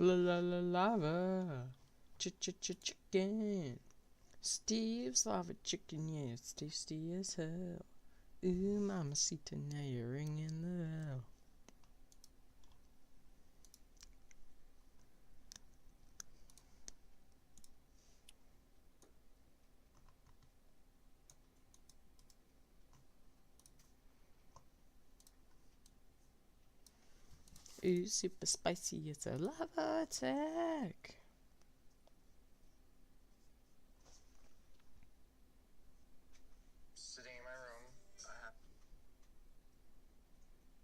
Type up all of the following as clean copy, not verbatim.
La la la lava, chicken. Steve's lava chicken, yeah, it's tasty as hell. Ooh, mamacita, now you're ringing the bell. Ooh, super spicy, it's a lava attack. Sitting in my room.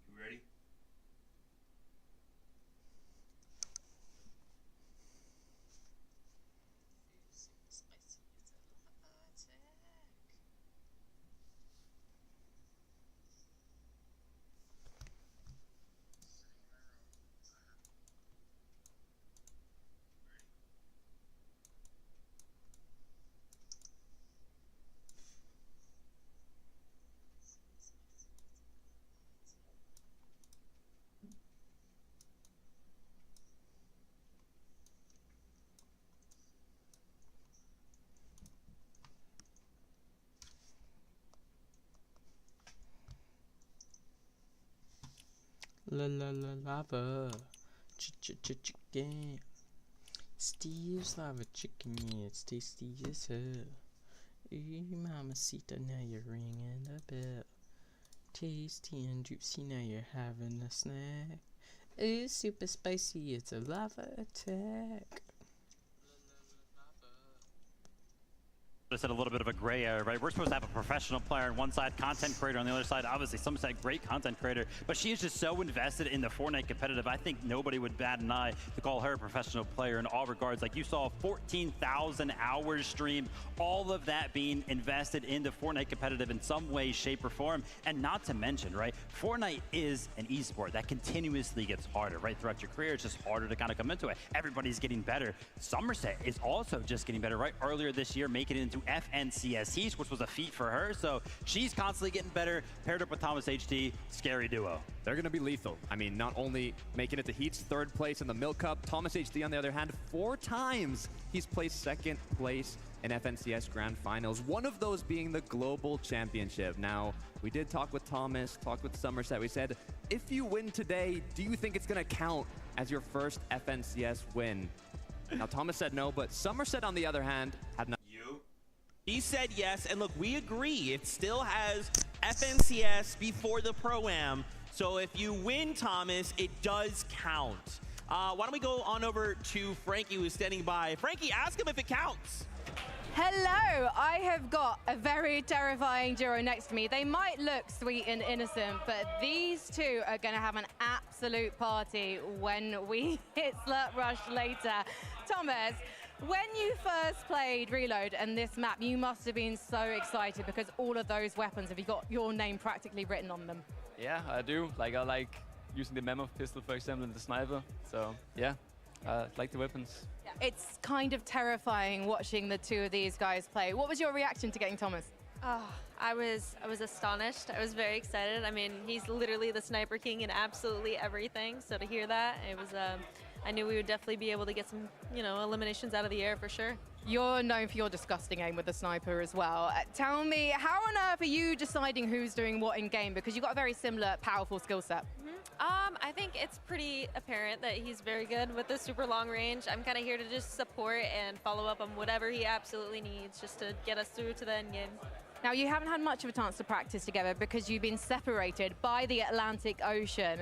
You ready? La la la lava, chicken. Steve's lava chicken, yeah, it's tasty as hell. Ooh, mamacita, now you're ringing the bell. Tasty and juicy, now you're having a snack. Ooh, super spicy, it's a lava attack. It's a little bit of a gray area, right? We're supposed to have a professional player on one side, content creator on the other side. Obviously, some said great content creator, but she is just so invested in the Fortnite competitive. I think nobody would bat an eye to call her a professional player in all regards. Like, you saw 14,000 hours streamed, all of that being invested into Fortnite competitive in some way, shape, or form. And not to mention, right, Fortnite is an esport that continuously gets harder, right? Throughout your career, it's just harder to kind of come into it. Everybody's getting better. Somerset is also just getting better, right? Earlier this year, making it into FNCS East, which was a feat for her. So she's constantly getting better, paired up with Thomas HD, scary duo. They're going to be lethal. I mean, not only making it to Heat's third place in the Milk Cup, Thomas HD, on the other hand, 4 times he's placed second place in FNCS Grand Finals, one of those being the Global Championship. Now, we did talk with Thomas, talked with Somerset. We said, if you win today, do you think it's going to count as your first FNCS win? Now, Thomas said no, but Somerset, on the other hand, had not. He said yes, and look, we agree. It still has FNCS before the Pro-Am. So if you win, Thomas, it does count. Why don't we go on over to Frankie, who's standing by. Frankie, ask him if it counts. Hello, I have got a very terrifying duo next to me. They might look sweet and innocent, but these two are going to have an absolute party when we hit Slurp Rush later. Thomas, when you first played Reload and this map, you must have been so excited because all of those weapons, have you got your name practically written on them? Yeah, I do. Like, I like using the Mammoth pistol, for example, and the sniper. So, yeah, I like the weapons. Yeah. It's kind of terrifying watching the two of these guys play. What was your reaction to getting Thomas? Oh, I was astonished. I was very excited. I mean, he's literally the Sniper King in absolutely everything. So to hear that, it was I knew we would definitely be able to get some, eliminations out of the air for sure. You're known for your disgusting aim with the sniper as well. Tell me, how on earth are you deciding who's doing what in game? Because you've got a very similar, powerful skill set. I think it's pretty apparent that he's very good with the super long range. I'm kind of here to just support and follow up on whatever he absolutely needs just to get us through to the end game. Now, you haven't had much of a chance to practice together because you've been separated by the Atlantic Ocean.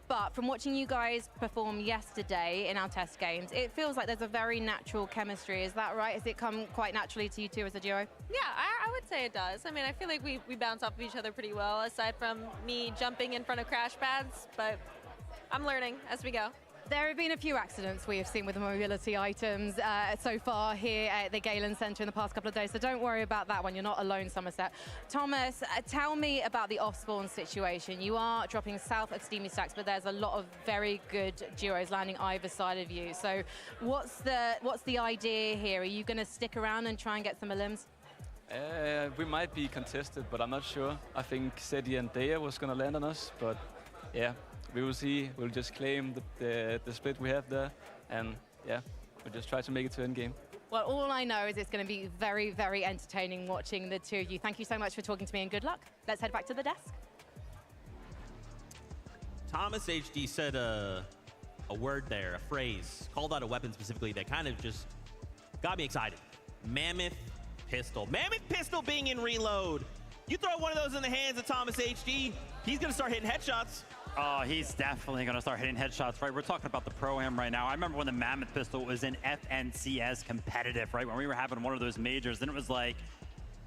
But from watching you guys perform yesterday in our test games, it feels like there's a very natural chemistry. Is that right? Has it come quite naturally to you two as a duo? Yeah, I would say it does. I mean, I feel like we bounce off of each other pretty well, aside from me jumping in front of crash pads, but I'm learning as we go. There have been a few accidents we have seen with the mobility items so far here at the Galen Center in the past couple of days, so don't worry about that one. You're not alone, Somerset. Thomas, tell me about the off-spawn situation. You are dropping south of Steamy Stacks, but there's a lot of very good duos landing either side of you. So what's the idea here? Are you going to stick around and try and get some elims? We might be contested, but I'm not sure. I think Seti and Daya was going to land on us, but yeah. We will see. We'll just claim the split we have there, and yeah, we'll just try to make it to endgame. Well, all I know is it's going to be very, very entertaining watching the two of you. Thank you so much for talking to me, and good luck. Let's head back to the desk. Thomas HD said a word there, a phrase, called out a weapon specifically that kind of just got me excited. Mammoth pistol. Mammoth pistol being in reload. You throw one of those in the hands of Thomas HD, he's going to start hitting headshots. Oh, he's definitely going to start hitting headshots, right? We're talking about the Pro-Am right now. I remember when the Mammoth pistol was in FNCS competitive, right? When we were having one of those majors, then it was like,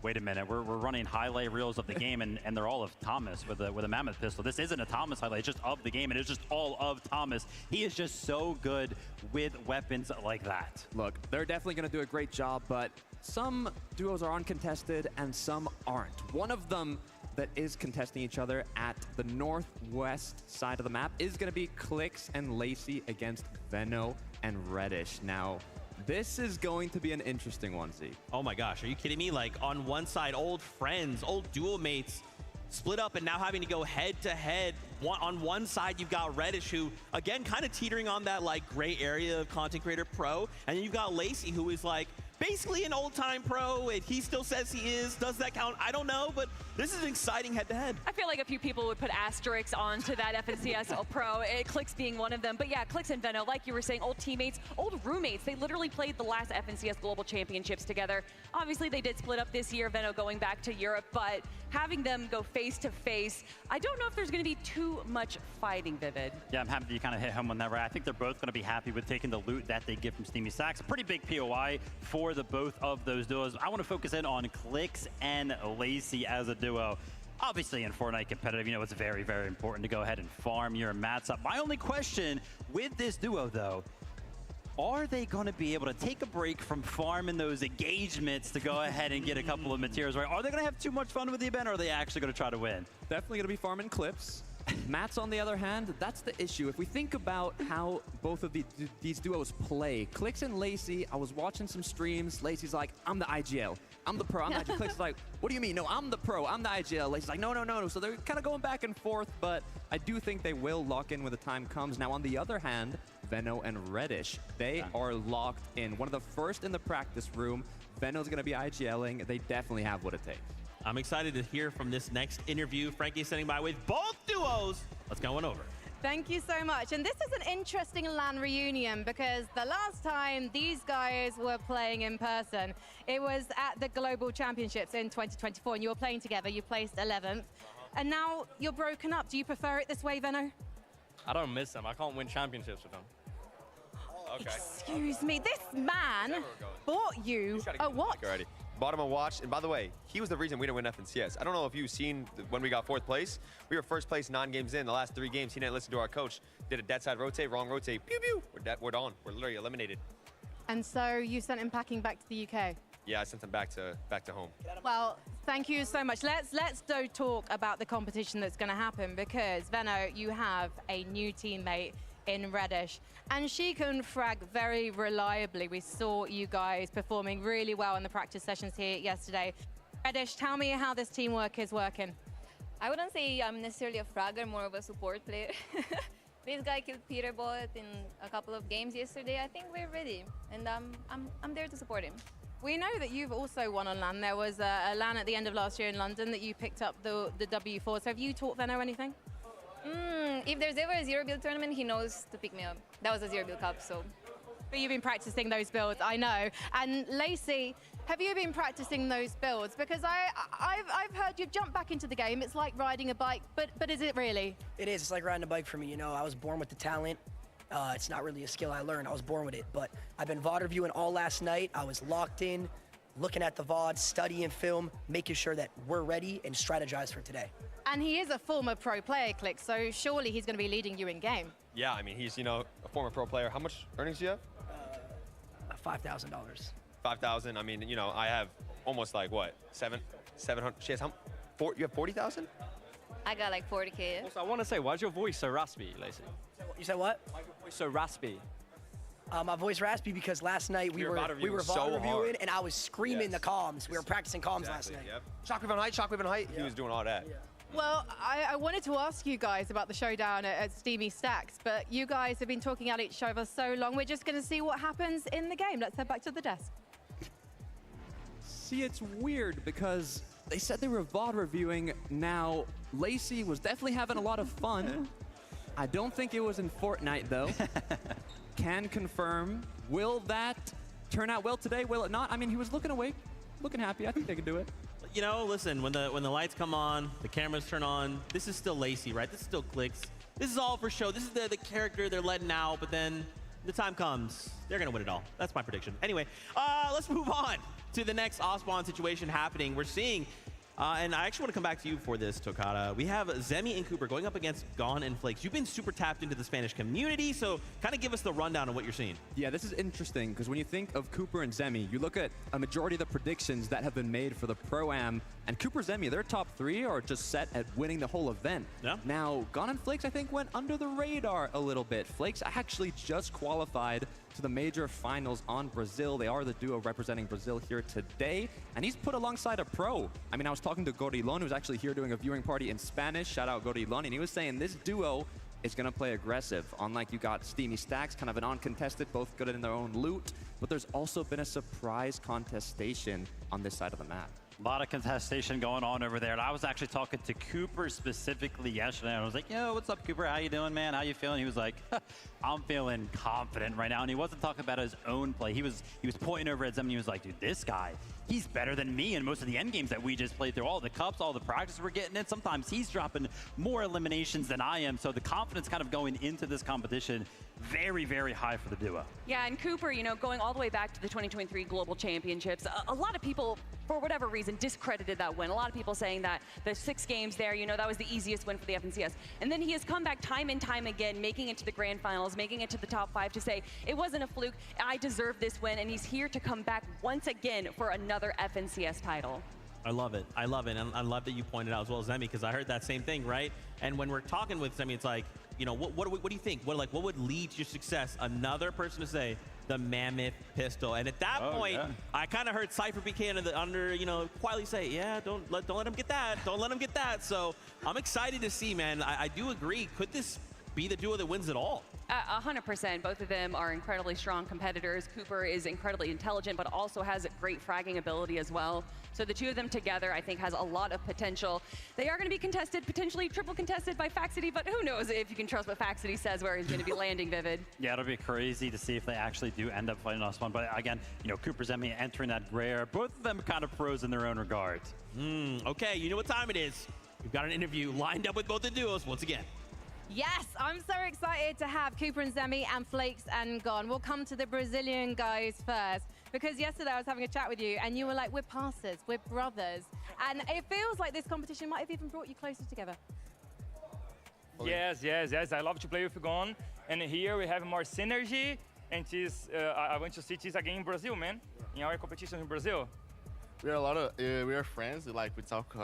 wait a minute, we're running highlight reels of the game, and they're all of Thomas with a Mammoth pistol. This isn't a Thomas highlight, it's just of the game, and it's just all of Thomas. He is just so good with weapons like that. Look, they're definitely going to do a great job, but some duos are uncontested and some aren't. One of them that is contesting each other at the northwest side of the map is going to be Clix and Lacey against Veno and Reddish. Now, this is going to be an interesting one, Z. Oh my gosh, are you kidding me? Like, on one side, old friends, old duo mates split up and now having to go head to head. On one side, you've got Reddish, who, again, kind of teetering on that, like, gray area of content creator pro. And then you've got Lacey, who is, like, basically an old-time pro, and he still says he is. Does that count? I don't know, but this is an exciting head-to-head. I feel like a few people would put asterisks onto that FNCS Pro, Clix being one of them. But yeah, Clix and Veno, like you were saying, old teammates, old roommates. They literally played the last FNCS Global Championships together. Obviously, they did split up this year, Veno going back to Europe, but having them go face-to-face, I don't know if there's going to be too much fighting, Vivid. Yeah, I'm happy you kind of hit home on that, right? I think they're both going to be happy with taking the loot that they get from Steamy Stacks. A pretty big POI for the both of those duos. I want to focus in on Clix and Lacey as a duo. Obviously, in Fortnite competitive, you know, it's very, very important to go ahead and farm your mats up. My only question with this duo, though, are they going to be able to take a break from farming those engagements to go ahead and get a couple of materials, right? Are they going to have too much fun with the event, or are they actually going to try to win? Definitely going to be farming clips. Mats, on the other hand, that's the issue. If we think about how both of these duos play, Clix and Lacey, I was watching some streams. Lacey's like, I'm the IGL. I'm the pro. I'm the IGL. Clix is like, what do you mean? No, I'm the pro. I'm the IGL. Lacey's like, no, no, no, no. So they're kind of going back and forth, but I do think they will lock in when the time comes. Now, on the other hand, Veno and Reddish, they are locked in. One of the first in the practice room. Veno's going to be IGLing. They definitely have what it takes. I'm excited to hear from this next interview. Frankie's standing by with both duos. Let's go on over. Thank you so much. And this is an interesting LAN reunion because the last time these guys were playing in person, it was at the Global Championships in 2024, and you were playing together. You placed 11th, and now you're broken up. Do you prefer it this way, Veno? I don't miss them. I can't win championships with them. Okay. Excuse me, this man bought you a watch. Already. Bought him a watch, and by the way, he was the reason we didn't win FNCS. I don't know if you've seen when we got 4th place. We were 1st place 9 games in. The last 3 games, he didn't listen to our coach. Did a dead side rotate, wrong rotate, pew pew. We're done. We're literally eliminated. And so you sent him packing back to the UK. Yeah, I sent him back to home. Well, thank you so much. Let's do talk about the competition that's going to happen, because Veno, you have a new teammate in Reddish, and she can frag very reliably. We saw you guys performing really well in the practice sessions here yesterday. Reddish, tell me how this teamwork is working. I wouldn't say I'm necessarily a fragger, more of a support player. This guy killed Peter Bullet in a couple of games yesterday. I think we're ready, and I'm there to support him. We know that you've also won on LAN. There was a LAN at the end of last year in London that you picked up the W4. So have you taught Veno anything? If there's ever a zero build tournament, he knows to pick me up. That was a zero build cup, so. But you've been practicing those builds, I know. And Lacey, Have you been practicing those builds? Because I've heard you've jumped back into the game. It's like riding a bike, but is it really? It is. It's like riding a bike for me. You know, I was born with the talent. It's not really a skill I learned. I was born with it. But I've been VOD reviewing all last night. I was locked in, looking at the VOD, studying film, making sure that we're ready and strategize for today. And he is a former pro player, Click, so surely he's going to be leading you in game. Yeah, I mean, he's, you know, a former pro player. How much earnings do you have? $5,000. 5,000. I mean, you know, I have almost like what, 700. She has how? You have 40,000? I got like 40K. Also, I want to say, why's your voice so raspy, Lacey? You said what? Why's your voice so raspy? My voice raspy because last night we were VOD so reviewing hard. and I was screaming the comms. We were practicing comms last night. Yep. Shockwave on height, shockwave on height. He was doing all that. Yeah. Well, I wanted to ask you guys about the showdown at Steamy Stacks, but you guys have been talking at each other so long, we're just going to see what happens in the game. Let's head back to the desk. See, it's weird because they said they were VOD reviewing. Now, Lacey was definitely having a lot of fun. I don't think it was in Fortnite, though. Can confirm. Will that turn out well today? Will it not? I mean, he was looking awake, looking happy. I think they can do it. You know, listen, when the lights come on, the cameras turn on, this is still Lacey, right? This is still Clicks. This is all for show. This is the character they're letting out, but then the time comes, they're going to win it all. That's my prediction. Anyway, let's move on to the next Ospawn situation happening. We're seeing, and I actually want to come back to you for this, Tokata. We have Zemi and Cooper going up against Gone and Flakes. You've been super tapped into the Spanish community, so kind of give us the rundown of what you're seeing. Yeah, this is interesting because when you think of Cooper and Zemi, you look at a majority of the predictions that have been made for the Pro-Am, and Cooper, Zemi, their top three are just set at winning the whole event. Yeah. Now, Gone and Flakes, I think, went under the radar a little bit. Flakes actually just qualified to the major finals on Brazil. They are the duo representing Brazil here today, and he's put alongside a pro. I mean, I was talking to Gorilon, who's actually here doing a viewing party in Spanish. Shout out Gorilon, and he was saying this duo is going to play aggressive. Unlike you got Steamy Stacks, kind of an uncontested, both good in their own loot, but there's also been a surprise contestation on this side of the map. A lot of contestation going on over there. And I was actually talking to Cooper specifically yesterday. And I was like, yo, what's up, Cooper? How you doing, man? How you feeling? He was like, I'm feeling confident right now. And he wasn't talking about his own play. He was pointing over at Zem and he was like, dude, this guy, he's better than me in most of the end games that we just played through. All the cups, all the practice we're getting in. Sometimes he's dropping more eliminations than I am. So the confidence kind of going into this competition, very, very high for the duo. Yeah, and Cooper, you know, going all the way back to the 2023 Global Championships, a lot of people, for whatever reason, discredited that win. A lot of people saying that the 6 games there, you know, that was the easiest win for the FNCS. And then he has come back time and time again, making it to the grand finals, making it to the top 5 to say, it wasn't a fluke, I deserve this win, and he's here to come back once again for another FNCS title. I love it. I love it. And I love that you pointed out as well as Zemi, because I heard that same thing, right? And when we're talking with Zemi, it's like, you know, what do you think? What would lead to your success? Another person to say the Mammoth pistol. And at that point, yeah, I kind of heard Cypher PK under, you know, quietly say, yeah, don't let him get that. Don't let him get that. So I'm excited to see, man. I do agree. Could this be the duo that wins it all? 100%. Both of them are incredibly strong competitors. Cooper is incredibly intelligent, but also has great fragging ability as well. So the two of them together, I think, has a lot of potential. They are going to be contested, potentially triple contested by Faxity, but who knows if you can trust what Faxity says where he's going to be landing, Vivid. Yeah, it'll be crazy to see if they actually do end up fighting Ospawn. But again, you know, Cooper, Zemi entering that gray area, both of them kind of pros in their own regards. Okay, you know what time it is. We've got an interview lined up with both the duos once again. Yes, I'm so excited to have Cooper and Zemi and Flakes and Gone. We'll come to the Brazilian guys first, because yesterday I was having a chat with you and you were like, we're partners, we're brothers. And it feels like this competition might have even brought you closer together. Yes. I love to play with Gone. And here we have more synergy. And I want to see this again in Brazil, man. In our competition in Brazil. We are we are friends. Like we talk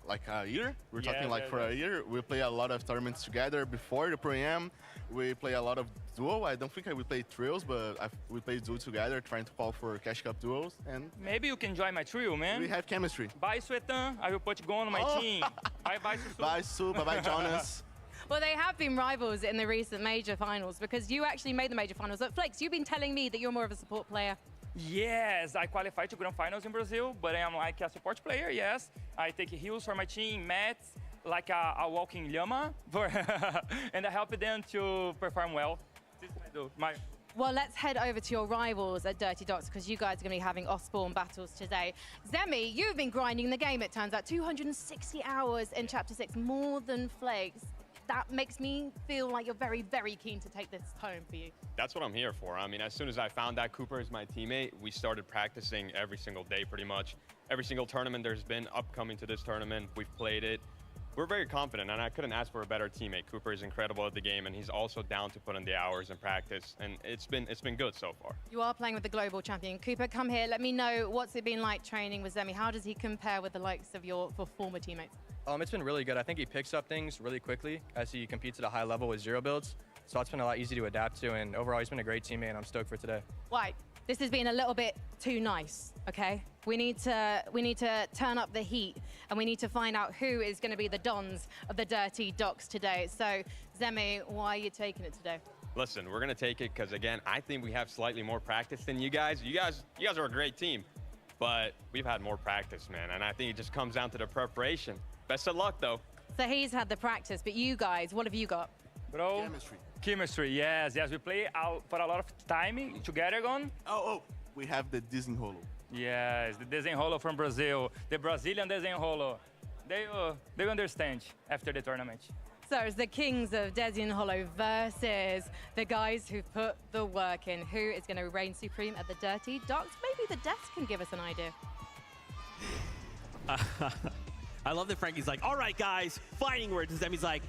like a year. We're talking like for a year. We play a lot of tournaments together before the Pro-Am. We play a lot of duo. I don't think we play trios, but we play duo together, trying to call for Cash Cup duos. And maybe you can join my trio, man. We have chemistry. Bye, Swetan. I will put Gone on my team. Bye, Susu. Bye, Su. Bye, Jonas. Well, they have been rivals in the recent major finals because you actually made the major finals. But Flakes, you've been telling me that you're more of a support player. Yes, I qualified to grand finals in Brazil, but I'm like a support player, yes. I take heals for my team, mats, like a walking llama, and I help them to perform well. This is what I do. Well, let's head over to your rivals at Dirty Docks because you guys are going to be having off-spawn battles today. Zemi, you've been grinding the game, it turns out. 260 hours in Chapter 6, more than Flakes. That makes me feel like you're very, very keen to take this home for you. That's what I'm here for. I mean, as soon as I found that Cooper is my teammate, we started practicing every single day pretty much. Every single tournament there's been upcoming to this tournament, we've played it. We're very confident, and I couldn't ask for a better teammate. Cooper is incredible at the game, and he's also down to put in the hours and practice, and it's been good so far. You are playing with the global champion. Cooper, come here. Let me know, what's it been like training with Zemi? How does he compare with the likes of your former teammates? It's been really good. I think he picks up things really quickly as he competes at a high level with zero builds. So it's been a lot easy to adapt to, and overall he's been a great teammate, and I'm stoked for today. White, this has been a little bit too nice, okay? We need to turn up the heat, and we need to find out who is going to be the dons of the Dirty Docks today. So, Zemi, why are you taking it today? Listen, we're gonna take it because, again, I think we have slightly more practice than you guys. You guys are a great team, but we've had more practice, man, and I think it just comes down to the preparation. Best of luck, though. So he's had the practice, but you guys, what have you got? Bro, chemistry, yes, we play out for a lot of time together gone. We have the Desenrolo. Yes, the Desenrolo from Brazil, the Brazilian Desenrolo. They understand after the tournament. So it's the kings of Desenrolo versus the guys who put the work in. Who is going to reign supreme at the Dirty Docks? Maybe the devs can give us an idea. I love that Frankie's like, all right, guys, fighting words. And Zemi's like,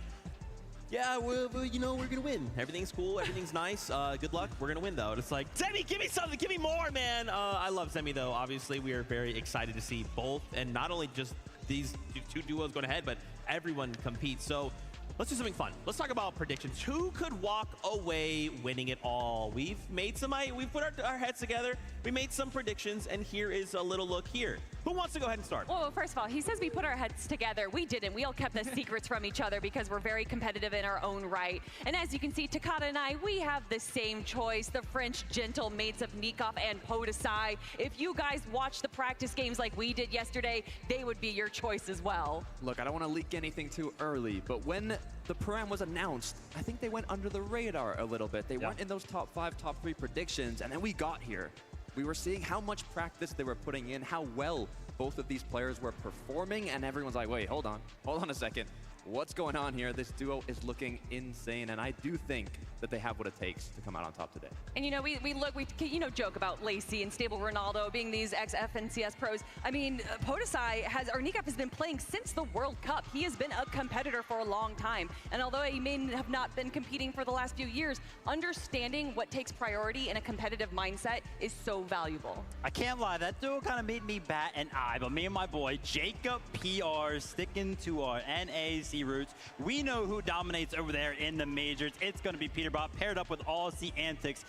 yeah, we're going to win. Everything's cool. Everything's nice. Good luck. We're going to win, though. And it's like, Zemi, give me something. Give me more, man. I love Zemi, though. Obviously, we are very excited to see both. And not only just these two duos going ahead, but everyone competes. So let's do something fun. Let's talk about predictions. Who could walk away winning it all? We've put our heads together. We made some predictions, and here is a little look here. Who wants to go ahead and start? Well, first of all, he says we put our heads together. We didn't. We all kept the secrets from each other because we're very competitive in our own right. And as you can see, Takata and I, we have the same choice, the French gentle mates of Nikov and Podesai. If you guys watch the practice games like we did yesterday, they would be your choice as well. Look, I don't want to leak anything too early, but when the Pro-Am was announced, I think they went under the radar a little bit. They weren't in those top 5, top 3 predictions, and then we got here. We were seeing how much practice they were putting in, how well both of these players were performing, and everyone's like, wait, hold on a second. What's going on here? This duo is looking insane, and I do think that they have what it takes to come out on top today. And we joke about Lacey and Stable Ronaldo being these ex-FNCS pros. I mean, Podesai Nikov has been playing since the World Cup. He has been a competitor for a long time. And although he may have not been competing for the last few years, understanding what takes priority in a competitive mindset is so valuable. I can't lie, that duo kind of made me bat an eye, but me and my boy, Jacob PR, sticking to our NAC roots. We know who dominates over there in the majors. It's going to be Peterbot paired up with Aussie Antics.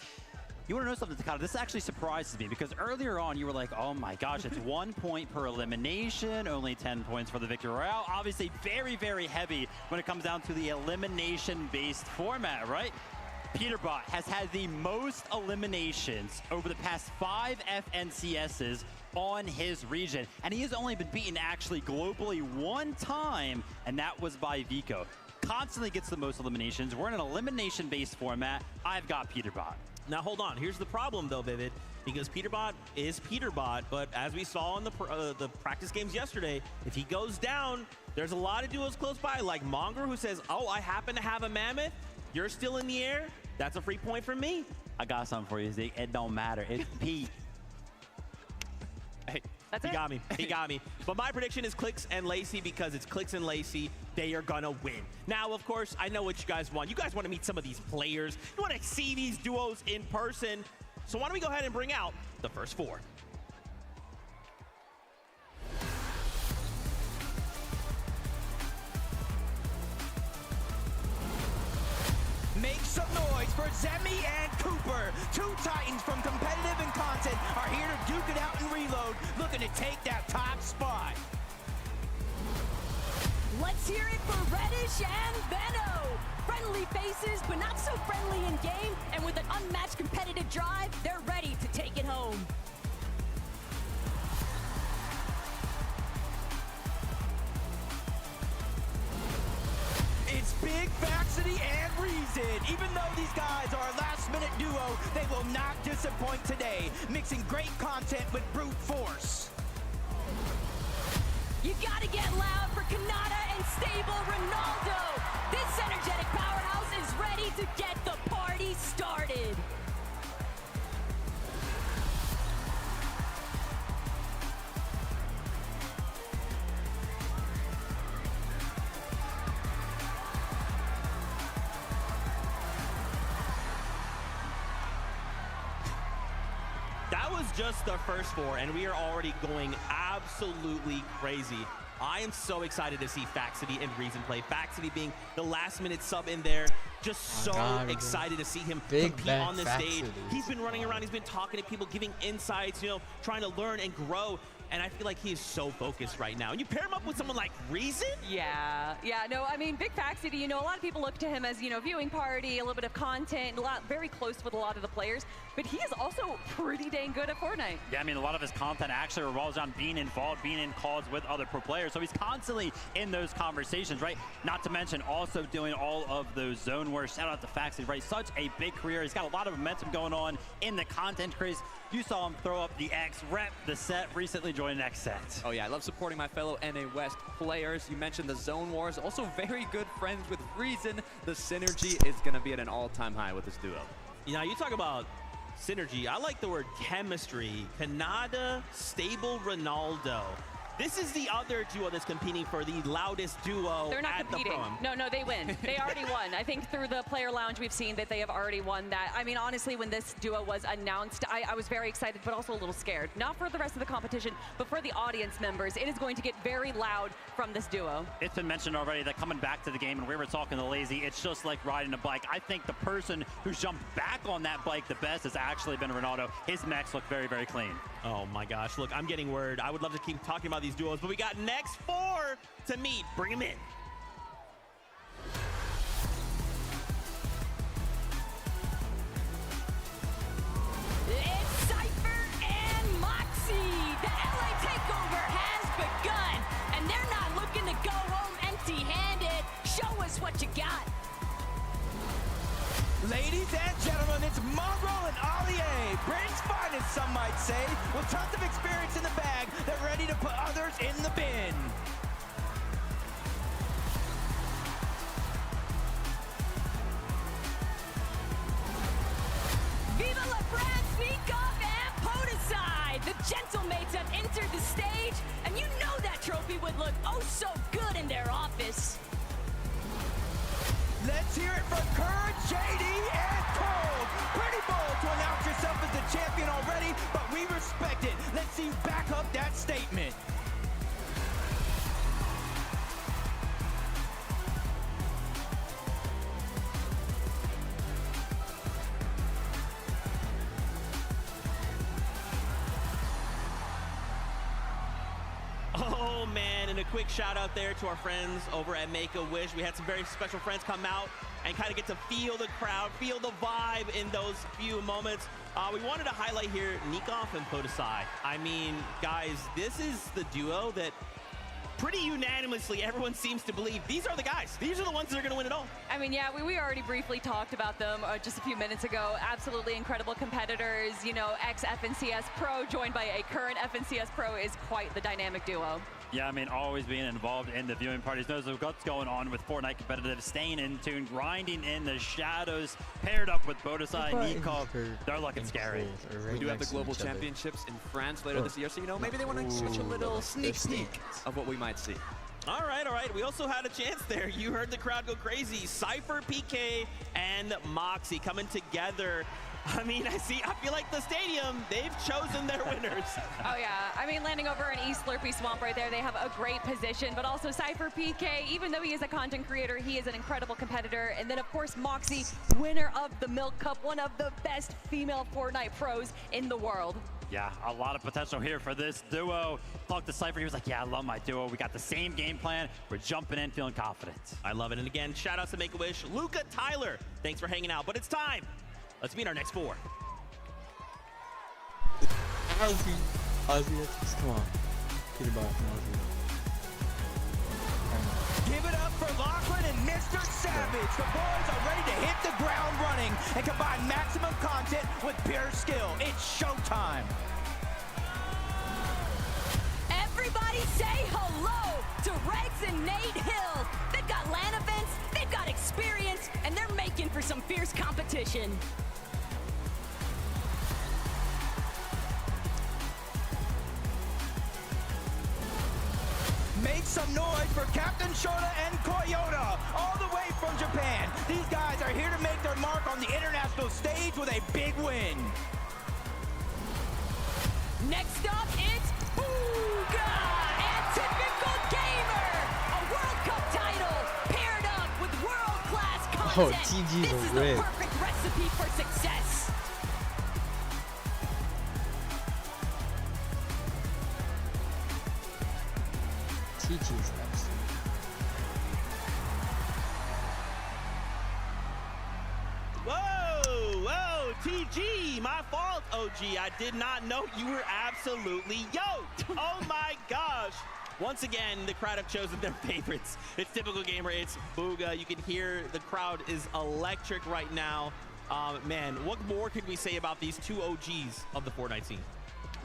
You want to know something, Takata? This actually surprises me because earlier on you were like, oh my gosh, it's 1 point per elimination, only 10 points for the Victory Royale. Obviously very, very heavy when it comes down to the elimination-based format, right? Peterbot has had the most eliminations over the past 5 FNCSs on his region, and he has only been beaten actually globally 1 time, and that was by Vico. Constantly gets the most eliminations. We're in an elimination-based format. I've got Peterbot. Now, hold on. Here's the problem, though, Vivid, because Peterbot is Peterbot, but as we saw in the practice games yesterday, if he goes down, there's a lot of duos close by, like Monger, who says, oh, I happen to have a Mammoth. You're still in the air. That's a free point from me. I got something for you, Zeke. It don't matter. It's Pete. Hey, he got me. He got me. But my prediction is Clix and Lacey because it's Clix and Lacey. They are going to win. Now, of course, I know what you guys want. You guys want to meet some of these players. You want to see these duos in person. So why don't we go ahead and bring out the first 4. Make some noise for Zemi and Cooper. 2 titans from competitive and content are here to duke it out and reload, looking to take that top spot. Let's hear it for Reddish and Benno. Friendly faces, but not so friendly in game, and with an unmatched competitive drive, they're ready to take it home. It's Big Vaxity and Reason. Even though these guys are a last-minute duo, they will not disappoint today, mixing great content with brute force. You gotta get loud for Kanata and stable Ronaldo. This energetic powerhouse is ready to get the party started. That was just the first 4, and we are already going absolutely crazy. I am so excited to see Faxity and Reason play. Faxity being the last-minute sub in there. Just so excited to see him compete on this stage. He's been running around. He's been talking to people, giving insights, you know, trying to learn and grow. And I feel like he is so focused right now. And you pair him up with someone like Reason? Yeah, no, I mean, Big Faxity, you know, a lot of people look to him as, you know, viewing party, a little bit of content, very close with a lot of the players, but he is also pretty dang good at Fortnite. Yeah, I mean, a lot of his content actually revolves on being involved, being in calls with other pro players, so he's constantly in those conversations, right? Not to mention also doing all of those zone wars. Shout out to Faxity, right? Such a big career. He's got a lot of momentum going on in the content craze. You saw him throw up the X, rep the set, recently joined X set. Oh yeah, I love supporting my fellow NA West players. You mentioned the Zone Wars, also very good friends with Reason. The synergy is gonna be at an all-time high with this duo. You know, you talk about synergy, I like the word chemistry. Kanada, stable Ronaldo. This is the other duo that's competing for the loudest duo. They're not at competing. The Pro-Am. No, they win. They already won. I think through the player lounge, we've seen that they have already won that. I mean, honestly, when this duo was announced, I was very excited, but also a little scared. Not for the rest of the competition, but for the audience members. It is going to get very loud from this duo. It's been mentioned already that coming back to the game, and we were talking to Lazy, it's just like riding a bike. I think the person who's jumped back on that bike the best has actually been Ronaldo. His mechs look very, very clean. Oh my gosh, look, I'm getting word. I would love to keep talking about these duos, but we got next 4 to meet. Bring them in. It's Cypher and Moxie. The LA takeover has begun, and they're not looking to go home empty-handed. Show us what you got. Ladies and gentlemen, it's Mongrel and Allier, Britain's finest, some might say, with tons of experience in the bag. They're ready to put others in the bin. Viva la France, Sneakoff, and Podicide. The Gentlemates have entered the stage, and you know that trophy would look oh so good in their office. Let's hear it for Courage, JD, and Cold. Pretty bold to announce yourself as the champion already, but we respect it. Let's see you back up that statement. Oh man, and a quick shout out there to our friends over at Make-A-Wish. We had some very special friends come out and kind of get to feel the crowd, feel the vibe in those few moments. We wanted to highlight here Nikoff and Podicide. I mean, guys, this is the duo that pretty unanimously everyone seems to believe these are the guys. These are the ones that are going to win it all. I mean, yeah, we already briefly talked about them just a few minutes ago. Absolutely incredible competitors. You know, ex-FNCS Pro joined by a current FNCS Pro is quite the dynamic duo. Yeah, I mean, always being involved in the viewing parties, knows what's going on with Fortnite competitive, staying in tune, grinding in the shadows, paired up with Bodasai, Nikov. They're looking scary. We do have the Global Championships in France later this year, so you know, maybe they want to switch a little sneak peek of what we might see. All right, all right. We also had a chance there. You heard the crowd go crazy. Cypher, PK, and Moxie coming together. I mean, I feel like the stadium, they've chosen their winners. Oh yeah, I mean, landing over an East Slurpee Swamp right there, they have a great position, but also Cypher PK, even though he is a content creator, he is an incredible competitor. And then of course, Moxie, winner of the Milk Cup, one of the best female Fortnite pros in the world. Yeah, a lot of potential here for this duo. Talked to Cypher, he was like, yeah, I love my duo. We got the same game plan. We're jumping in, feeling confident. I love it. And again, shout outs to Make-A-Wish, Luca, Tyler. Thanks for hanging out, but it's time. Let's meet our next 4. Ozzy, come on. Get about Ozzy. Give it up for Lachlan and Mr. Savage. The boys are ready to hit the ground running and combine maximum content with pure skill. It's showtime. Everybody say hello to Regs and Nate Hill. They've got LAN events, they've got experience, and they're making for some fierce competition. Make some noise for Captain Shota and Koyota, all the way from Japan. These guys are here to make their mark on the international stage with a big win. Next up, it's Booga and Typical Gamer, a World Cup title paired up with world-class content. TG's this is rigged. the perfect recipe for success. TG's next. Whoa, TG, my fault, OG. I did not know you were absolutely yoked. Oh my gosh. Once again, the crowd have chosen their favorites. It's Typical Gamer, it's Booga. You can hear the crowd is electric right now. Man, what more could we say about these two OGs of the Fortnite scene?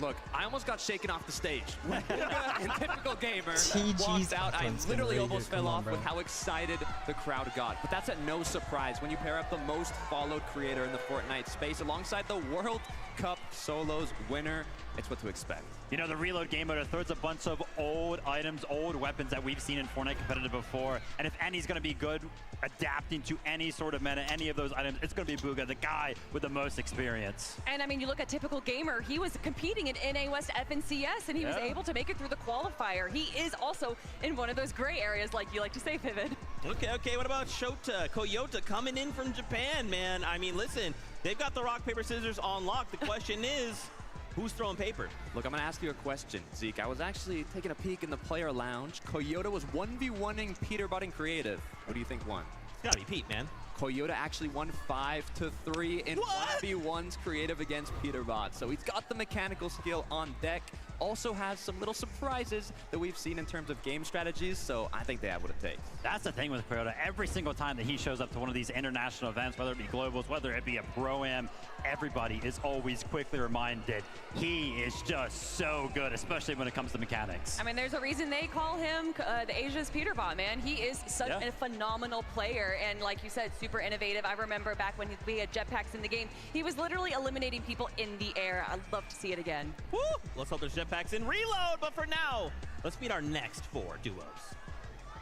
Look, I almost got shaken off the stage. When Booga and Typical Gamer TG's walked out, I offense literally can almost really fell come on, off bro. with how excited the crowd got. But that's at no surprise when you pair up the most followed creator in the Fortnite space alongside the World Cup Solos winner. It's what to expect. You know, the reload game mode throws a bunch of old items, old weapons that we've seen in Fortnite competitive before. And if any's going to be good adapting to any sort of meta, any of those items, it's going to be Booga, the guy with the most experience. And I mean, you look at Typical Gamer, he was competing in NA West FNCS, and he was able to make it through the qualifier. He is also in one of those gray areas, like you like to say, Vivid. Okay, what about Shota, Koyota coming in from Japan, man? I mean, listen, they've got the rock, paper, scissors on lock. The question is, who's throwing paper? Look, I'm going to ask you a question, Zeke. I was actually taking a peek in the player lounge. Koyota was 1v1ing Peterbot in creative. What do you think won? It's gotta be Pete, man. Koyota actually won 5-3 in 1v1s creative against Peterbot. So he's got the mechanical skill on deck. Also has some little surprises that we've seen in terms of game strategies. So I think they have what it takes. That's the thing with Koyota. Every single time that he shows up to one of these international events, whether it be globals, whether it be a pro-am, everybody is always quickly reminded he is just so good, especially when it comes to mechanics. I mean, there's a reason they call him the Asia's Peterbot, man. He is such a phenomenal player, and like you said, super innovative. I remember back when we had jetpacks in the game, he was literally eliminating people in the air. I'd love to see it again. Woo! Let's hope there's jetpacks in reload, but for now, let's meet our next four duos.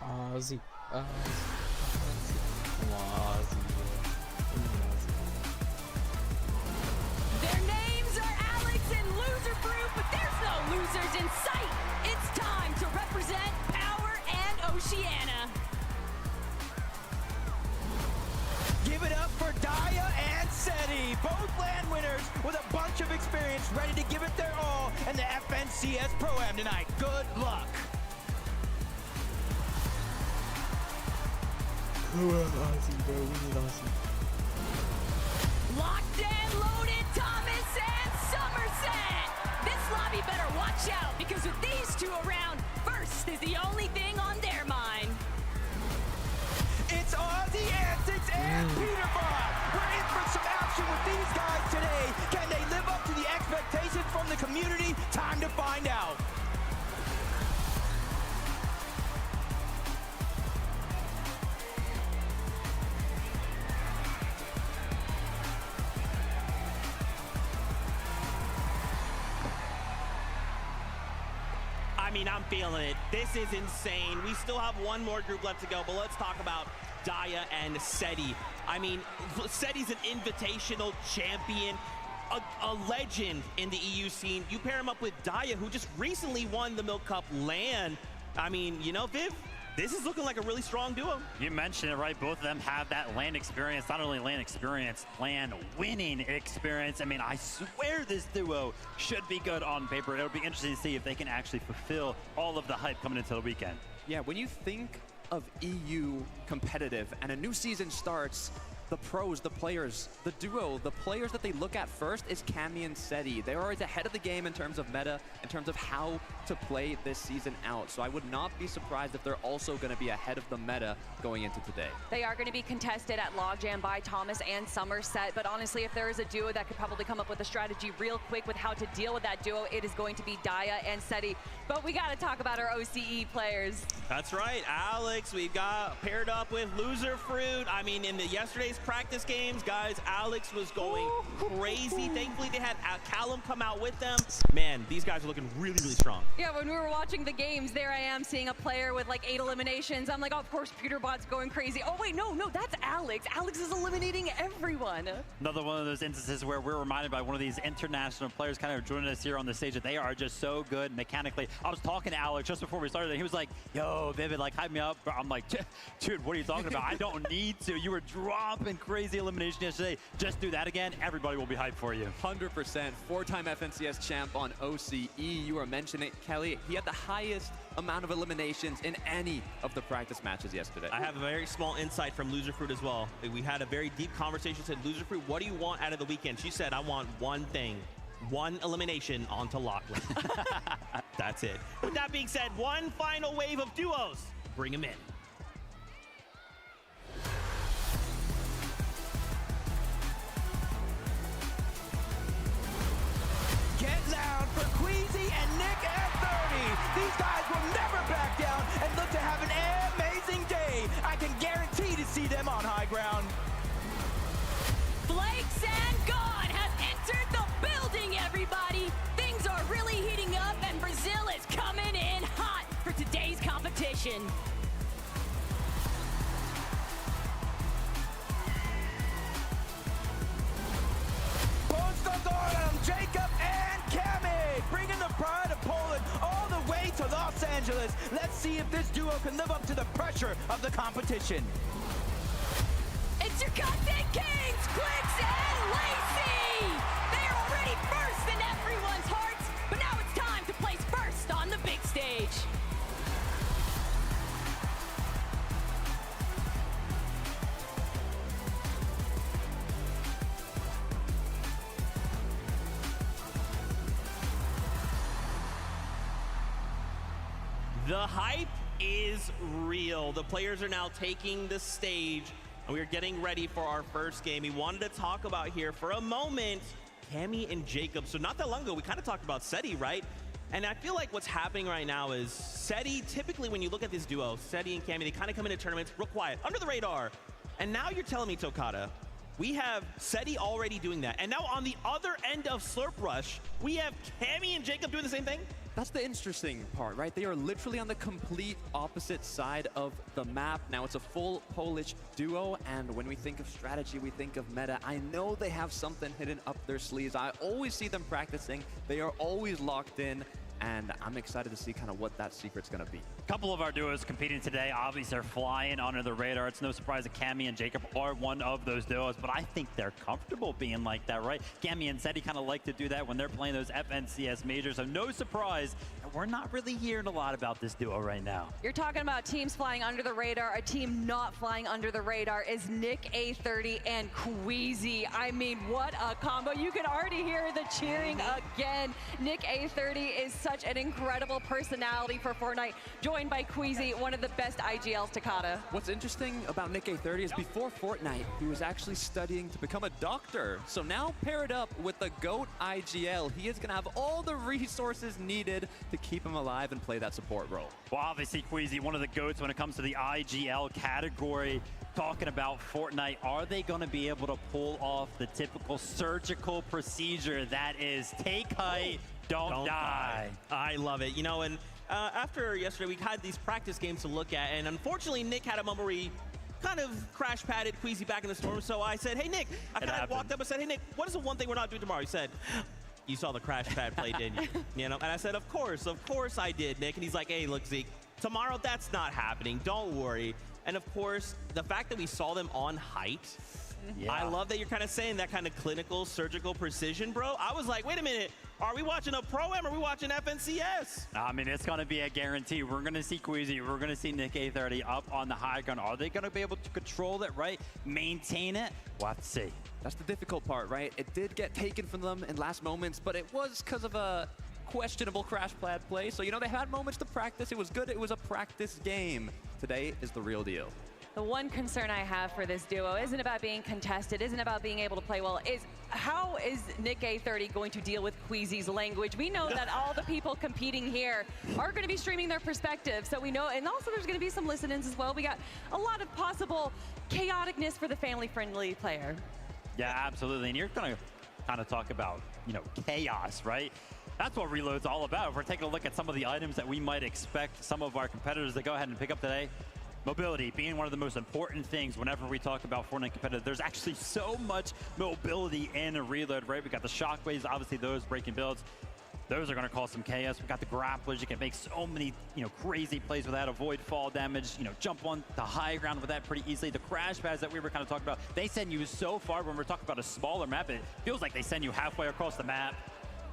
Ozzy. Their names are Alex and Loser Brew, but there's no losers in sight. It's time to represent Power and Oceania. Give it up for Daya and Seti, both land winners with a bunch of experience, ready to give it their all in the FNCS Pro-Am tonight. Good luck. Ozzy, bro. We need Ozzy. Locked and loaded, Thomas and Somerset. This lobby better watch out, because with these two around, first is the only thing on their mind. It's Aussie Antics and Peterbot. We're in for some action with these guys today. Can they live up to the expectations from the community? Time to find out. I mean, I'm feeling it. This is insane. We still have one more group left to go, but let's talk about Daya and Seti. I mean, Seti's an invitational champion, a legend in the EU scene. You pair him up with Daya, who just recently won the Milk Cup LAN. I mean, you know, Viv, this is looking like a really strong duo. You mentioned it, right? Both of them have that LAN experience, not only LAN experience, LAN winning experience. I mean, I swear this duo should be good on paper. It'll be interesting to see if they can actually fulfill all of the hype coming into the weekend. Yeah, when you think of EU competitive and a new season starts, the pros, the players, the duo, the players that they look at first is Cammy and Seti. They're always ahead of the game in terms of meta, in terms of how to play this season out. So I would not be surprised if they're also going to be ahead of the meta going into today. They are going to be contested at Logjam by Thomas and Somerset, but honestly, if there is a duo that could probably come up with a strategy real quick with how to deal with that duo, it is going to be Daya and Seti. But we got to talk about our OCE players. That's right, Alex. We've got paired up with Loser Fruit. I mean, in yesterday's practice games, guys, Alex was going crazy. Thankfully, they had Callum come out with them. Man, these guys are looking really, really strong. Yeah, when we were watching the games, there I am seeing a player with like 8 eliminations. I'm like, oh, of course, Pewterbot's going crazy. Oh, wait, no, that's Alex. Alex is eliminating everyone. Another one of those instances where we're reminded by one of these international players kind of joining us here on the stage that they are just so good mechanically. I was talking to Alex just before we started, and he was like, yo, Vivid, like, hype me up. I'm like, dude, what are you talking about? I don't need to. You were dropping crazy elimination yesterday. Just do that again. Everybody will be hyped for you. 100%. 4-time FNCS champ on OCE. You were mentioning, Kelly, he had the highest amount of eliminations in any of the practice matches yesterday. I have a very small insight from Loser Fruit as well. We had a very deep conversation. Said, Loser Fruit, what do you want out of the weekend? She said, I want one thing. One elimination onto Lachlan. That's it. With that being said, one final wave of duos. Bring them in. Get loud for Queasy and Nick at 30. These guys will never back down and look to have an amazing day. I can guarantee to see them on high ground. Flakes and God has entered the building, everybody. Things are really heating up, and Brazil is coming in hot for today's competition. Jacob and Cammy, bringing the pride of Poland all the way to Los Angeles. Let's see if this duo can live up to the pressure of the competition. It's your content kings, Quicks and Lacey. They are already first in everyone's hearts, but now it's time to place first on the big stage. The hype is real. The players are now taking the stage, and we are getting ready for our first game. We wanted to talk about here for a moment Cammy and Jacob. So not that long ago, we kind of talked about Seti, right? And I feel like what's happening right now is Seti, typically when you look at this duo, Seti and Cammy, they kind of come into tournaments real quiet, under the radar. And now you're telling me, Tokata, we have Seti already doing that. And now on the other end of Slurp Rush, we have Cammy and Jacob doing the same thing? That's the interesting part, right? They are literally on the complete opposite side of the map. Now it's a full Polish duo, and when we think of strategy, we think of meta. I know they have something hidden up their sleeves. I always see them practicing. They are always locked in, and I'm excited to see kind of what that secret's gonna be. A couple of our duos competing today, obviously they're flying under the radar. It's no surprise that Cammy and Jacob are one of those duos, but I think they're comfortable being like that, right? Cammy and Seti kind of like to do that when they're playing those FNCS majors, so no surprise that we're not really hearing a lot about this duo right now. You're talking about teams flying under the radar. A team not flying under the radar is Nick A30 and Queasy. I mean, what a combo. You can already hear the cheering again. Nick A30 is such an incredible personality for Fortnite, joined by Queasy, one of the best IGLs, Takata. What's interesting about Nick A30 is before Fortnite, he was actually studying to become a doctor. So now paired up with the GOAT IGL, he is gonna have all the resources needed to keep him alive and play that support role. Well, obviously Queasy, one of the GOATs when it comes to the IGL category. Talking about Fortnite, are they going to be able to pull off the typical surgical procedure that is take height, don't die? I love it. You know, and after yesterday, we had these practice games to look at, and unfortunately, Nick had a moment where he kind of crash padded Queasy back in the storm. So I said, hey, Nick, I kind of walked up and said, hey, Nick, what is the one thing we're not doing tomorrow? He said, you saw the crash pad play, didn't you? You know, and I said, of course I did, Nick. And he's like, hey, look, Zeke, tomorrow that's not happening. Don't worry. And of course, the fact that we saw them on height, Yeah. I love that you're kind of saying that kind of clinical, surgical precision, bro. I was like, wait a minute. Are we watching a Pro-Am or are we watching FNCS? I mean, it's going to be a guarantee. We're going to see Queasy. We're going to see Nick A30 up on the high ground. Are they going to be able to control it, right? Maintain it? We'll have to see. That's the difficult part, right? It did get taken from them in last moments, but it was because of a questionable crash pad play. So, you know, they had moments to practice. It was good. It was a practice game. Today is the real deal. The one concern I have for this duo isn't about being contested, isn't about being able to play well, is how is Nick A30 going to deal with Queasy's language? We know that all the people competing here are going to be streaming their perspective, so we know, and also there's going to be some listen-ins as well. We got a lot of possible chaoticness for the family-friendly player. Yeah, absolutely. And you're going to kind of talk about, you know, chaos, right? That's what Reload's all about. If we're taking a look at some of the items that we might expect some of our competitors to go ahead and pick up today, mobility being one of the most important things whenever we talk about Fortnite competitive. There's actually so much mobility in a Reload, right? We got the shockwaves, obviously those breaking builds. Those are going to cause some chaos. We got the grapplers. You can make so many, you know, crazy plays with that, avoid fall damage, you know, jump on the high ground with that pretty easily. The crash pads that we were kind of talking about, they send you so far. When we're talking about a smaller map, it feels like they send you halfway across the map.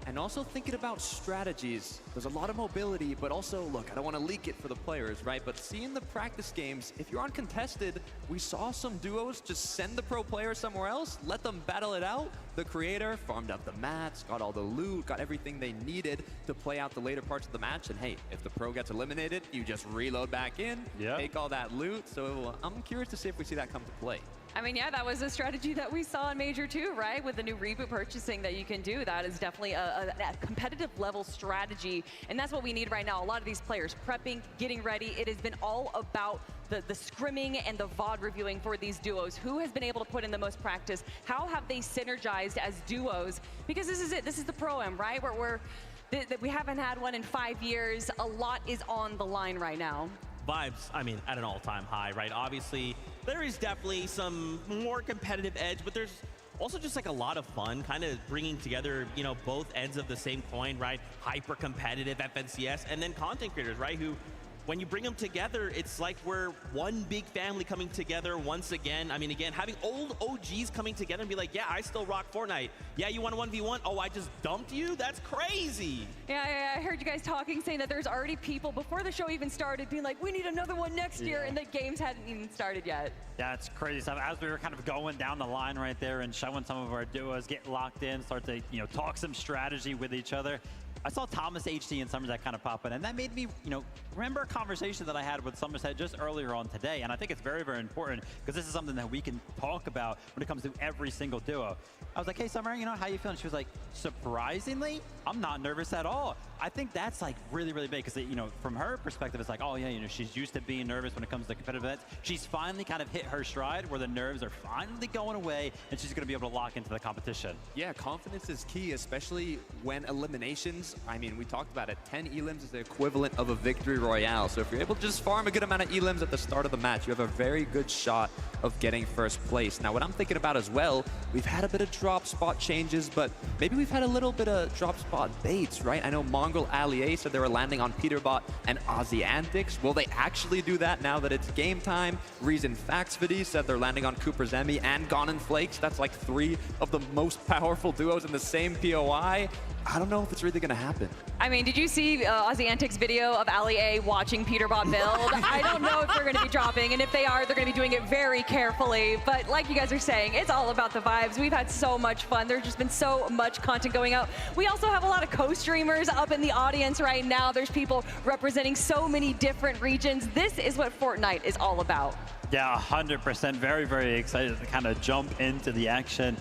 And also thinking about strategies. There's a lot of mobility, but also, look, I don't want to leak it for the players, right? But seeing the practice games, if you're uncontested, we saw some duos just send the pro player somewhere else, let them battle it out. The creator farmed up the mats, got all the loot, got everything they needed to play out the later parts of the match. And hey, if the pro gets eliminated, you just reload back in, take all that loot. So I'm curious to see if we see that come to play. I mean, yeah, that was a strategy that we saw in Major 2, right? With the new reboot purchasing that you can do. That is definitely a competitive level strategy. And that's what we need right now. A lot of these players prepping, getting ready. It has been all about the scrimming and the VOD reviewing for these duos. Who has been able to put in the most practice? How have they synergized as duos? Because this is it. This is the Pro-Am, right? We haven't had one in 5 years. A lot is on the line right now. Vibes, I mean, at an all-time high, right? Obviously, there is definitely some more competitive edge, but there's also just like a lot of fun, kind of bringing together, you know, both ends of the same coin, right? Hyper-competitive FNCS, and then content creators, right? Who, when you bring them together, it's like we're one big family coming together once again. I mean, again, having old OGs coming together and be like, yeah, I still rock Fortnite. Yeah, you want a 1v1? Oh, I just dumped you? That's crazy. Yeah, I heard you guys talking, saying that there's already people before the show even started being like, we need another one next year, and the games hadn't even started yet. Yeah, it's crazy stuff. As we were kind of going down the line right there and showing some of our duos get locked in, start to, you know, talk some strategy with each other, I saw Thomas HD and Somerset kind of pop in, and that made me, you know, remember a conversation that I had with Somerset just earlier on today, and I think it's very, very important because this is something that we can talk about when it comes to every single duo. I was like, hey, Summer, you know, how you feeling? She was like, surprisingly, I'm not nervous at all. I think that's like really, really big because, you know, from her perspective, it's like, oh yeah, you know, she's used to being nervous when it comes to competitive events. She's finally kind of hit her stride where the nerves are finally going away and she's going to be able to lock into the competition. Yeah, confidence is key, especially when eliminations, I mean, we talked about it, 10 elims is the equivalent of a victory royale. So if you're able to just farm a good amount of elims at the start of the match, you have a very good shot of getting first place. Now, what I'm thinking about as well, we've had a bit of drop spot changes, but maybe we've had a little bit of drop spot baits, right? I know Mongrel Ali said they were landing on Peterbot and Aussie Antics. Will they actually do that now that it's game time? Reason Facts Vidi said they're landing on Cooper's Emmy and Gone and Flakes. That's like 3 of the most powerful duos in the same POI. I don't know if it's really going to happen. I mean, did you see Aussie Antics video of Ali A watching Peterbot build? I don't know if they're going to be dropping, and if they are, they're going to be doing it very carefully. But like you guys are saying, it's all about the vibes. We've had so much fun. There's just been so much content going out. We also have a lot of co-streamers up in the audience right now. There's people representing so many different regions. This is what Fortnite is all about. Yeah, 100%. Very, very excited to kind of jump into the action.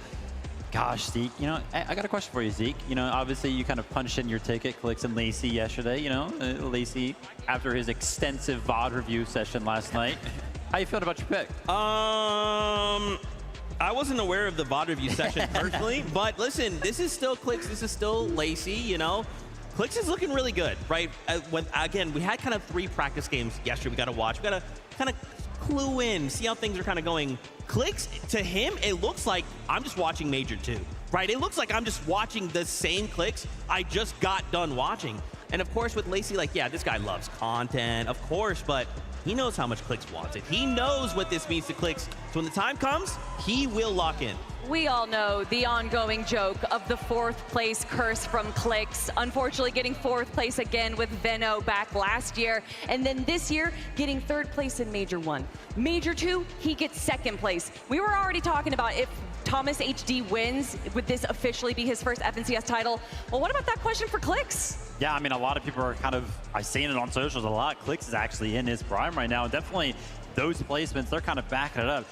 Gosh, Zeke, you know, I got a question for you, Zeke. You know, obviously you kind of punched in your ticket, Clicks and Lacey yesterday, you know, Lacey after his extensive VOD review session last night. How you feeling about your pick? I wasn't aware of the VOD review session personally, but listen, this is still Clicks, this is still Lacey, you know. Clicks is looking really good, right? Again, we had kind of 3 practice games yesterday we got to watch. We got to kind of clue in, see how things are kind of going. Clicks, to him, it looks like I'm just watching Major 2, right? It looks like I'm just watching the same Clicks I just got done watching. And of course, with Lacey, like, yeah, this guy loves content, of course, but He knows how much Clix wants it. He knows what this means to Clix. So when the time comes, he will lock in. We all know the ongoing joke of the 4th place curse from Clix. Unfortunately, getting 4th place again with Veno back last year. And then this year, getting 3rd place in Major 1. Major 2, he gets 2nd place. We were already talking about if Thomas HD wins, would this officially be his first FNCS title? Well, what about that question for Clix? Yeah, I mean, a lot of people are kind of, I've seen it on socials a lot. Clix is actually in his prime right now. And definitely those placements, they're kind of backing it up.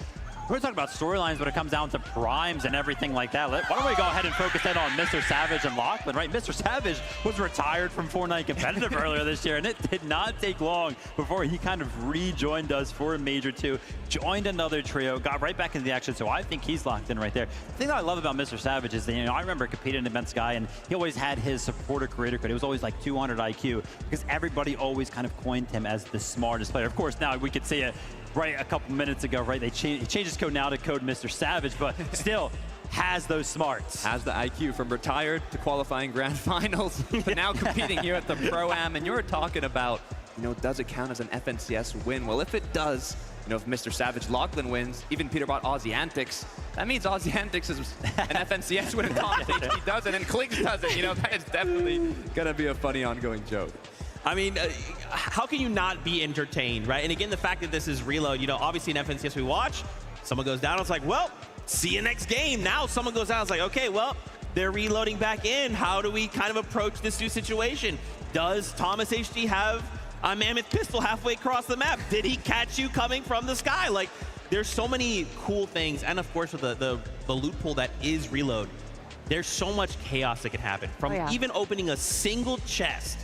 We're talking about storylines when it comes down to primes and everything like that. Why don't we go ahead and focus in on Mr. Savage and Lachlan, right? Mr. Savage was retired from Fortnite Competitive earlier this year, and it did not take long before he kind of rejoined us for Major 2, joined another trio, got right back into the action, so I think he's locked in right there. The thing that I love about Mr. Savage is that, I remember competing against Guy, and he always had his supporter creator code. It was always like 200 IQ, because everybody always kind of coined him as the smartest player. Of course, now we could see it right a couple minutes ago, right? He changed his code now to code Mr. Savage, but still has those smarts. Has the IQ from retired to qualifying grand finals, but now competing here at the Pro-Am. And you were talking about, does it count as an FNCS win? Well, if it does, if Mr. Savage Lachlan wins, even Peterbot Aussie Antics, that means Aussie Antics is an FNCS win and Thomas HD doesn't, and Clix doesn't. That is definitely going to be a funny ongoing joke. I mean, how can you not be entertained, right? And again, the fact that this is reload, obviously in FNCS we watch, someone goes down, it's like, well, see you next game. Now someone goes down, it's like, okay, well, they're reloading back in. How do we kind of approach this new situation? Does Thomas HD have a mammoth pistol halfway across the map? Did he catch you coming from the sky? Like, there's so many cool things. And of course, with the loot pool that is reload, there's so much chaos that can happen. From even opening a single chest.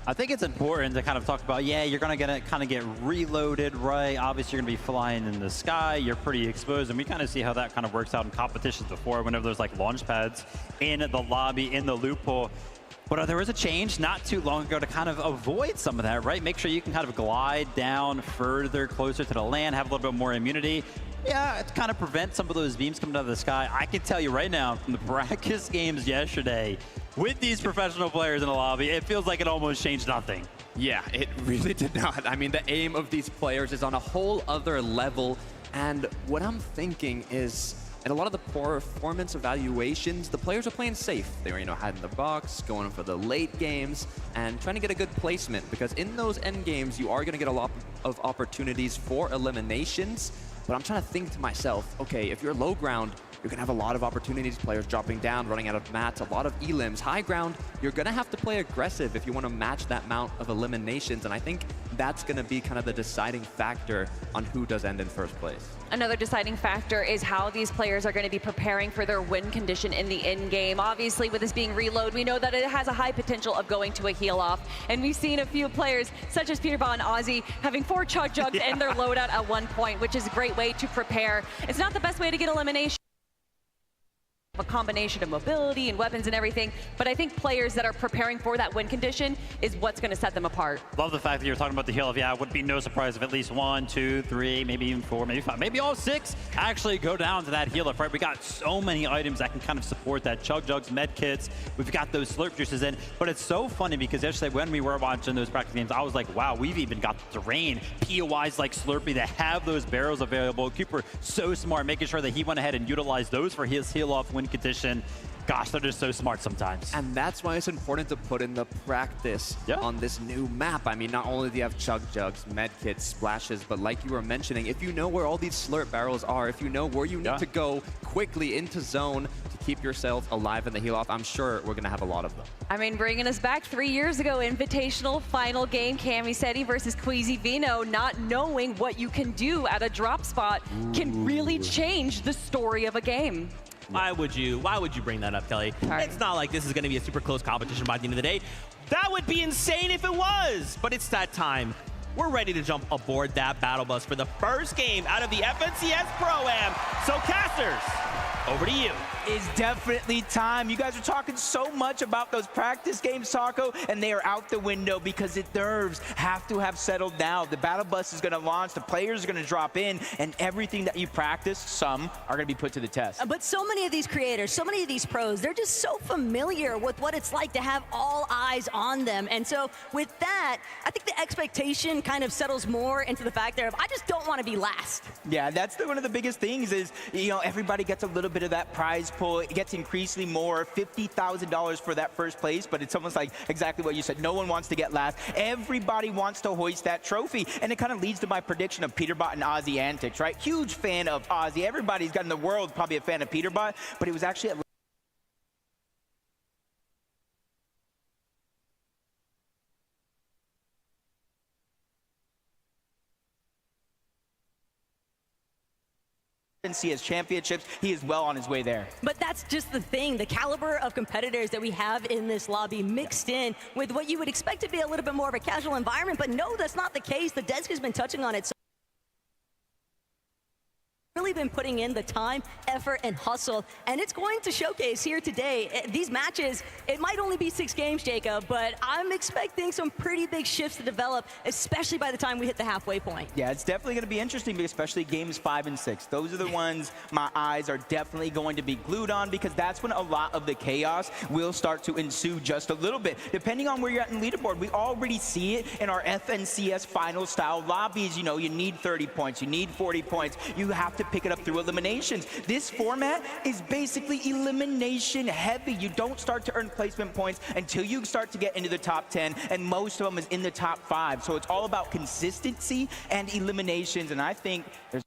I think it's important to kind of talk about, you're going to kind of get reloaded, right? Obviously, you're going to be flying in the sky. You're pretty exposed, and we kind of see how that kind of works out in competitions before, whenever there's like launch pads in the lobby, in the loot pool. But there was a change not too long ago to kind of avoid some of that, right? Make sure you can kind of glide down further, closer to the land, have a little bit more immunity. Yeah, to kind of prevent some of those beams coming out of the sky. I can tell you right now, from the practice games yesterday, with these professional players in the lobby, it feels like it almost changed nothing. Yeah, it really did not. I mean, the aim of these players is on a whole other level. And what I'm thinking is, in a lot of the performance evaluations, the players are playing safe. They were, hiding the box, going for the late games, and trying to get a good placement. Because in those end games, you are going to get a lot of opportunities for eliminations. But I'm trying to think to myself, okay, if you're low ground, you're going to have a lot of opportunities, players dropping down, running out of mats, a lot of elims. High ground, you're going to have to play aggressive if you want to match that amount of eliminations. And I think that's going to be kind of the deciding factor on who does end in first place. Another deciding factor is how these players are going to be preparing for their win condition in the end game. Obviously, with this being reload, we know that it has a high potential of going to a heal off. And we've seen a few players, such as Peterbot and Aussie, having 4 chug jugs in their loadout at one point, which is a great way to prepare. It's not the best way to get elimination. A combination of mobility and weapons and everything, but I think players that are preparing for that win condition is what's going to set them apart. Love the fact that you're talking about the heal. Yeah, it would be no surprise if at least 1, 2, 3, maybe even 4, maybe 5, maybe all 6 actually go down to that heal up, right? We got so many items that can kind of support that. Chug jugs, med kits, we've got those slurp juices in, but it's so funny because yesterday when we were watching those practice games, I was like, wow, we've even got the terrain, POIs like Slurpee that have those barrels available. Cooper, so smart, making sure that he went ahead and utilized those for his heal off win condition. Gosh, they're just so smart sometimes. And that's why it's important to put in the practice on this new map. I mean, not only do you have chug jugs, med kits, splashes, but like you were mentioning, if you know where all these slurp barrels are, if you know where you need to go quickly into zone to keep yourself alive in the heal off, I'm sure we're going to have a lot of them. I mean, bringing us back 3 years ago, invitational final game, Camiseti versus Queasy Vino, not knowing what you can do at a drop spot can really change the story of a game. Why would you bring that up, Kelly? It's not like this is going to be a super close competition by the end of the day. That would be insane if it was, but it's that time. We're ready to jump aboard that battle bus for the first game out of the FNCS Pro-Am. So casters, over to you. is definitely time. You guys are talking so much about those practice games, Taco, and they are out the window because the nerves have to have settled now. The battle bus is going to launch, the players are going to drop in, and everything that you practice, some are going to be put to the test. But so many of these creators, so many of these pros, they're just so familiar with what it's like to have all eyes on them. And so with that, I think the expectation kind of settles more into the fact that I just don't want to be last. Yeah, that's one of the biggest things is, you know, everybody gets a little bit of that prize pool. It gets increasingly more, $50,000 for that first place, but it's almost like exactly what you said. No one wants to get last. Everybody wants to hoist that trophy, and it kind of leads to my prediction of Peterbot and Ozzy antics, right? Huge fan of Ozzy. Everybody's got in the world probably a fan of Peterbot, but it was actually at FNCS championships. He is well on his way there. But that's just the thing, the caliber of competitors that we have in this lobby mixed in with what you would expect to be a little bit more of a casual environment, but no, that's not the case. The desk has been touching on it. So really been putting in the time, effort, and hustle, and it's going to showcase here today. These matches, it might only be 6 games, Jacob, but I'm expecting some pretty big shifts to develop, especially by the time we hit the halfway point. Yeah, it's definitely going to be interesting, especially games 5 and 6. Those are the ones my eyes are definitely going to be glued on, because that's when a lot of the chaos will start to ensue just a little bit. Depending on where you're at in leaderboard, we already see it in our FNCS final style lobbies. You know, you need 30 points, you need 40 points, you have to pick it up through eliminations. This format is basically elimination heavy. You don't start to earn placement points until you start to get into the top 10, and most of them is in the top 5. So it's all about consistency and eliminations, and I think there's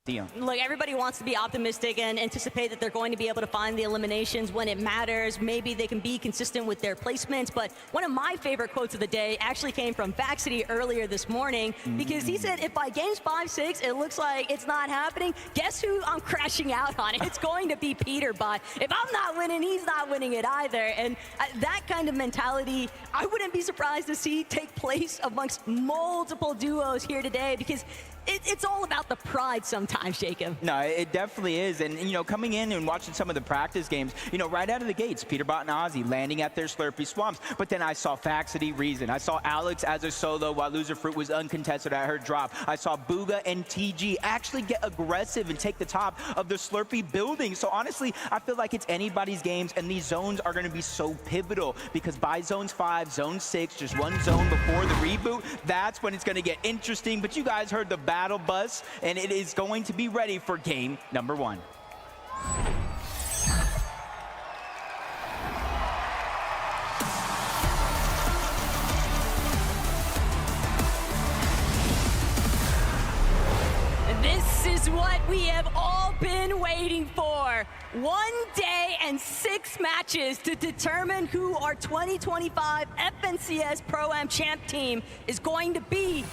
Look, everybody wants to be optimistic and anticipate that they're going to be able to find the eliminations when it matters. Maybe they can be consistent with their placements, but one of my favorite quotes of the day actually came from Vaxity earlier this morning, because he said, if by games 5-6 it looks like it's not happening, guess who I'm crashing out on? It's going to be Peterbot. If I'm not winning, he's not winning it either. And that kind of mentality, I wouldn't be surprised to see take place amongst multiple duos here today, because it's all about the pride sometimes, Jacob. No, it definitely is. And, you know, coming in and watching some of the practice games, you know, right out of the gates, Peterbot and Ozzy landing at their Slurpee Swamps. But then I saw Faxity Reason. I saw Alex as a solo while Loser Fruit was uncontested at her drop. I saw Booga and TG actually get aggressive and take the top of the Slurpee building. So honestly, I feel like it's anybody's games, and these zones are going to be so pivotal, because by zones 5, zone 6, just one zone before the reboot, that's when it's going to get interesting. But you guys heard the battle bus, and it is going to be ready for game number 1. This is what we have all been waiting for. 1 day and 6 matches to determine who our 2025 FNCS Pro-Am Champ team is going to be.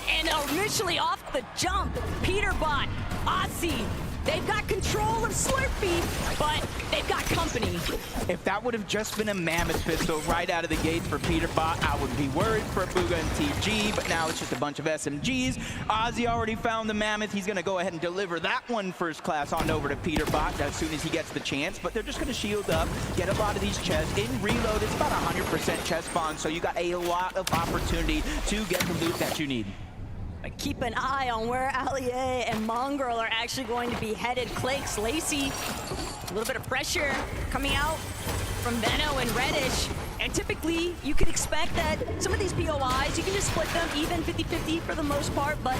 And initially off the jump, Peterbot, Ozzy, they've got control of Slurpee, but they've got company. If that would have just been a Mammoth pistol right out of the gates for Peterbot, I would be worried for Booga and TG, but now it's just a bunch of SMGs. Ozzy already found the Mammoth. He's going to go ahead and deliver that one first class on over to Peterbot as soon as he gets the chance, but they're just going to shield up, get a lot of these chests. In reload, it's about 100% chest spawn, so you got a lot of opportunity to get the loot that you need. Keep an eye on where Allier and Mongrel are actually going to be headed. Clake's Lacey, a little bit of pressure coming out from Veno and Reddish. And typically, you could expect that some of these POIs, you can just split them even 50-50 for the most part, but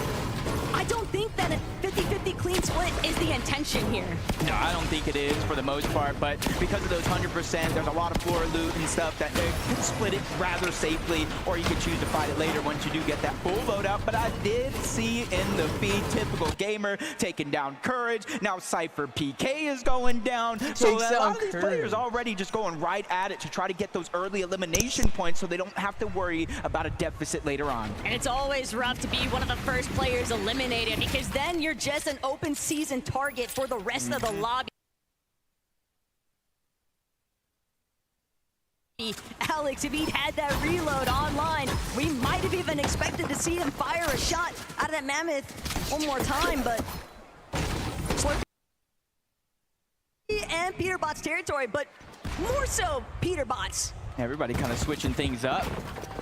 I don't think that a 50-50 clean split is the intention here. No, I don't think it is for the most part, but because of those 100%, there's a lot of floor loot and stuff that they can split it rather safely, or you can choose to fight it later once you do get that full loadout. But I did see in the feed, typical gamer taking down Courage. Now Cypher PK is going down. So a lot of these players already just going right at it to try to get those early elimination points so they don't have to worry about a deficit later on. And it's always rough to be one of the first players eliminated, because then you're just an open season target for the rest of the lobby. Alex, if he'd had that reload online, we might have even expected to see him fire a shot out of that Mammoth one more time, but and Peterbot's territory, but more so Peterbot's. Everybody kind of switching things up.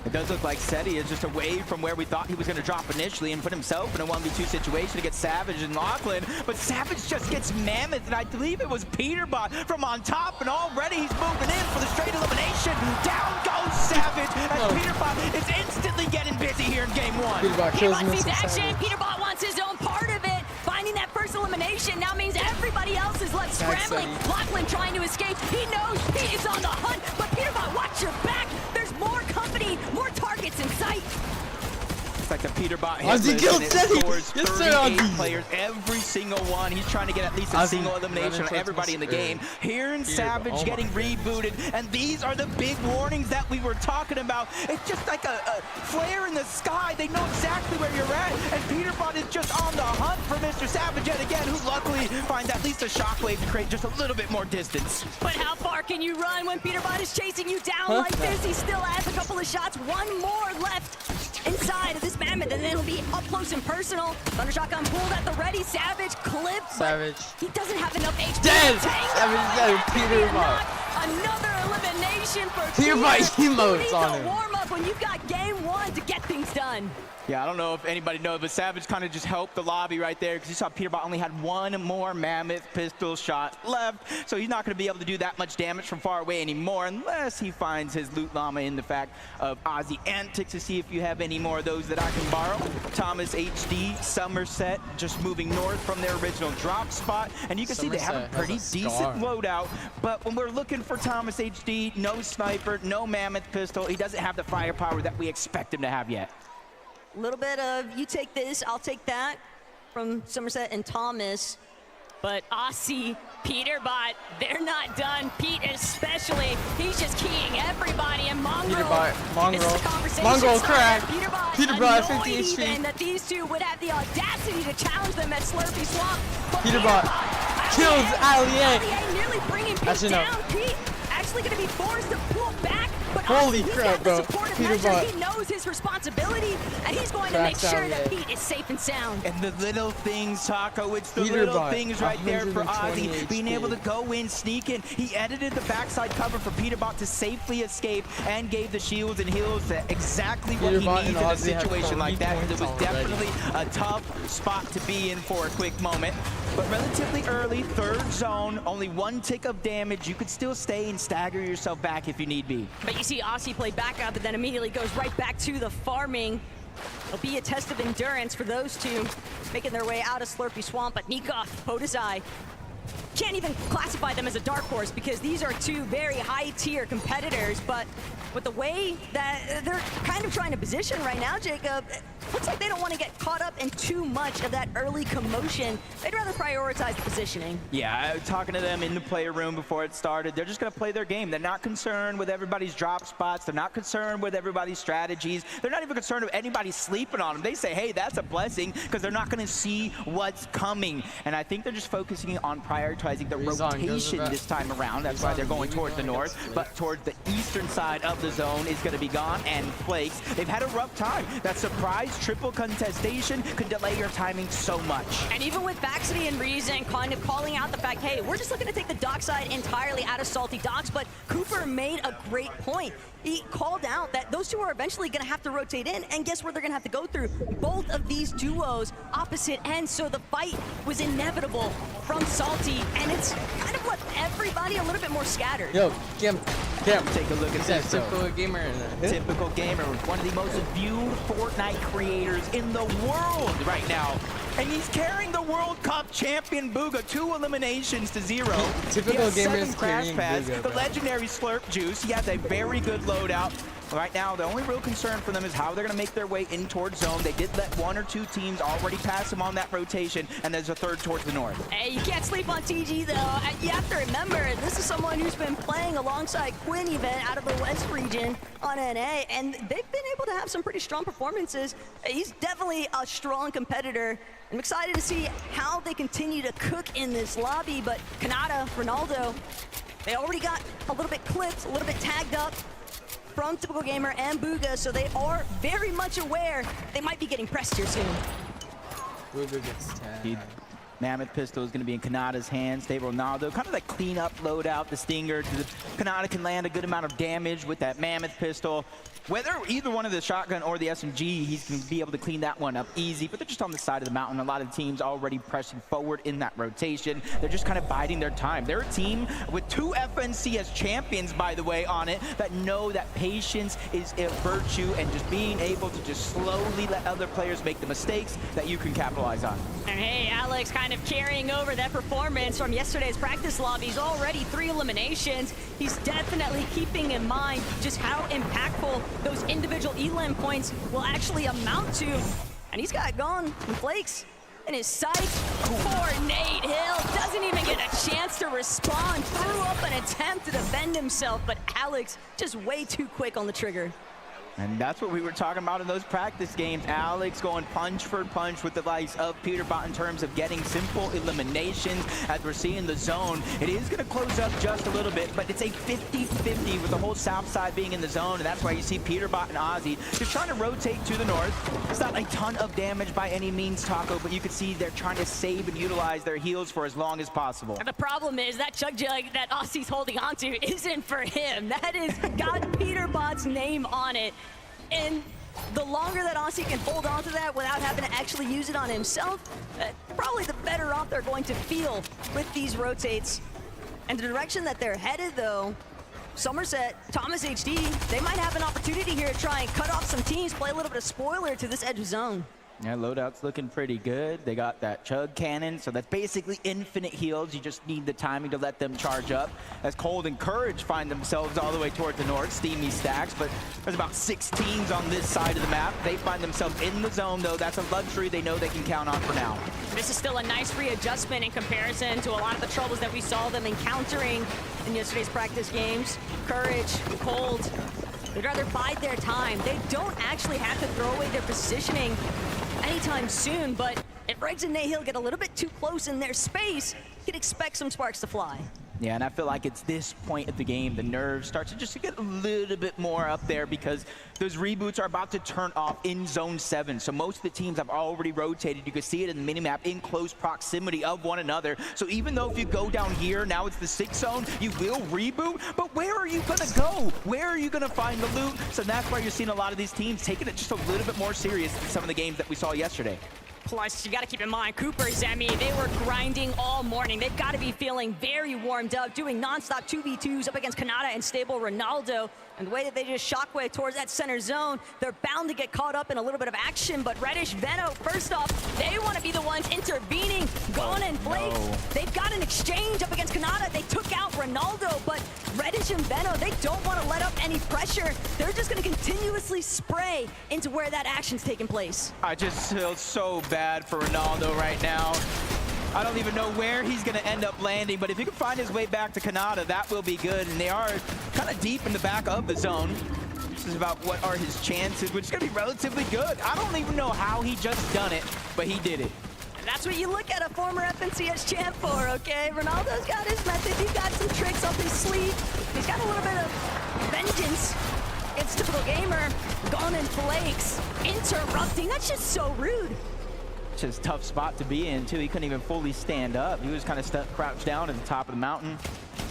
It does look like Seti is just away from where we thought he was going to drop initially and put himself in a 1v2 situation against Savage and Lachlan. But Savage just gets Mammoth, and I believe it was Peterbot from on top, and already he's moving in for the straight elimination. Down goes Savage, and Peterbot is instantly getting busy here in game one. Peterbot sees action. Peterbot wants his own part of it. Finding that first elimination now means everybody else is left scrambling. Lachlan trying to escape. He knows Pete is on the hunt, but Peterbot, watch your back. There's more company, more targets in sight. It's like the Peterbot hit Ozzy list, killed and it Seti. scores Yes, sir, 38 Ozzy. players, every single one. He's trying to get at least a Ozzy, single elimination on everybody in the game. Here in Savage oh getting rebooted, and these are the big warnings that we were talking about. It's just like a flare in the sky. They know exactly where you're at, and Peterbot is just on the hunt for Mr. Savage yet again, who luckily finds at least a shockwave to create just a little bit more distance. But how far can you run when Peterbot is chasing you down like this? He still has a couple of shots, one more left inside of this Mammoth, and then it'll be up close and personal. Thunder Shotgun pulled at the ready. Savage clipped. Savage. He doesn't have enough HP. Dead! Tango, Savage dead. Peterbot. Another elimination for Peterbot Peter. emotes Who needs on a him. warm up when you've got game one to get things done? Yeah, I don't know if anybody knows, but Savage kind of just helped the lobby right there because you saw Peterbot only had one more Mammoth pistol shot left, so he's not going to be able to do that much damage from far away anymore unless he finds his loot llama in the fact of Ozzy Antics to see if you have any more of those that I can borrow. Thomas HD, Somerset, just moving north from their original drop spot, and you can see they have a pretty decent loadout, but when we're looking for Thomas HD, no sniper, no Mammoth pistol, he doesn't have the firepower that we expect him to have yet. A little bit of you take this, I'll take that from Somerset and Thomas. But Aussie, Peterbot, they're not done. Pete especially, he's just keying everybody. And Mongrel, this is the conversation Mongrel starter. crack. Peterbot 50 annoyed HP. even that these two would have the audacity to challenge them at Slurpy Swamp. But Peterbot kills Allier. Allier nearly bringing Pete Actually, no. down. Pete actually going to be forced to pull back. But Holy Aussie, he's crap, got bro. the supportive Peterbot. measure. He knows his responsibility, and he's going to make sure that Pete is safe and sound. And the little things, Taco, it's the Peterbot, little things right there for 120 Ozzy. Being HP. able to go in, sneak in. He edited the backside cover for Peterbot to safely escape and gave the shields and heals exactly what Peterbot he and needs in a Ozzy have situation like that. 30 It was points already. definitely a tough spot to be in for a quick moment. But relatively early, third zone, only one tick of damage. You could still stay and stagger yourself back if you need be. But you see Aussie play back up, but then immediately goes right back to the farming. It'll be a test of endurance for those two making their way out of Slurpy Swamp. But Nikov, Podesai, can't even classify them as a dark horse because these are two very high-tier competitors. But with the way that they're kind of trying to position right now, Jacob, it looks like they don't want to get caught up in too much of that early commotion. They'd rather prioritize the positioning. Yeah, talking to them in the player room before it started, they're just going to play their game. They're not concerned with everybody's drop spots. They're not concerned with everybody's strategies. They're not even concerned with anybody sleeping on them. They say, hey, that's a blessing because they're not going to see what's coming. And I think they're just focusing on prioritizing the rotation this time around. That's why they're going towards the north, but towards the eastern side of the zone is going to be gone, and Flakes, they've had a rough time. That surprise triple contestation could delay your timing so much. And even with Baxity and Reason kind of calling out the fact, hey, we're just looking to take the dockside entirely out of Salty Docks, but Cooper made a great point. He called out that those two are eventually going to have to rotate in, and guess where they're going to have to go through? Both of these duos opposite ends, so the fight was inevitable from Salty, and it's kind of left everybody a little bit more scattered. Yo, Kim. Take a look at this. Typical gamer. Typical gamer, one of the most viewed Fortnite creators in the world right now. And he's carrying the World Cup champion Booga 2 eliminations to 0. Typical he has gamer 7 is crash carrying pads, Booga, the bro. legendary Slurp Juice. He has a very good loadout. Right now, the only real concern for them is how they're going to make their way in towards zone. They did let 1 or 2 teams already pass them on that rotation, and there's a third towards the north. Hey, you can't sleep on TG, though. You have to remember, this is someone who's been playing alongside Quinn even out of the West region on NA, and they've been able to have some pretty strong performances. He's definitely a strong competitor. I'm excited to see how they continue to cook in this lobby, but Kanata, Ronaldo, they already got a little bit clipped, a little bit tagged up from Typical Gamer and Booga, so they are very much aware they might be getting pressed here soon. Booga gets tagged. Mammoth pistol is going to be in Kanata's hands. Stay Ronaldo, kind of that clean-up loadout. The Stinger, Kanata can land a good amount of damage with that Mammoth pistol. Whether either one of the shotgun or the SMG, he's going to be able to clean that one up easy, but they're just on the side of the mountain. A lot of teams already pressing forward in that rotation. They're just kind of biding their time. They're a team with 2 FNCS champions, by the way, on it, that know that patience is a virtue, and just being able to just slowly let other players make the mistakes that you can capitalize on. And hey, Alex kind of carrying over that performance from yesterday's practice lobbies. Already 3 eliminations. He's definitely keeping in mind just how impactful those individual elim points will actually amount to. And he's got Gone and Flakes in his sights. Poor Nate Hill doesn't even get a chance to respond. Threw up an attempt to defend himself, but Alex just way too quick on the trigger. And that's what we were talking about in those practice games. Alex going punch for punch with the likes of Peterbot in terms of getting simple eliminations. As we're seeing the zone, it is going to close up just a little bit, but it's a 50-50 with the whole south side being in the zone, and that's why you see Peterbot and Ozzy just trying to rotate to the north. It's not a ton of damage by any means, Taco, but you can see they're trying to save and utilize their heals for as long as possible. And the problem is that Chug Jug that Ozzy's holding onto isn't for him. That is got Peterbot's name on it. And the longer that Aussie can hold on to that without having to actually use it on himself, probably the better off they're going to feel with these rotates. And the direction that they're headed, though, Somerset, Thomas HD, they might have an opportunity here to try and cut off some teams, play a little bit of spoiler to this edge of zone. Yeah, loadout's looking pretty good. They got that Chug Cannon, so that's basically infinite heals. You just need the timing to let them charge up. As Cold and Courage find themselves all the way toward the north, Steamy stacks, but there's about 6 teams on this side of the map. They find themselves in the zone, though. That's a luxury they know they can count on for now. This is still a nice readjustment in comparison to a lot of the troubles that we saw them encountering in yesterday's practice games. Courage, Cold, they'd rather bide their time. They don't actually have to throw away their positioning anytime soon, but if Regs and Nahil get a little bit too close in their space, you can expect some sparks to fly. Yeah, and I feel like it's this point of the game, the nerves start to just get a little bit more up there because those reboots are about to turn off in Zone 7. So most of the teams have already rotated. You can see it in the minimap in close proximity of one another. So even though if you go down here, now it's the 6th zone, you will reboot, but where are you gonna go? Where are you gonna find the loot? So that's why you're seeing a lot of these teams taking it just a little bit more serious than some of the games that we saw yesterday. Plus, you got to keep in mind, Cooper, Zemi, they were grinding all morning. They've got to be feeling very warmed up, doing nonstop 2v2s up against Kanata and Stable Ronaldo. And the way that they just shockwave towards that center zone, they're bound to get caught up in a little bit of action. But Reddish, Veno, first off, they want to be the ones intervening. Gone and Flakes, they've got an exchange up against Kanata. They took out Ronaldo, but Reddish and Veno, they don't want to let up any pressure. They're just going to continuously spray into where that action's taking place. I just feel so bad for Ronaldo right now. I don't even know where he's going to end up landing, but if he can find his way back to Kanata, that will be good. And they are kind of deep in the back of the zone. This is about what are his chances, which is going to be relatively good. I don't even know how he just done it, but he did it. And that's what you look at a former FNCS champ for, okay? Ronaldo's got his method. He's got some tricks up his sleeve. He's got a little bit of vengeance. It's typical gamer. Gone and Flakes interrupting. That's just so rude. Just a tough spot to be in, too. He couldn't even fully stand up. He was kind of stuck, crouched down at the top of the mountain.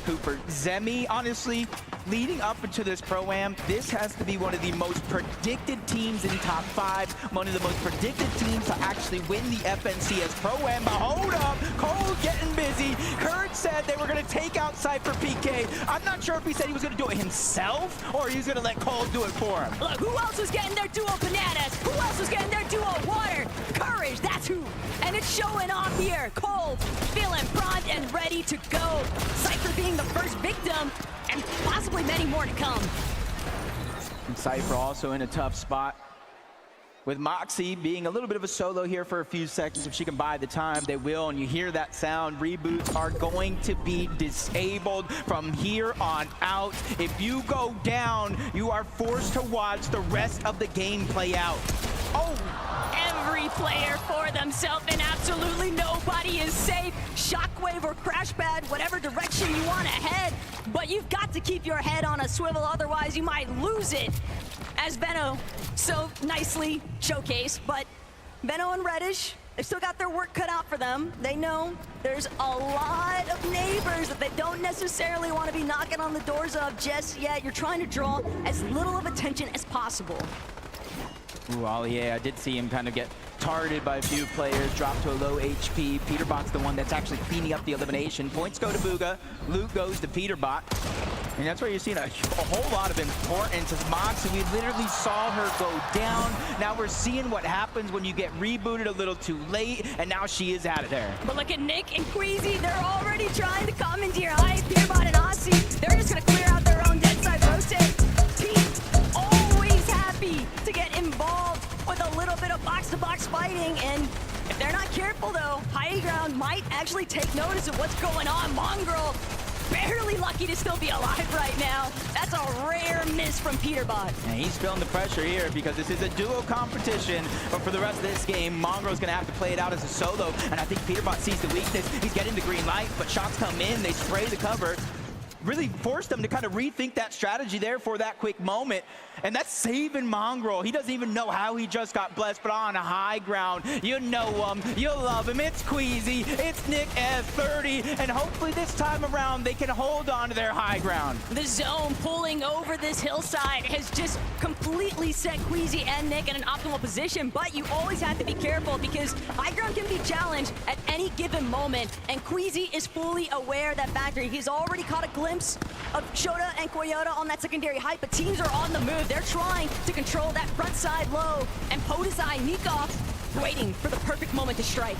Cooper, Zemi, honestly, leading up into this Pro-Am, this has to be one of the most predicted teams in top 5, one of the most predicted teams to actually win the FNCS Pro-Am. But hold up, Cole getting busy. Kurt said they were going to take out Cypher PK. I'm not sure if he said he was going to do it himself or he was going to let Cole do it for him. Look, who else was getting their duo bananas? Who else was getting their duo water? Courage, that's who. And it's showing off here. Cold, feeling primed and ready to go. Cypher being the first victim, and possibly many more to come. And Cypher also in a tough spot. With Moxie being a little bit of a solo here for a few seconds, if she can buy the time, they will. And you hear that sound, reboots are going to be disabled from here on out. If you go down, you are forced to watch the rest of the game play out. Oh! Every player for themselves, and absolutely nobody is safe. Shockwave or crash pad, whatever direction you want to head, but you've got to keep your head on a swivel, otherwise you might lose it. As Veno so nicely showcased, but Veno and Reddish, they've still got their work cut out for them. They know there's a lot of neighbors that they don't necessarily want to be knocking on the doors of just yet. You're trying to draw as little of attention as possible. Ooh, Ollie, I did see him kind of get targeted by a few players, dropped to a low HP. Peterbot's the one that's actually cleaning up the elimination. Points go to Bugha, loot goes to Peterbot. And that's where you're seeing a whole lot of importance as Moxie. We literally saw her go down. Now we're seeing what happens when you get rebooted a little too late, and now she is out of there. But look at Nick and Queasy. They're already trying to come into your height. Peterbot and Aussie, they're just going to clear out their own dead side rotate. Pete, always happy to get involved with a little bit of box-to-box fighting. And if they're not careful, though, High Ground might actually take notice of what's going on. Mongrel barely lucky to still be alive right now. That's a rare miss from Peterbot. And he's feeling the pressure here because this is a duo competition. But for the rest of this game, Mongrel's going to have to play it out as a solo. And I think Peterbot sees the weakness. He's getting the green light, but shots come in. They spray the cover. Really forced them to kind of rethink that strategy there for that quick moment. And that's saving Mongrel. He doesn't even know how he just got blessed, but on a High Ground, you know him, you love him. It's Queasy, it's Nick F30, and hopefully this time around they can hold on to their high ground. The zone pulling over this hillside has just completely set Queasy and Nick in an optimal position, but you always have to be careful because High Ground can be challenged at any given moment, and Queasy is fully aware of that factor. He's already caught a glimpse of Shota and Koyota on that secondary height, but teams are on the move. They're trying to control that front side low, and Podesai, Nikov, waiting for the perfect moment to strike.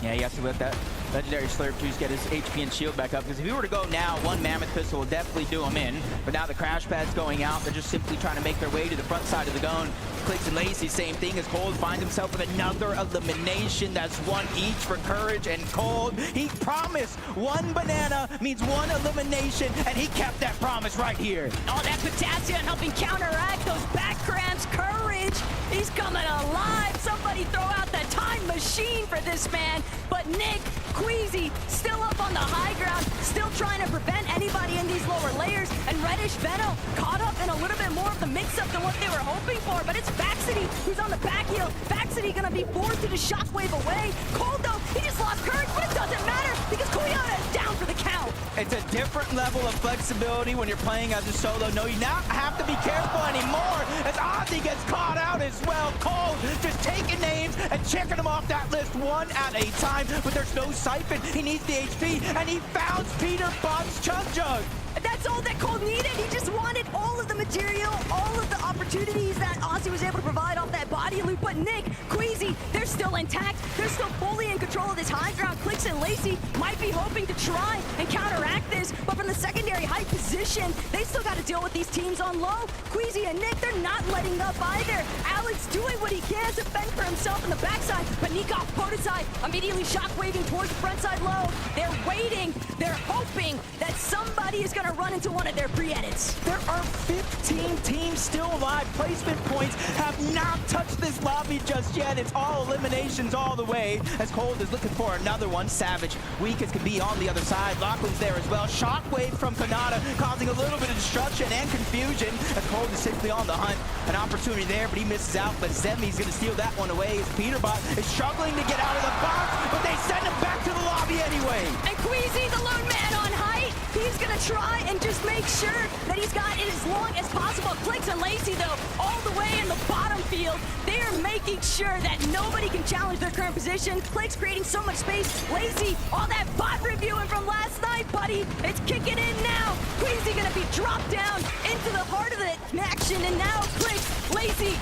Yeah, he has to let that legendary Slurp Juice get his HP and shield back up, because if he were to go now, one Mammoth Pistol will definitely do him in. But now the crash pad's going out. They're just simply trying to make their way to the front side of the gun. Clicks and Lacey, same thing as Cold finds himself with another elimination. That's one each for Courage and Cold. He promised one banana means one elimination, and he kept that promise right here. Oh, that potassium helping counteract those back cramps. Courage, he's coming alive. Somebody throw out the time machine for this man. But Nick, Queasy, still up on the high ground, still trying to prevent anybody in these lower layers. And Reddish Venom caught up in a little bit more of the mix-up than what they were hoping for. But it's Vaxity who's on the back heel. Vaxity gonna be forced to just shockwave away. Cold though, he just lost Courage, but it doesn't matter because Koyota is down for the count. It's a different level of flexibility when you're playing as a solo. No, you not have to be careful anymore as Ozzy gets caught out as well. Cold just taking names and checking them off that list one at a time, but there's no siphon. He needs the HP, and he found Peterbot's Chug Jug. That's all that Cold needed. He just wanted all of the material, all of the opportunities that Ozzy was able to provide off that body loop. But Nick, Queasy, they're still intact. They're still fully in control of this high ground. Clicks and Lacey might be hoping to try and counteract this, but from the secondary height position, they still got to deal with these teams on low. Queasy and Nick, they're not letting up either. Alex doing what he can to fend for himself on the backside, but Nikov, Podesai immediately shockwaving towards the front side low. They're waiting. They're hoping that somebody is going to run into one of their pre-edits. There are 15 teams still alive. Placement points have not touched this lobby just yet. It's all eliminations all the way as Cold is looking for another one. Savage, weak as can be on the other side. Lachlan's there as well. Shockwave from Kanata causing a little bit of destruction and confusion as Cold is simply on the hunt. An opportunity there, but he misses out. But Zemi's going to steal that one away as Peterbot is struggling to get out of the box, but they send him back to the lobby anyway. And Queasy, the lone man on height, he's going to try and just make sure that he's got it as long as possible. Clicks and Lacey, though, all the way in the bottom field, they are making sure that nobody can challenge their current position. Clicks creating so much space. Lacey, all that bot reviewing from last night, buddy. It's kicking in now. Queasy going to be dropped down into the heart of the action, and now Clicks, Lacey,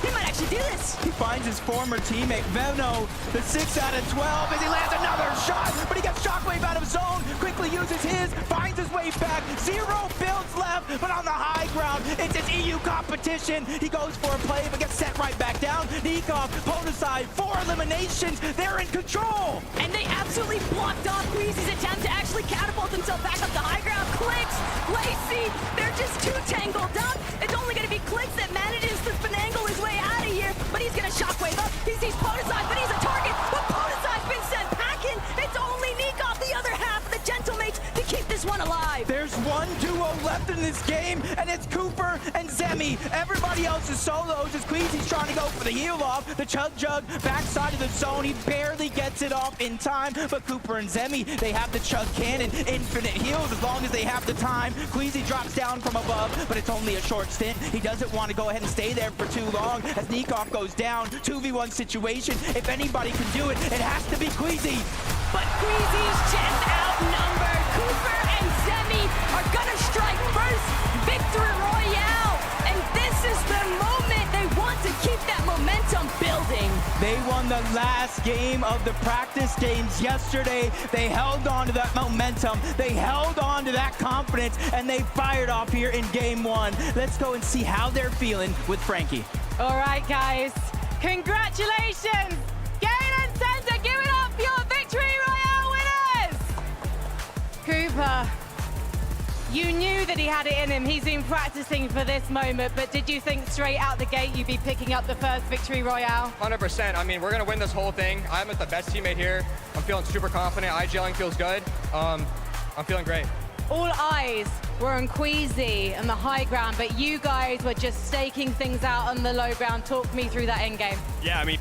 he might actually do this. He finds his former teammate, Veno, the 6 out of 12, as he lands another shot, but he gets Shockwave out of zone, quickly uses his, finds his way back, 0 builds left, but on the high ground, it's his EU competition. He goes for a play, but gets set right back down. Nikov, Podesai, 4 eliminations, they're in control. And they absolutely blocked off Queasy's attempt to actually catapult himself back up the high ground. Clicks, Lacey, they're just too tangled up. It's only going to be Clicks that manages to finagle his way out of here, but he's going to shockwave up. He sees Podesai, but he's a target. But Podesai's been sent packing. It's only Nikov, the other half of the Gentlemates, to keep this one alive. There's There's one duo left in this game, and it's Cooper and Zemi. Everybody else is solos as Queasy's trying to go for the heal off. The Chug Jug backside of the zone. He barely gets it off in time, but Cooper and Zemi, they have the Chug Cannon. Infinite heals as long as they have the time. Queasy drops down from above, but it's only a short stint. He doesn't want to go ahead and stay there for too long as Nikov goes down. 2v1 situation. If anybody can do it, it has to be Queasy. But Queasy's just outnumbered. Cooper and Zemi are gonna strike first victory royale, and this is the moment they want to keep that momentum building. They won the last game of the practice games yesterday. They held on to that momentum. They held on to that confidence, and they fired off here in game one. Let's go and see how they're feeling with Frankie. All right, guys. Congratulations. Gale and Center, give it up for your Victory Royale winners. Cooper, you knew that he had it in him. He's been practicing for this moment, but did you think straight out the gate you'd be picking up the first Victory Royale? 100%. I mean, we're going to win this whole thing. I'm with the best teammate here. I'm feeling super confident. IGLing feels good. I'm feeling great. All eyes were on Queasy and the high ground, but you guys were just staking things out on the low ground. Talk me through that end game. Yeah, I mean,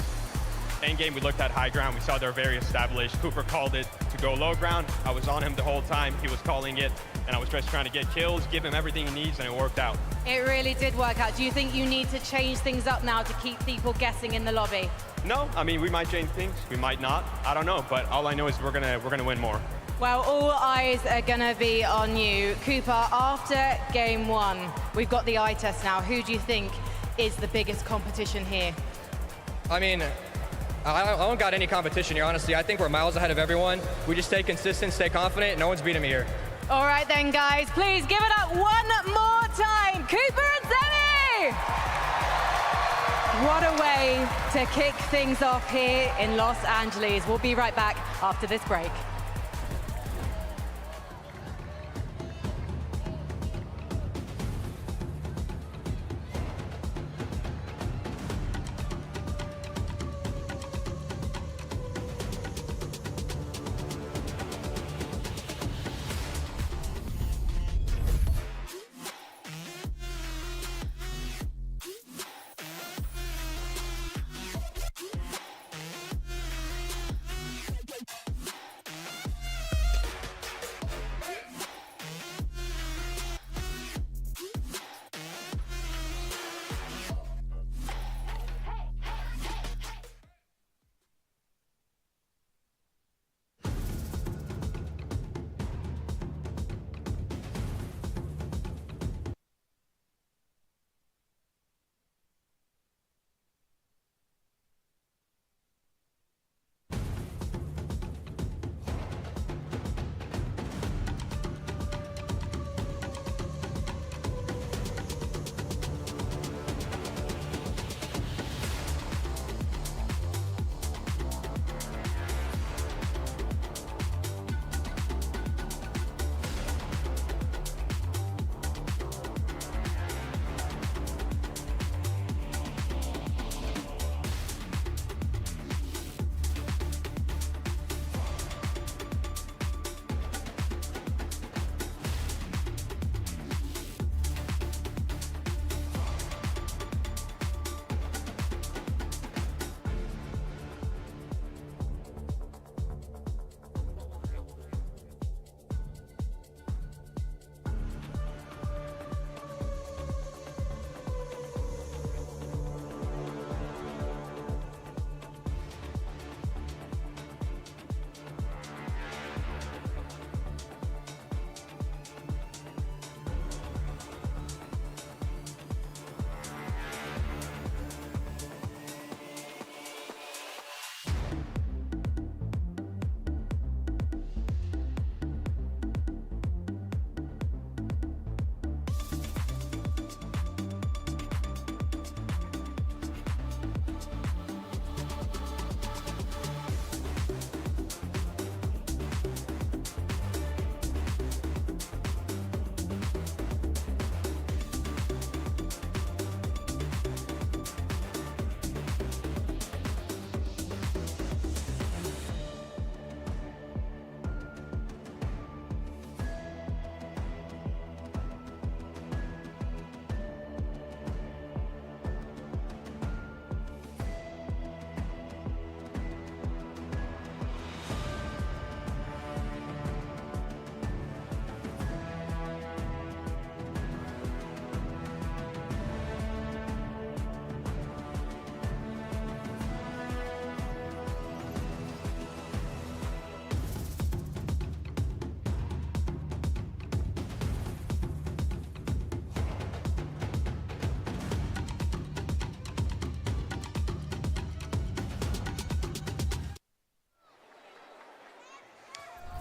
end game we looked at high ground. We saw they're very established. Cooper called it to go low ground. I was on him the whole time. He was calling it, and I was just trying to get kills, give him everything he needs, and it worked out. It really did work out. Do you think you need to change things up now to keep people guessing in the lobby? No, I mean, we might change things. We might not. I don't know, but all I know is we're gonna win more. Well, all eyes are gonna be on you. Cooper, after game one, we've got the eye test now. Who do you think is the biggest competition here? I mean, I don't got any competition here, honestly. I think we're miles ahead of everyone. We just stay consistent, stay confident. No one's beating me here. All right then, guys. Please give it up one more time. Cooper and Zemi! What a way to kick things off here in Los Angeles. We'll be right back after this break.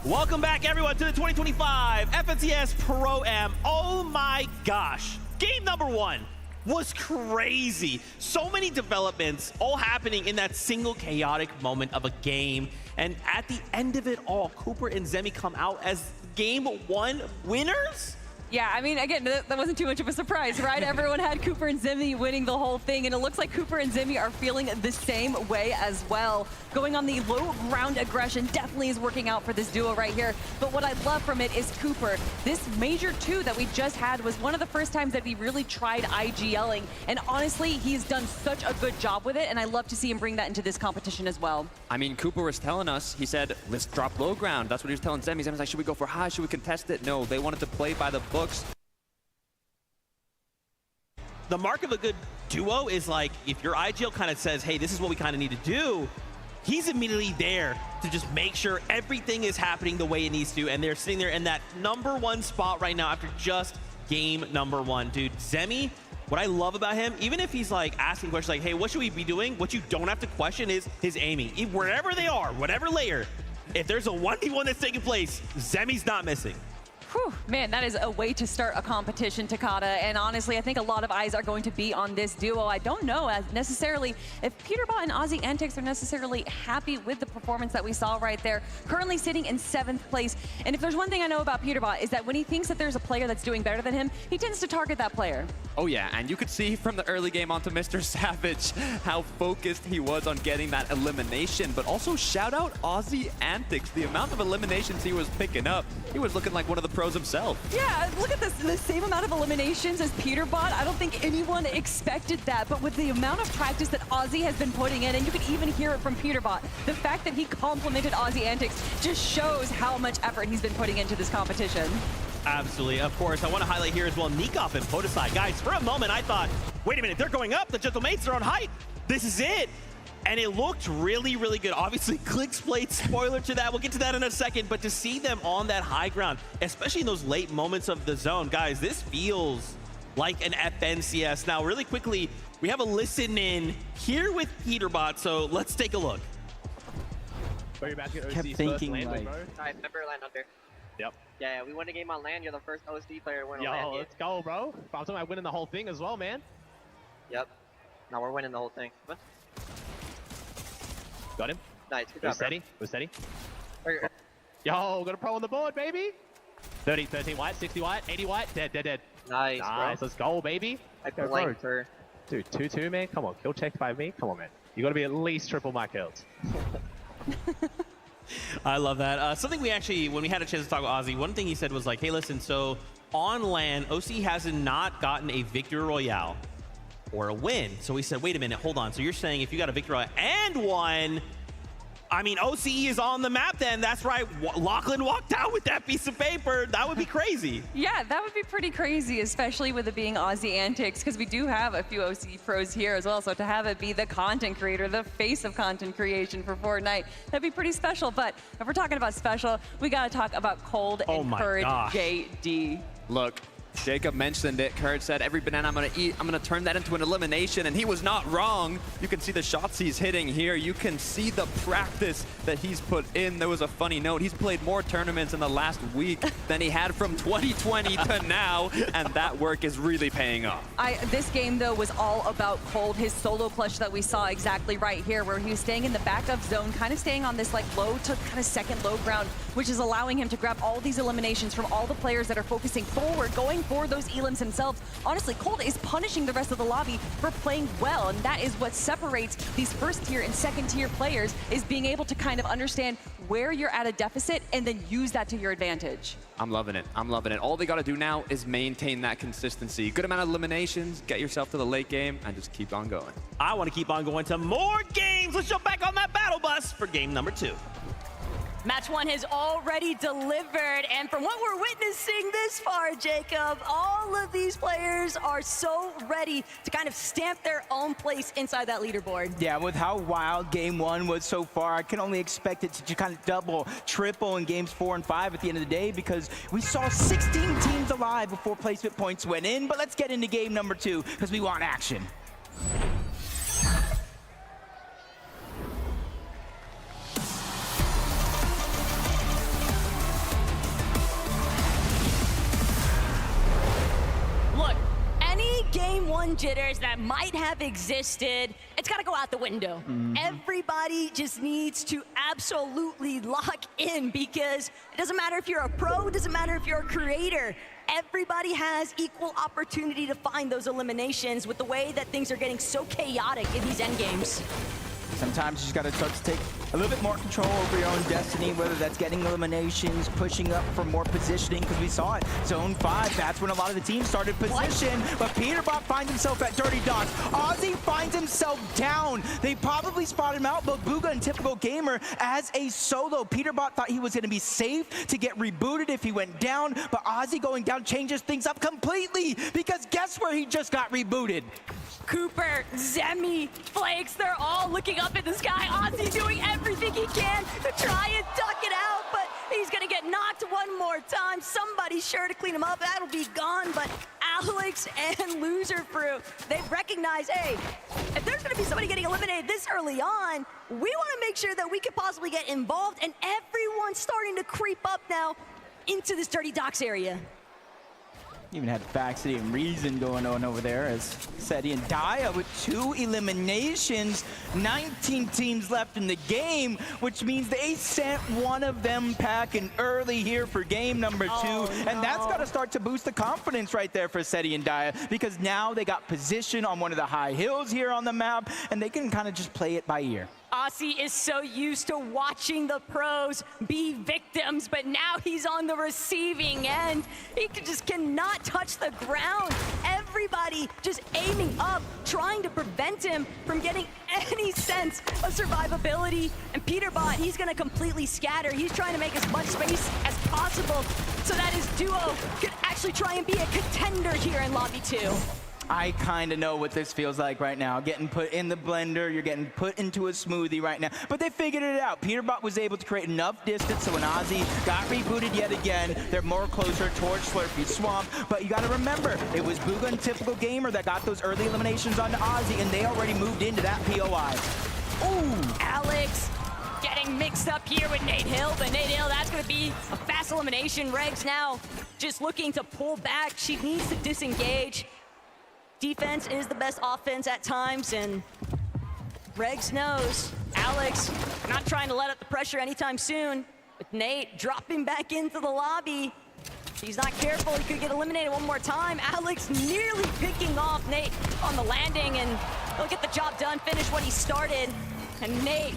Welcome back, everyone, to the 2025 FNCS Pro-Am. Oh my gosh. Game number 1 was crazy. So many developments all happening in that single chaotic moment of a game. And at the end of it all, Cooper and Zemi come out as Game 1 winners? Yeah, I mean, again, that wasn't too much of a surprise, right? Everyone had Cooper and Zemi winning the whole thing, and it looks like Cooper and Zemi are feeling the same way as well. Going on the low ground aggression definitely is working out for this duo right here. But what I love from it is Cooper. This Major 2 that we just had was one of the first times that he really tried IGLing, and honestly, he's done such a good job with it, and I love to see him bring that into this competition as well. I mean, Cooper was telling us, he said, let's drop low ground. That's what he was telling Zemi. Zemi's like, should we go for high? Should we contest it? No, they wanted to play by the book. The mark of a good duo is like, if your IGL kind of says, hey, this is what we kind of need to do, he's immediately there to just make sure everything is happening the way it needs to, and they're sitting there in that #1 spot right now after just game #1. Dude, Zemi, what I love about him, even if he's like asking questions like, hey, what should we be doing? What you don't have to question is his aiming. Wherever they are, whatever layer, if there's a 1v1 that's taking place, Zemi's not missing. Whew, man, that is a way to start a competition, Takata. And honestly, I think a lot of eyes are going to be on this duo. I don't know necessarily if Peterbot and Aussie Antics are necessarily happy with the performance that we saw right there. Currently sitting in 7th place. And if there's one thing I know about Peterbot is that when he thinks that there's a player that's doing better than him, he tends to target that player. Oh yeah, and you could see from the early game onto Mr. Savage how focused he was on getting that elimination. But also shout out Aussie Antics. The amount of eliminations he was picking up, he was looking like one of the pros himself. Yeah, look at this, the same amount of eliminations as Peterbot. I don't think anyone expected that, but with the amount of practice that Aussie has been putting in, and you can even hear it from Peterbot, the fact that he complimented Aussie Antics just shows how much effort he's been putting into this competition. Absolutely. Of course, I want to highlight here as well Nikov and Podesai. Guys, for a moment, I thought, wait a minute, they're going up. The Gentlemates are on height. This is it. And it looked really, really good. Obviously, Clicks played spoiler to that. We'll get to that in a second. But to see them on that high ground, especially in those late moments of the zone, guys, this feels like an FNCS. Now, really quickly, we have a listen in here with Peterbot, so let's take a look. Kept thinking, like... Alright, remember land under. Yep. Yeah, we won a game on land. You're the first OC player to win on Yo, land. let's go, bro. I'm talking about winning the whole thing as well, man. Yep. Now we're winning the whole thing. Come on. Got him. Nice. Good We're job, steady. We're steady. Bro. Yo, got a pro on the board, baby. 30, 13 white, 60 white, 80 white. Dead, dead, dead. Nice, Nice. bro. Let's go, baby. I Go, blanked bro. her. Dude, 2-2, man. Come on, kill checked by me. Come on, man. You got to be at least triple my kills. I love that. Something we actually, when we had a chance to talk with Ozzy, one thing he said was like, hey, listen, so on land, OC has not gotten a Victory Royale or a win. So we said, wait a minute, hold on. So you're saying if you got a Victory Royale and won, I mean, OCE is on the map then. That's right. Lachlan walked out with that piece of paper. That would be crazy. Yeah, that would be pretty crazy, especially with it being Aussie Antics, because we do have a few OC pros here as well. So to have it be the content creator, the face of content creation for Fortnite, that'd be pretty special. But if we're talking about special, we got to talk about Cold and Courage JD. Look, Jacob mentioned it. Courage said, every banana I'm going to eat, I'm going to turn that into an elimination. And he was not wrong. You can see the shots he's hitting here. You can see the practice that he's put in. There was a funny note. He's played more tournaments in the last week than he had from 2020 to now. And that work is really paying off. This game, though, was all about Cold. His solo clutch that we saw exactly right here, where he was staying in the backup zone, kind of staying on this like low to kind of second low ground, which is allowing him to grab all these eliminations from all the players that are focusing forward, going for those elims themselves. Honestly, Cold is punishing the rest of the lobby for playing well, and that is what separates these first tier and second tier players, is being able to kind of understand where you're at a deficit and then use that to your advantage. I'm loving it. I'm loving it. All they got to do now is maintain that consistency. Good amount of eliminations, get yourself to the late game, and just keep on going. I want to keep on going to more games. Let's jump back on that battle bus for game number 2. Match 1 has already delivered, and from what we're witnessing this far, Jacob, all of these players are so ready to kind of stamp their own place inside that leaderboard. Yeah, with how wild game 1 was so far, I can only expect it to kind of double, triple in games 4 and 5 at the end of the day, because we saw 16 teams alive before placement points went in. But let's get into game number 2, because we want action. 1v1 jitters that might have existed, it's got to go out the window. Everybody just needs to absolutely lock in, because it doesn't matter if you're a pro, it doesn't matter if you're a creator. Everybody has equal opportunity to find those eliminations with the way that things are getting so chaotic in these end games. Sometimes you just got to start to take a little bit more control over your own destiny, whether that's getting eliminations, pushing up for more positioning, because we saw it. Zone 5, that's when a lot of the teams started position, but Peterbot finds himself at Dirty Dots. Ozzy finds himself down. They probably spotted him out, but Bugha and Typical Gamer as a solo. Peterbot thought he was going to be safe to get rebooted if he went down, but Ozzy going down changes things up completely, because guess where he just got rebooted? Cooper, Zemi, Flakes, they're all looking up at the sky. Ozzy doing everything he can to try and duck it out, but he's gonna get knocked one more time. Somebody's sure to clean him up. That'll be gone, but Alex and Loser Fruit, they recognize, hey, if there's gonna be somebody getting eliminated this early on, we wanna make sure that we could possibly get involved, and everyone's starting to creep up now into this Dirty Docks area. Even had Faxity and Reason going on over there as Seti and Daya with 2 eliminations. 19 teams left in the game, which means they sent one of them packing early here for game number 2. And that's got to start to boost the confidence right there for Seti and Daya, because now they got position on one of the high hills here on the map, and they can kind of just play it by ear. Aussie is so used to watching the pros be victims, but now he's on the receiving end. He just cannot touch the ground. Everybody just aiming up, trying to prevent him from getting any sense of survivability. And Peterbot, he's gonna completely scatter. He's trying to make as much space as possible so that his duo could actually try and be a contender here in Lobby 2. I kind of know what this feels like right now. Getting put in the blender, you're getting put into a smoothie right now. But they figured it out. Peterbot was able to create enough distance so when Ozzy got rebooted yet again, they're more closer towards Slurpee Swamp. But you got to remember, it was Bugha and Typical Gamer that got those early eliminations onto Ozzy, and they already moved into that POI. Ooh, Alex getting mixed up here with Nate Hill, but Nate Hill, that's going to be a fast elimination. Regs now just looking to pull back. She needs to disengage. Defense is the best offense at times, and Regs knows Alex not trying to let up the pressure anytime soon. With Nate dropping back into the lobby, if he's not careful, he could get eliminated one more time. Alex nearly picking off Nate on the landing, and he'll get the job done, finish what he started. And Nate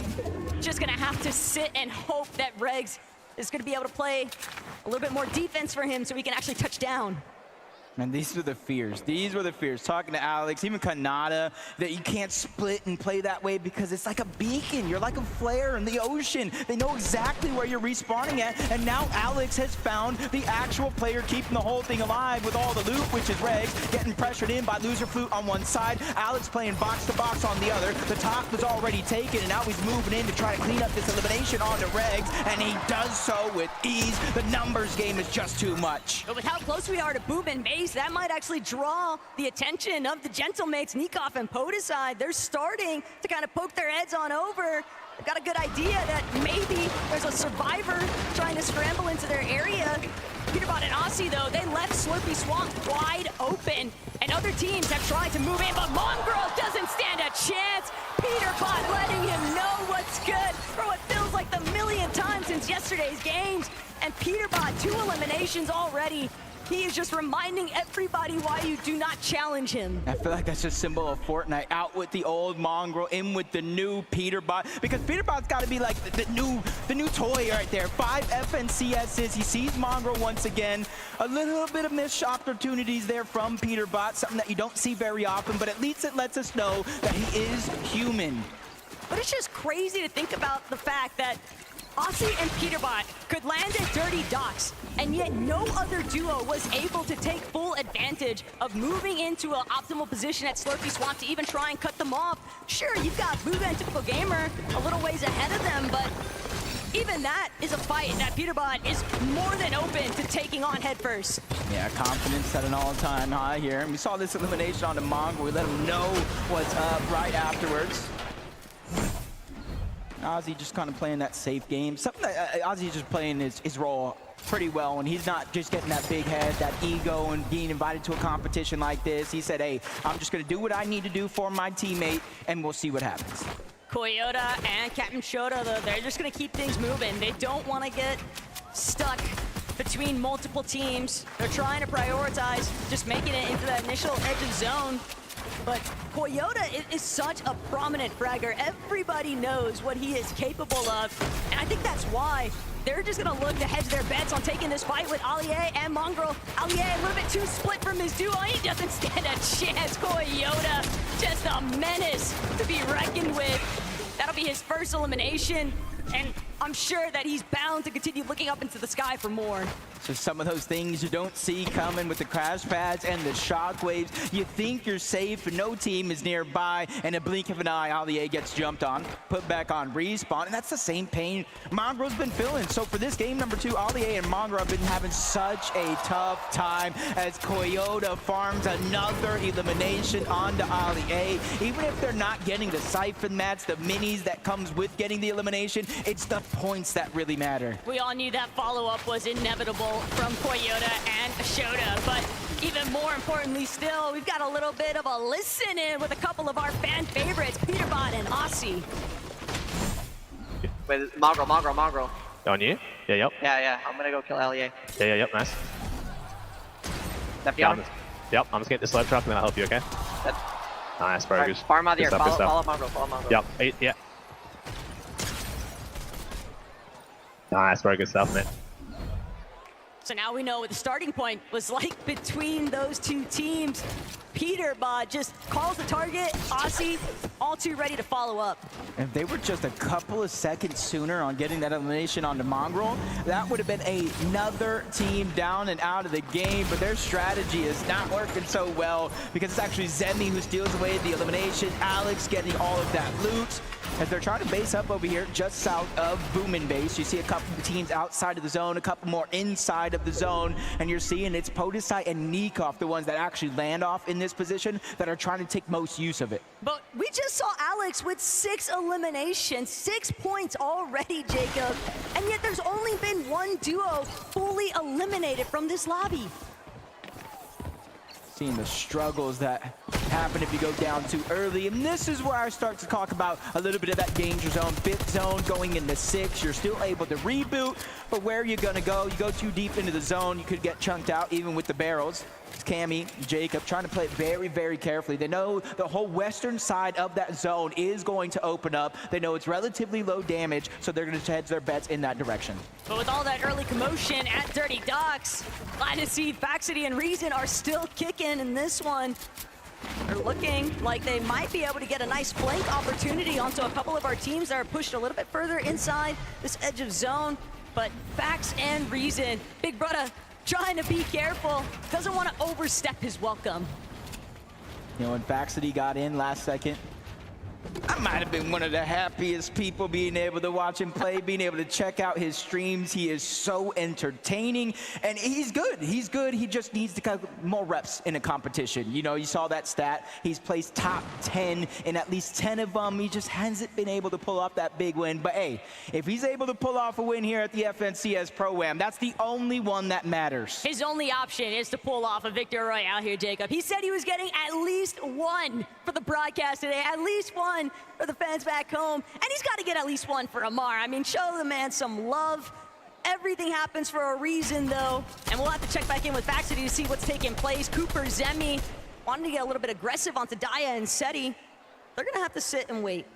just gonna have to sit and hope that Regs is gonna be able to play a little bit more defense for him so he can actually touch down. And these were the fears. These were the fears. Talking to Alex, even Kanata, that you can't split and play that way because it's like a beacon. You're like a flare in the ocean. They know exactly where you're respawning at. And now Alex has found the actual player keeping the whole thing alive with all the loot, which is Regs, getting pressured in by Loser Flute on one side. Alex playing box to box on the other. The top was already taken, and now he's moving in to try to clean up this elimination onto Regs, and he does so with ease. The numbers game is just too much. But with how close we are to Boom and Base, that might actually draw the attention of the Gentlemates, Nikov and Podicide. They're starting to kind of poke their heads on over. They've got a good idea that maybe there's a survivor trying to scramble into their area. Peterbot and Aussie, though, they left Slurpee Swamp wide open, and other teams have tried to move in, but Mongrel doesn't stand a chance. Peterbot letting him know what's good for what feels like the millionth time since yesterday's games. And Peterbot, 2 eliminations already. He is just reminding everybody why you do not challenge him. I feel like that's a symbol of Fortnite. Out with the old Mongrel, in with the new Peterbot. Because Peterbot's got to be like the new toy right there. 5 FNCSs. He sees Mongrel once again. A little bit of missed opportunities there from Peterbot. Something that you don't see very often, but at least it lets us know that he is human. But it's just crazy to think about the fact that Aussie and Peterbot could land at Dirty Docks, and yet no other duo was able to take full advantage of moving into an optimal position at Slurpee Swamp to even try and cut them off. Sure, you've got Bugha and Typical Gamer a little ways ahead of them, but even that is a fight that Peterbot is more than open to taking on head first. Yeah, confidence at an all-time high here. And we saw this elimination on the Mongrel. We let him know what's up right afterwards. Ozzy just kind of playing that safe game. Something that Ozzy just playing his role pretty well, and he's not just getting that big head, that ego, and being invited to a competition like this. He said, hey, I'm just going to do what I need to do for my teammate, and we'll see what happens. Koyota and Captain Shota, though, they're just going to keep things moving. They don't want to get stuck between multiple teams. They're trying to prioritize just making it into that initial edge of zone. But Koyota is such a prominent fragger. Everybody knows what he is capable of. And I think that's why they're just going to look to hedge their bets on taking this fight with Allier and Mongrel. Allier a little bit too split from his duo. He doesn't stand a chance. Koyota, just a menace to be reckoned with. That'll be his first elimination. And I'm sure that he's bound to continue looking up into the sky for more. So some of those things you don't see coming with the crash pads and the shockwaves. You think you're safe, but no team is nearby. And a blink of an eye, Allier gets jumped on, put back on respawn. And that's the same pain Mongrel's been feeling. So for this game number 2, Allier and Mongrel have been having such a tough time as Koyota farms another elimination onto Allier. Even if they're not getting the siphon mats, the minis that comes with getting the elimination, it's the points that really matter. We all knew that follow-up was inevitable from Koyota and Shota, but even more importantly still, we've got a little bit of a listen in with a couple of our fan favorites, Peterbot and Aussie. With Mongrel. On you? Yeah, yep. Yeah, I'm gonna go kill Allier. Yeah, yep, nice. That Yeah, yep, I'm just getting the sled truck and then I'll help you, okay? Nice, very good. Farm out Good here, stuff, good stuff. follow Mongrel. Yep, yeah. Nice, very good stuff, mate. So now we know what the starting point was like between those two teams. Peterbot just calls the target, Aussie, all too ready to follow up. If they were just a couple of seconds sooner on getting that elimination onto Mongrel, that would have been another team down and out of the game, but their strategy is not working so well because it's actually Zemi who steals away the elimination, Alex getting all of that loot. As they're trying to base up over here just south of Boomin Base. You see a couple of teams outside of the zone, a couple more inside of the zone, and you're seeing it's Podesai and Nikov, the ones that actually land off in this position, that are trying to take most use of it. But we just saw Alex with 6 eliminations, 6 points already, Jacob, and yet there's only been one duo fully eliminated from this lobby. Seeing the struggles that happen if you go down too early. And this is where I start to talk about a little bit of that danger zone. 5th zone going into 6. You're still able to reboot, but where are you going to go? You go too deep into the zone, you could get chunked out even with the barrels. It's Cammy, Jacob trying to play it very, very carefully. They know the whole western side of that zone is going to open up. They know it's relatively low damage, so they're going to hedge their bets in that direction. But with all that early commotion at Dirty Docks, glad to see Faxity and Reason are still kicking in this one. They're looking like they might be able to get a nice flank opportunity onto a couple of our teams that are pushed a little bit further inside this edge of zone. But Fax and Reason, big brother, trying to be careful, doesn't want to overstep his welcome. You know, when Faxity got in last second, I might have been one of the happiest people being able to watch him play, being able to check out his streams. He is so entertaining, and he's good. He's good. He just needs to get more reps in a competition. You know, you saw that stat. He's placed top 10 in at least 10 of them. He just hasn't been able to pull off that big win. But hey, if he's able to pull off a win here at the FNCS Pro-Am, that's the only one that matters. His only option is to pull off a Victor Royale here, Jacob. He said he was getting at least 1 for the broadcast today, at least 1 for the fans back home, and he's got to get at least 1 for Amar. I mean, show the man some love. Everything happens for a reason, though, and we'll have to check back in with Faxity to see what's taking place. Cooper, Zemi, wanting to get a little bit aggressive onto Daya and Seti. They're going to have to sit and wait.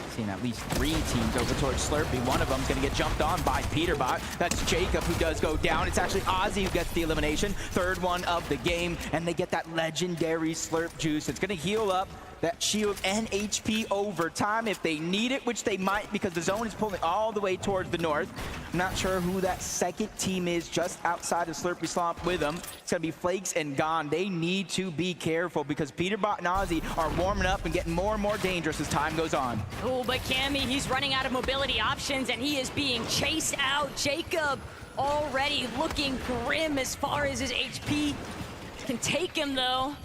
Seeing at least 3 teams over towards Slurpee. One of them is going to get jumped on by Peterbot. That's Jacob who does go down. It's actually Ozzy who gets the elimination. 3rd one of the game, and they get that legendary Slurp juice. It's going to heal up that shield and HP over time if they need it, which they might because the zone is pulling all the way towards the north. I'm not sure who that second team is just outside of Slurpee Swamp with them. It's going to be Flakes and Gone. They need to be careful because Peterbot and Ozzy are warming up and getting more and more dangerous as time goes on. Oh, but Cammy, he's running out of mobility options and he is being chased out. Jacob already looking grim as far as his HP can take him, though.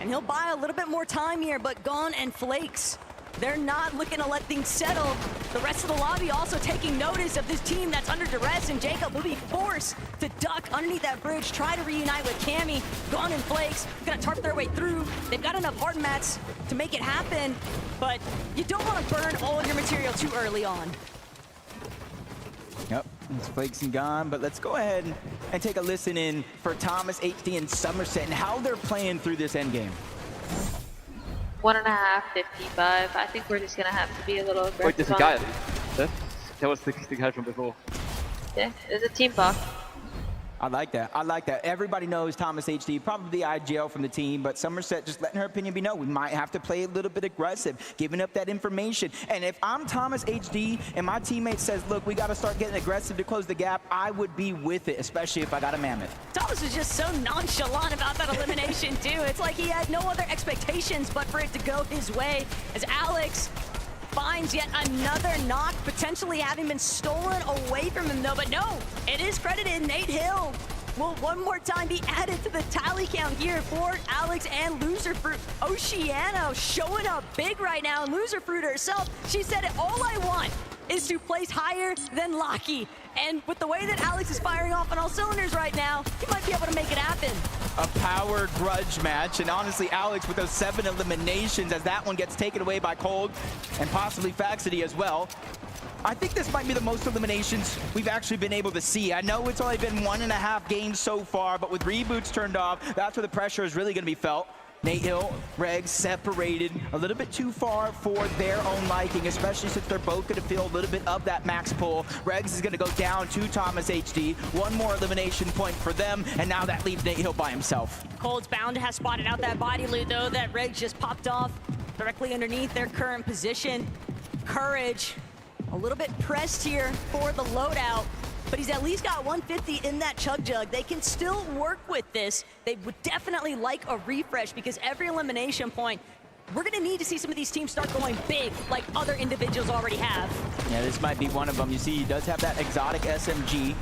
And he'll buy a little bit more time here, but Gone and Flakes They're not looking to let things settle. The rest of the lobby also taking notice of this team that's under duress, and Jacob will be forced to duck underneath that bridge, try to reunite with Cammy. Gone in flakes, gonna tarp their way through. They've got enough hard mats to make it happen, but you don't want to burn all of your material too early on. Yep, it's flakes and gone, but let's go ahead and take a listen in for Thomas, HD, and Somerset and how they're playing through this endgame. 1.5, 55. I think we're just gonna have to be a little aggressive. Wait, there's a guy. That was the guy from before. Yeah, there's a team buff. I like that. I like that. Everybody knows Thomas HD, probably the IGL from the team, but Somerset just letting her opinion be known. We might have to play a little bit aggressive, giving up that information. And if I'm Thomas HD and my teammate says, look, we got to start getting aggressive to close the gap, I would be with it, especially if I got a Mammoth. Thomas was just so nonchalant about that elimination, too. It's like he had no other expectations but for it to go his way as Alex finds yet another knock, potentially having been stolen away from him, though. But no, it is credited. Nate Hill will one more time be added to the tally count here for Alex and Loserfruit. Oceano showing up big right now. And Loserfruit herself, she said it, all I want is to place higher than Locky. And with the way that Alex is firing off on all cylinders right now, he might be able to make it happen. A power grudge match, and honestly, Alex with those 7 eliminations as that one gets taken away by Cold and possibly Faxity as well. I think this might be the most eliminations we've actually been able to see. I know it's only been 1.5 games so far, but with reboots turned off, that's where the pressure is really going to be felt. Nate Hill, Regs separated a little bit too far for their own liking, especially since they're both going to feel a little bit of that max pull. Regs is going to go down to Thomas HD. One more elimination point for them, and now that leaves Nate Hill by himself. Cold's bound to have spotted out that body loot, though, that Regs just popped off directly underneath their current position. Courage, a little bit pressed here for the loadout, but he's at least got 150 in that chug jug. They can still work with this. They would definitely like a refresh because every elimination point, we're gonna need to see some of these teams start going big like other individuals already have. Yeah, this might be one of them. You see, he does have that exotic SMG.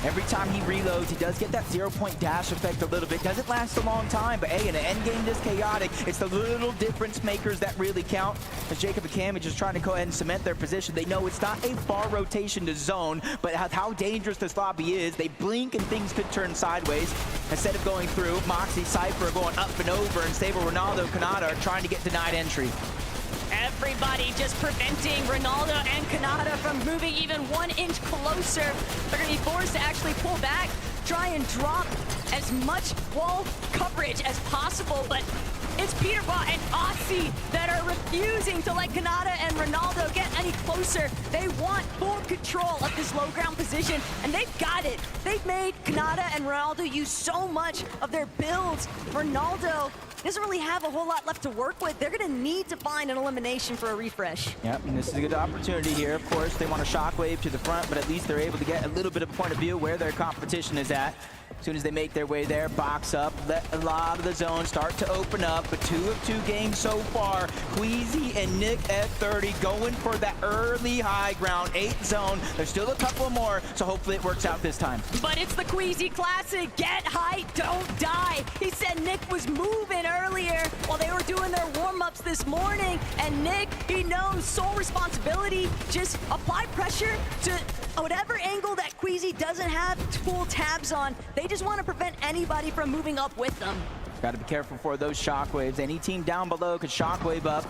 Every time he reloads, he does get that 0-point dash effect a little bit. Doesn't last a long time, but hey, in an endgame this chaotic, it's the little difference makers that really count. As Jacob and Cam are just trying to go ahead and cement their position. They know it's not a far rotation to zone, but how dangerous this lobby is. They blink and things could turn sideways. Instead of going through, Moxie, Cypher going up and over, and Stable, Ronaldo, Kanata are trying to get denied entry. Everybody just preventing Ronaldo and Kanata from moving even 1 inch closer. They're going to be forced to actually pull back, try and drop as much wall coverage as possible, but it's Peterbot and Aussie that are refusing to let Kanata and Ronaldo get any closer. They want full control of this low ground position, and they've got it. They've made Kanata and Ronaldo use so much of their builds. Ronaldo doesn't really have a whole lot left to work with. They're going to need to find an elimination for a refresh. Yep, and this is a good opportunity here. Of course, they want a shockwave to the front, but at least they're able to get a little bit of a point of view where their competition is at. As soon as they make their way there, box up, let a lot of the zone start to open up. But 2 of 2 games so far. Queasy and Nick F30 going for that early high ground, 8 zone. There's still a couple more, so hopefully it works out this time. But it's the Queasy Classic. Get high, don't die. He said Nick was moving earlier while they were doing their warm-ups this morning. And Nick, he knows sole responsibility. Just apply pressure to whatever angle that Queasy doesn't have full tabs on. They just want to prevent anybody from moving up with them. Got to be careful for those shockwaves. Any team down below could shockwave up.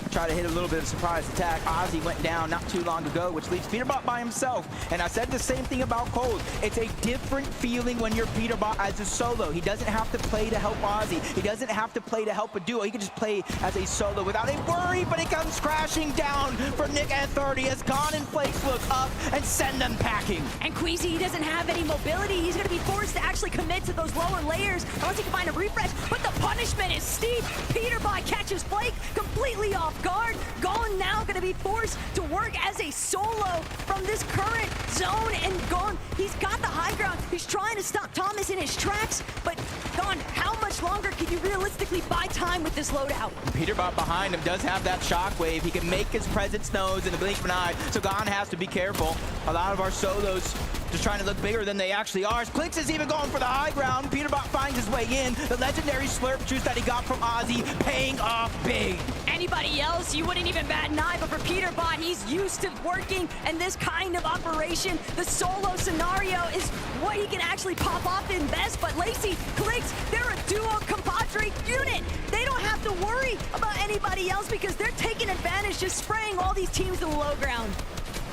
Try to hit a little bit of surprise attack. Ozzy went down not too long ago, which leaves Peterbot by himself. And I said the same thing about Cold. It's a different feeling when you're Peterbot as a solo. He doesn't have to play to help Ozzy. He doesn't have to play to help a duo. He can just play as a solo without a worry, but it comes crashing down for Nick at 30 as Gone and Flakes look up and send them packing. And Queasy, he doesn't have any mobility. He's going to be forced to actually commit to those lower layers unless he can find a refresh. But the punishment is steep. Peterbot catches Flake completely off guard. Gone now going to be forced to work as a solo from this current zone, and Gone, he's got the high ground. He's trying to stop Thomas in his tracks, but Gone, how much longer can you realistically buy time with this loadout? Peterbot behind him does have that shockwave. He can make his presence known in the blink of an eye, so Gone has to be careful. A lot of our solos just trying to look bigger than they actually are. Clicks is even going for the high ground. Peterbot finds his his way in. The legendary slurp juice that he got from Ozzy paying off big. Anybody else, you wouldn't even bat an eye, but for Peterbot, he's used to working in this kind of operation. The solo scenario is what he can actually pop off in best, but Lacey, Clix, they're a duo compadre unit. They don't have to worry about anybody else because they're taking advantage, just spraying all these teams to the low ground.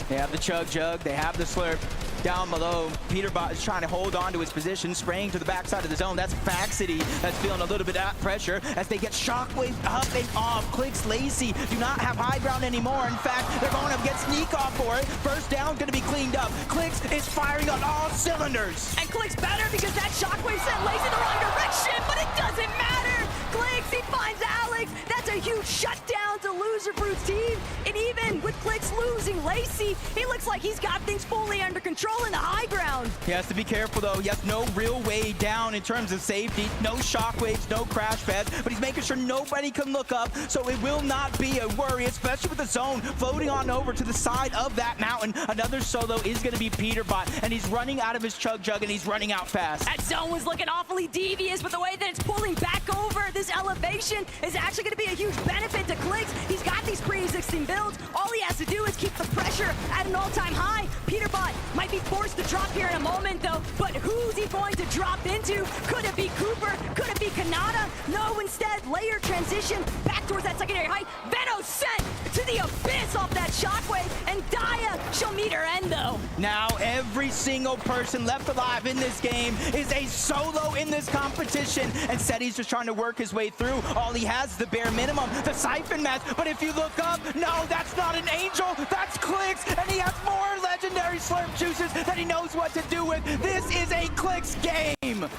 They have the Chug Jug, they have the Slurp down below. Peterbot is trying to hold on to his position, spraying to the backside of the zone. That's Faxity that's feeling a little bit of pressure as they get Shockwave up and off. Clix, Lacey do not have high ground anymore. In fact, they're going up against Sneak Off for it. First down going to be cleaned up. Clix is firing on all cylinders. And Clix better because that Shockwave sent Lacey the wrong direction, but it doesn't matter. Clix, he finds Alex. That's a huge shutdown to Loser Brute's team. And even with Clix losing Lacey, he looks like he's got things fully under control in the high ground. He has to be careful though. He has no real way down in terms of safety. No shockwaves, no crash pads, but he's making sure nobody can look up, so it will not be a worry, especially with the zone floating on over to the side of that mountain. Another solo is going to be Peterbot, and he's running out of his Chug Jug, and he's running out fast. That zone was looking awfully devious, but the way that it's pulling back over this elevation is actually going to be a huge benefit to Clix. He's got these pre-existing builds. All he has to do is keep the pressure at an all-time high. Peterbot might be forced to drop here in a moment, though, but who's he going to drop into? Could it be Cooper? Could it be Kanata? No, instead, layer transition back towards that secondary height. Veno sent to the abyss off that shockwave, and Daya, she'll meet her end, though. Now, every single person left alive in this game is a solo in this competition, and Seti's just trying to work his way through. All he has is the bare minimum, the Siphon Match, but if you look up, no, that's not an Angel, that's Clix, and he has more legendary slurp juices that he knows what to do with. This is a Clix game.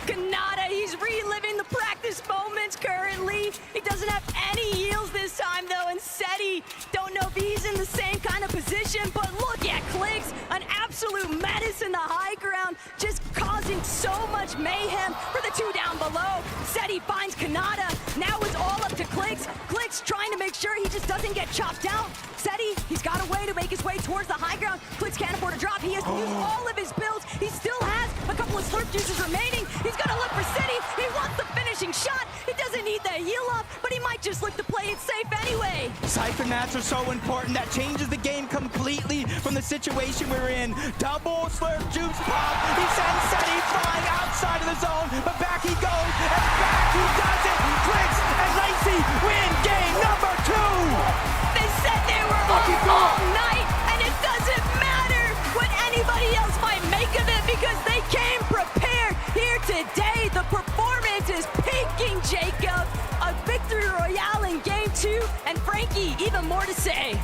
Kanata, he's reliving the practice moments currently. He doesn't have any heals this time, though, and Seti, don't know if he's in the same kind of position, but look at Clix, an absolute menace in the high ground, just causing so much mayhem for the two down below. Seti finds Kanata. Now it's all up to Clix. Clix trying to make sure he just doesn't get chopped out. Seti, he's got a way to make his way towards the high ground. Clix can't afford to drop. He has to use all of his builds. He still has a couple of slurp juices remaining. He's gonna look for Seti. He wants the finishing shot. He doesn't need the heal up, but he might just look to play it safe anyway. Siphon Mats are so important. That changes the game completely from the situation we're in. Double slurp juice pop. He sends Seti flying outside of the zone, but back he goes, and back he does it. Clix and Lacey win game number 2. They said they were all night, and it doesn't matter what anybody else might make of it because they came prepared here today. The performance is peaking, Jacob. A victory royale in game 2, and Frankie, even more to say.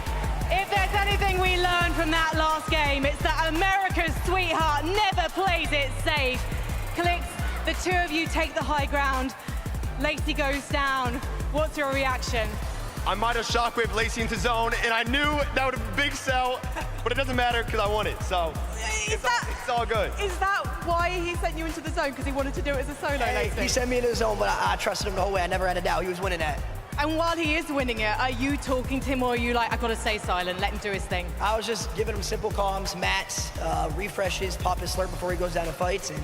If there's anything we learned from that last game, it's that America's sweetheart never plays it safe. Clix, the two of you take the high ground. Lacey goes down. What's your reaction? I might have shockwave Lacey into zone, and I knew that would have been a big sell, but it doesn't matter because I won it, so it's all good. Is that why he sent you into the zone? Because he wanted to do it as a solo, Lacey? He sent me into the zone, but I trusted him the whole way. I never had a doubt he was winning that. And while he is winning it, are you talking to him, or are you like, I gotta stay silent, let him do his thing? I was just giving him simple comms, mats, refreshes, pop his slurp before he goes down to fights, and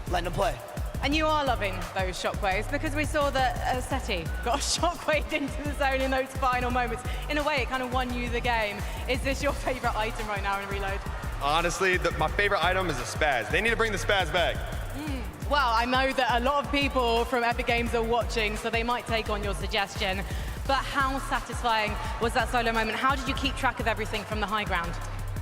letting him play. And you are loving those shockwaves because we saw that Seti got shockwaved into the zone in those final moments. In a way, it kind of won you the game. Is this your favorite item right now in Reload? Honestly, my favorite item is a spaz. They need to bring the spaz back. Well, I know that a lot of people from Epic Games are watching, so they might take on your suggestion. But how satisfying was that solo moment? How did you keep track of everything from the high ground?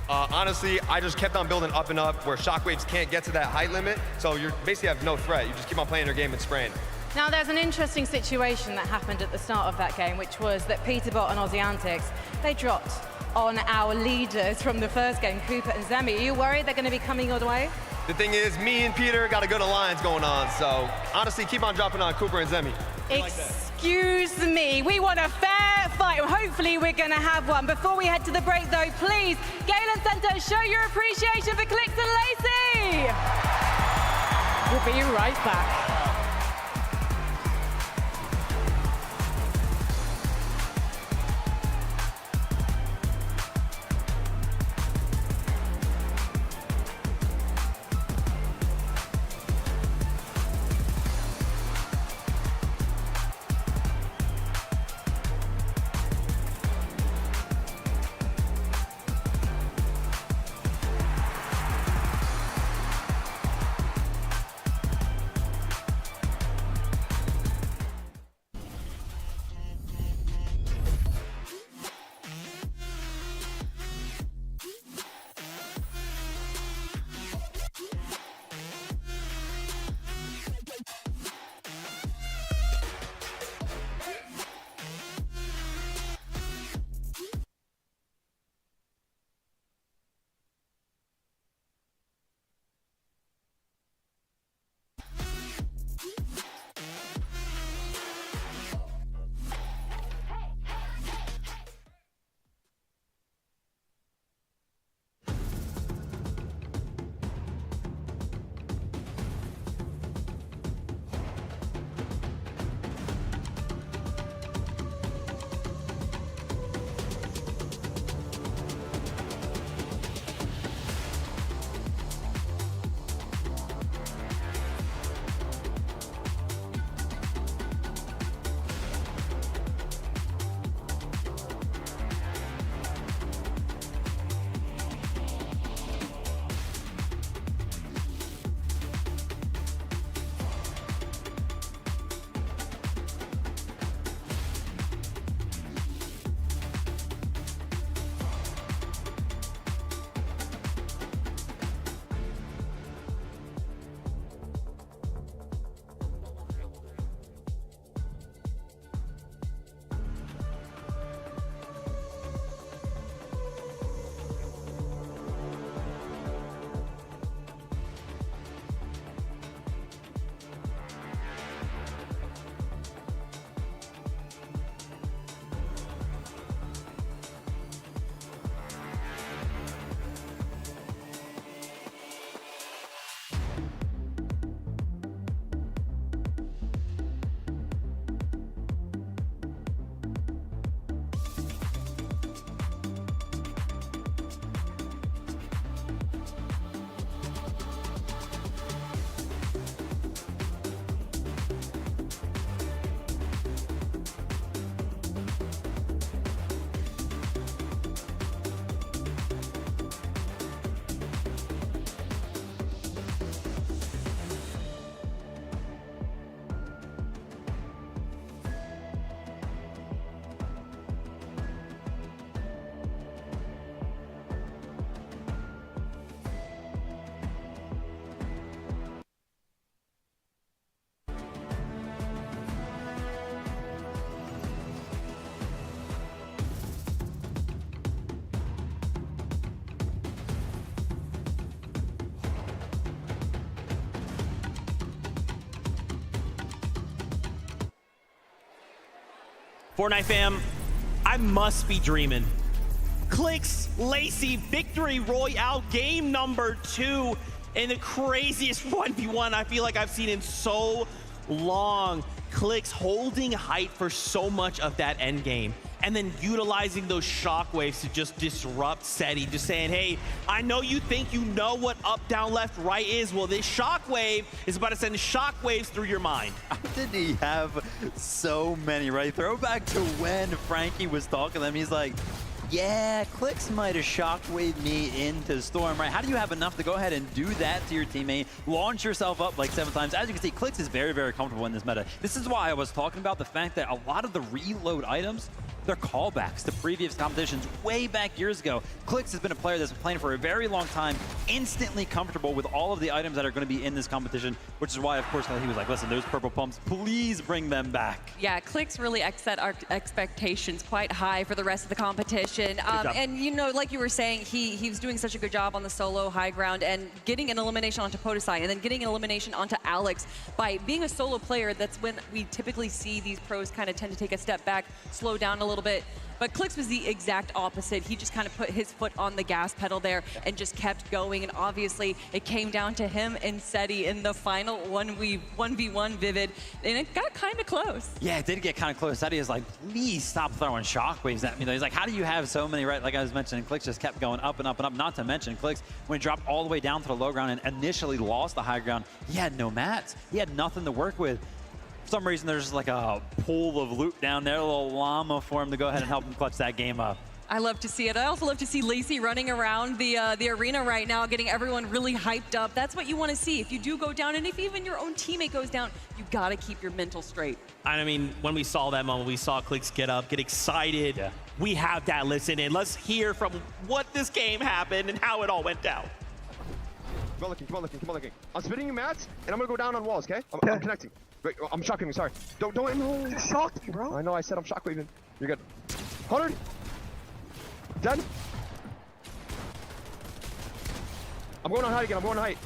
Honestly, I just kept on building up and up where shockwaves can't get to that height limit, so you basically have no threat. You just keep on playing your game and spraying. Now, there's an interesting situation that happened at the start of that game, which was that Peterbot and Aussie Antics, they dropped on our leaders from the first game, Cooper and Zemi. Are you worried they're going to be coming your way? The thing is, me and Peter got a good alliance going on, so honestly, keep on dropping on Cooper and Zemi. Excuse me, we want a fair fight. Hopefully we're going to have one. Before we head to the break, though, please, Galen Center, show your appreciation for Clix and Lacey. We'll be right back. Fortnite fam, I must be dreaming. Clicks, Lacey, victory royale, game number 2 in the craziest 1v1 I feel like I've seen in so long. Clicks holding height for so much of that end game, and then utilizing those shockwaves to just disrupt SETI, just saying, hey, I know you think you know what up, down, left, right is. Well, this shockwave is about to send shockwaves through your mind. How did he have so many, right? Throwback to when Frankie was talking to them. He's like, yeah, Clicks might have shockwaved me into Storm, right? How do you have enough to go ahead and do that to your teammate, launch yourself up like 7 times? As you can see, Clicks is very, very comfortable in this meta. This is why I was talking about the fact that a lot of the reload items, they're callbacks to previous competitions way back years ago. Clicks has been a player that's been playing for a very long time, instantly comfortable with all of the items that are going to be in this competition, which is why, of course, he was like, listen, those purple pumps, please bring them back. Yeah, Clicks really set our expectations quite high for the rest of the competition. And, you know, like you were saying, he was doing such a good job on the solo high ground and getting an elimination onto Podesai and then getting an elimination onto Alex. By being a solo player, that's when we typically see these pros kind of tend to take a step back, slow down a little bit. But Clicks was the exact opposite. He just kind of put his foot on the gas pedal there and just kept going. And obviously, it came down to him and SETI in the final 1v1 Vivid. And it got kind of close. Yeah, it did get kind of close. SETI is like, please stop throwing shockwaves at me. He's like, how do you have so many, right? Like I was mentioning, Clicks just kept going up and up and up. Not to mention, Clicks, when he dropped all the way down to the low ground and initially lost the high ground, he had no mats. He had nothing to work with. For some reason, there's like a pool of loot down there, a little llama for him to go ahead and help him clutch that game up. I love to see it. I also love to see Lacey running around the arena right now, getting everyone really hyped up. That's what you want to see. If you do go down, and if even your own teammate goes down, you got to keep your mental straight. I mean, when we saw that moment, we saw Clicks get up, get excited. Yeah. We have that listen in. Let's hear from what this game happened and how it all went down. Keep on looking, keep on looking, keep on looking. I'm spinning you mats, and I'm gonna go down on walls, okay? I'm connecting. Wait, I'm shocking, sorry. Don't, no. You shocked me, bro. I know, I said I'm shockwaving. You're good. 100. Dead. I'm going on height again, I'm going on height.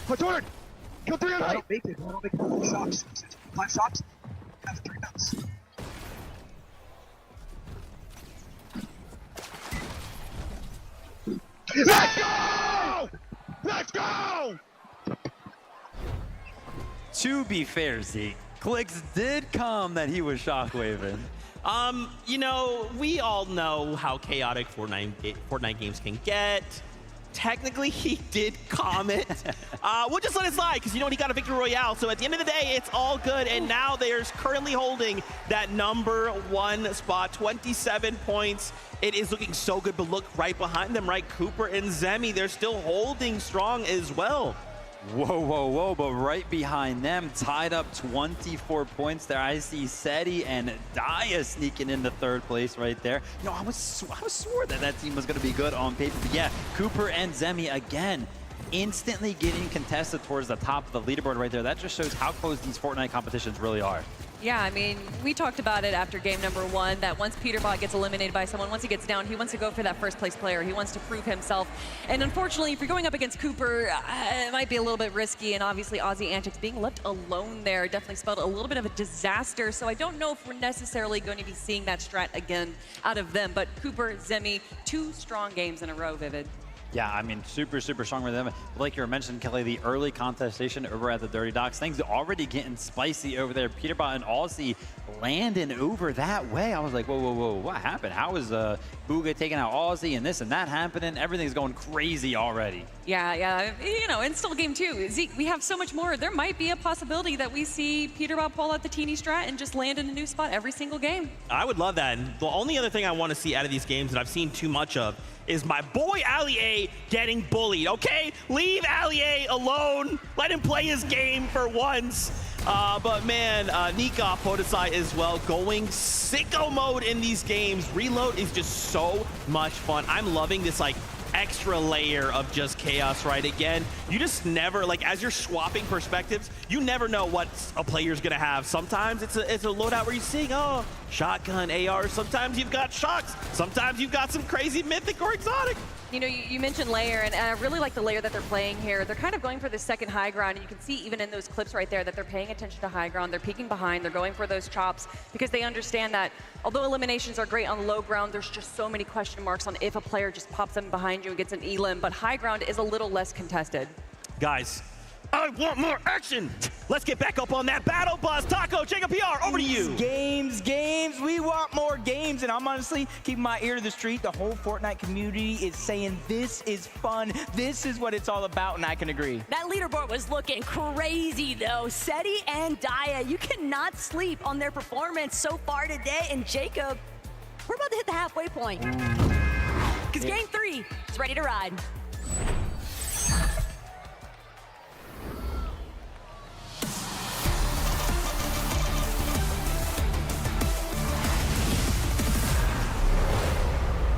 200. Kill 3 on height. I don't make it, I don't make 4 shocks. 5 shocks. I have 3 mats. Let's go! Let's go! To be fair, Zeke, Clicks did come that he was shockwaving. You know, we all know how chaotic Fortnite games can get. Technically, he did comment. We'll just let it slide because, you know, he got a victory royale. So at the end of the day, it's all good. And now they're currently holding that #1 spot, 27 points. It is looking so good, but look right behind them, right? Cooper and Zemi, they're still holding strong as well. Whoa, whoa, whoa, but right behind them, tied up 24 points there. I see SETI and Daya sneaking into 3rd place right there. You know, I was swore that that team was going to be good on paper. But yeah, Cooper and Zemi again, instantly getting contested towards the top of the leaderboard right there. That just shows how close these Fortnite competitions really are. Yeah, I mean, we talked about it after game #1, that once Peterbot gets eliminated by someone, once he gets down, he wants to go for that 1st place player. He wants to prove himself. And unfortunately, if you're going up against Cooper, it might be a little bit risky. And obviously, Aussie Antics being left alone there definitely spelled a little bit of a disaster. So I don't know if we're necessarily going to be seeing that strat again out of them. But Cooper, Zemi, 2 strong games in a row, Vivid. Yeah, I mean, super, super strong with them. Like you were mentioning, Kelly, the early contestation over at the Dirty Docks, things already getting spicy over there. Peterbot and Aussie landing over that way. I was like, whoa, whoa, whoa, what happened? How is Booga taking out Aussie and this and that happening? Everything's going crazy already. Yeah, you know, and still game 2. Zeke, we have so much more. There might be a possibility that we see Peterbot pull out the teeny strat and just land in a new spot every single game. I would love that. And the only other thing I want to see out of these games that I've seen too much of is my boy Ali A getting bullied, okay? Leave Ali A alone. Let him play his game for once. But man, Nika Podesai as well, going sicko mode in these games. Reload is just so much fun. I'm loving this like extra layer of just chaos, right? Again, you just never, like, as you're swapping perspectives, you never know what a player's gonna have. Sometimes it's a loadout where you're seeing, oh, shotgun, AR. Sometimes you've got shocks. Sometimes you've got some crazy mythic or exotic. You know, you mentioned layer, and I really like the layer that they're playing here. They're kind of going for the second high ground, and you can see even in those clips right there that they're paying attention to high ground. They're peeking behind. They're going for those chops because they understand that although eliminations are great on low ground, there's just so many question marks on if a player just pops them behind you and gets an elim. But high ground is a little less contested. Guys, I want more action. Let's get back up on that battle bus. Taco, Jacob PR, over to you. Games, we want more games. And I'm honestly keeping my ear to the street. The whole Fortnite community is saying this is fun. This is what it's all about, and I can agree. That leaderboard was looking crazy, though. Seti and Daya, you cannot sleep on their performance so far today. And Jacob, we're about to hit the halfway point. Because game 3 is ready to ride.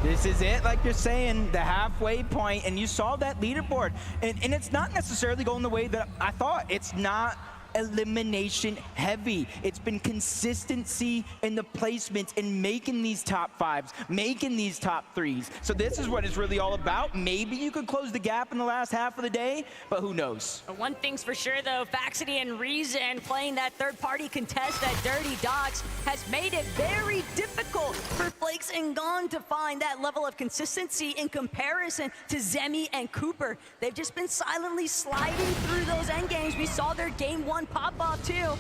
This is it, like you're saying, the halfway point, and you saw that leaderboard. And it's not necessarily going the way that I thought. It's not elimination heavy. It's been consistency in the placements and making these top 5s, making these top 3s. So this is what it's really all about. Maybe you could close the gap in the last half of the day, but who knows? One thing's for sure, though, Faxity and Reason playing that third-party contest at Dirty Docks has made it very difficult for Flakes and Gone to find that level of consistency in comparison to Zemi and Cooper. They've just been silently sliding through those end games. We saw their game 1 pop off too,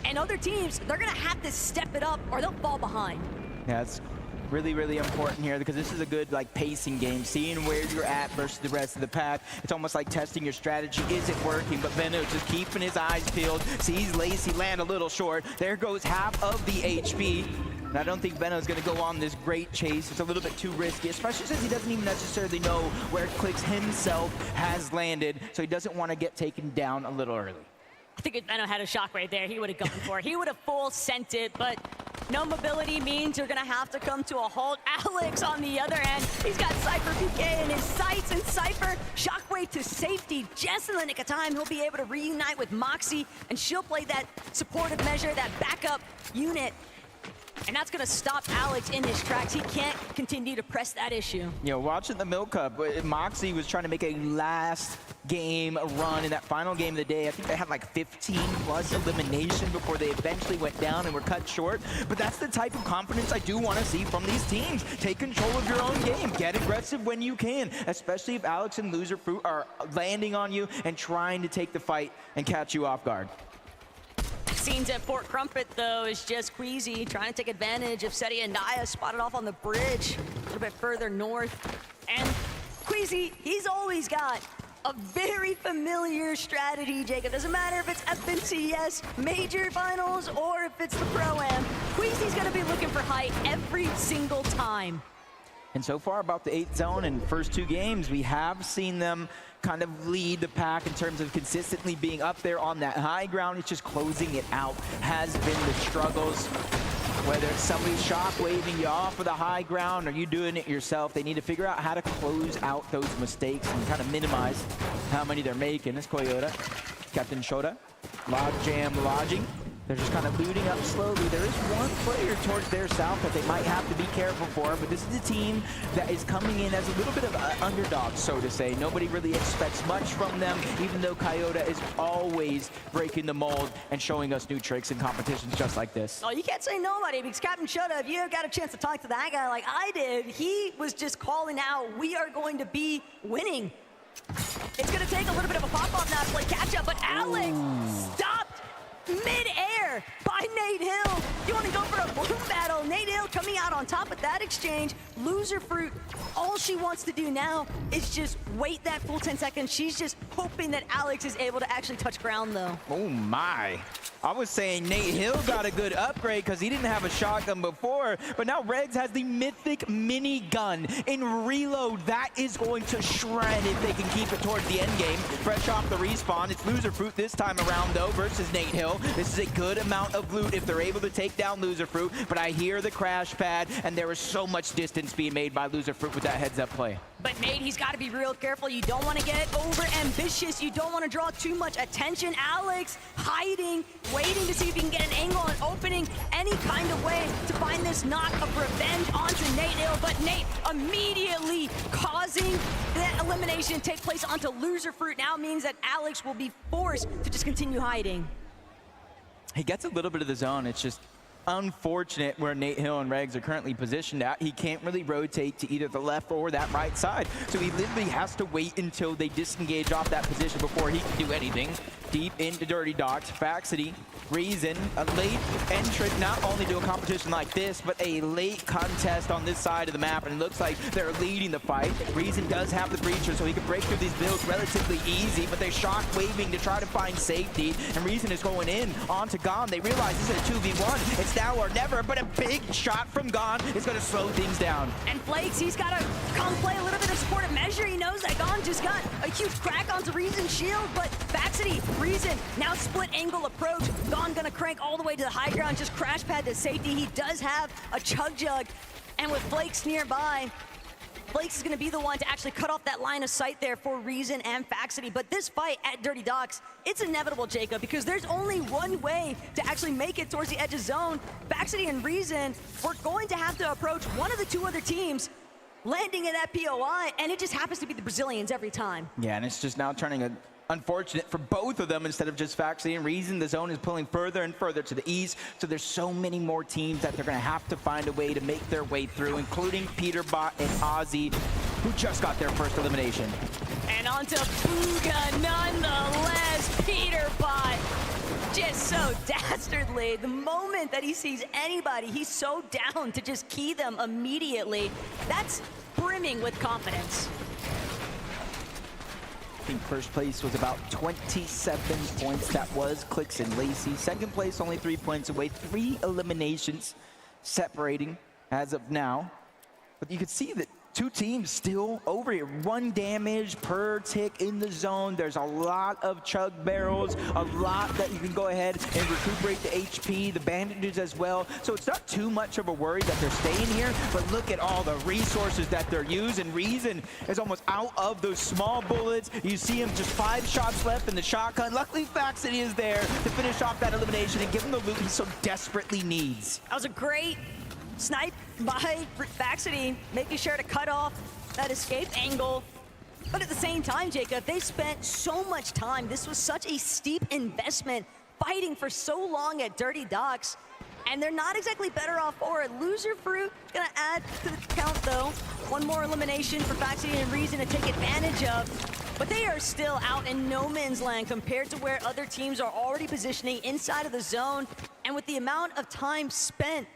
and other teams, they're gonna have to step it up or they'll fall behind. Yeah, it's really, really important here because this is a good like pacing game, seeing where you're at versus the rest of the pack. It's almost like testing your strategy. Is it working? But Benno just keeping his eyes peeled, sees Lacey land a little short. There goes half of the HP. And I don't think Benno's going to go on this great chase. It's a little bit too risky, especially since he doesn't even necessarily know where Clix himself has landed, so he doesn't want to get taken down a little early. I think if Benno had a shockwave there, he would have gone for it. He would have full sent it, but no mobility means you're going to have to come to a halt. Alex, on the other end, he's got Cypher PK in his sights, and Cypher, shockwave to safety. Just in the nick of time, he'll be able to reunite with Moxie, and she'll play that supportive measure, that backup unit. And that's going to stop Alex in his tracks. He can't continue to press that issue. You know, watching the Milk Cup, Moxie was trying to make a last game run in that final game of the day. I think they had like 15+ elimination before they eventually went down and were cut short. But that's the type of confidence I do want to see from these teams. Take control of your own game. Get aggressive when you can, especially if Alex and Loser Fruit are landing on you and trying to take the fight and catch you off guard. Scenes at Fort Crumpet, though, is just Queasy trying to take advantage of Seti and Naya spotted off on the bridge a little bit further north. And Queasy, he's always got a very familiar strategy, Jacob. Doesn't matter if it's FNCS Major Finals or if it's the Pro-Am. Queasy's going to be looking for height every single time. And so far about the 8th zone and first 2 games, we have seen them kind of lead the pack in terms of consistently being up there on that high ground. It's just closing it out has been the struggles. Whether it's somebody shock waving you off of the high ground or you doing it yourself, they need to figure out how to close out those mistakes and kind of minimize how many they're making. It's Koyota, Captain Shota, Log Jam lodging. They're just kind of looting up slowly. There is one player towards their south that they might have to be careful for, but this is a team that is coming in as a little bit of an underdog, so to say. Nobody really expects much from them, even though Coyote is always breaking the mold and showing us new tricks in competitions just like this. Oh, you can't say nobody, because Captain Shota, if you got a chance to talk to that guy like I did, he was just calling out, we are going to be winning. It's going to take a little bit of a pop-off now to play catch-up, but Alex stopped mid-air by Nate Hill. You want to go for a blue battle? Nate Hill coming out on top of that exchange. Loser Fruit, all she wants to do now is just wait that full 10 seconds. She's just hoping that Alex is able to actually touch ground, though. Oh my. I was saying Nate Hill got a good upgrade because he didn't have a shotgun before, but now Regs has the mythic mini gun in reload. That is going to shred if they can keep it towards the end game. Fresh off the respawn, it's Loser Fruit this time around though versus Nate Hill. This is a good amount of loot if they're able to take down Loser Fruit, but I hear the crash pad and there is so much distance being made by Loser Fruit with that heads up play. But Nate, he's got to be real careful. You don't want to get over ambitious. You don't want to draw too much attention. Alex hiding, waiting to see if he can get an angle and opening any kind of way to find this knock of revenge onto Nate Hill. But Nate immediately causing that elimination take place onto Loser Fruit now means that Alex will be forced to just continue hiding. He gets a little bit of the zone. It's just unfortunate where Nate Hill and Regs are currently positioned at. He can't really rotate to either the left or that right side. So he literally has to wait until they disengage off that position before he can do anything. Deep into Dirty Docs, Faxity, Reason, a late entrant not only to a competition like this, but a late contest on this side of the map, and it looks like they're leading the fight. Reason does have the breacher, so he can break through these builds relatively easy, but they're shock waving to try to find safety, and Reason is going in onto Gon. They realize this is a 2v1. It's now or never, but a big shot from Gon is going to slow things down. And Flakes, he's got to come play a little bit of supportive measure. He knows that Gon just got a huge crack onto Reason's shield, but Faxity, Reason, now split angle approach. Gon gonna crank all the way to the high ground, just crash pad to safety. He does have a chug jug, and with Flakes nearby, Flakes is gonna be the one to actually cut off that line of sight there for Reason and Faxity. But this fight at Dirty Docks, it's inevitable, Jacob, because there's only one way to actually make it towards the edge of zone. Faxity and Reason, we're going to have to approach one of the two other teams landing in that POI, and it just happens to be the Brazilians every time. Yeah, and it's just now turning unfortunate for both of them instead of just Faxity and Reason. The zone is pulling further and further to the east, so there's so many more teams that they're going to have to find a way to make their way through, including Peterbot and Ozzy, who just got their first elimination. And onto Fuga nonetheless. Peterbot just so dastardly. The moment that he sees anybody, he's so down to just key them immediately. That's brimming with confidence. I think first place was about 27 points. That was Clicks and Lacey. Second place, only 3 points away. 3 eliminations separating as of now. But you can see that two teams still over here. 1 damage per tick in the zone. There's a lot of chug barrels, a lot that you can go ahead and recuperate the HP, the bandages as well. So it's not too much of a worry that they're staying here, but look at all the resources that they're using. Reason is almost out of those small bullets. You see him just 5 shots left in the shotgun. Luckily, Faxity is there to finish off that elimination and give him the loot he so desperately needs. That was a great snipe by Faxity, making sure to cut off that escape angle. But at the same time, Jacob, they spent so much time. This was such a steep investment, fighting for so long at Dirty Docks, and they're not exactly better off for it. Loser Fruit gonna add to the count, though. 1 more elimination for Faxity and Reason to take advantage of. But they are still out in no man's land compared to where other teams are already positioning inside of the zone. And with the amount of time spent,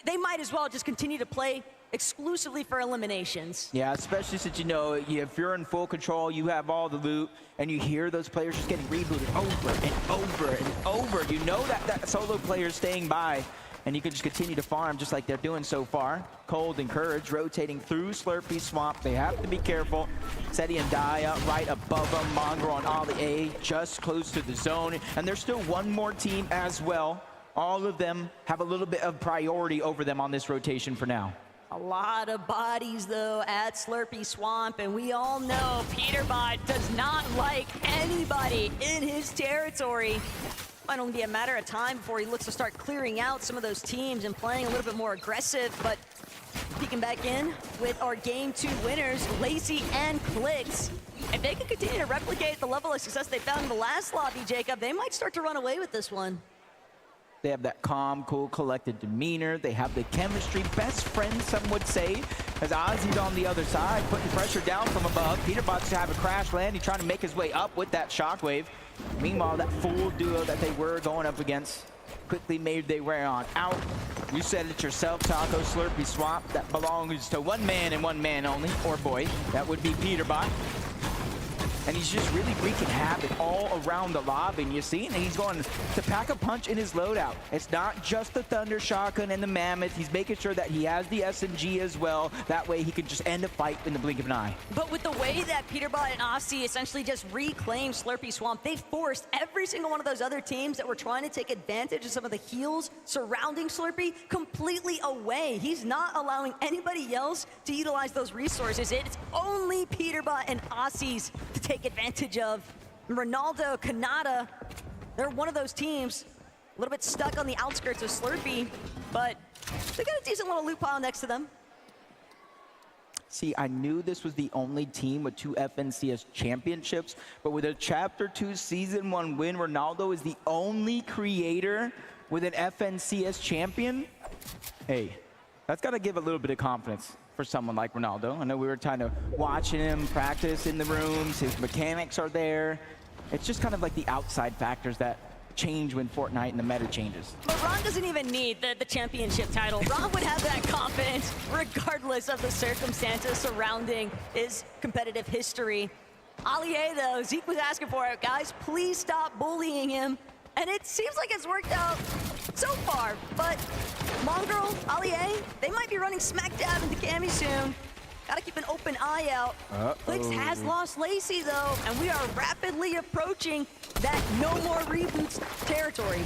they might as well just continue to play exclusively for eliminations. Yeah, especially since, you know, if you're in full control, you have all the loot, and you hear those players just getting rebooted over and over and over. You know that solo player is staying by, and you can just continue to farm just like they're doing so far. Cold and Courage rotating through Slurpee Swamp. They have to be careful. Seti and Daya right above them. Mongrel and Ollie A just close to the zone. And there's still one more team as well. All of them have a little bit of priority over them on this rotation for now. A lot of bodies, though, at Slurpee Swamp, and we all know Peterbot does not like anybody in his territory. Might only be a matter of time before he looks to start clearing out some of those teams and playing a little bit more aggressive, but peeking back in with our Game 2 winners, Lacey and Clicks. If they can continue to replicate the level of success they found in the last lobby, Jacob, they might start to run away with this one. They have that calm, cool, collected demeanor. They have the chemistry, best friends, some would say, as Ozzy's on the other side, putting pressure down from above. Peterbot's to have a crash landing, trying to make his way up with that shockwave. Meanwhile, that full duo that they were going up against quickly made their way on out. You said it yourself, Taco. Slurpee Swamp, that belongs to one man and one man only, or boy, that would be Peterbot. and he's just really wreaking havoc all around the lobby. And you're seeing he's going to pack a punch in his loadout. It's not just the Thunder Shotgun and the Mammoth. He's making sure that he has the SMG as well. That way he can just end a fight in the blink of an eye. But with the way that Peterbot and Aussie essentially just reclaimed Slurpee Swamp, they forced every single one of those other teams that were trying to take advantage of some of the heals surrounding Slurpee completely away. He's not allowing anybody else to utilize those resources. It's only Peterbot and Aussies to take advantage of. Ronaldo, Kanata, they're one of those teams a little bit stuck on the outskirts of Slurpee, but they got a decent little loot pile next to them. See, I knew this was the only team with 2 FNCS championships, but with a Chapter 2 Season 1 win, Ronaldo is the only creator with an FNCS champion. Hey, that's got to give a little bit of confidence for someone like Ronaldo. I know we were kind of watching him practice in the rooms. His mechanics are there. It's just kind of like the outside factors that change when Fortnite and the meta changes. But Ron doesn't even need the championship title. Ron would have that confidence regardless of the circumstances surrounding his competitive history. Allier, though, Zeke was asking for it. Guys, please stop bullying him. And it seems like it's worked out so far. But Mongrel, Allier, they might be running smack dab into Cammy soon. Gotta keep an open eye out. Flix has lost Lacey, though, and we are rapidly approaching that no more reboots territory.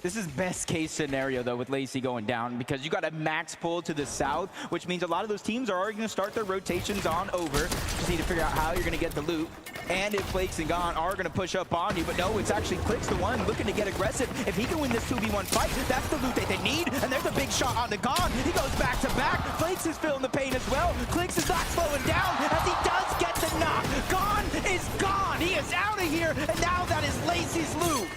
This is best case scenario, though, with Lacey going down, because you got a max pull to the south, which means a lot of those teams are already going to start their rotations on over. Just need to figure out how you're going to get the loot. And if Flakes and Gon are going to push up on you, but no, it's actually Clix the one looking to get aggressive. If he can win this 2v1 fight, that's the loot that they need. And there's a big shot on the Gon. He goes back to back. Flakes is feeling the pain as well. Clix is not slowing down as he does get the knock. Gon is gone. He is out of here, and now that is Lacey's loot.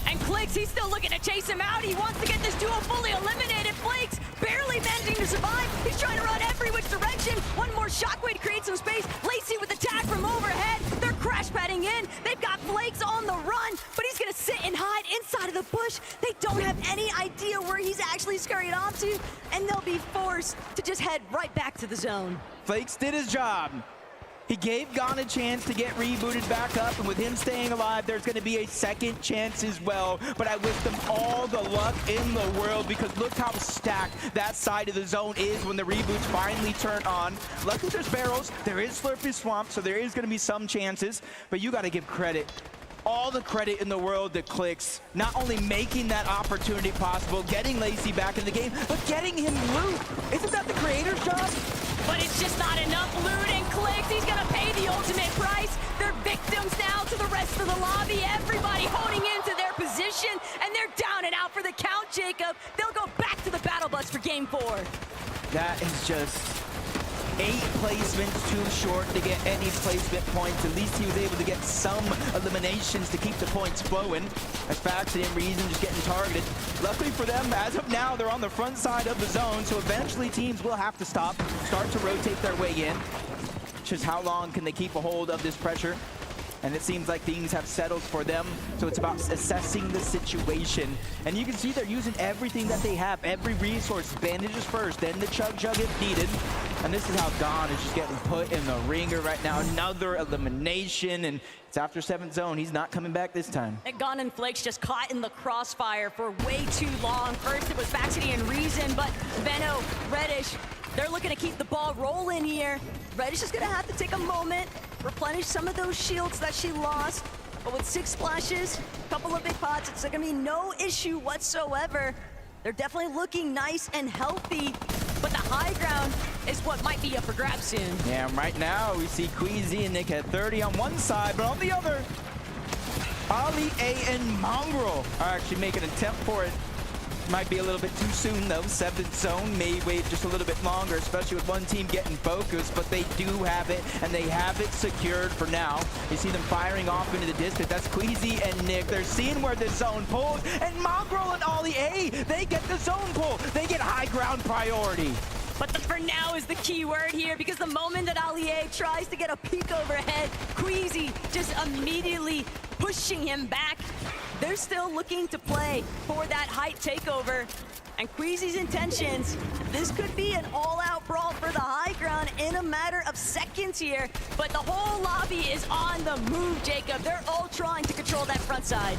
And Clix, he's still looking to chase him out. He wants to get this duo fully eliminated. Flakes barely managing to survive. He's trying to run every which direction. One more shockwave to create some space. Lacey with the tag from overhead. They're crash padding in. They've got Flakes on the run, but he's gonna sit and hide inside of the bush. They don't have any idea where he's actually scurried off to, and they'll be forced to just head right back to the zone. Flakes did his job. He gave Gon a chance to get rebooted back up, and with him staying alive, there's going to be a second chance as well. But I wish them all the luck in the world, because look how stacked that side of the zone is when the reboots finally turn on. Luckily, there's barrels. There is Slurpee Swamp, so there is going to be some chances. But you got to give credit, all the credit in the world to Clix, not only making that opportunity possible, getting Lacey back in the game, but getting him loot. Isn't that the creator's job? But it's just not enough loot, and Clix, he's gonna pay the ultimate price. They're victims now to the rest of the lobby. Everybody holding into their position, and they're down and out for the count, Jacob. They'll go back to the battle bus for game 4. That is just 8 placements too short to get any placement points. At least he was able to get some eliminations to keep the points flowing. As Faxon and Reason just getting targeted. Luckily for them, as of now, they're on the front side of the zone, so eventually teams will have to start to rotate their way in. Just how long can they keep a hold of this pressure? And it seems like things have settled for them, so it's about assessing the situation. And you can see they're using everything that they have, every resource. Bandages first, then the Chug Jug if needed. And this is how Gon is just getting put in the ringer right now. Another elimination, and it's after 7th zone. He's not coming back this time. And Gon and Flakes just caught in the crossfire for way too long. First it was Faxity and Reason, but Venno, Reddish, they're looking to keep the ball rolling here. Reddish is gonna have to take a moment, replenish some of those shields that she lost. But with 6 splashes, a couple of big pots, it's gonna be no issue whatsoever. They're definitely looking nice and healthy, but the high ground is what might be up for grabs soon. Yeah, right now we see Queasy and Nick at 30 on one side, but on the other, Ali A and Mongrel are actually making an attempt for it. Might be a little bit too soon though. 7th zone may wait just a little bit longer, especially with one team getting focused, but they do have it, and they have it secured for now. You see them firing off into the distance. That's Queasy and Nick. They're seeing where the zone pulls, and Mongrel and Ollie A, they get the zone pull. They get high ground priority. But the for now is the key word here, because the moment that Allier tries to get a peek overhead, Queasy just immediately pushing him back. They're still looking to play for that height takeover. And Queasy's intentions, this could be an all-out all-out brawl for the high ground in a matter of seconds here. But the whole lobby is on the move, Jacob. They're all trying to control that front side.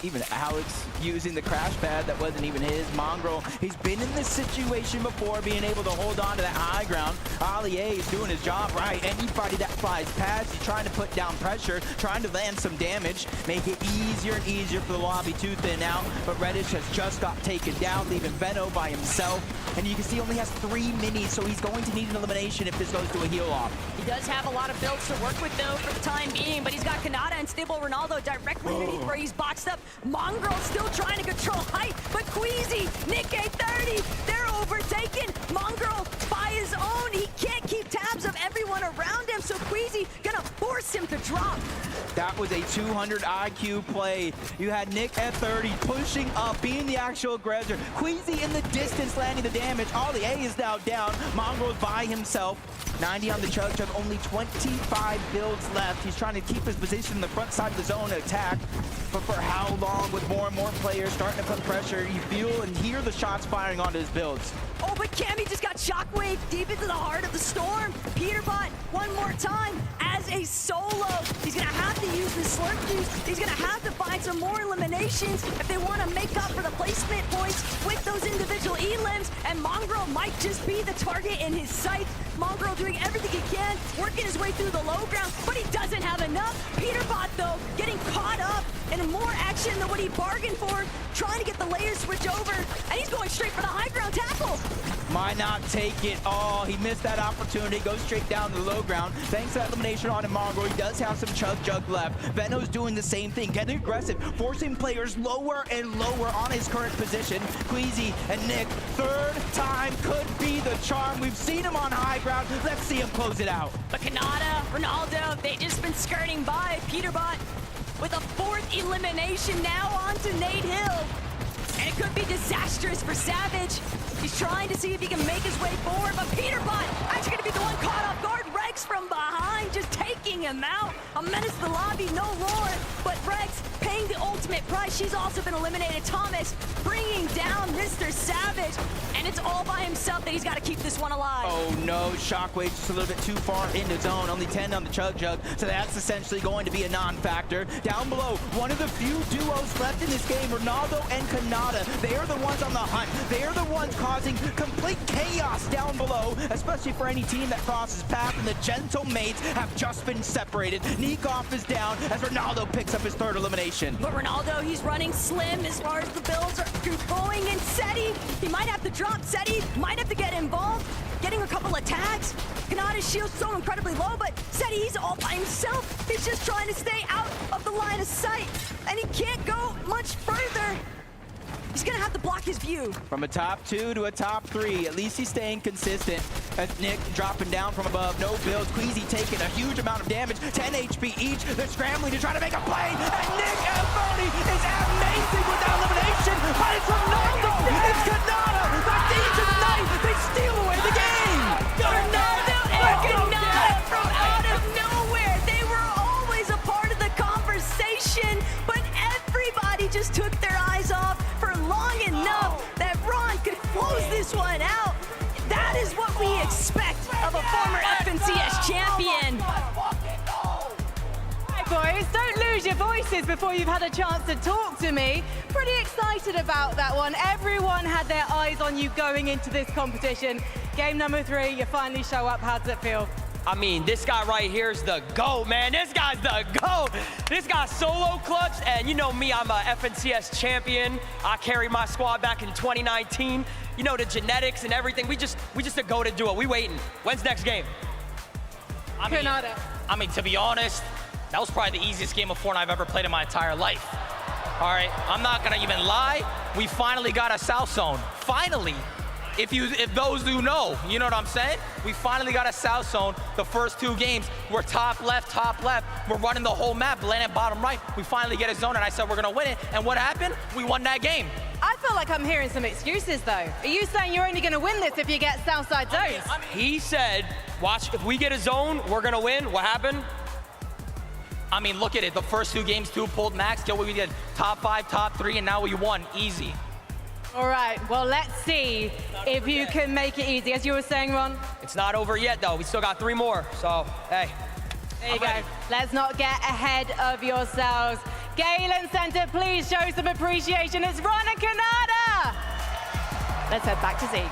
Even Alex using the crash pad that wasn't even his. Mongrel, he's been in this situation before, being able to hold on to that high ground. Ali A is doing his job right. Anybody that flies past, he's trying to put down pressure, trying to land some damage, make it easier and easier for the lobby to thin out. But Reddish has just got taken down, leaving Veno by himself. And you can see he only has 3 minis, so he's going to need an elimination if this goes to a heal off. He does have a lot of builds to work with, though, for the time being, but he's got Kanata and Stable Ronaldo directly underneath where he's boxed up. Mongrel still trying to control height, but Queasy, Nick A30, they're overtaken. Mongrel by his own, he can't keep tabs of everyone around him, so Queasy gonna force him to drop. That was a 200 IQ play. You had Nick at 30 pushing up, being the actual aggressor. Queasy in the distance landing the damage. All the A is now down. Mongrel's by himself. 90 on the Chug, only 25 builds left. He's trying to keep his position in the front side of the zone to attack. But for how long, with more and more players starting to put pressure, you feel and hear the shots firing onto his builds. Oh, but Cammy just got shockwave deep into the heart of the storm. Peterbot, one more time, as a solo. He's gonna have to use the slurp juice. He's gonna have to find some more eliminations if they want to make up for the placement points with those individual elims. And Mongrel might just be the target in his sight. Mongrel doing everything he can, working his way through the low ground, but he doesn't have enough. Peterbot, though, getting caught up in more action than what he bargained for, trying to get the layer switch over, and he's going straight for the high ground tackle. Might not take it all. He missed that opportunity. Goes straight down to the low ground. Thanks to that elimination on him, Mongrel. He does have some Chug left. Veno's doing the same thing, getting aggressive, forcing players lower and lower on his current position. Queasy and Nick, third time could be the charm. We've seen him on high ground. Let's see him close it out. But Kanata, Ronaldo, they just been skirting by. Peterbot with a 4th elimination now onto Nate Hill. And it could be disastrous for Savage. He's trying to see if he can make his way forward, but Peterbot actually going to be the one caught off guard. Rex from behind, just taking him out. A menace to the lobby, no roar, but Rex paying the ultimate price. She's also been eliminated. Thomas bringing down Mr. Savage, and it's all by himself that he's got to keep this one alive. Oh no, Shockwave just a little bit too far into zone. Only 10 on the Chug, so that's essentially going to be a non-factor. Down below, one of the few duos left in this game, Ronaldo and Kanata. They are the ones on the hunt. They are the ones causing complete chaos down below, especially for any team that crosses path, and the Gentle Mates have just been separated. Nikov is down as Ronaldo picks up his 3rd elimination. But Ronaldo, he's running slim as far as the builds are going, and Seti, he might have to drop. Seti might have to get involved, getting a couple of tags. Kanata's shield's so incredibly low, but Seti, he's all by himself. He's just trying to stay out of the line of sight, and he can't go much further. He's gonna have to block his view. From a top 2 to a top 3, at least he's staying consistent. As Nick dropping down from above, no builds. Queasy taking a huge amount of damage, 10 HP each. They're scrambling to try to make a play, and Nick F30 is amazing with that elimination, but it's Ronaldo, it's Kanata, the thieves of the night, they steal away the game! Ronaldo and Kanata from out of nowhere. They were always a part of the conversation, but everybody just took their eyes off for long enough that Ron could close this one out. That is what we expect of a former FNCS champion. Hi boys, don't lose your voices before you've had a chance to talk to me. Pretty excited about that one. Everyone had their eyes on you going into this competition. Game number 3, you finally show up. How does it feel? I mean, this guy right here is the GOAT, man. This guy's the GOAT. This guy's solo clutch, and you know me, I'm a FNCS champion. I carried my squad back in 2019. You know, the genetics and everything. We just a go-to duo. We waiting. When's next game? I mean, to be honest, that was probably the easiest game of Fortnite I've ever played in my entire life. All right, I'm not gonna even lie. We finally got a South Zone. Finally. If those who know, you know what I'm saying? We finally got a South Zone. The first 2 games, we're top left. We're running the whole map, landing bottom right. We finally get a zone, and I said we're gonna win it. And what happened? We won that game. I feel like I'm hearing some excuses though. Are you saying you're only gonna win this if you get Southside zones? He said, watch, if we get a zone, we're gonna win. What happened? I mean, look at it. The first 2 games, 2 pulled max. Kill, we did top 5, top 3, and now we won. Easy. All right, well, let's see if you can make it easy. As you were saying, Ron. It's not over yet, though. We still got 3 more, so, hey. There you go. Let's not get ahead of yourselves. Galen Center, please show some appreciation. It's Ron and Kanata. Let's head back to Zeke.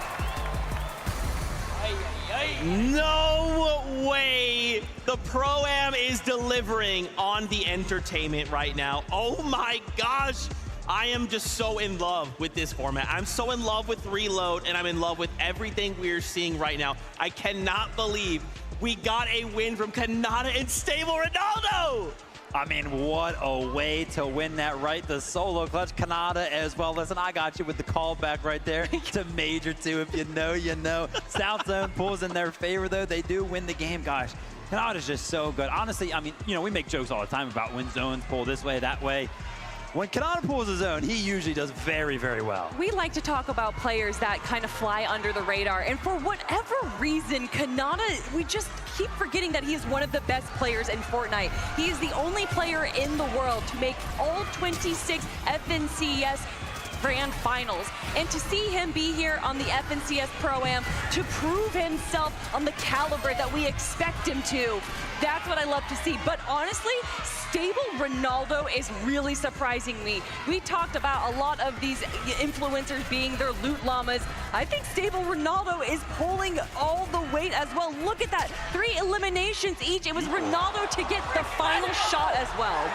No way the Pro-Am is delivering on the entertainment right now. Oh my gosh. I am just so in love with this format. I'm so in love with Reload, and I'm in love with everything we're seeing right now. I cannot believe we got a win from Kanata and Stable Ronaldo. I mean, what a way to win that, right? The solo clutch, Kanata as well. Listen, I got you with the callback right there to Major 2. If you know, you know. South Zone pulls in their favor, though. They do win the game. Gosh, Kanata's just so good. Honestly, I mean, you know, we make jokes all the time about when zones pull this way, that way. When Kanata pulls a zone, he usually does very, very well. We like to talk about players that kind of fly under the radar, and for whatever reason, Kanata, we just keep forgetting that he is one of the best players in Fortnite. He is the only player in the world to make all 26 FNCS Grand Finals, and to see him be here on the FNCS Pro-Am to prove himself on the caliber that we expect him to, that's what I love to see. But honestly, Stable Ronaldo is really surprising me. We talked about a lot of these influencers being their loot llamas. I think Stable Ronaldo is pulling all the weight as well. Look at that, 3 eliminations each. It was Ronaldo to get the final shot as well.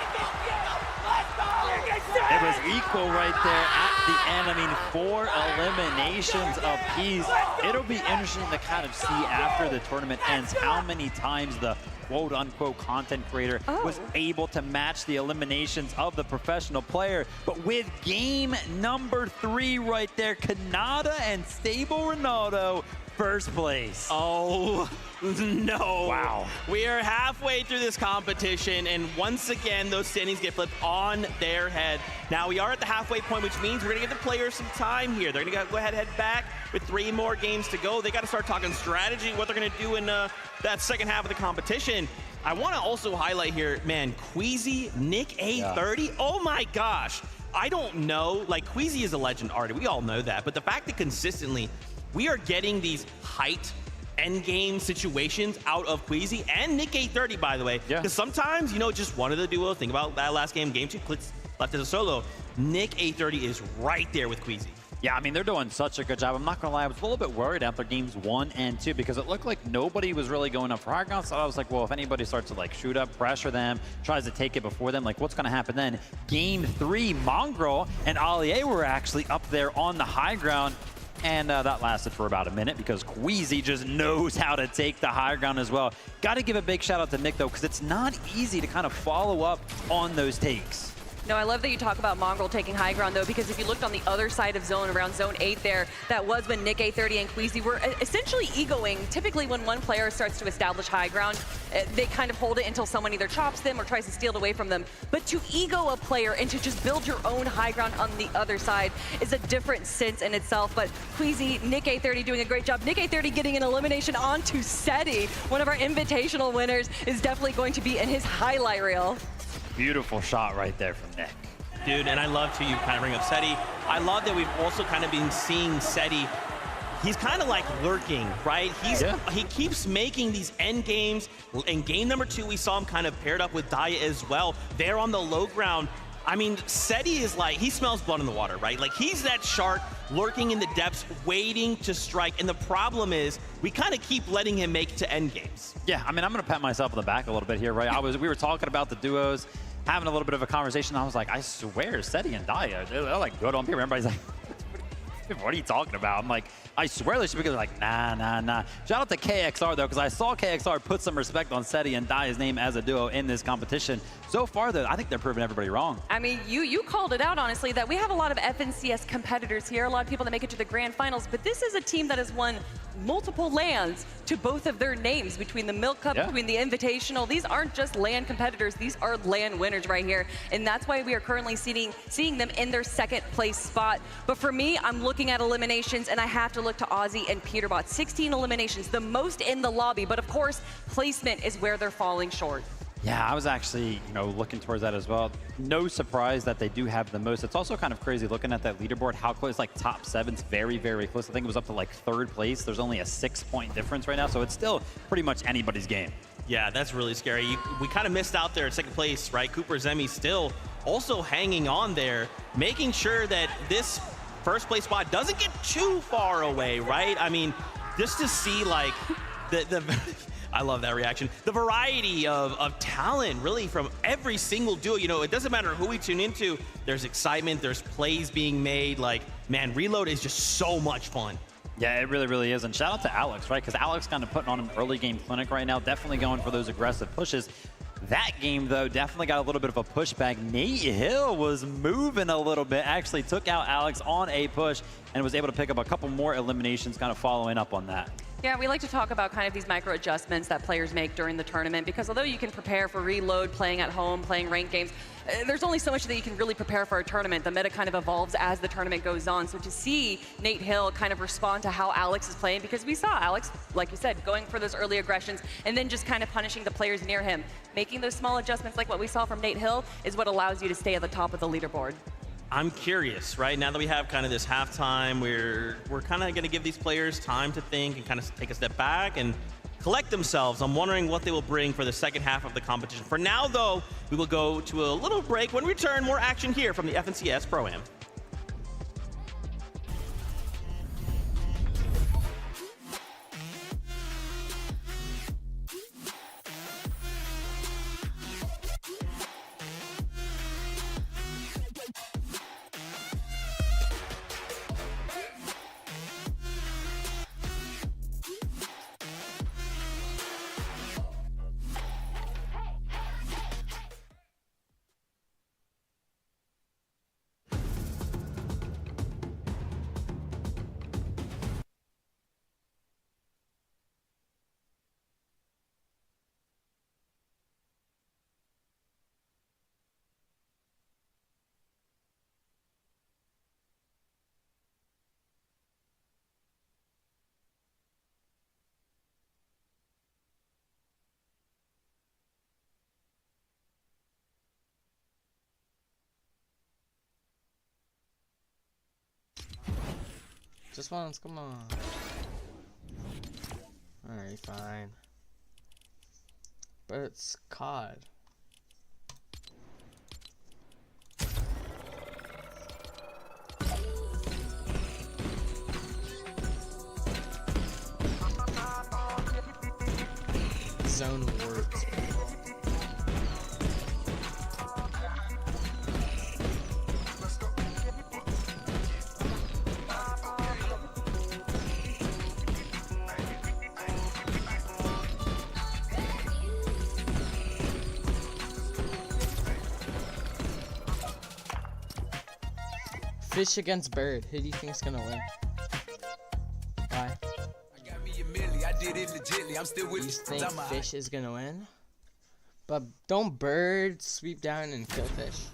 It was equal right there at the end. I mean, 4 eliminations apiece. It'll be interesting to kind of see after the tournament ends how many times the quote-unquote content creator was able to match the eliminations of the professional player. But with game number 3 right there, Kanata and Stable Ronaldo, first place. Oh, no. Wow. We are halfway through this competition, and once again, those standings get flipped on their head. Now, we are at the halfway point, which means we're going to give the players some time here. They're going to go ahead and head back with 3 more games to go. They got to start talking strategy, what they're going to do in that second half of the competition. I want to also highlight here, man, Queasy, Nick A30. Oh, my gosh. I don't know. Like, Queasy is a legend already. We all know that. But the fact that consistently we are getting these height endgame situations out of Queasy and Nick 830, by the way. Because sometimes, you know, just one of the duos, think about that last game, game 2, clicks left as a solo. Nick 830 is right there with Queasy. Yeah, I mean, they're doing such a good job. I'm not going to lie, I was a little bit worried after games 1 and 2 because it looked like nobody was really going up for high ground. So I was like, well, if anybody starts to like shoot up, pressure them, tries to take it before them, like what's going to happen then? Game 3, Mongrel and Allier were actually up there on the high ground. And that lasted for about a minute because Queasy just knows how to take the high ground as well. Got to give a big shout out to Nick, though, because it's not easy to kind of follow up on those takes. No, I love that you talk about Mongrel taking high ground, though, because if you looked on the other side of zone, around zone 8 there, that was when Nick A30 and Queasy were essentially egoing. Typically, when one player starts to establish high ground, they kind of hold it until someone either chops them or tries to steal it away from them. But to ego a player and to just build your own high ground on the other side is a different sense in itself. But Queasy, Nick A30 doing a great job. Nick A30 getting an elimination onto Seti, one of our invitational winners, is definitely going to be in his highlight reel. Beautiful shot right there from Nick. Dude, and I love to you kind of bring up Seti. I love that we've also kind of been seeing Seti. He's kind of like lurking, right? He keeps making these end games. In game number 2, we saw him kind of paired up with Daya as well. They're on the low ground. I mean, Seti is like, he smells blood in the water, right? Like, he's that shark lurking in the depths, waiting to strike. And the problem is, we kind of keep letting him make it to end games. Yeah, I mean, I'm going to pat myself on the back a little bit here, right? We were talking about the duos, having a little bit of a conversation. I was like, I swear, Seti and Daya, they're like good on here. Everybody's like, what are you talking about? I'm like, I swear they should be good. They're like, nah. Shout out to KXR, though, because I saw KXR put some respect on Seti and Daya's name as a duo in this competition. So far, though, I think they're proving everybody wrong. I mean, you called it out, honestly, that we have a lot of FNCS competitors here, a lot of people that make it to the grand finals, but this is a team that has won multiple lands to both of their names, between the Milk Cup, between the Invitational. These aren't just land competitors, these are land winners right here. And that's why we are currently seeing them in their second place spot. But for me, I'm looking at eliminations, and I have to look to Ozzy and Peterbot. 16 eliminations, the most in the lobby, but of course, placement is where they're falling short. Yeah, I was actually, looking towards that as well. No surprise that they do have the most. It's also kind of crazy looking at that leaderboard, how close, like top 7's very, very close. I think it was up to like 3rd place. There's only a 6-point difference right now, so it's still pretty much anybody's game. Yeah, that's really scary. We kind of missed out there at 2nd place, right? Cooper Zemi still also hanging on there, making sure that this 1st place spot doesn't get too far away, right? I mean, just to see like the I love that reaction. The variety of talent really from every single duo. It doesn't matter who we tune into. There's excitement, there's plays being made. Like, man, Reload is just so much fun. Yeah, it really, really is. And shout out to Alex, right? Because Alex kind of putting on an early game clinic right now, definitely going for those aggressive pushes. That game, though, definitely got a little bit of a pushback. Nate Hill was moving a little bit, actually took out Alex on a push and was able to pick up a couple more eliminations kind of following up on that. Yeah, we like to talk about kind of these micro adjustments that players make during the tournament, because although you can prepare for Reload, playing at home, playing ranked games, there's only so much that you can really prepare for a tournament. The meta kind of evolves as the tournament goes on. So to see Nate Hill kind of respond to how Alex is playing, because we saw Alex, like you said, going for those early aggressions and then just kind of punishing the players near him. Making those small adjustments like what we saw from Nate Hill is what allows you to stay at the top of the leaderboard. I'm curious, right? Now that we have kind of this halftime, we're kind of going to give these players time to think and kind of take a step back and collect themselves. I'm wondering what they will bring for the second half of the competition. For now, though, we will go to a little break. When we return, more action here from the FNCS Pro-Am. Just once, come on. Alright, fine. But it's COD. Zone warps. Fish against Bird. Who do you think's gonna win? Why? You think Fish is gonna win? But don't Bird sweep down and kill Fish?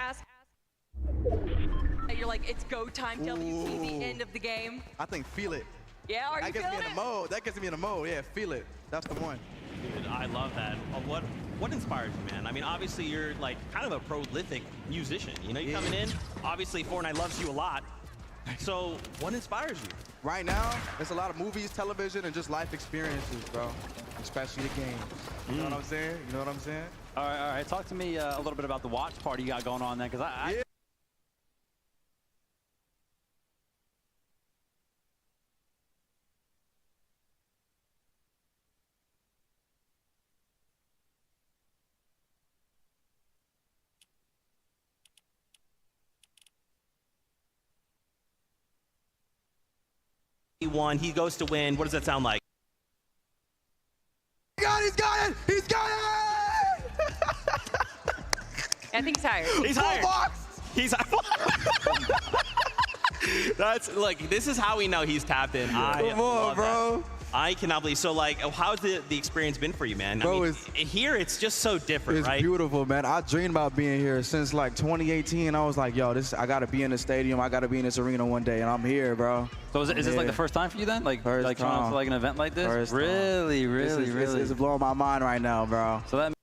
ask. You're like, it's go time, WT, the end of the game. I think feel it. Yeah, are you That gets me feeling in the mode. That gets me in the mode. Yeah, feel it. That's the one. Dude, I love that. What inspires you, man? I mean, obviously you're like kind of a prolific musician. You know, you're coming in. Obviously, Fortnite loves you a lot. So, what inspires you? Right now, there's a lot of movies, television, and just life experiences, bro. Especially the games. You know what I'm saying? You know what I'm saying? All right. Talk to me a little bit about the watch party you got going on there, because I He won. He goes to win. What does that sound like? He's got it! He's got it! I think he's hired. He's hired. He's That's like, this is how we know he's tapped in. Come on, bro. I cannot believe. So, like, how's the experience been for you, man? Bro, I mean, here it's just so different, It's right? beautiful, man. I dreamed about being here since like 2018. I was like, yo, I gotta be in the stadium. I gotta be in this arena one day, and I'm here, bro. So is this like the first time for you then? Like First coming time. to like an event like this? First time. Really? It's blowing my mind right now, bro. So that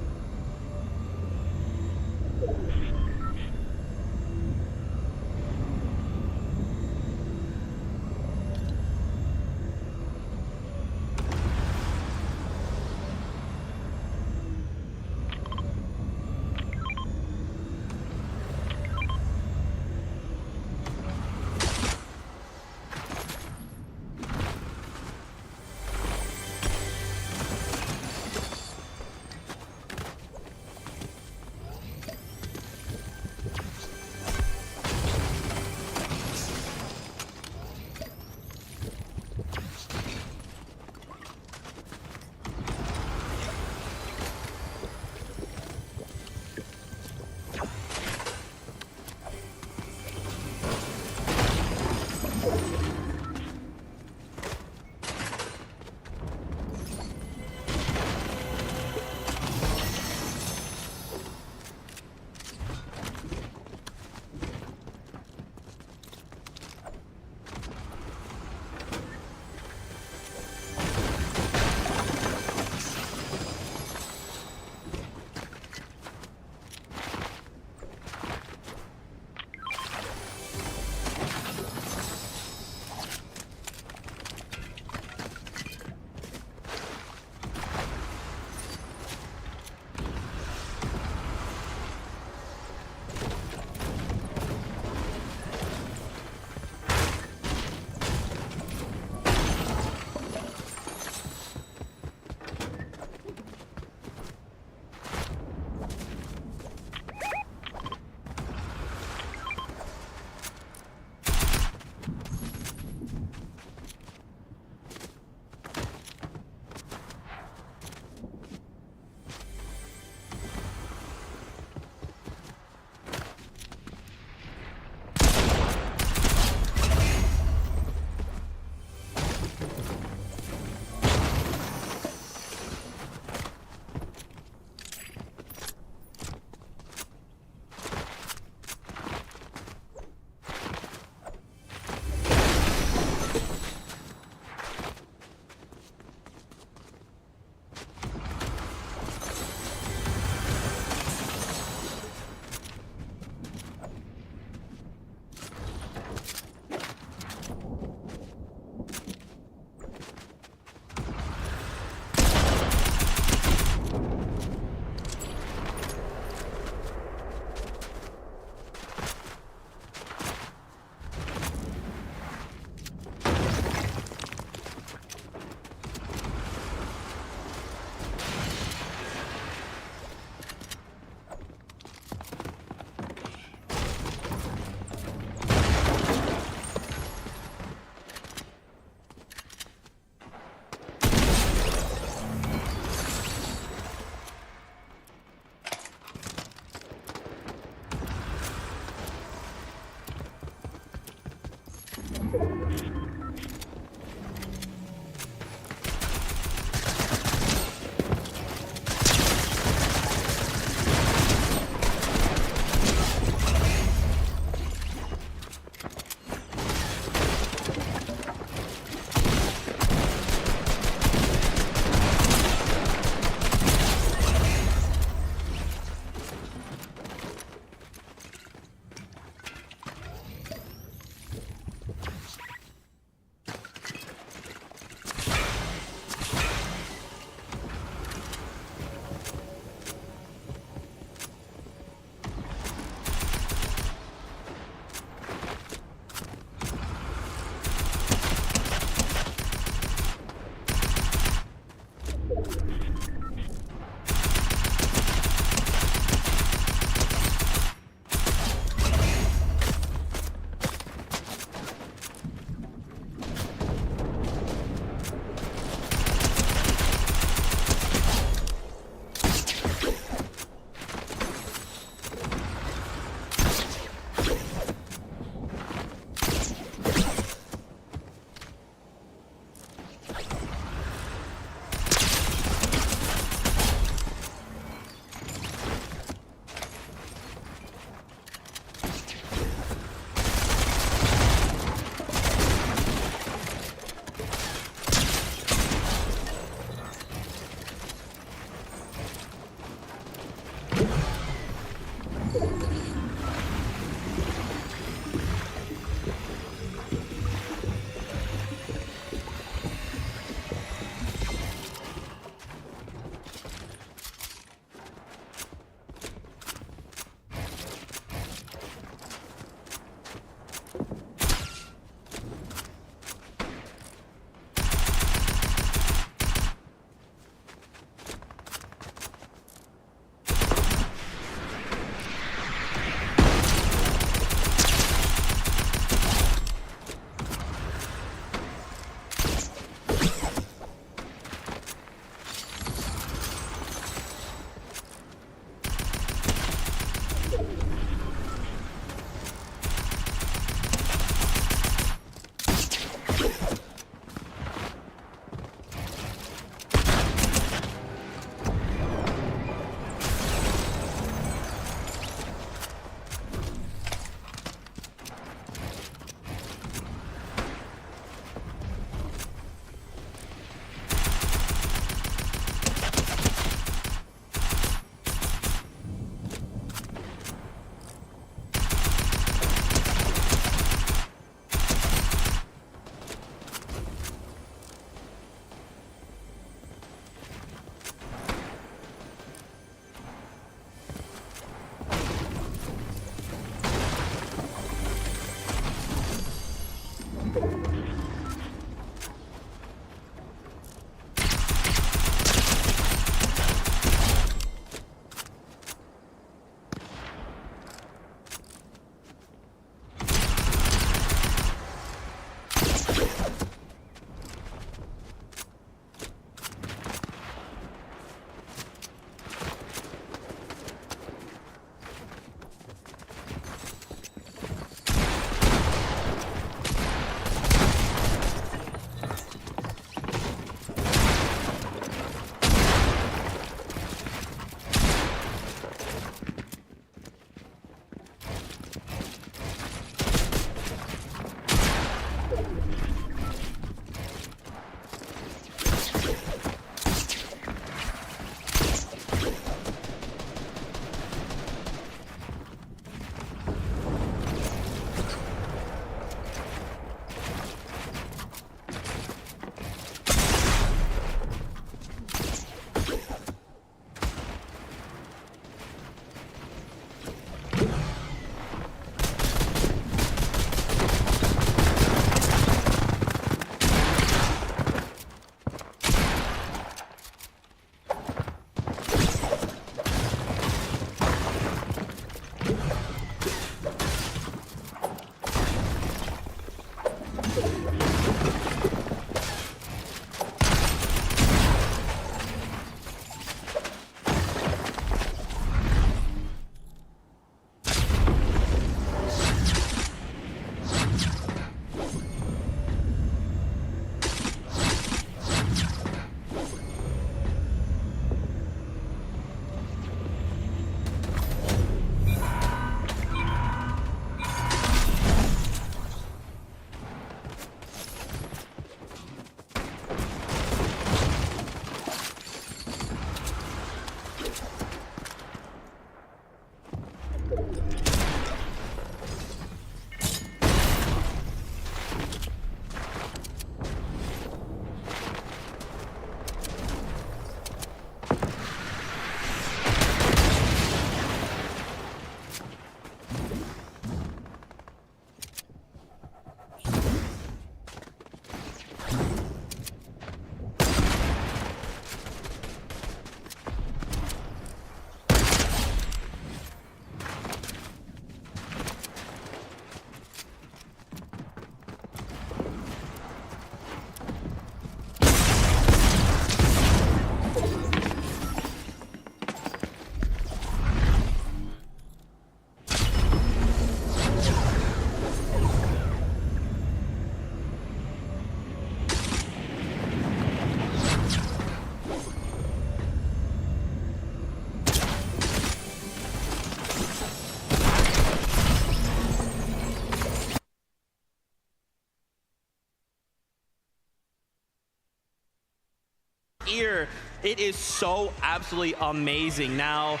Here, it is so absolutely amazing. Now,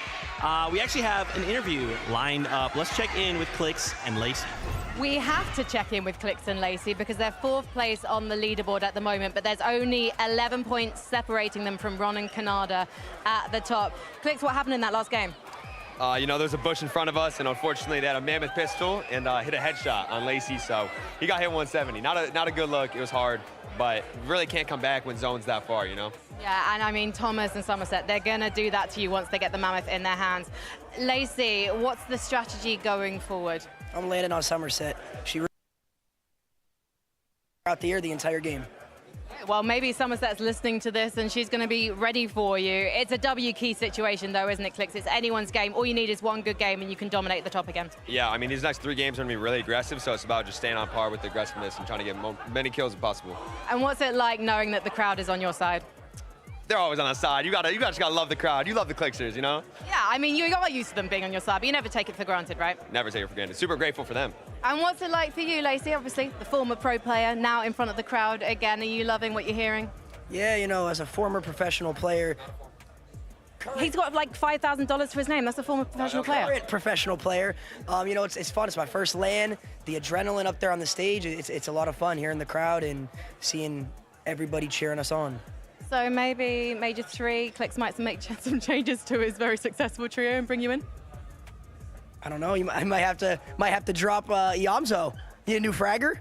we actually have an interview lined up. Let's check in with Clix and Lacey. We have to check in with Clix and Lacey because they're 4th place on the leaderboard at the moment, but there's only 11 points separating them from Ron and Canada at the top. Clix, what happened in that last game? You know, there's a bush in front of us, and unfortunately they had a mammoth pistol and hit a headshot on Lacey, so he got hit 170. Not a good look. It was hard, but really can't come back when zone's that far, you know? Yeah, and I mean, Thomas and Somerset, they're going to do that to you once they get the mammoth in their hands. Lacey, what's the strategy going forward? I'm landing on Somerset. She out the air the entire game. Well, maybe Somerset's listening to this and she's going to be ready for you. It's a W key situation, though, isn't it, Clix? It's anyone's game. All you need is one good game and you can dominate the top again. Yeah, I mean, these next 3 games are going to be really aggressive, so it's about just staying on par with the aggressiveness and trying to get many kills as possible. And what's it like knowing that the crowd is on your side? They're always on our side. You just gotta love the crowd. You love the Clixers, you know? Yeah, I mean, you got used to them being on your side, but you never take it for granted, right? Never take it for granted. Super grateful for them. And what's it like for you, Lacey? Obviously, the former pro player, now in front of the crowd again. Are you loving what you're hearing? Yeah, you know, as a former professional player. He's got like $5,000 to his name. That's a former professional player. Current professional player. You know, it's fun. It's my first LAN. The adrenaline up there on the stage, it's a lot of fun hearing the crowd and seeing everybody cheering us on. So maybe Major 3, Clix might make some changes to his very successful trio and bring you in? I don't know. I might have to drop Yamzo. Need a new fragger?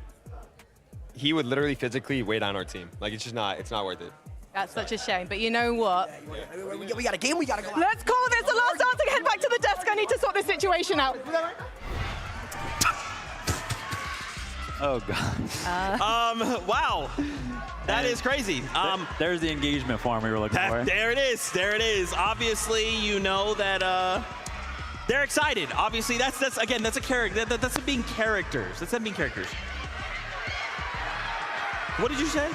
He would literally physically weigh down our team. Like, it's not worth it. That's such a shame. But you know what? We got a game. We got to go out. Let's call this the last chance to head back to the desk. I need to sort this situation out. Oh, God. Wow. That is crazy. There's the engagement form we were looking for. There it is. There it is. Obviously, you know that they're excited. Obviously, that's again, that's a character. That's being characters. That's them being characters. What did you say?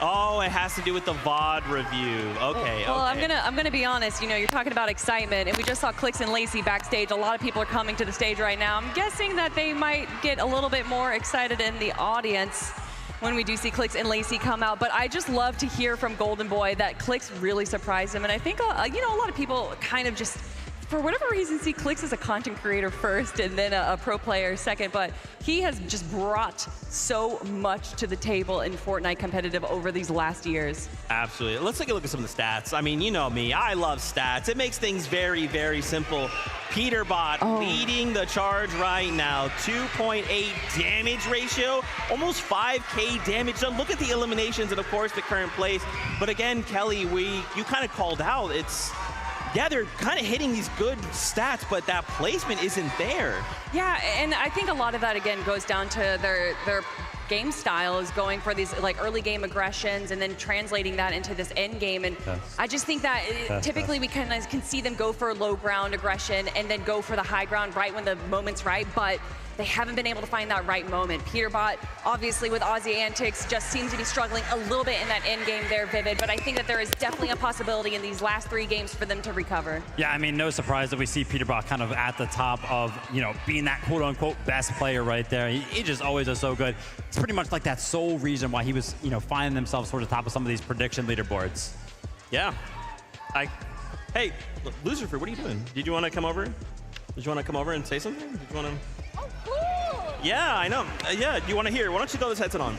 Oh, it has to do with the VOD review. Okay. Well, okay. I'm gonna be honest. You know, you're talking about excitement, and we just saw Clix and Lacey backstage. A lot of people are coming to the stage right now. I'm guessing that they might get a little bit more excited in the audience when we do see Clix and Lacey come out. But I just love to hear from Golden Boy that Clix really surprised him, and I think you know, a lot of people kind of just, for whatever reason, see Clix as a content creator first and then a pro player second, but he has just brought so much to the table in Fortnite competitive over these last years. Absolutely. Let's take a look at some of the stats. I mean, you know me, I love stats. It makes things very, very simple. Peterbot leading the charge right now. 2.8 damage ratio, almost 5K damage done. Look at the eliminations and, of course, the current place. But again, Kelly, you kind of called out. Yeah, they're kind of hitting these good stats, but that placement isn't there. Yeah, and I think a lot of that, again, goes down to their game style is going for these like early game aggressions and then translating that into this end game. And I just think that typically we kind of can see them go for low ground aggression and then go for the high ground right when the moment's right, but they haven't been able to find that right moment. Peterbot, obviously with Aussie Antics, just seems to be struggling a little bit in that end game there, Vivid, but I think that there is definitely a possibility in these last 3 games for them to recover. Yeah, I mean, no surprise that we see Peterbot kind of at the top of, you know, being that quote-unquote best player right there. He just always is so good. It's pretty much like that sole reason why he was, you know, finding himself towards the top of some of these prediction leaderboards. Yeah. Hey, Lucifer, what are you doing? Did you want to come over? Did you want to come over and say something? Did you want to? Yeah, I know. Yeah, you want to hear? Why don't you throw this headset on?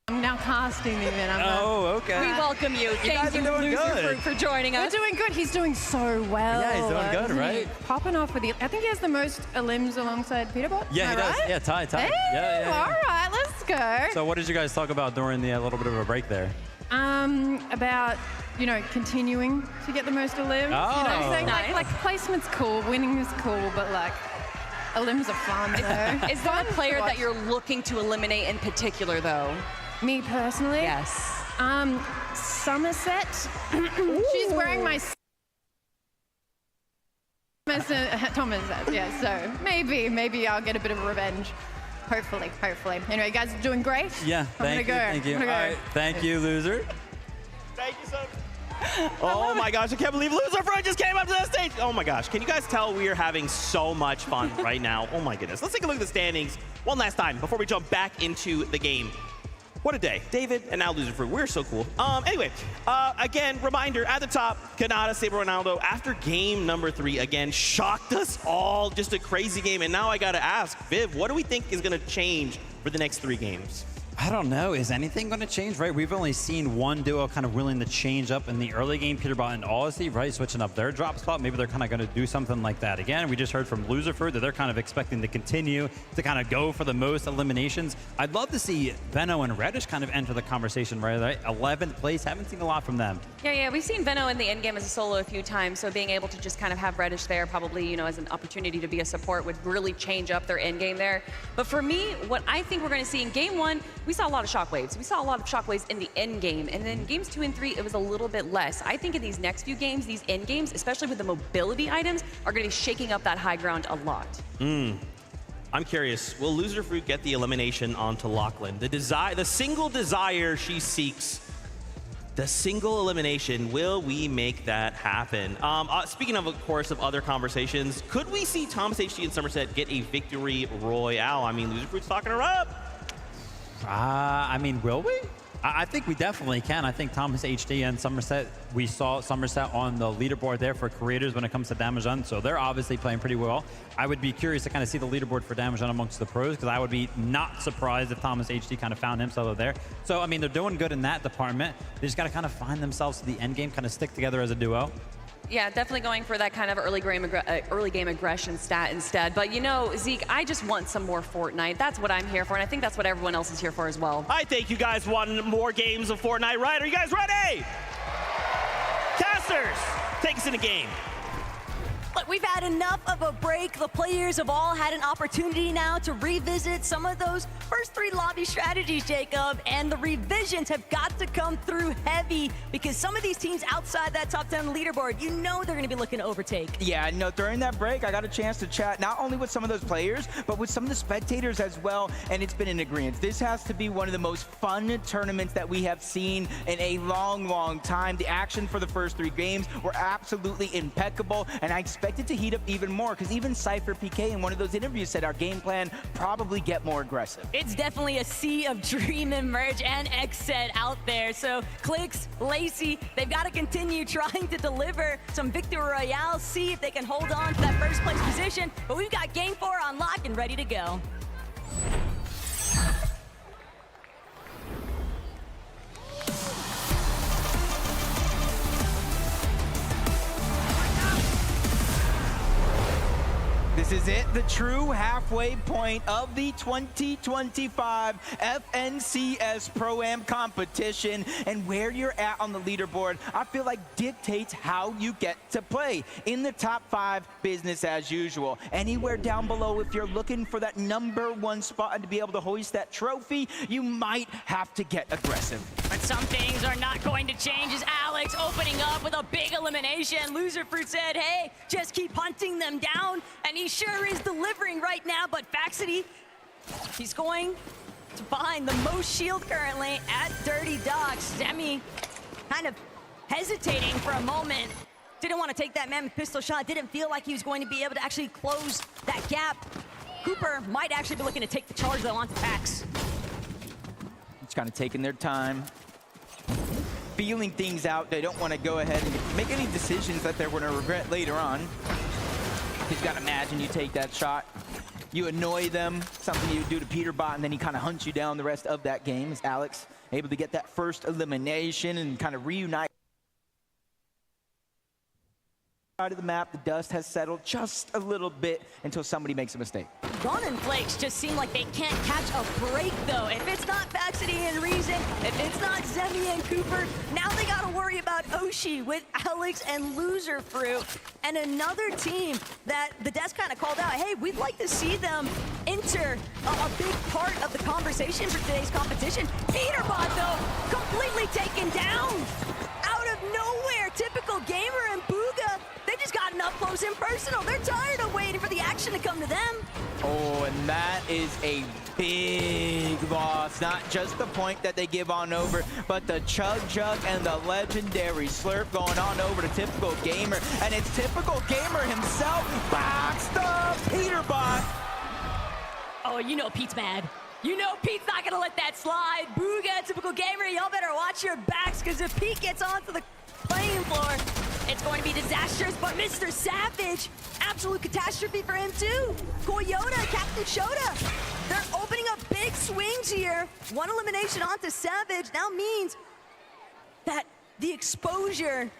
I'm now casting him in. Okay. We welcome you. Thank you, Lucifer, for joining us. We're doing good. He's doing so well. Yeah, he's doing good, right? Popping off with the. I think he has the most elims alongside Peterbot. Yeah, he does. Right? Yeah, tie. Hey, Yeah. all right, let's go. So what did you guys talk about during the little bit of a break there? About, you know, continuing to get the most elims. You know what I'm saying? Nice. Like placement's cool, winning is cool, but like elims are fun though. Is there a player that you're looking to eliminate in particular, though? Me personally? Yes. Somerset. She's wearing my Thomas, yeah, so maybe I'll get a bit of revenge. Hopefully. Anyway, you guys are doing great. Yeah, I'm gonna go. Thank you. All right, thank you, loser. Thank you so much. Oh my gosh, I can't believe Loser Fruit just came up to the stage. Oh my gosh, can you guys tell we are having so much fun right now? Oh my goodness. Let's take a look at the standings one last time before we jump back into the game. What a day. David and now Loser Fruit. We're so cool. Anyway, again, reminder at the top, Kanata, Saber Ronaldo, after game number 3, again, shocked us all. Just a crazy game. And now I got to ask, Viv, what do we think is going to change for the next 3 games? I don't know. Is anything going to change, right? We've only seen one duo kind of willing to change up in the early game, Peterbot and Aussie, right? Switching up their drop spot. Maybe they're kind of going to do something like that again. We just heard from Loserfruit that they're kind of expecting to continue to kind of go for the most eliminations. I'd love to see Veno and Reddish kind of enter the conversation, right? 11th place. Haven't seen a lot from them. Yeah, we've seen Veno in the end game as a solo a few times, so being able to just kind of have Reddish there probably, you know, as an opportunity to be a support would really change up their end game there. But for me, what I think we're going to see in game 1, we saw a lot of shockwaves. We saw a lot of shockwaves in the end game, and then games 2 and 3, it was a little bit less. I think in these next few games, these end games, especially with the mobility items, are going to be shaking up that high ground a lot. I'm curious, will Loserfruit get the elimination onto Lachlan? The single desire she seeks, the single elimination, will we make that happen? Speaking of course, of other conversations, could we see Thomas HT and Somerset get a victory royale? I mean, Loserfruit's talking her up. I mean, will we? I think we definitely can. I think Thomas HD and Somerset, we saw Somerset on the leaderboard there for creators when it comes to damage done, so they're obviously playing pretty well. I would be curious to kind of see the leaderboard for damage done amongst the pros, because I would be not surprised if Thomas HD kind of found himself there. So, I mean, they're doing good in that department. They just got to kind of find themselves to the end game, kind of stick together as a duo. Yeah, definitely going for that kind of early game aggression stat instead. But you know, Zeke, I just want some more Fortnite. That's what I'm here for, and I think that's what everyone else is here for as well. I think you guys want more games of Fortnite, right? Are you guys ready? Casters, take us in the game. Look, we've had enough of a break. The players have all had an opportunity now to revisit some of those first 3 lobby strategies, Jacob, and the revisions have got to come through heavy because some of these teams outside that top 10 leaderboard, you know they're going to be looking to overtake. Yeah, no, during that break, I got a chance to chat not only with some of those players, but with some of the spectators as well, and it's been in agreement. This has to be one of the most fun tournaments that we have seen in a long, long time. The action for the first 3 games were absolutely impeccable, and I expect it to heat up even more because even Cypher PK in one of those interviews said our game plan probably get more aggressive. It's definitely a sea of Dream and Merge and Xset out there. So Clicks, Lacey, they've got to continue trying to deliver some Victory Royale, see if they can hold on to that first place position. But we've got Game 4 on lock and ready to go. This is it, the true halfway point of the 2025 FNCS Pro-Am competition, and where you're at on the leaderboard, I feel like dictates how you get to play. In the top 5, business as usual. Anywhere down below, if you're looking for that #1 spot and to be able to hoist that trophy, you might have to get aggressive. But some things are not going to change as Alex opening up with a big elimination. Loserfruit said, hey, just keep hunting them down, and he sure is delivering right now. But Faxity, he's going to find the most shield currently at Dirty Dog. Semi kind of hesitating for a moment. Didn't want to take that mammoth pistol shot. Didn't feel like he was going to be able to actually close that gap. Cooper might actually be looking to take the charge though onto Fax. It's kind of taking their time, feeling things out. They don't want to go ahead and make any decisions that they're going to regret later on. You've got to imagine you take that shot, you annoy them, something you do to Peterbot, and then he kind of hunts you down the rest of that game. Is Alex able to get that first elimination and kind of reunite side of the map? The dust has settled just a little bit until somebody makes a mistake. Gun and Flakes just seem like they can't catch a break though. If it's not Faxity and Reason, if it's not Zemi and Cooper, now they got to worry about Oshi with Alex and Loserfruit. And another team that the desk kind of called out, hey, we'd like to see them enter a big part of the conversation for today's competition. Peterbot though, completely taken down. Out of nowhere, typical gamer and Booga. They just got enough close and personal. They're tired of waiting for the action to come to them. Oh, and that is a big loss. Not just the point that they give on over, but the Chug Jug and the legendary Slurp going on over to Typical Gamer. And it's Typical Gamer himself, boxed up Peterbot. Oh, you know Pete's mad. You know Pete's not gonna let that slide. Booga, Typical Gamer, y'all better watch your backs, because if Pete gets onto the playing floor, it's going to be disastrous. But Mr. Savage, absolute catastrophe for him too. Toyota, Captain Shota, they're opening up big swings here. One elimination onto Savage now means that the exposure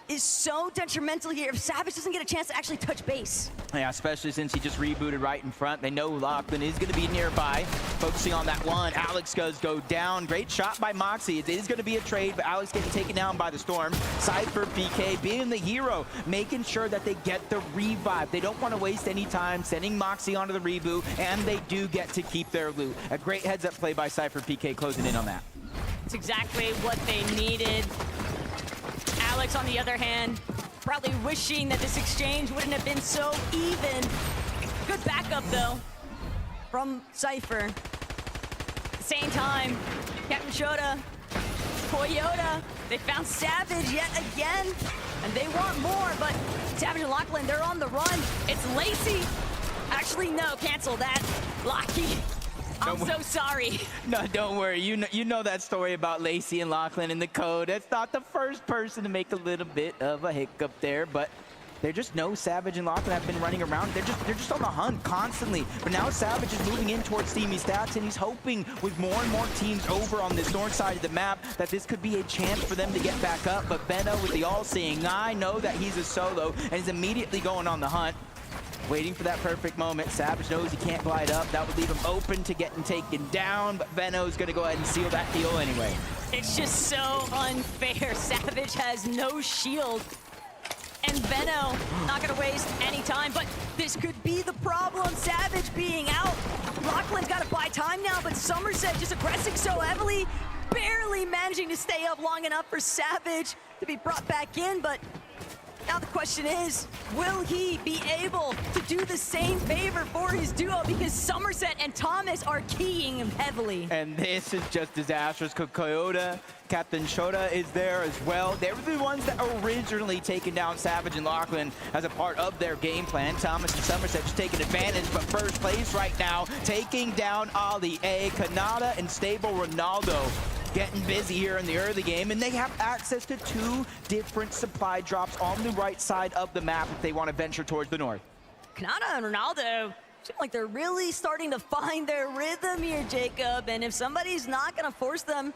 is so detrimental here if Savage doesn't get a chance to actually touch base. Yeah, especially since he just rebooted right in front. They know Lachlan is going to be nearby. Focusing on that one, Alex does go down. Great shot by Moxie. It is going to be a trade, but Alex getting taken down by the Storm. Cypher PK being the hero, making sure that they get the revive. They don't want to waste any time sending Moxie onto the reboot, and they do get to keep their loot. A great heads-up play by Cypher PK closing in on that. It's exactly what they needed. Alex, on the other hand, probably wishing that this exchange wouldn't have been so even. Good backup, though, from Cypher. At the same time, Captain Shota, Toyota, they found Savage yet again, and they want more, but Savage and Lachlan, they're on the run. It's Lacey. Actually, no, cancel that. Lockie. I'm so sorry. No, don't worry. You know that story about Lacey and Lachlan in the code. That's not the first person to make a little bit of a hiccup there, but they just know Savage and Lachlan have been running around. They're just on the hunt constantly. But now Savage is moving in towards Steamy Stats, and he's hoping with more and more teams over on this north side of the map that this could be a chance for them to get back up. But Benno with the all-seeing eye know that he's a solo and is immediately going on the hunt. Waiting for that perfect moment. Savage knows he can't glide up. That would leave him open to getting taken down, but Benno's gonna go ahead and seal that deal anyway. It's just so unfair. Savage has no shield, and Benno not gonna waste any time, but this could be the problem. Savage being out. Lachlan's gotta buy time now, but Somerset just aggressing so heavily, barely managing to stay up long enough for Savage to be brought back in, but now the question is, will he be able to do the same favor for his duo? Because Somerset and Thomas are keying him heavily. And this is just disastrous. Toyota, Captain Shota is there as well. They were the ones that originally taken down Savage and Lachlan as a part of their game plan. Thomas and Somerset just taking advantage, but first place right now, taking down Ali A, Kanata, and Stable Ronaldo. Getting busy here in the early game, and they have access to 2 different supply drops on the right side of the map if they want to venture towards the north. Kanata and Ronaldo seem like they're really starting to find their rhythm here, Jacob, and if somebody's not going to force them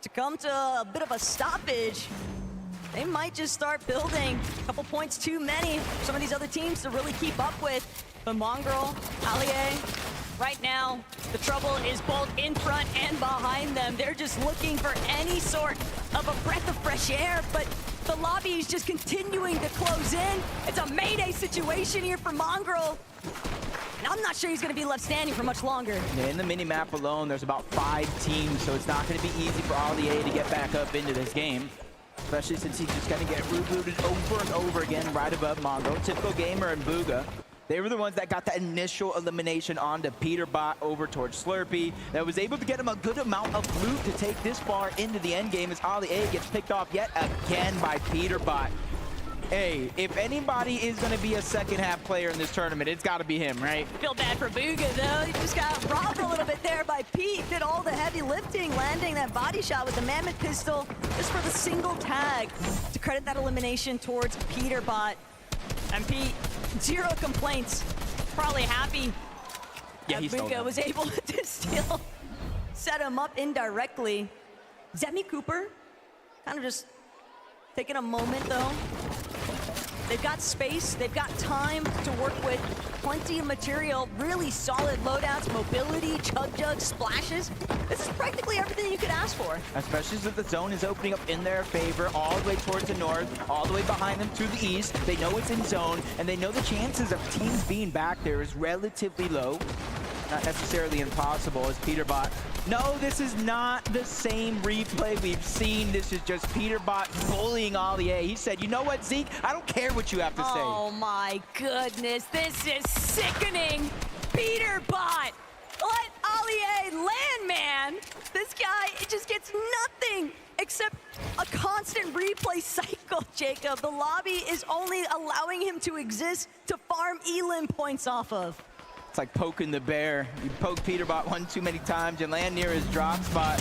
to come to a bit of a stoppage, they might just start building a couple points too many for some of these other teams to really keep up with. But Mongrel, Allier, right now, the trouble is both in front and behind them. They're just looking for any sort of a breath of fresh air, but the lobby is just continuing to close in. It's a mayday situation here for Mongrel. And I'm not sure he's going to be left standing for much longer. In the mini-map alone, there's about 5 teams, so it's not going to be easy for Ali A to get back up into this game. Especially since he's just going to get rebooted over and over again right above Mongrel. Typical Gamer and Booga. They were the ones that got that initial elimination onto Peterbot over towards Slurpee. That was able to get him a good amount of loot to take this far into the end game as Ali A gets picked off yet again by Peterbot. Hey, if anybody is going to be a second half player in this tournament, it's got to be him, right? Feel bad for Booga, though. He just got robbed a little bit there by Pete. Did all the heavy lifting, landing that body shot with the Mammoth pistol just for the single tag to credit that elimination towards Peterbot. And Pete, 0 complaints. Probably happy that Booga was able to still set him up indirectly. Zemi Cooper kind of just taking a moment, though. They've got space, they've got time to work with, plenty of material, really solid loadouts, mobility, chug-jug, splashes. This is practically everything you could ask for. Especially since the zone is opening up in their favor, all the way towards the north, all the way behind them to the east. They know it's in zone, and they know the chances of teams being back there is relatively low. Not necessarily impossible, as Peterbot No, this is not the same replay we've seen. This is just Peterbot bullying Ollie A. He said, you know what, Zeke? I don't care what you have to say. Oh my goodness, this is sickening. Peterbot, let Ollie A land, man. This guy, it just gets nothing except a constant replay cycle, Jacob. The lobby is only allowing him to exist to farm elim points off of. It's like poking the bear. You poke Peterbot one too many times and land near his drop spot.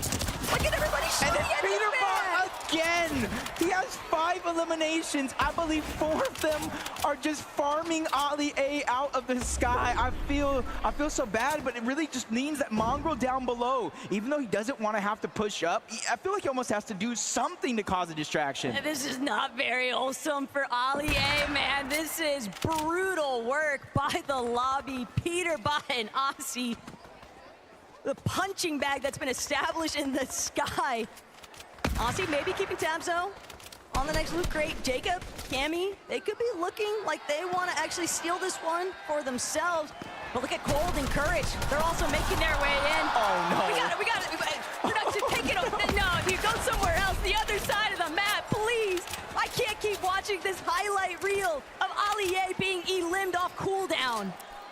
Look at everybody shooting at Peterbot again! He has 5 eliminations. I believe 4 of them are just farming Ollie A out of the sky. I feel so bad, but it really just means that Mongrel down below, even though he doesn't want to have to push up, I feel like he almost has to do something to cause a distraction. This is not very wholesome for Ollie A, man. This is brutal work by the lobby. Peterbot and Aussie. The punching bag that's been established in the sky. Aussie maybe keeping tabs though on the next loot crate. Jacob, Cammy, they could be looking like they want to actually steal this one for themselves. But look at Cold and Courage. They're also making their way in. Oh no. We got it. We're not just taking it. No, you go somewhere else. The other side of the map, please. I can't keep watching this highlight reel of Ollie A being elimmed off cooldown.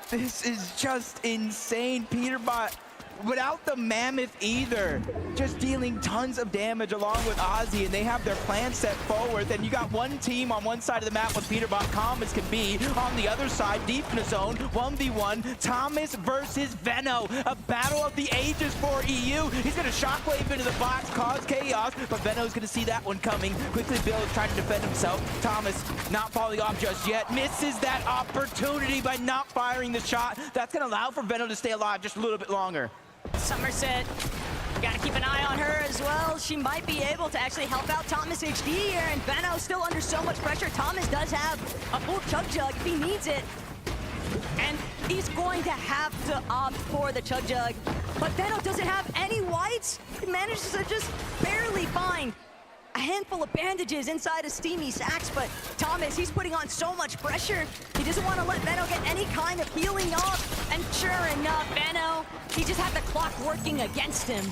This is just insane. Peterbot without the mammoth either, just dealing tons of damage along with Ozzy, and they have their plan set forward. Then you got one team on one side of the map with Peterbot, calm as can be. On the other side, deep in the zone, 1v1, Thomas versus Veno, a battle of the ages for EU. He's gonna shockwave into the box, cause chaos, but Veno's gonna see that one coming. Quickly Bill is trying to defend himself. Thomas not falling off just yet, misses that opportunity by not firing the shot. That's gonna allow for Veno to stay alive just a little bit longer. Somerset, gotta keep an eye on her as well. She might be able to actually help out Thomas HD here, and Veno still under so much pressure. Thomas does have a full Chug Jug if he needs it, and he's going to have to opt for the Chug Jug. But Veno doesn't have any whites. He manages to just barely find a handful of bandages inside of Steamy Sacks, but Thomas, he's putting on so much pressure. He doesn't want to let Veno get any kind of healing off, and sure enough, Veno, he just had the clock working against him.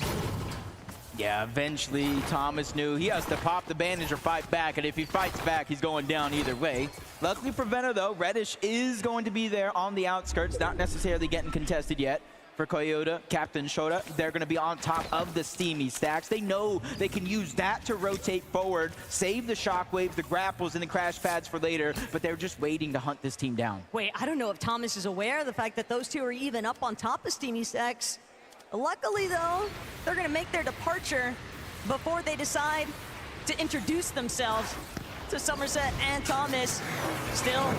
Yeah, eventually Thomas knew he has to pop the bandage or fight back, and if he fights back, he's going down either way. Luckily for Veno though, Reddish is going to be there on the outskirts, not necessarily getting contested yet. For Coyote, Captain Shota, they're going to be on top of the Steamy Stacks. They know they can use that to rotate forward, save the shockwaves, the grapples, and the crash pads for later, but they're just waiting to hunt this team down. Wait, I don't know if Thomas is aware of the fact that those two are even up on top of Steamy Stacks. Luckily, though, they're going to make their departure before they decide to introduce themselves to Somerset and Thomas. Still,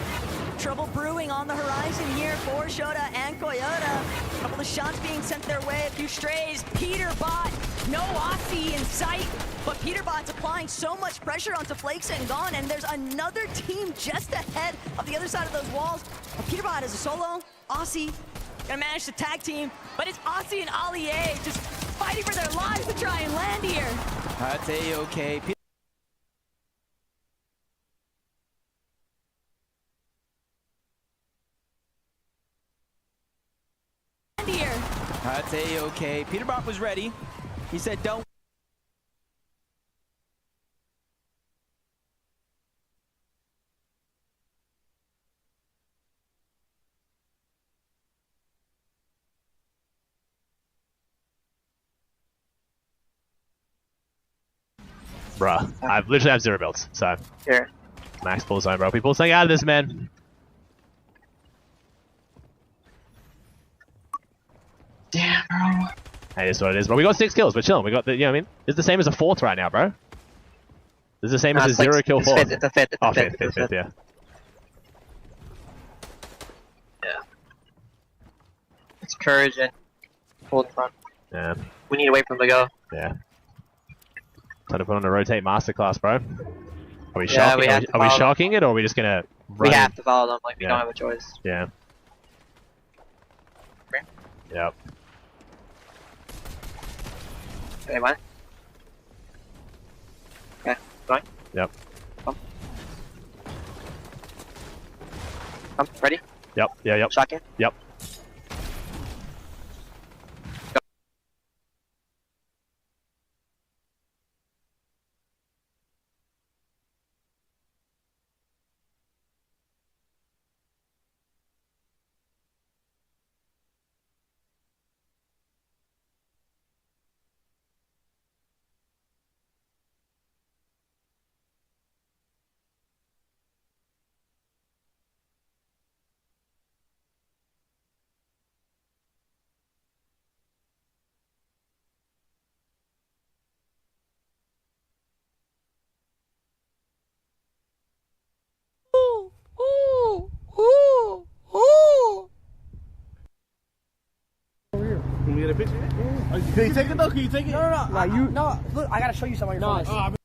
trouble brewing on the horizon here for Shota and Coyote. A couple of shots being sent their way, a few strays. Peterbot, no Aussie in sight, but Peterbot's applying so much pressure onto Flakes and Gone, and there's another team just ahead of the other side of those walls. But Peterbot is a solo. Aussie gonna manage to tag team, but it's Aussie and Ollie A just fighting for their lives to try and land here. That's A-okay. That's A-okay. Peterbot was ready. He said, don't. Bruh, I literally have 0 builds, so. Here. Max full zone, bro. People staying out of this, man. Damn, bro. Hey, this is what it is, bro. We got 6 kills. We're chilling. We got the, you know what I mean? It's the same as a 4th right now, bro. This is the same as a 0 kill 4th. It's a fifth. Oh, fifth, yeah. Yeah. It's Courage and hold front. Yeah. We need to wait for him to go. Yeah. Time to put on a rotate masterclass, bro. Are we Yeah, shocking? Are we shocking it, or are we just gonna? We have to follow them. Like we Yeah. don't have a choice. Yeah. Yep. Okay, what? Okay, going. Yep. Come, ready? Yep. Yeah. Yep. Shocking. Yep. get a picture? Yeah. Can you take it though? Can you take it? No. Like you. No. Look, I gotta show you something on your phone.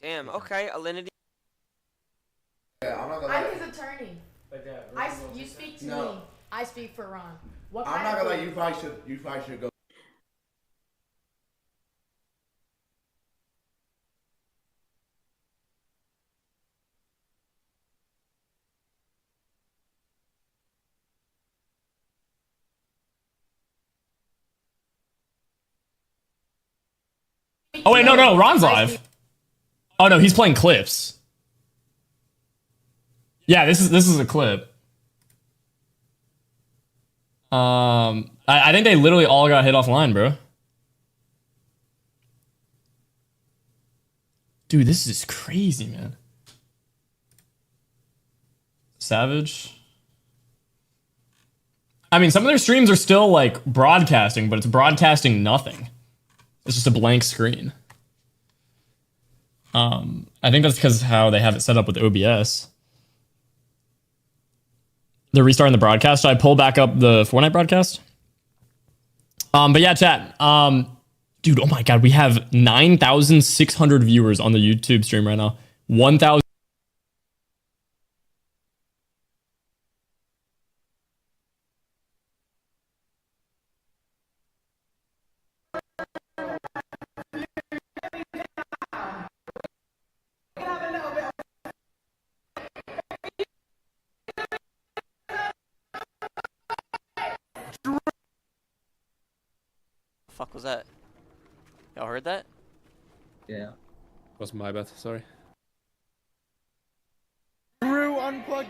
Damn, okay, Alinity. Yeah, I'm not gonna I'm his attorney. You speak to me. I speak for Ron. What I'm not gonna lie, you probably should go. Oh wait, no, Ron's live. Oh no, he's playing clips. Yeah, this is a clip. I think they literally all got hit offline, bro. Dude, this is crazy, man. Savage. I mean, some of their streams are still like broadcasting, but it's broadcasting nothing. It's just a blank screen. I think that's because of how they have it set up with OBS. They're restarting the broadcast. Should I pull back up the Fortnite broadcast? But yeah, chat. Dude, oh my god, we have 9,600 viewers on the YouTube stream right now. 1,000. Fuck was that? Y'all heard that? Yeah. Was my bad, sorry. Drew unplugged.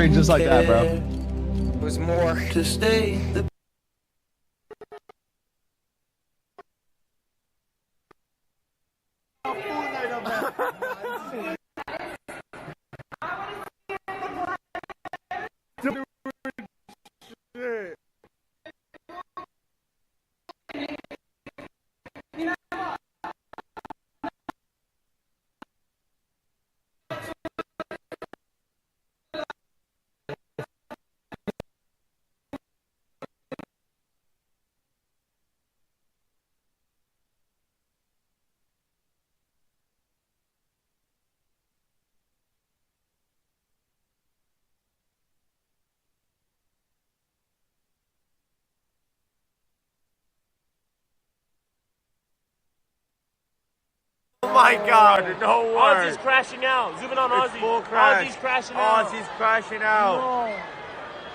Just like that, bro. It was more to stay. Oh my God, no word. Aussie's crashing out. Zooming on It's Aussie. full crash. Aussie's crashing out. Aussie's crashing out.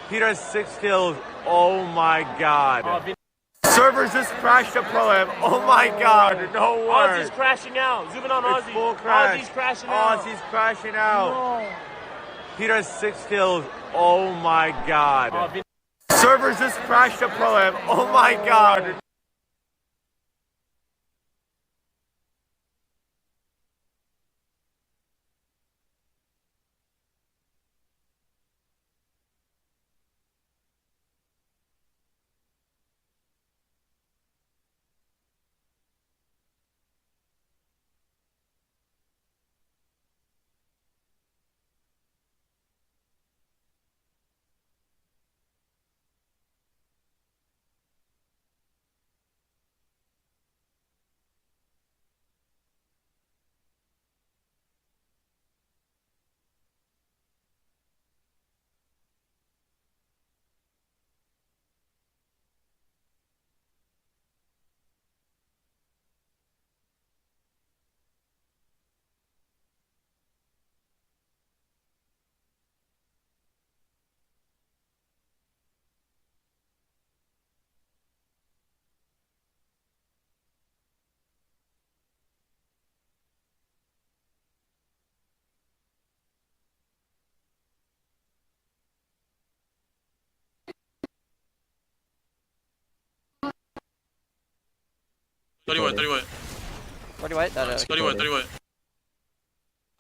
Peter has 6 kills. Oh my God. Servers just crashed the pro am. Oh my God, no word. Aussie's crashing out. Zooming on It's Aussie. full crash. Aussie's crashing out. Aussie's crashing out. Peter has 6 kills. Oh my God. Servers just crashed the pro am. Oh my God.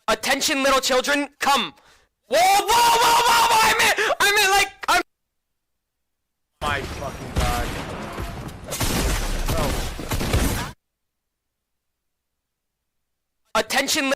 Attention, little children, come. Whoa, whoa, whoa, whoa, whoa, I mean, like, I'm... My fucking God. Attention,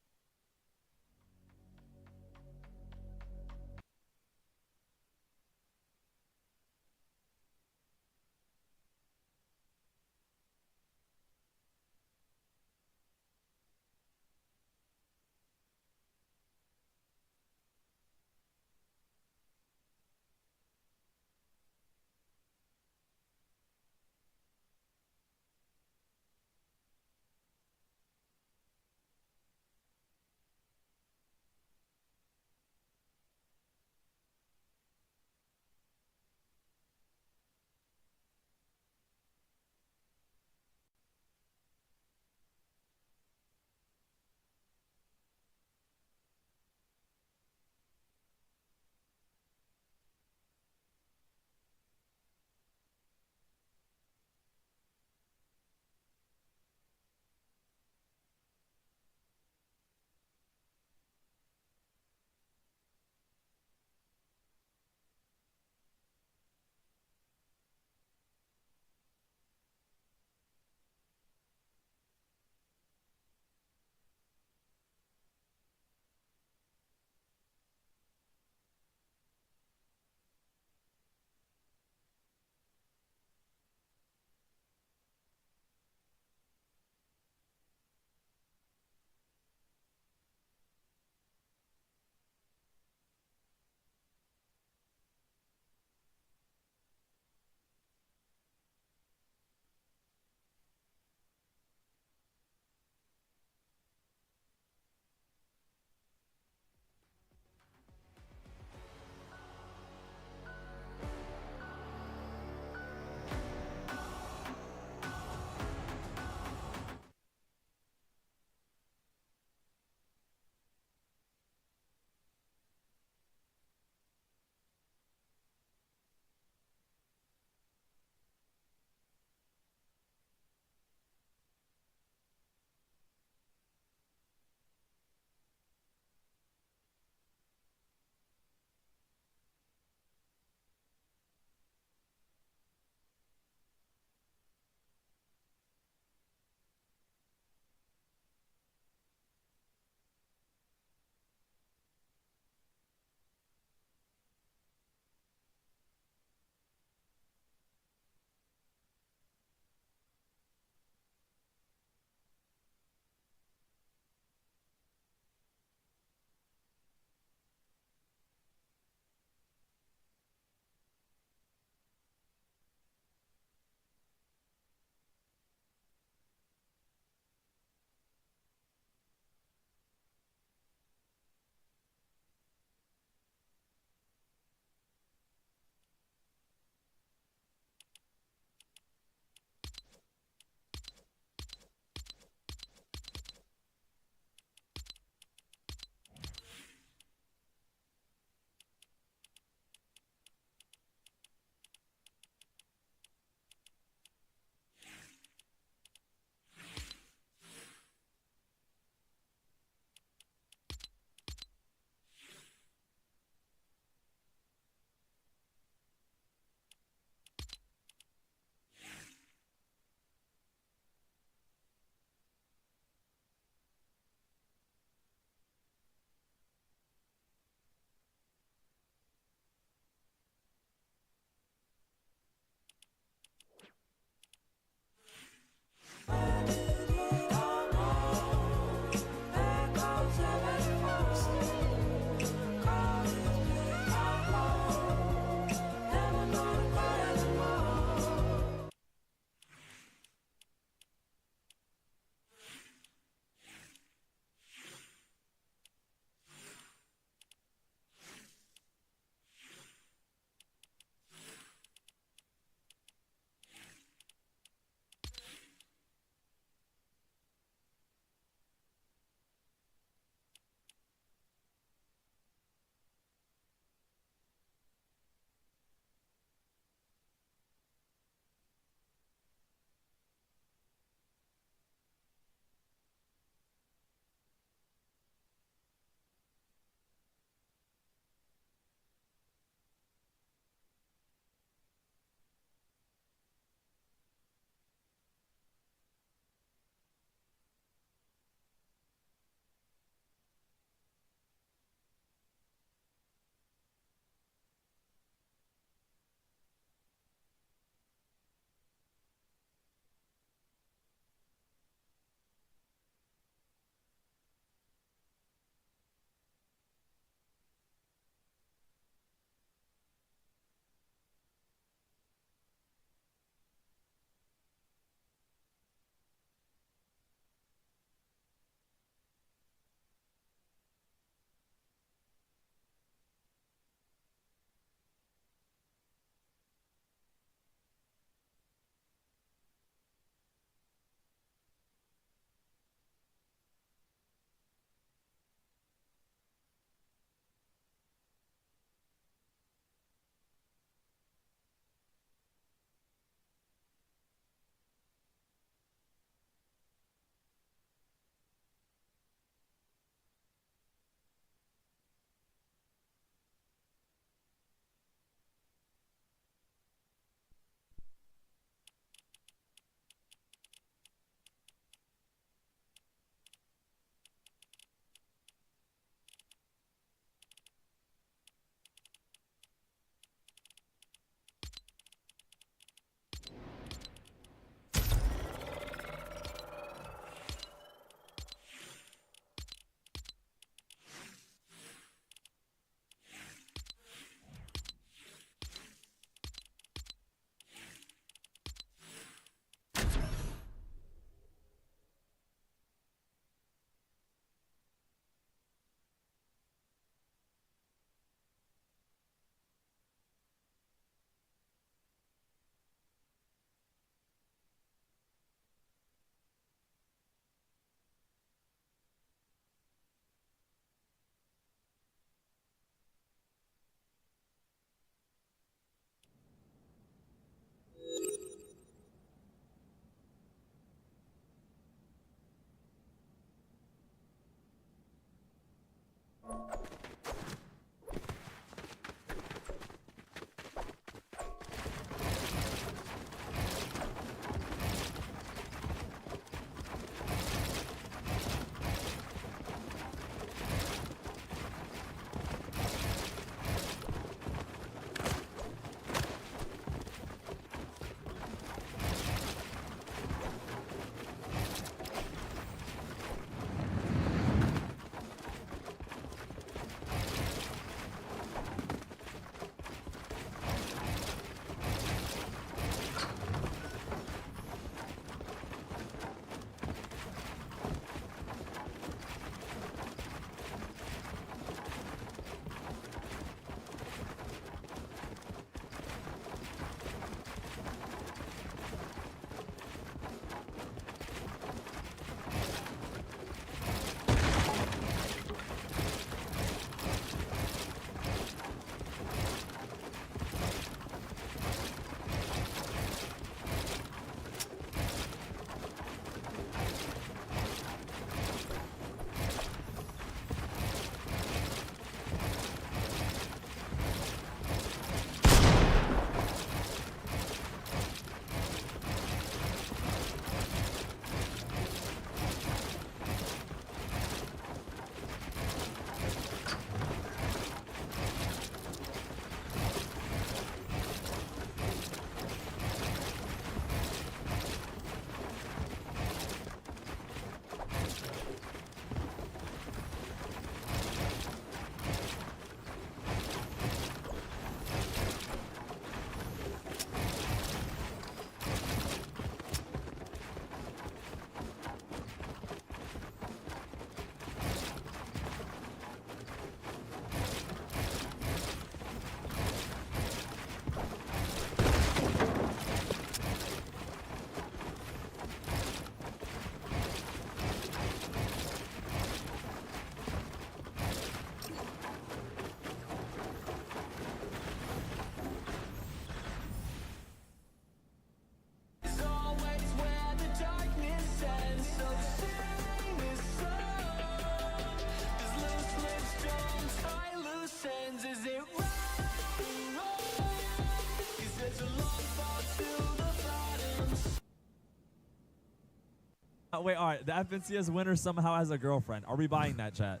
Wait, all right. The FNCS winner somehow has a girlfriend. Are we buying that, chat?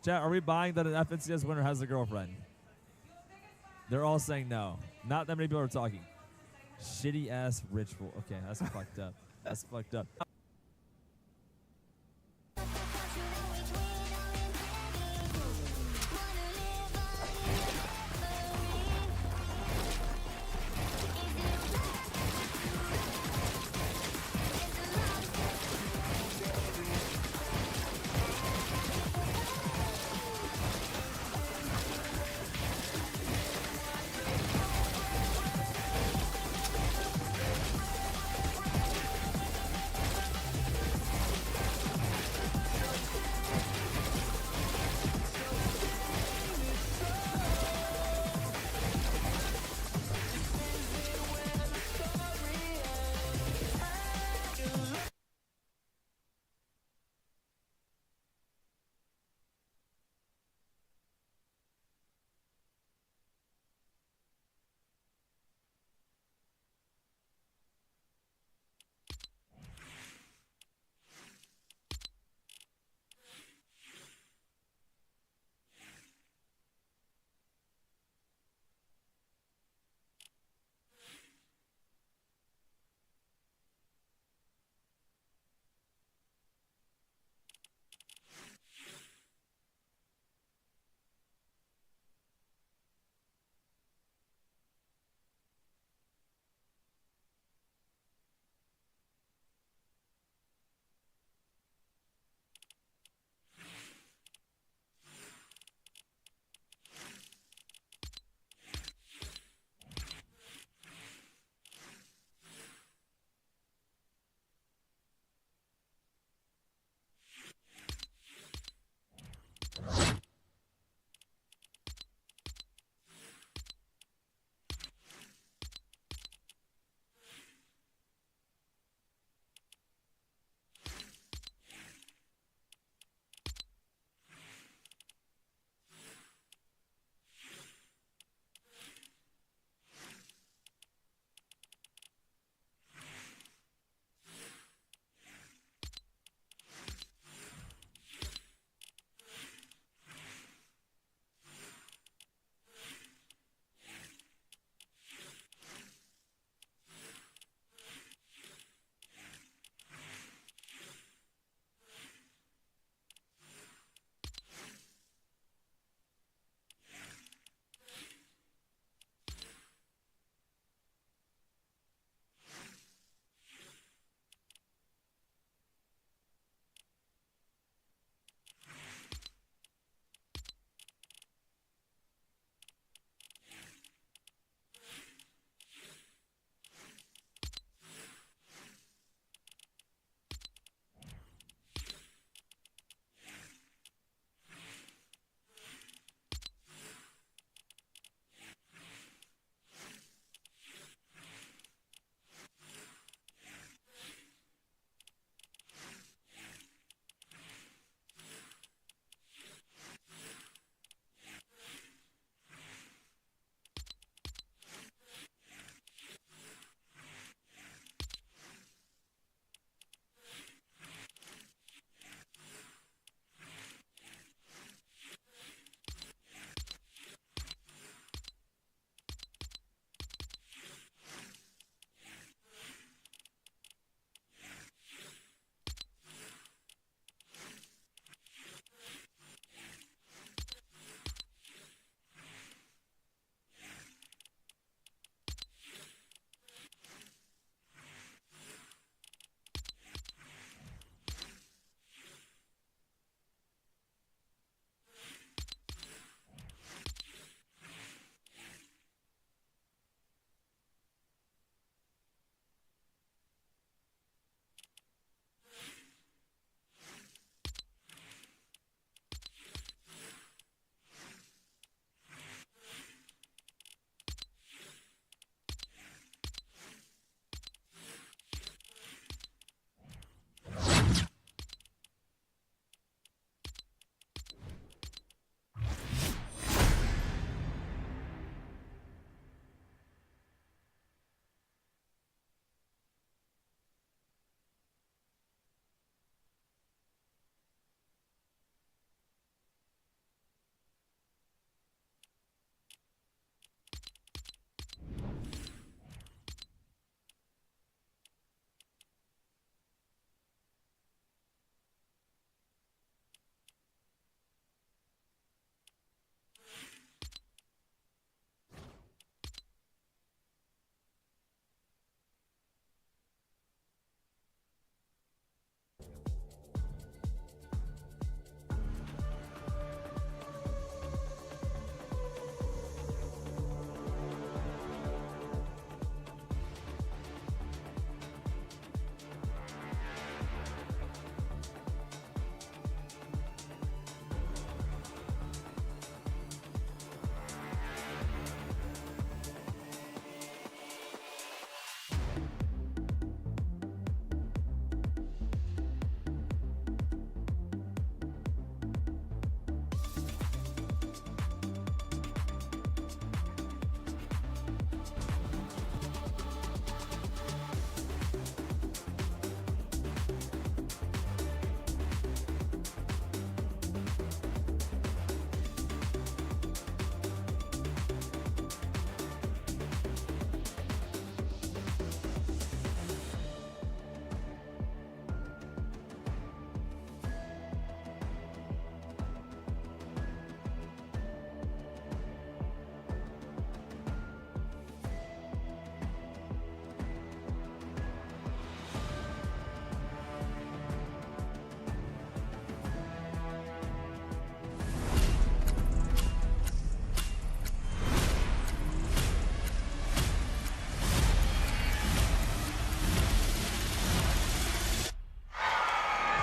Chat, are we buying that an FNCS winner has a girlfriend? They're all saying no. Not that many people are talking. Shitty ass rich fool. Okay, that's fucked up. That's fucked up.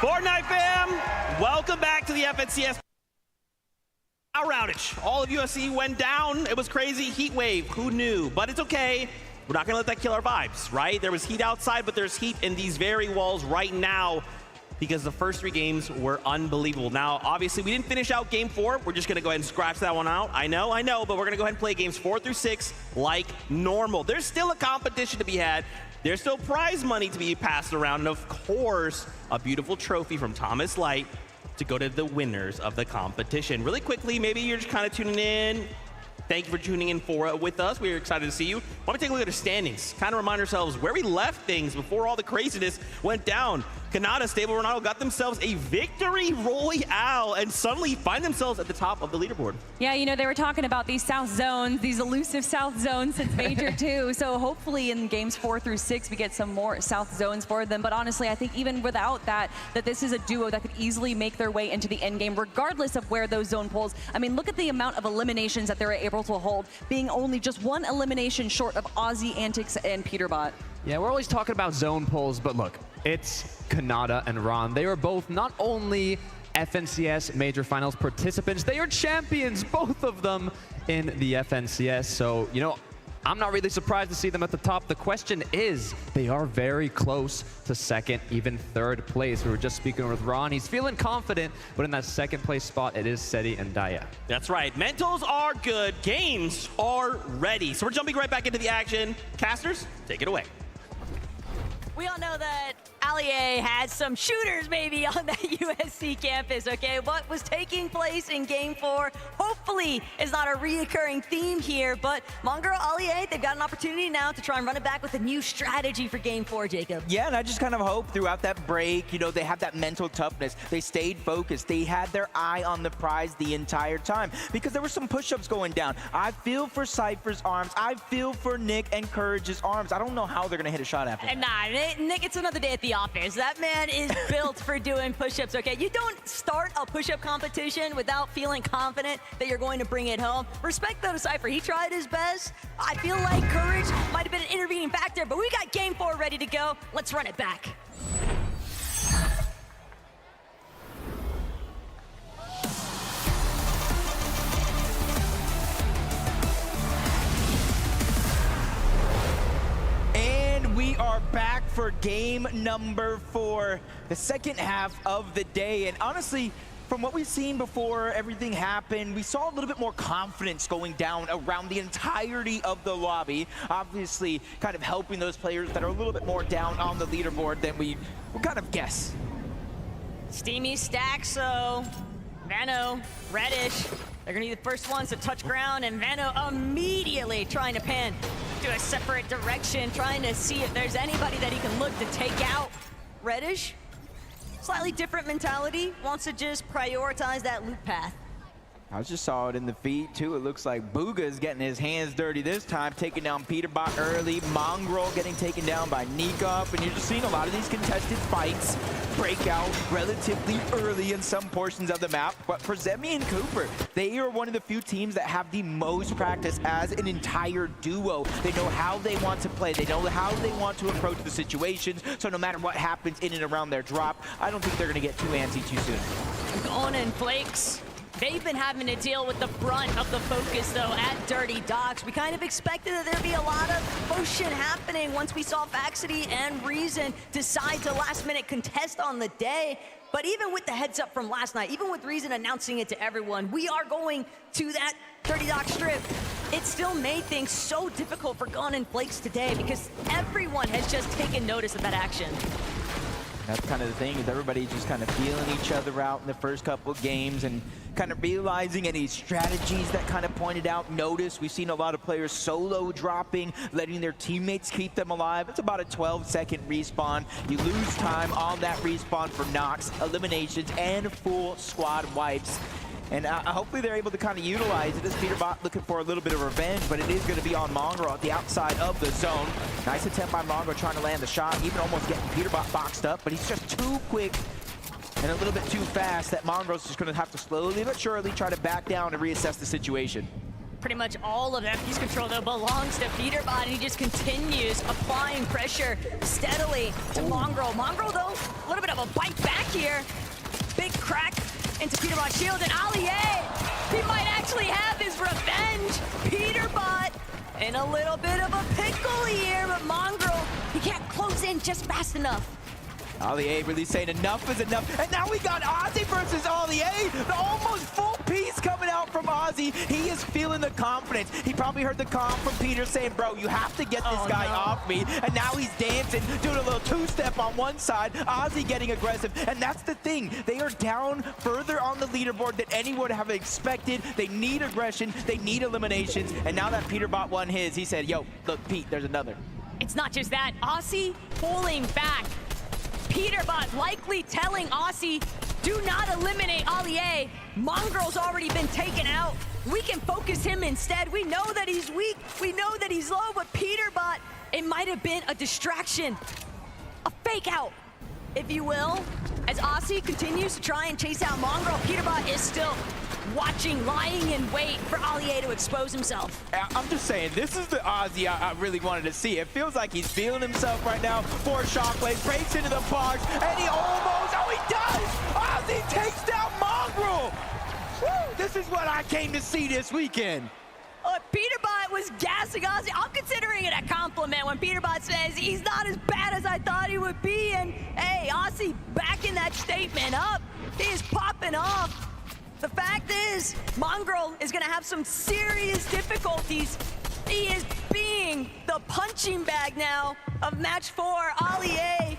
Fortnite fam, welcome back to the FNCS power outage. All of USC went down. It was crazy. Heat wave. Who knew? But it's okay. We're not going to let that kill our vibes, right? There was heat outside, but there's heat in these very walls right now because the first 3 games were unbelievable. Now, obviously, we didn't finish out game 4. We're just going to go ahead and scratch that one out. I know, but we're going to go ahead and play games 4 through 6 like normal. There's still a competition to be had. There's still prize money to be passed around. And, of course, a beautiful trophy from Thomas Light to go to the winners of the competition. Really quickly, maybe you're just kind of tuning in. Thank you for tuning in with us. We're excited to see you. Why don't we take a look at our standings? Kind of remind ourselves where we left things before all the craziness went down. Canada, Stable Ronaldo got themselves a victory royale and suddenly find themselves at the top of the leaderboard. Yeah, you know, they were talking about these south zones, these elusive south zones since Major 2. So hopefully in games 4 through 6, we get some more south zones for them. But honestly, I think even without that this is a duo that could easily make their way into the end game, regardless of where those zone pulls. I mean, look at the amount of eliminations that they're able to hold, being only just 1 elimination short of Aussie Antics and Peterbot. Yeah, we're always talking about zone pulls, but look, it's Kanata and Ron. They are both not only FNCS Major Finals participants, they are champions, both of them in the FNCS. So, you know, I'm not really surprised to see them at the top. The question is, they are very close to 2nd, even 3rd place. We were just speaking with Ron. He's feeling confident, but in that 2nd place spot, it is Seti and Daya. That's right. Mentals are good. Games are ready. So we're jumping right back into the action. Casters, take it away. We all know that Allier had some shooters maybe on that USC campus, okay? What was taking place in game 4 hopefully is not a reoccurring theme here, but Mongrel, Allier, they've got an opportunity now to try and run it back with a new strategy for game 4, Jacob. Yeah, and I just kind of hope throughout that break, you know, they have that mental toughness. They stayed focused. They had their eye on the prize the entire time because there were some push-ups going down. I feel for Cypher's arms. I feel for Nick and Courage's arms. I don't know how they're going to hit a shot after that. Nah, Nick, it's another day at the office. That man is built for doing push-ups, okay? You don't start a push-up competition without feeling confident that you're going to bring it home. Respect though to Cypher. He tried his best. I feel like Courage might have been an intervening factor, but we got game 4 ready to go. Let's run it back. We are back for game number 4, the 2nd half of the day. And honestly, from what we've seen before everything happened, we saw a little bit more confidence going down around the entirety of the lobby. Obviously, kind of helping those players that are a little bit more down on the leaderboard than we would kind of guess. Steamy stack, so Vano, Reddish, they're gonna be the first ones to touch ground, and Vano immediately trying to pan to a separate direction, trying to see if there's anybody that he can look to take out. Reddish, slightly different mentality, wants to just prioritize that loop path. I just saw it in the feed too. It looks like Booga is getting his hands dirty this time, taking down Peterbot early. Mongrel getting taken down by Nikov, and you're just seeing a lot of these contested fights break out relatively early in some portions of the map. But for Zemi and Cooper, they are one of the few teams that have the most practice as an entire duo. They know how they want to play. They know how they want to approach the situations. So no matter what happens in and around their drop, I don't think they're going to get too antsy too soon. Going in Flakes. They've been having to deal with the brunt of the focus, though, at Dirty Docks. We kind of expected that there'd be a lot of motion happening once we saw Vaxity and Reason decide to last-minute contest on the day. But even with the heads up from last night, even with Reason announcing it to everyone, we are going to that Dirty Docks strip. It still made things so difficult for Gun and Flakes today because everyone has just taken notice of that action. That's kind of the thing, is everybody just kind of feeling each other out in the first couple of games and kind of realizing any strategies that kind of pointed out. Notice we've seen a lot of players solo dropping, letting their teammates keep them alive. It's about a 12-second respawn. You lose time on that respawn for knocks, eliminations, and full squad wipes. And hopefully they're able to kind of utilize it as Peterbot looking for a little bit of revenge, but it is going to be on Mongrel at the outside of the zone. Nice attempt by Mongrel trying to land the shot, even almost getting Peterbot boxed up, but he's just too quick and a little bit too fast that Mongrel's just going to have to slowly but surely try to back down and reassess the situation. Pretty much all of FP's control, though, belongs to Peterbot, and he just continues applying pressure steadily to Mongrel. Mongrel, though, a little bit of a bite back here. Big crack into Peterbot's shield, and Allier, he might actually have his revenge. Peterbot in a little bit of a pickle here, but Mongrel, he can't close in just fast enough. Allier really saying enough is enough. And now we got Ozzy versus Allier. The almost full piece coming out from Ozzy. He is feeling the confidence. He probably heard the calm from Peter saying, bro, you have to get this guy off me. And now he's dancing, doing a little two-step on one side. Ozzy getting aggressive. And that's the thing. They are down further on the leaderboard than anyone would have expected. They need aggression. They need eliminations. And now that Peterbot won his, he said, yo, look, Pete, there's another. It's not just that. Aussie pulling back. Peterbot likely telling Aussie, do not eliminate Allier. Mongrel's already been taken out. We can focus him instead. We know that he's weak. We know that he's low, but Peterbot, it might have been a distraction. A fake out, if you will. As Aussie continues to try and chase out Mongrel, Peterbot is still watching, lying in wait for Allier to expose himself. I'm just saying, this is the Ozzy I really wanted to see. It feels like he's feeling himself right now. Four shockwaves, breaks into the box, and he almost, oh, he does! Ozzy takes down Mongrel! Woo, this is what I came to see this weekend. Peterbot was gassing Ozzy. I'm considering it a compliment when Peterbot says he's not as bad as I thought he would be. And hey, Ozzy backing that statement up. He is popping off. The fact is, Mongrel is going to have some serious difficulties. He is being the punching bag now of match 4. Allier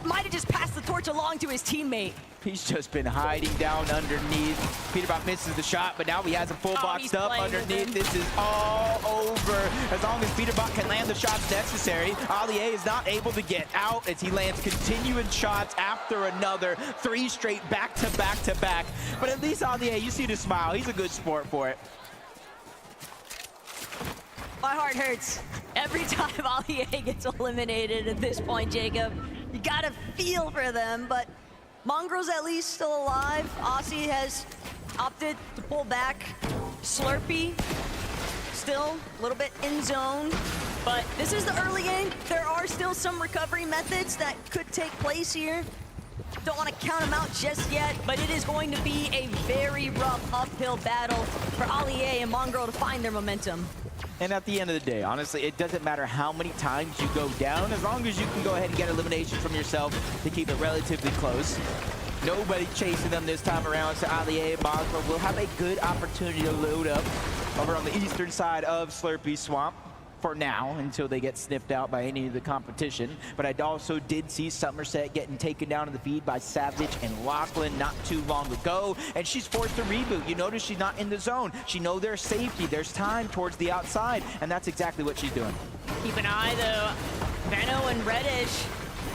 might have just passed the torch along to his teammate. He's just been hiding down underneath. Peterbot misses the shot, but now he has him full boxed up underneath. This is all over. As long as Peterbot can land the shots necessary, Allier is not able to get out as he lands continuing shots after another. 3 straight back to back to back. But at least Allier, you see the smile. He's a good sport for it. My heart hurts every time Allier gets eliminated at this point, Jacob. You gotta feel for them, but Mongrel's at least still alive. Aussie has opted to pull back. Slurpee still a little bit in zone, but this is the early game. There are still some recovery methods that could take place here. Don't want to count them out just yet, but it is going to be a very rough uphill battle for Allier and Mongrel to find their momentum. And at the end of the day, honestly, it doesn't matter how many times you go down, as long as you can go ahead and get elimination from yourself to keep it relatively close. Nobody chasing them this time around, so Allier and Mongrel will have a good opportunity to load up over on the eastern side of Slurpee Swamp for now, until they get sniffed out by any of the competition. But I also did see Somerset getting taken down in the feed by Savage and Lachlan not too long ago, and she's forced to reboot. You notice she's not in the zone. She knows there's safety, there's time towards the outside, and that's exactly what she's doing. Keep an eye, though. Veno and Reddish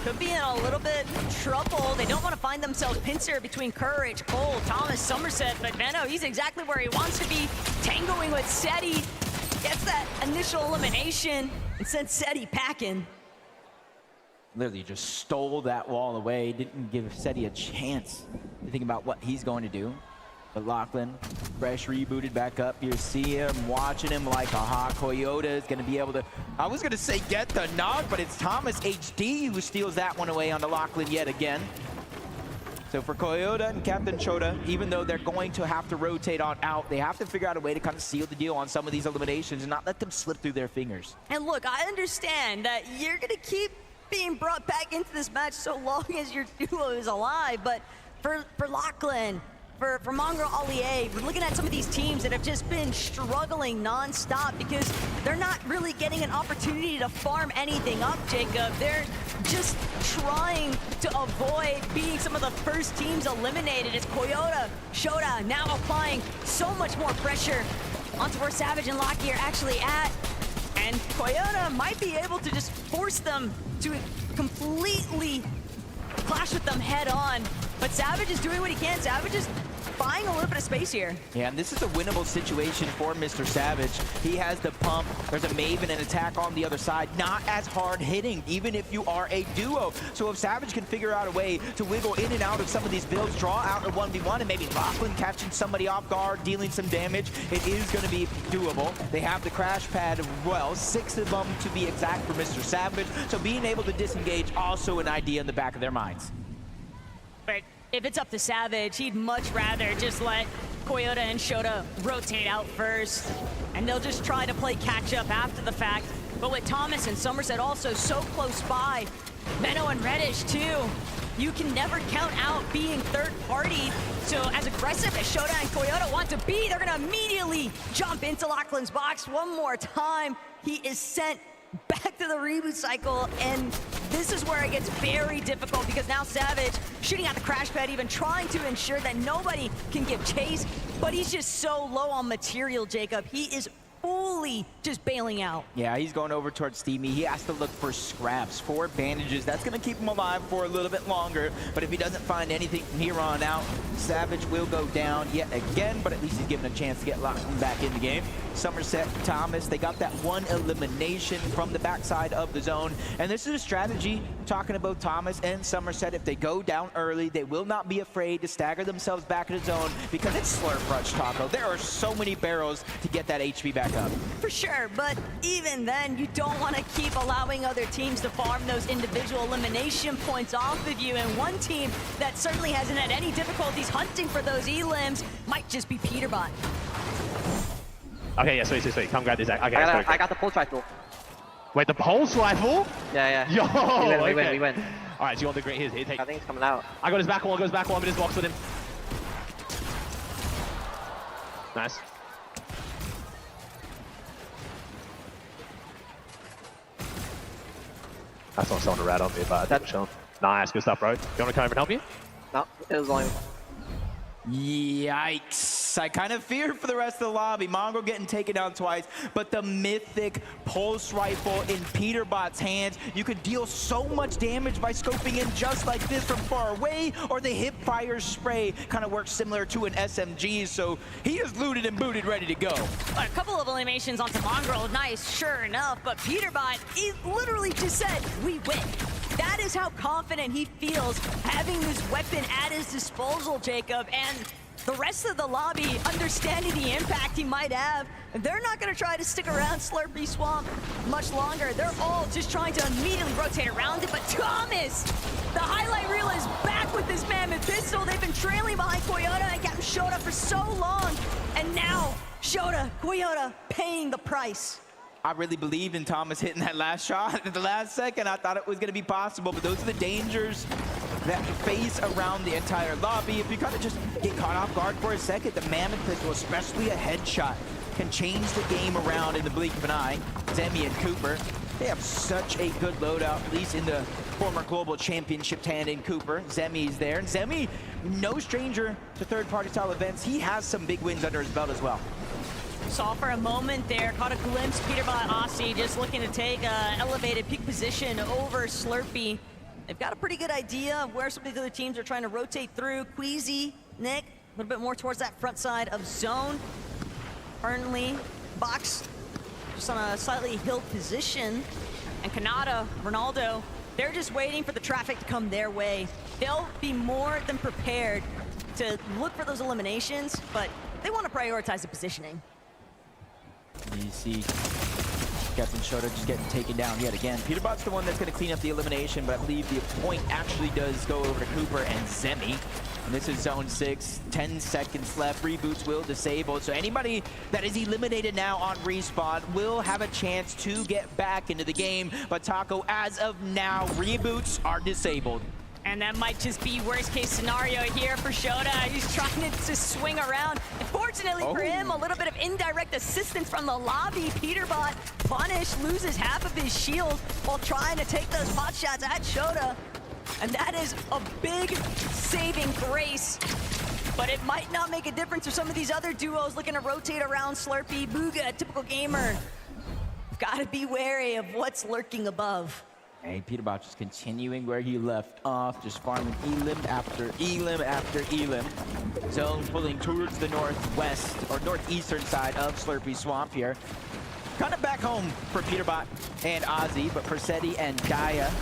could be in a little bit of trouble. They don't want to find themselves pincer between Courage, Cole, Thomas, Somerset, but Veno, he's exactly where he wants to be, tangoing with Seti. Gets that initial elimination and sends Seti packing. Literally just stole that wall away, didn't give Seti a chance to think about what he's going to do. But Lachlan, fresh rebooted back up. You see him, watching him like a hawk. Coyote is going to be able to, I was going to say get the knock, but it's Thomas HD who steals that one away onto Lachlan yet again. So for Coyote and Captain Chota, even though they're going to have to rotate on out, they have to figure out a way to kind of seal the deal on some of these eliminations and not let them slip through their fingers. And look, I understand that you're going to keep being brought back into this match so long as your duo is alive, but for Lachlan, for Mongrel Allier, we're looking at some of these teams that have just been struggling non-stop because they're not really getting an opportunity to farm anything up, Jacob. They're just trying to avoid being some of the first teams eliminated. It's Coyote, Shota now applying so much more pressure onto where Savage and Lockie are actually at. And Coyote might be able to just force them to completely clash with them head on. But Savage is doing what he can. Savage is buying a little bit of space here. Yeah, and this is a winnable situation for Mr. Savage. He has the pump. There's a Maven and attack on the other side. Not as hard hitting, even if you are a duo. So if Savage can figure out a way to wiggle in and out of some of these builds, draw out a 1v1, and maybe Lachlan catching somebody off guard, dealing some damage, it is going to be doable. They have the crash pad as well, 6 of them to be exact for Mr. Savage. So being able to disengage, also an idea in the back of their minds. But if it's up to Savage, he'd much rather just let Coyote and Shota rotate out first, and they'll just try to play catch-up after the fact. But with Thomas and Somerset also so close by, Menno and Reddish too, you can never count out being third party. So as aggressive as Shota and Coyote want to be, they're gonna immediately jump into Lachlan's box one more time. He is sent back to the reboot cycle, and this is where it gets very difficult because now Savage shooting at the crash pad, even trying to ensure that nobody can give chase, but he's just so low on material, Jacob. He is fully just bailing out. Yeah, he's going over towards Steamy. He has to look for scraps, for bandages. That's going to keep him alive for a little bit longer. But if he doesn't find anything from here on out, Savage will go down yet again, but at least he's given a chance to get Lachlan back in the game. Somerset, Thomas, they got that one elimination from the backside of the zone. And this is a strategy, talking about Thomas and Somerset. If they go down early, they will not be afraid to stagger themselves back in the zone because it's Slurp Rush, Taco. There are so many barrels to get that HP back up. For sure, but even then, you don't want to keep allowing other teams to farm those individual elimination points off of you. And one team that certainly hasn't had any difficulties hunting for those elims might just be Peterbot. Okay, yeah, sweet. Come grab this. Okay, I got the pulse rifle. Wait, the pulse rifle? Yeah. Yo, we win. All right, so you want the green? Here, take. I think it's coming out. I got his back wall. I'm in his box with him. Nice. I saw someone rat on me, but that's chilling. Nice, good stuff, bro. You want to come over and help you? No, it was only. Yikes. I kind of fear for the rest of the lobby. Mongo getting taken down twice, but the mythic pulse rifle in Peterbot's hands, you could deal so much damage by scoping in just like this from far away, or the hip fire spray kind of works similar to an SMG, so he is looted and booted, ready to go. A couple of eliminations onto Mongrel, nice, sure enough, but Peterbot, he literally just said, we win. That is how confident he feels having this weapon at his disposal, Jacob, and the rest of the lobby, understanding the impact he might have, they're not going to try to stick around Slurpy Swamp much longer. They're all just trying to immediately rotate around it, but Thomas, the highlight reel is back with this mammoth pistol. They've been trailing behind Coyote and Captain Shota for so long, and now Shota, Coyote paying the price. I really believed in Thomas hitting that last shot at the last second. I thought it was going to be possible, but those are the dangers that face around the entire lobby. If you kind of just get caught off guard for a second, the Mammoth Pistol, especially a headshot, can change the game around in the blink of an eye. Zemi and Cooper, they have such a good loadout, at least in the former global championship tandem Cooper. Zemi's there, and Zemi, no stranger to third-party style events. He has some big wins under his belt as well. Saw for a moment there, caught a glimpse, Peterbot Aussie just looking to take an elevated peak position over Slurpee. They've got a pretty good idea of where some of the other teams are trying to rotate through. Queasy, Nick, a little bit more towards that front side of zone. Burnley, Box, just on a slightly hill position. And Kanata, Ronaldo, they're just waiting for the traffic to come their way. They'll be more than prepared to look for those eliminations, but they want to prioritize the positioning. You see Captain Shota just getting taken down yet again. Peterbot's the one that's going to clean up the elimination, but I believe the point actually does go over to Cooper and Zemi. And this is zone 6, 10 seconds left. Reboots will disable. So anybody that is eliminated now on respawn will have a chance to get back into the game. But Taco, as of now, reboots are disabled. And that might just be worst case scenario here for Shota. He's trying to swing around. Unfortunately for him, a little bit of indirect assistance from the lobby. Peterbot punished, loses half of his shield while trying to take those pot shots at Shota. And that is a big saving grace. But it might not make a difference for some of these other duos looking to rotate around Slurpee. Booga, typical gamer. Gotta be wary of what's lurking above. Hey, Peterbot just continuing where he left off, just farming elim after elim after elim. Zone pulling towards the northwest or northeastern side of Slurpee Swamp here. Kind of back home for Peterbot and Ozzy, but for Seti and Daya,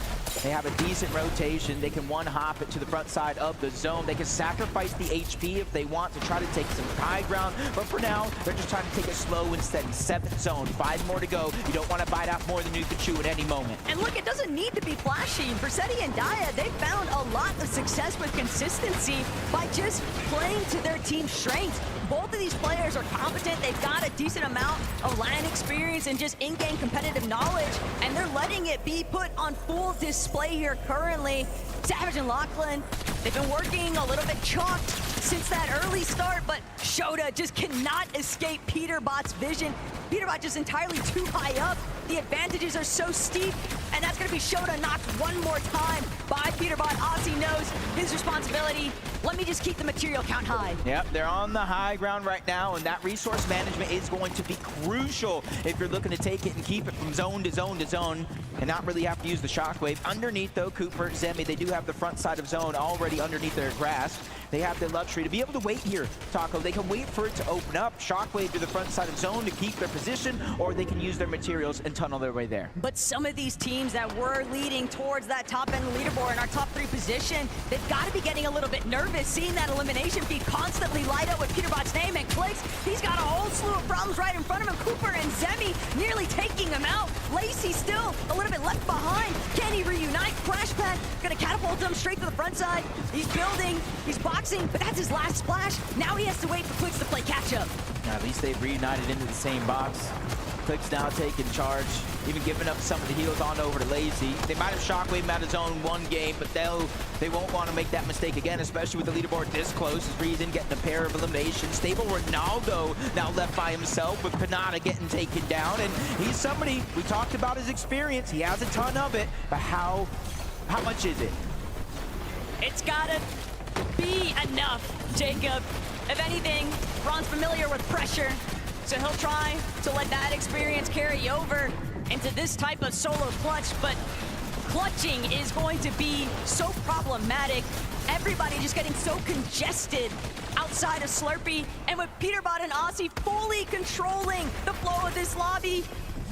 they have a decent rotation. They can one-hop it to the front side of the zone. They can sacrifice the HP if they want to try to take some high ground. But for now, they're just trying to take it slow and steady. 7th zone, 5 more to go. You don't want to bite out more than you can chew at any moment. And look, it doesn't need to be flashy. For Seti and Daya, they found a lot of success with consistency by just playing to their team's strengths. Both of these players are competent. They've got a decent amount of LAN experience and just in-game competitive knowledge, and they're letting it be put on full display here currently. Savage and Lachlan, they've been working a little bit chalked since that early start, but Shota just cannot escape Peterbot's vision. Peterbot just entirely too high up. The advantages are so steep, and that's going to be Shota knocked one more time by Peterbot. Ozzy knows his responsibility. Let me just keep the material count high. Yep, they're on the high ground right now, and that resource management is going to be crucial if you're looking to take it and keep it from zone to zone to zone and not really have to use the shockwave. Underneath, though, Cooper, Zemi, they do have the front side of zone already underneath their grasp. They have the luxury to be able to wait here, Taco. They can wait for it to open up, shockwave to the front side of zone to keep their position, or they can use their materials and tunnel their way there. But some of these teams that were leading towards that top end leaderboard in our top 3 position, they've got to be getting a little bit nervous, seeing that elimination feed constantly light up with Peterbot's name and clicks. He's got a whole slew of problems right in front of him. Cooper and Zemi nearly taking him out. Lacey still a little bit left behind. Can he reunite? Crash Pad gonna catapult him straight to the front side. He's building, he's boxing, but that's his last splash. Now he has to wait for Clicks to play catch up. Now, at least they've reunited into the same box. Clicks now taking charge, even giving up some of the heals on over to Lazy. They might have shockwave out of zone one game, but they won't want to make that mistake again, especially with the leaderboard this close. As Reason getting a pair of eliminations. Stable Ronaldo now left by himself with Panada getting taken down, and he's somebody, we talked about his experience. He has a ton of it, but how much is it? It's gotta be enough, Jacob. If anything, Ron's familiar with pressure, so he'll try to let that experience carry over into this type of solo clutch, but clutching is going to be so problematic. Everybody just getting so congested outside of Slurpee, and with Peterbot and Aussie fully controlling the flow of this lobby,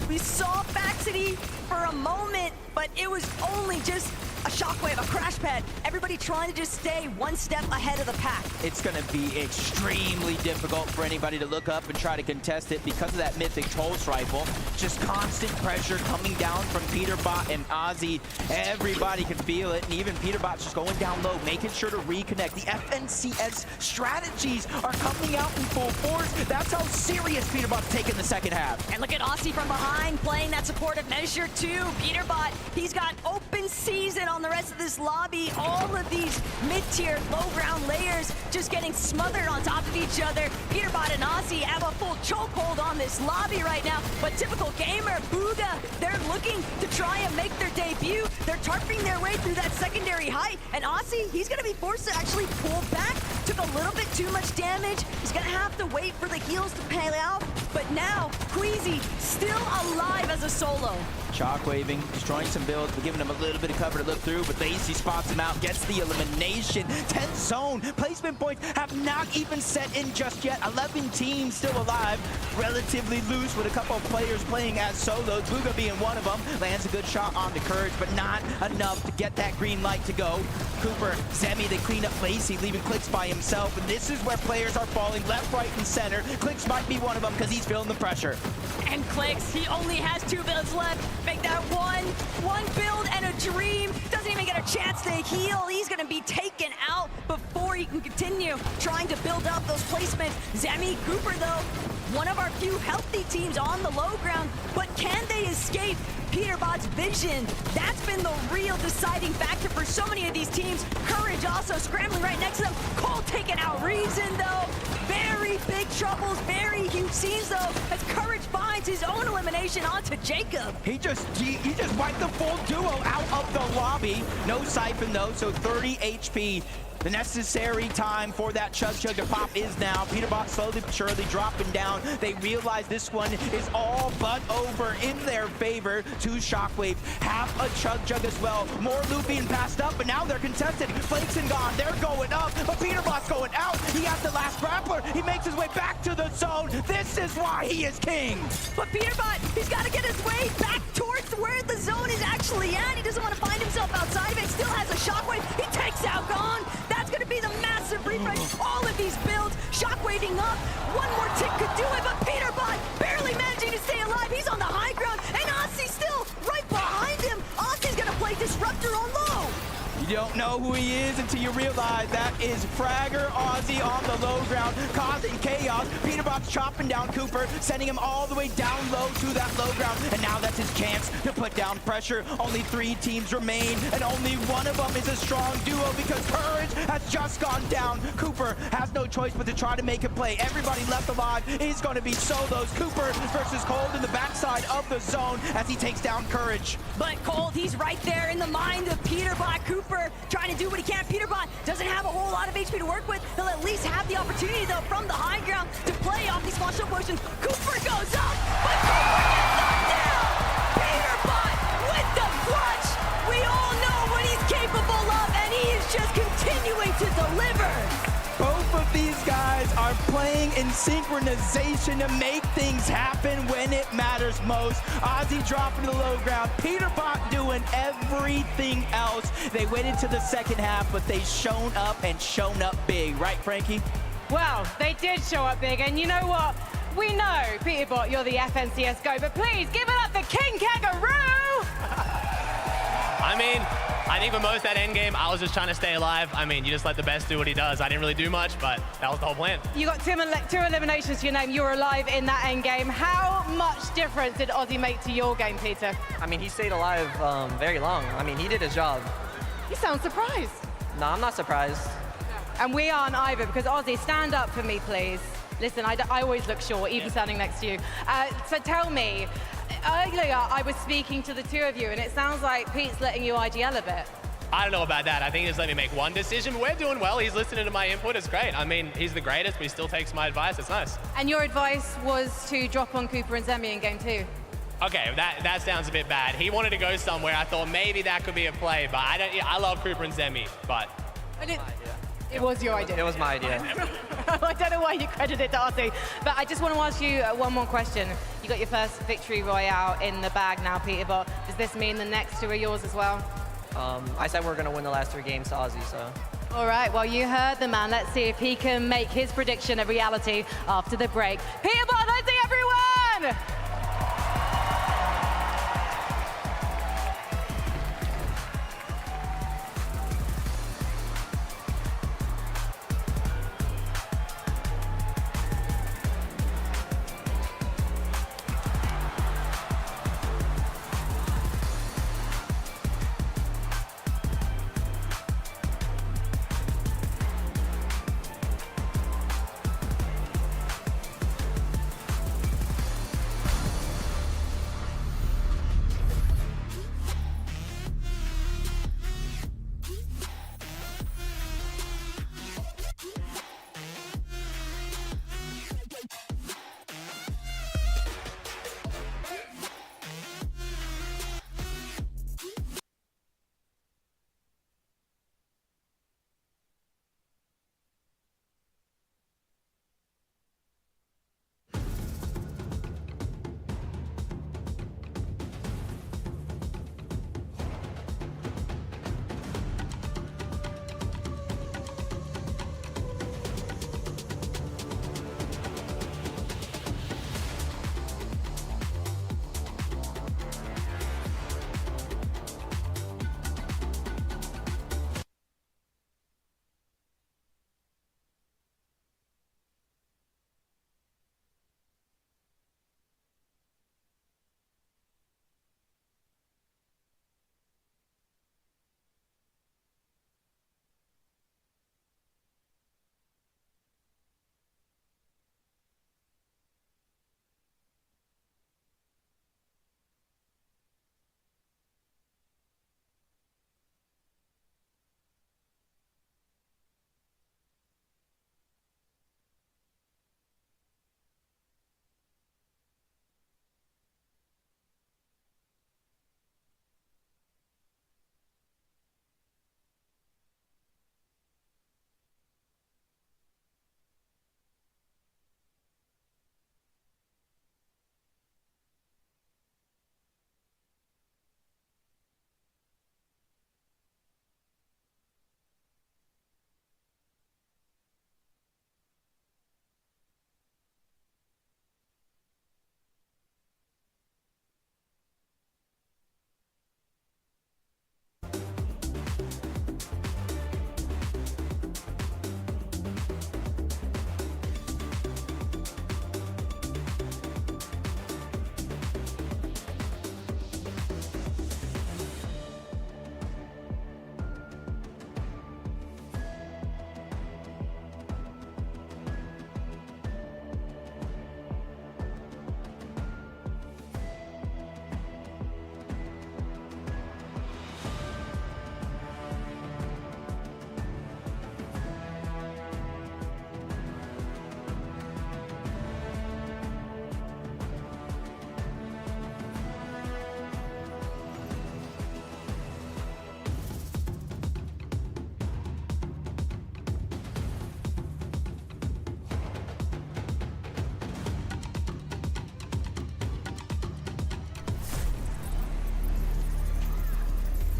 we saw Baxity for a moment, but it was only just a shockwave, a crash pad. Everybody trying to just stay one step ahead of the pack. It's going to be extremely difficult for anybody to look up and try to contest it because of that mythic pulse rifle. Just constant pressure coming down from Peterbot and Ozzy. Everybody can feel it, and even Peterbot's just going down low, making sure to reconnect. The FNCS strategies are coming out in full force. That's how serious Peterbot's taking the second half. And look at Ozzy from behind playing that supportive measure too. Peterbot, he's got open season on the rest of this lobby. All of these mid-tier, low-ground layers just getting smothered on top of each other. Peterbot and Ozzy have a full chokehold on this lobby right now, but typical gamer, Booga, they're looking to try and make their debut. They're tarping their way through that secondary height, and Ozzy, he's gonna be forced to actually pull back. Took a little bit too much damage. He's gonna have to wait for the heals to pay out, but now, Queasy still alive as a solo. Shockwaving, destroying some builds, but giving him a little bit of cover to look through, but Lacey spots him out, gets the elimination. 10th zone, placement points have not even set in just yet. 11 teams still alive, relatively loose with a couple of players playing as solos, Booga being one of them. Lands a good shot on the Courage, but not enough to get that green light to go. Cooper, Zemi, they clean up Lacey, leaving Clicks by himself, and this is where players are falling left, right, and center. Clicks might be one of them because he's feeling the pressure. And Clicks, he only has 2 builds left. Make that one build and a dream. Doesn't even get a chance to heal. He's gonna be taken out before he can continue trying to build up those placements. Zemi, Cooper though, one of our few healthy teams on the low ground, but can they escape Peterbot's vision? That's been the real deciding factor for so many of these teams. Courage also scrambling right next to them. Cole taking out Reason though. Very big troubles, very huge scenes though, as Courage finds his own elimination onto Jacob. He just wiped the full duo out of the lobby. No Siphon though, so 30 HP. The necessary time for that Chug Chug to pop is now. Peterbot slowly but surely dropping down. They realize this one is all but over in their favor. 2 Shockwaves, half a Chug Chug as well. More loot being passed up, but now they're contested. Flakes and Gone, they're going up, but Peterbot's going out. He has the last grappler. He makes his way back to the zone. This is why he is king. But Peterbot, he's got to get his way back towards where the zone is actually at. He doesn't want to find himself outside of it. Still has a Shockwave. He takes out Gone. That's going to be the massive refresh. All of these builds, Shockwaving up. One more tick could do it, but Peterbot barely managing to stay alive. He's on the high ground, and Aussie still right behind him. Aussie's going to play Disruptor on low. You don't know who he is until you realize that is Fragger Aussie on the low ground, causing chaos. Peterbot's chopping down Cooper, sending him all the way down low to that low ground. And now that's his chance to put down pressure. Only 3 teams remain, and only one of them is a strong duo because Courage has just gone down. Cooper has no choice but to try to make a play. Everybody left alive is going to be solos. Cooper versus Cold in the backside of the zone as he takes down Courage. But Cold, he's right there in the mind of Peterbot. Cooper trying to do what he can. Peterbot doesn't have a whole lot of HP to work with. He'll at least have the opportunity, though, from the high ground to play off these small shield potions. Cooper goes up, but Cooper gets knocked down! Peterbot with the clutch! We all know what he's capable of, and he is just continuing to deliver! Both of these guys are playing in synchronization to make things happen when it matters most. Aussie dropping to the low ground, Peterbot doing everything else. They waited to the second half, but they shown up and shown up big. Right, Frankie? Well, they did show up big, and you know what? We know, Peterbot, you're the FNCS GO, but please give it up for King Kangaroo! I mean, I think for most of that end game, I was just trying to stay alive. I mean, you just let the best do what he does. I didn't really do much, but that was the whole plan. You got two eliminations to your name. You were alive in that end game. How much difference did Aussie make to your game, Peter? I mean, he stayed alive very long. I mean, he did his job. You sound surprised. No, I'm not surprised. And we aren't either, because Aussie, stand up for me, please. Listen, I always look short, even standing next to you. So tell me, earlier I was speaking to the two of you, and it sounds like Pete's letting you IGL a bit. I don't know about that. I think he just let me make one decision. We're doing well. He's listening to my input. It's great. I mean, he's the greatest, but he still takes my advice. It's nice. And your advice was to drop on Cooper and Zemi in game 2. Okay, that sounds a bit bad. He wanted to go somewhere. I thought maybe that could be a play, but I love Cooper and Zemi, but... It was your idea. It was my idea. I don't know why you credit it to Aussie, but I just want to ask you one more question. You got your first victory royale in the bag now, Peterbot. Does this mean the next 2 are yours as well? I said we're going to win the last 3 games to Aussie, so... All right, well, you heard the man. Let's see if he can make his prediction a reality after the break. Peterbot, let's see everyone!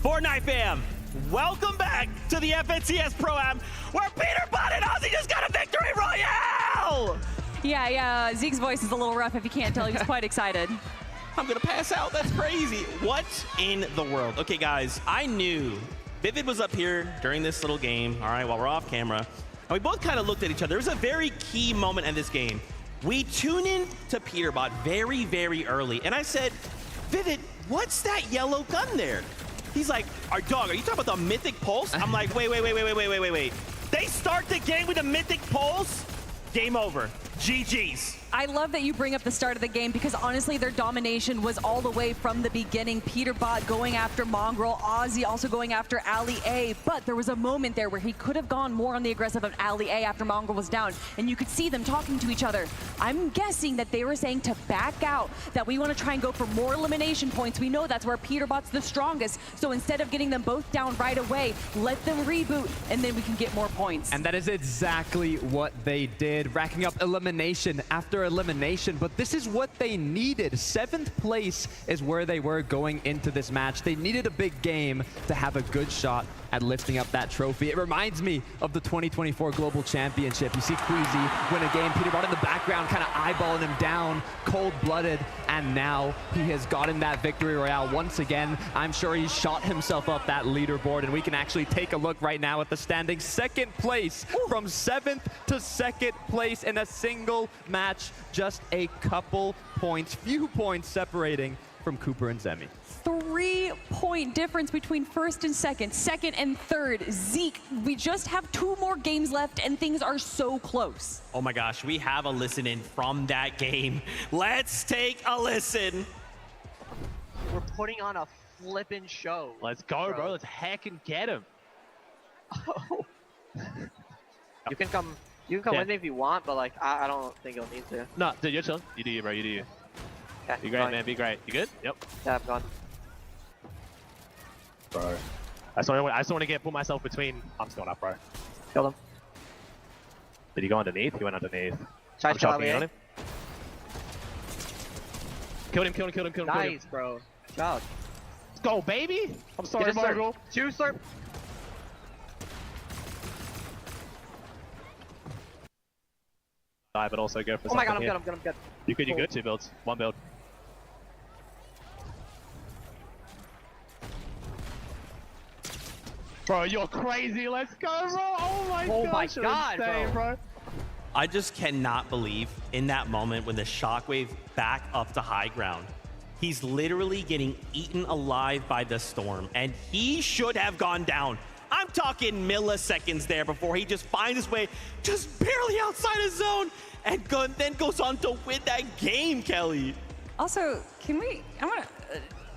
Fortnite fam, welcome back to the FNCS Pro-Am, where Peterbot and Ozzy just got a victory royale! Yeah, Zeke's voice is a little rough if you can't tell. He was quite excited. I'm gonna pass out, that's crazy. What in the world? Okay guys, I knew Vivid was up here during this little game, all right, while we're off camera, and we both kind of looked at each other. There was a very key moment in this game. We tune in to Peterbot very, very early, and I said, Vivid, what's that yellow gun there? He's like, our dog, are you talking about the Mythic Pulse? I'm like, wait. They start the game with a Mythic Pulse? Game over. GG's. I love that you bring up the start of the game because honestly their domination was all the way from the beginning. Peterbot going after Mongrel, Ozzy also going after Ali A, but there was a moment there where he could have gone more on the aggressive of Ali A after Mongrel was down, and you could see them talking to each other. I'm guessing that they were saying to back out, that we want to try and go for more elimination points. We know that's where Peterbot's the strongest, so instead of getting them both down right away, let them reboot, and then we can get more points. And that is exactly what they did, racking up elimination after elimination, but this is what they needed. 7th place is where they were going into this match. They needed a big game to have a good shot at lifting up that trophy. It reminds me of the 2024 Global Championship. You see Queasy win a game, Peterbot in the background kind of eyeballing him down, cold-blooded, and now he has gotten that victory royale once again. I'm sure he shot himself up that leaderboard, and we can actually take a look right now at the standings. 2nd place, from 7th to 2nd place in a single match. Just a couple points, few points separating from Cooper and Zemi. 3-point difference between 1st and 2nd, 2nd and 3rd. Zeke, we just have 2 more games left and things are so close. Oh my gosh, we have a listen in from that game. Let's take a listen. We're putting on a flippin' show. Let's go, bro. Let's heck and get him. You can come with me if you want, but like I don't think you'll need to. No, dude, you're chilling. You do you, bro. You do you. Okay, Be great, man. Be great. You good? Yep. Yeah, I'm gone. Bro. I just want to put myself between. I'm just going up, bro. Kill him. Did he go underneath? He went underneath. Try I'm to kill chopping on him. Killed him. Nice, bro. Good job. Let's go, baby. I'm sorry, Mongrel. 2 slurp. Die, but also go for Oh my god, something I'm good. You good. 2 builds. 1 build. Bro, you're crazy. Let's go, bro. Oh my god, insane, bro. I just cannot believe in that moment when the shockwave back up to high ground. He's literally getting eaten alive by the storm, and he should have gone down. I'm talking milliseconds there before he just finds his way just barely outside his zone and then goes on to win that game, Kelly. Also,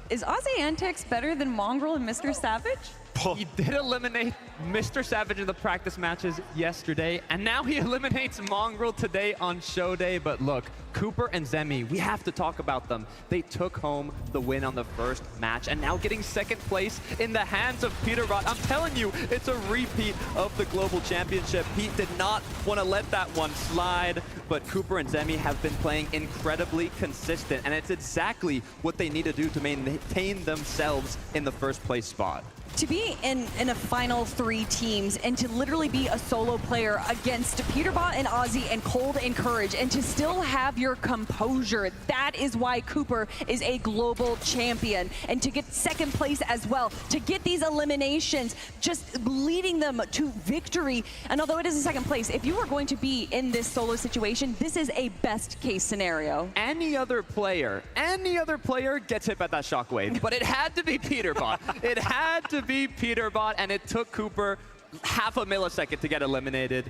is Ozzy Antics better than Mongrel and Mr. Savage? He did eliminate Mr. Savage in the practice matches yesterday, and now he eliminates Mongrel today on show day. But look, Cooper and Zemi, we have to talk about them. They took home the win on the first match, and now getting 2nd place in the hands of Peterbot. I'm telling you, it's a repeat of the Global Championship. Pete did not want to let that one slide, but Cooper and Zemi have been playing incredibly consistent, and it's exactly what they need to do to maintain themselves in the 1st place spot. To be in a final 3 teams and to literally be a solo player against Peterbot and Ozzy and Cold and Courage and to still have your composure, that is why Cooper is a global champion. And to get 2nd place as well, to get these eliminations, just leading them to victory. And although it is a 2nd place, if you are going to be in this solo situation, this is a best case scenario. Any other player gets hit by that shockwave, but it had to be Peterbot. It had to be Peterbot, and it took Cooper half a millisecond to get eliminated.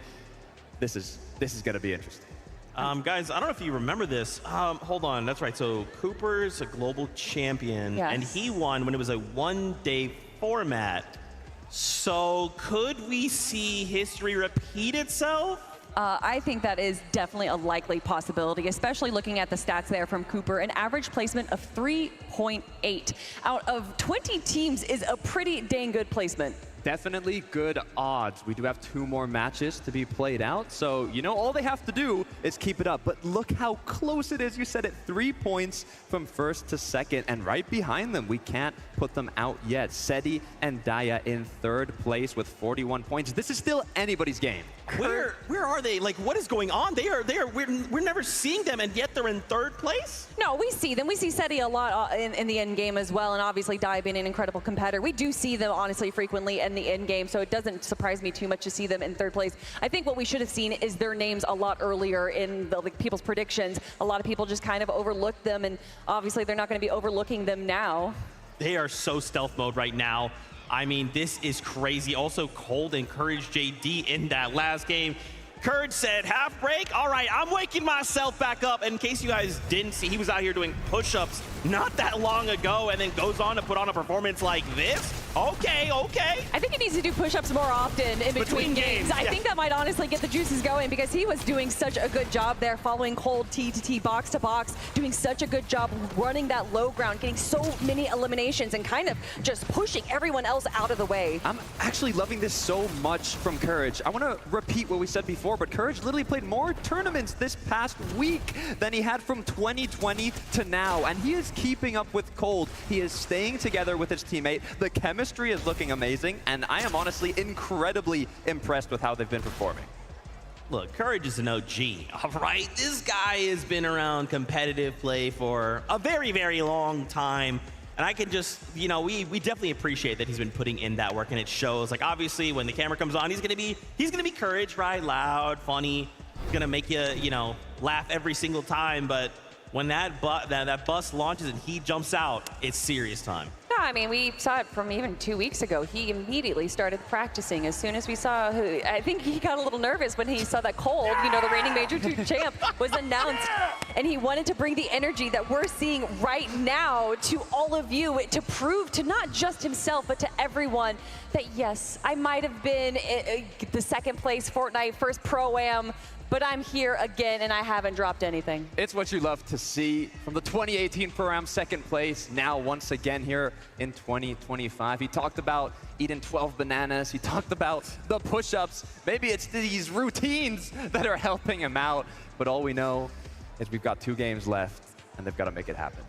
This is going to be interesting. Guys, I don't know if you remember this. Hold on, that's right. So Cooper's a global champion, yes, and he won when it was a 1-day format. So could we see history repeat itself? I think that is definitely a likely possibility, especially looking at the stats there from Cooper. An average placement of 3.8 out of 20 teams is a pretty dang good placement. definitely good odds. We do have 2 more matches to be played out, so you know all they have to do is keep it up. But look how close it is. You said it, 3 points from first to second, and right behind them, we can't put them out yet. Seti and Daya in 3rd place with 41 points. This is still anybody's game. Where are they? Like, what is going on? We're never seeing them, and yet they're in 3rd place? No, we see them. We see Seti a lot in the end game as well, and obviously Daya being an incredible competitor. We do see them, honestly, frequently in the end game, so it doesn't surprise me too much to see them in 3rd place. I think what we should have seen is their names a lot earlier in the people's predictions. A lot of people just kind of overlooked them, and obviously they're not going to be overlooking them now. They are so stealth mode right now. I mean, this is crazy. Also, Cold encouraged JD in that last game. Courage said, half break? All right, I'm waking myself back up. And in case you guys didn't see, he was out here doing push-ups not that long ago and then goes on to put on a performance like this. Okay. I think he needs to do push-ups more often in between games. I think that might honestly get the juices going because he was doing such a good job there following Cold T to T, box to box, doing such a good job running that low ground, getting so many eliminations and kind of just pushing everyone else out of the way. I'm actually loving this so much from Courage. I want to repeat what we said before, but Courage literally played more tournaments this past week than he had from 2020 to now, and he is keeping up with Cold. He is staying together with his teammate. The chemistry is looking amazing, and I am honestly incredibly impressed with how they've been performing. Look, Courage is an OG, all right? This guy has been around competitive play for a very, very long time. And I can just, you know, we definitely appreciate that he's been putting in that work, and it shows. Like, obviously, when the camera comes on, he's gonna be Courage, right? Loud, funny, gonna make you, you know, laugh every single time. But when that bus launches and he jumps out, it's serious time. No, I mean, we saw it from even 2 weeks ago. He immediately started practicing as soon as we saw, I think he got a little nervous when he saw that Cold, you know, the reigning Major 2 champ, was announced. And he wanted to bring the energy that we're seeing right now to all of you to prove to not just himself, but to everyone that, yes, I might have been the 2nd place Fortnite first Pro-Am, but I'm here again, and I haven't dropped anything. It's what you love to see from the 2018 Pro-Am 2nd place, now once again here in 2025. He talked about eating 12 bananas. He talked about the push-ups. Maybe it's these routines that are helping him out, but all we know is we've got 2 games left, and they've got to make it happen.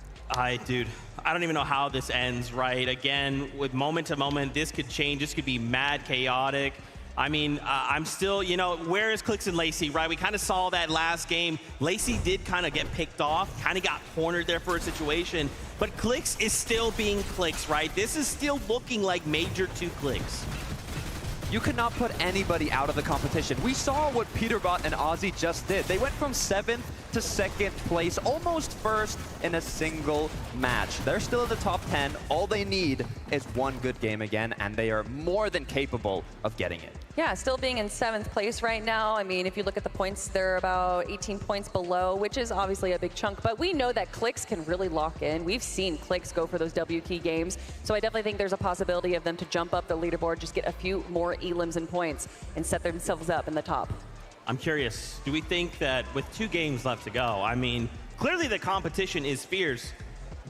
Dude, I don't even know how this ends, right? Again, with moment to moment, this could change. This could be mad chaotic. I mean, I'm still, you know, where is Clix and Lacey, right? We kind of saw that last game. Lacey did kind of get picked off, kind of got cornered there for a situation, but Clix is still being Clix, right? This is still looking like Major 2 Clix. You could not put anybody out of the competition. We saw what Peterbot and Ozzy just did. They went from 7th to 2nd place, almost first in a single match. They're still in the top 10. All they need is 1 good game again, and they are more than capable of getting it. Yeah, still being in 7th place right now. I mean, if you look at the points, they're about 18 points below, which is obviously a big chunk, but we know that Clix can really lock in. We've seen Clix go for those W key games, so I definitely think there's a possibility of them to jump up the leaderboard, just get a few more elims and points, and set themselves up in the top. I'm curious, do we think that with 2 games left to go, I mean, clearly the competition is fierce.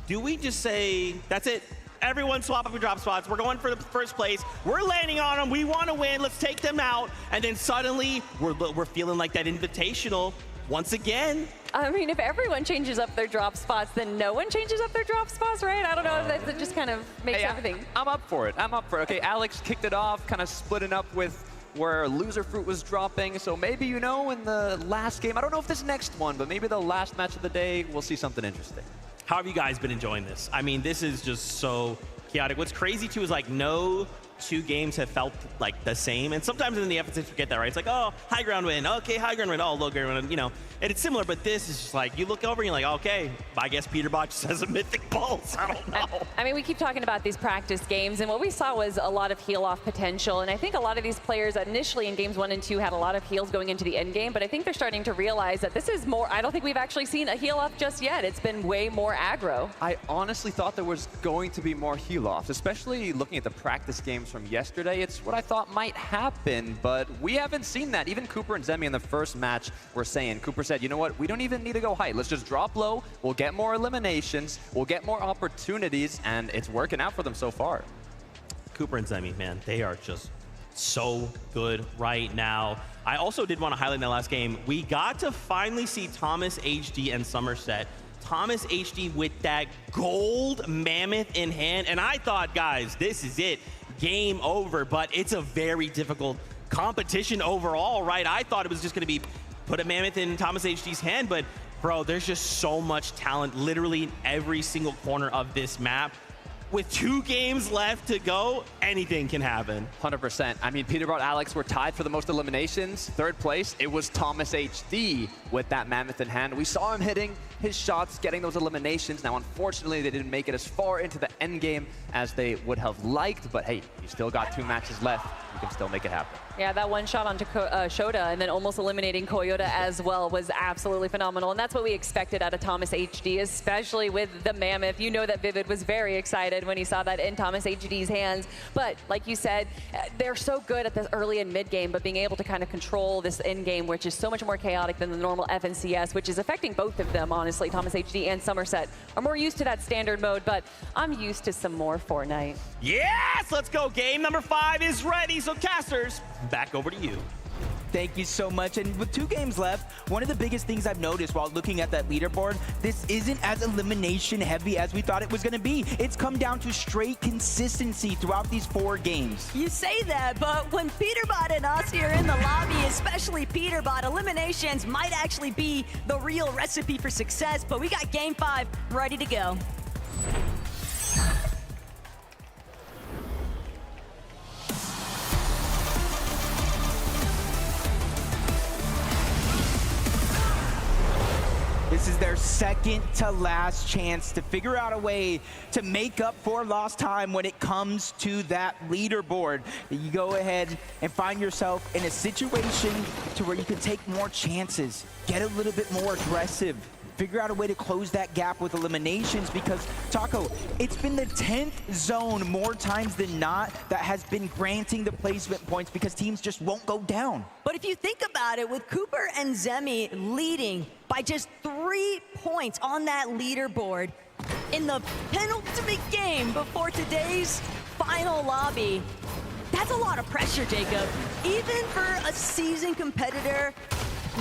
Do we just say, that's it? Everyone swap up your drop spots. We're going for the 1st place. We're landing on them. We want to win. Let's take them out. And then suddenly we're feeling like that invitational once again. I mean, if everyone changes up their drop spots, then no one changes up their drop spots, right? I don't know if that just kind of makes everything. I'm up for it. I'm up for it. Okay, Alex kicked it off, kind of splitting up with where Loser Fruit was dropping. So maybe, you know, in the last game, I don't know if this next one, but maybe the last match of the day, we'll see something interesting. How have you guys been enjoying this? I mean, this is just so chaotic. What's crazy too is like no 2 games have felt like the same. And sometimes in the FNCS you forget that, right? It's like, oh, high ground win. Okay, high ground win. Oh, low ground win. You know, and it's similar, but this is just like, you look over and you're like, okay, I guess Peterbot just has a mythic pulse. I don't know. I mean, we keep talking about these practice games, and what we saw was a lot of heal-off potential. And I think a lot of these players initially in games 1 and 2 had a lot of heals going into the end game, but I think they're starting to realize that this is more, I don't think we've actually seen a heal-off just yet. It's been way more aggro. I honestly thought there was going to be more heal-offs, especially looking at the practice games from yesterday. It's what I thought might happen, but we haven't seen that. Even Cooper and Zemi in the first match were saying, Cooper said, you know what, we don't even need to go high. Let's just drop low. We'll get more eliminations. We'll get more opportunities, and it's working out for them so far. Cooper and Zemi, man, they are just so good right now. I also did want to highlight in that last game, we got to finally see Thomas HD and Somerset. Thomas HD with that gold mammoth in hand, and I thought, guys, this is it, game over, but it's a very difficult competition overall, right? I thought it was just going to be put a mammoth in Thomas HD's hand, but bro, there's just so much talent literally in every single corner of this map. With 2 games left to go, anything can happen. 100%. I mean, Peterbot Alex were tied for the most eliminations. 3rd place, it was Thomas HD with that mammoth in hand. We saw him hitting his shots, getting those eliminations. Now, unfortunately, they didn't make it as far into the end game as they would have liked, but hey, you still got 2 matches left. You can still make it happen. Yeah, that one shot onto Shota and then almost eliminating Koyota as well was absolutely phenomenal. And that's what we expected out of Thomas HD, especially with the mammoth. You know that Vivid was very excited when he saw that in Thomas HD's hands. But like you said, they're so good at the early and mid game, but being able to kind of control this end game, which is so much more chaotic than the normal FNCS, which is affecting both of them, honestly. Thomas HD and Somerset are more used to that standard mode, but I'm used to some more Fortnite. Yes, let's go. Game number 5 is ready. So casters, back over to you. Thank you so much. And with 2 games left, one of the biggest things I've noticed while looking at that leaderboard, this isn't as elimination heavy as we thought it was going to be. It's come down to straight consistency throughout these 4 games. You say that, but when Peterbot and us here in the lobby, especially Peterbot, eliminations might actually be the real recipe for success, but we got game 5 ready to go. This is their second to last chance to figure out a way to make up for lost time when it comes to that leaderboard. You go ahead and find yourself in a situation to where you can take more chances, get a little bit more aggressive, figure out a way to close that gap with eliminations, because Taco, it's been the 10th zone more times than not that has been granting the placement points because teams just won't go down. But if you think about it, with Cooper and Zemi leading by just 3 points on that leaderboard in the penultimate game before today's final lobby, that's a lot of pressure, Jacob. Even for a seasoned competitor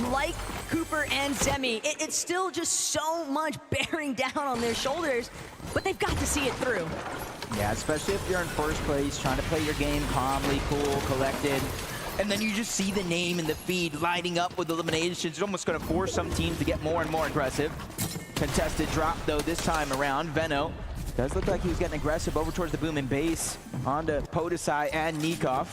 like Cooper and Zemi, it's still just so much bearing down on their shoulders, but they've got to see it through. Yeah, especially if you're in first place, trying to play your game calmly, cool, collected, and then you just see the name in the feed lighting up with eliminations. It's almost going to force some teams to get more and more aggressive. Contested drop, though, this time around. Veno does look like he was getting aggressive over towards the boom and base onto Podesai and Nikov.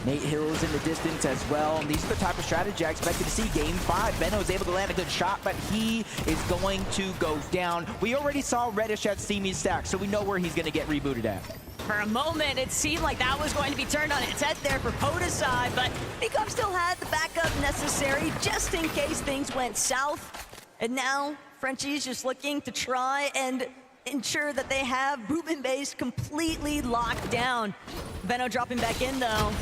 Nate Hill's in the distance as well. And these are the type of strategy I expected to see. Game 5, Veno is able to land a good shot, but he is going to go down. We already saw Reddish at Steamy's stack, so we know where he's going to get rebooted at. For a moment, it seemed like that was going to be turned on its head there for Podesai, but Nikov still had the backup necessary just in case things went south. And now, Frenchie's just looking to try and ensure that they have boom and base completely locked down. Veno dropping back in, though.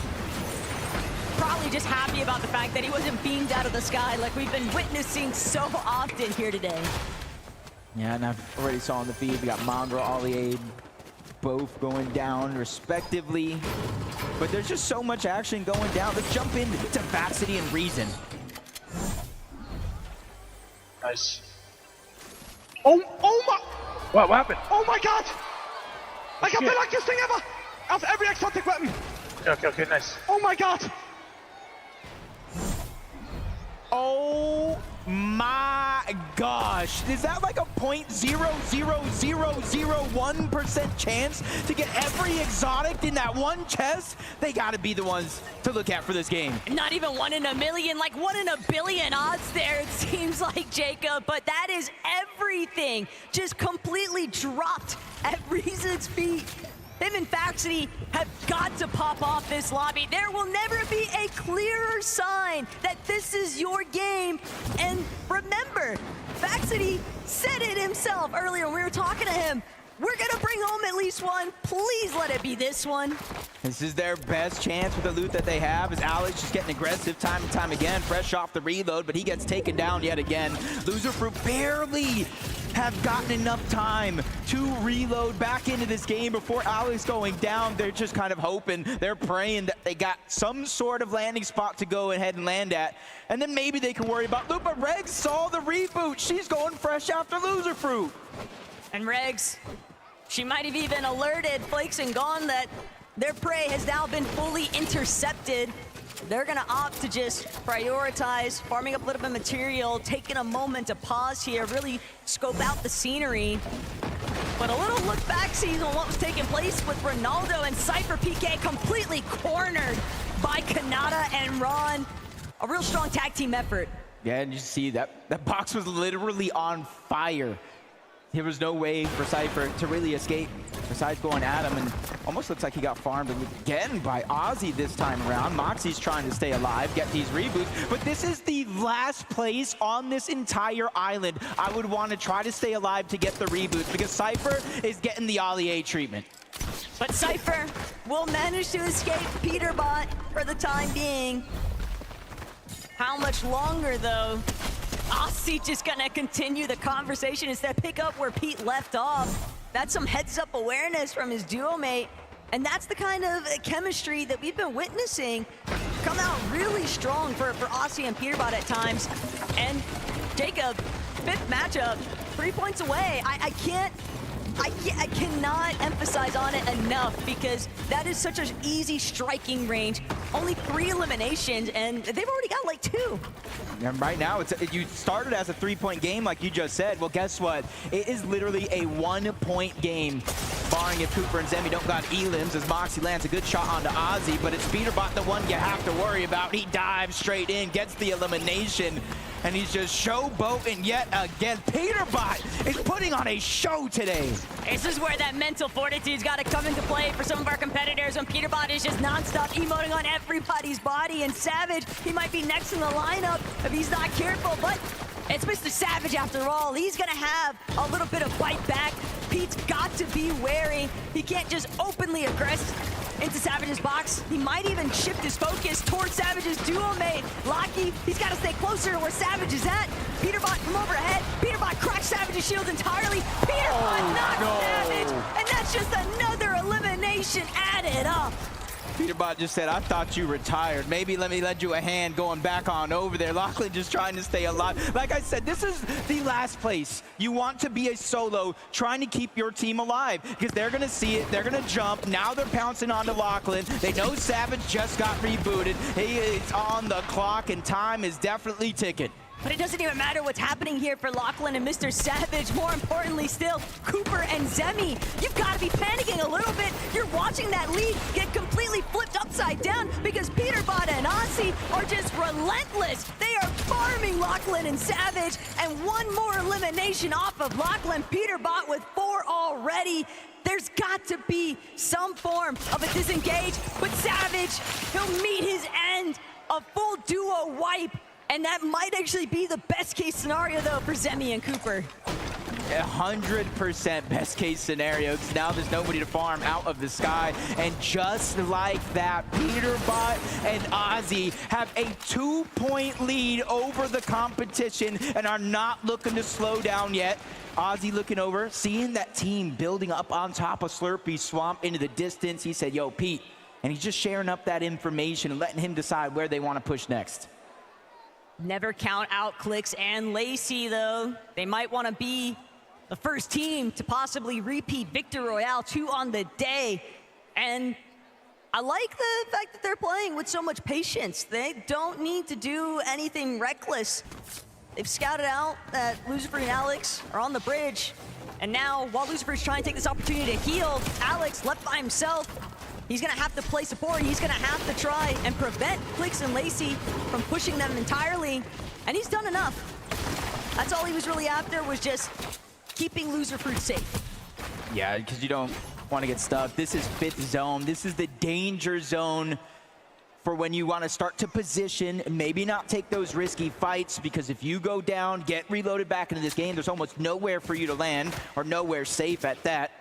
Probably just happy about the fact that he wasn't beamed out of the sky like we've been witnessing so often here today. Yeah, and I've already saw on the feed, we got Mongrel, Olliade, both going down respectively. But there's just so much action going down. Let's jump into Vaxity and Reason. Nice. Oh my! What happened? Oh my god! I got the luckiest thing ever! Of every exotic weapon! Okay, nice. Oh my god! Oh my gosh. Is that like a 0.00001% chance to get every exotic in that one chest? They gotta be the ones to look at for this game. Not even 1 in a million, like 1 in a billion odds there, it seems like, Jacob. But that is everything just completely dropped at Reason's feet. Him and Vaxity have got to pop off this lobby. There will never be a clearer sign that this is your game. And remember, Vaxity said it himself earlier when we were talking to him. We're gonna bring home at least one. Please let it be this one. This is their best chance with the loot that they have, as Alex just getting aggressive time and time again, fresh off the reload, but he gets taken down yet again. Loser Fruit barely have gotten enough time to reload back into this game before Alex going down. They're just kind of hoping, they're praying that they got some sort of landing spot to go ahead and land at. And then maybe they can worry about loot, but Regs saw the reboot. She's going fresh after Loser Fruit. And Regs, she might have even alerted Flakes and Gone that their prey has now been fully intercepted. They're gonna opt to just prioritize farming up a little bit of material, taking a moment to pause here, really scope out the scenery. But a little look back season on what was taking place with Ronaldo and Cypher. PK completely cornered by Kanata and Ron. A real strong tag team effort. Yeah, and you see that box was literally on fire. There was no way for Cypher to really escape besides going at him, and almost looks like he got farmed again by Ozzy this time around. Moxie's trying to stay alive, get these reboots, but this is the last place on this entire island I would want to try to stay alive to get the reboots, because Cypher is getting the Ollie A treatment. But Cypher will manage to escape Peterbot for the time being. How much longer, though? Aussie just gonna continue the conversation instead, pick up where Pete left off. That's some heads-up awareness from his duo mate, and that's the kind of chemistry that we've been witnessing come out really strong for Aussie and Peterbot at times. And Jacob, 5th matchup, 3 points away. I cannot emphasize on it enough, because that is such an easy striking range. Only 3 eliminations, and they've already got like 2. And right now, you started as a 3-point game, like you just said. Well, guess what? It is literally a 1-point game, barring if Cooper and Zemi don't got elims, as Moxie lands a good shot onto Ozzy, but it's Peterbot the one you have to worry about. He dives straight in, gets the elimination, and he's just showboating yet again. Peterbot is putting on a show today. This is where that mental fortitude's got to come into play for some of our competitors, when Peterbot is just nonstop emoting on everybody's body. And Savage, he might be next in the lineup if he's not careful, but it's Mr. Savage after all. He's gonna have a little bit of bite back. Pete's got to be wary. He can't just openly aggress into Savage's box. He might even shift his focus towards Savage's duo mate, Locky. He's got to stay closer to where Savage is at. Peterbot from overhead. Peterbot cracks Savage's shield entirely. Peterbot knocks Savage, and that's just another elimination added up. Peterbot just said, I thought you retired. Maybe let me lend you a hand going back on over there. Lachlan just trying to stay alive. Like I said, this is the last place you want to be a solo, trying to keep your team alive, because they're going to see it. They're going to jump. Now they're pouncing onto Lachlan. They know Savage just got rebooted. He is on the clock, and time is definitely ticking. But it doesn't even matter what's happening here for Lachlan and Mr. Savage. More importantly still, Cooper and Zemi. You've got to be panicking a little bit. You're watching that lead get completely flipped upside down, because Peterbot and Aussie are just relentless. They are farming Lachlan and Savage, and one more elimination off of Lachlan. Peterbot with 4 already. There's got to be some form of a disengage, but Savage, he'll meet his end. A full duo wipe. And that might actually be the best case scenario, though, for Zemi and Cooper. 100% best case scenario, because now there's nobody to farm out of the sky. And just like that, Peterbot and Ozzy have a 2-point lead over the competition and are not looking to slow down yet. Ozzy looking over, seeing that team building up on top of Slurpee Swamp into the distance. He said, yo, Pete. And he's just sharing up that information and letting him decide where they want to push next. Never count out Clix and Lacey, though. They might want to be the first team to possibly repeat Victor Royale 2 on the day. And I like the fact that they're playing with so much patience. They don't need to do anything reckless. They've scouted out that Lucifer and Alex are on the bridge. And now, while Lucifer's trying to take this opportunity to heal, Alex left by himself. He's gonna have to play support. He's gonna have to try and prevent Clix and Lacey from pushing them entirely. And he's done enough. That's all he was really after, was just keeping Loser Fruit safe. Yeah, because you don't want to get stuck. This is 5th zone. This is the danger zone for when you want to start to position, maybe not take those risky fights, because if you go down, get reloaded back into this game, there's almost nowhere for you to land, or nowhere safe at that.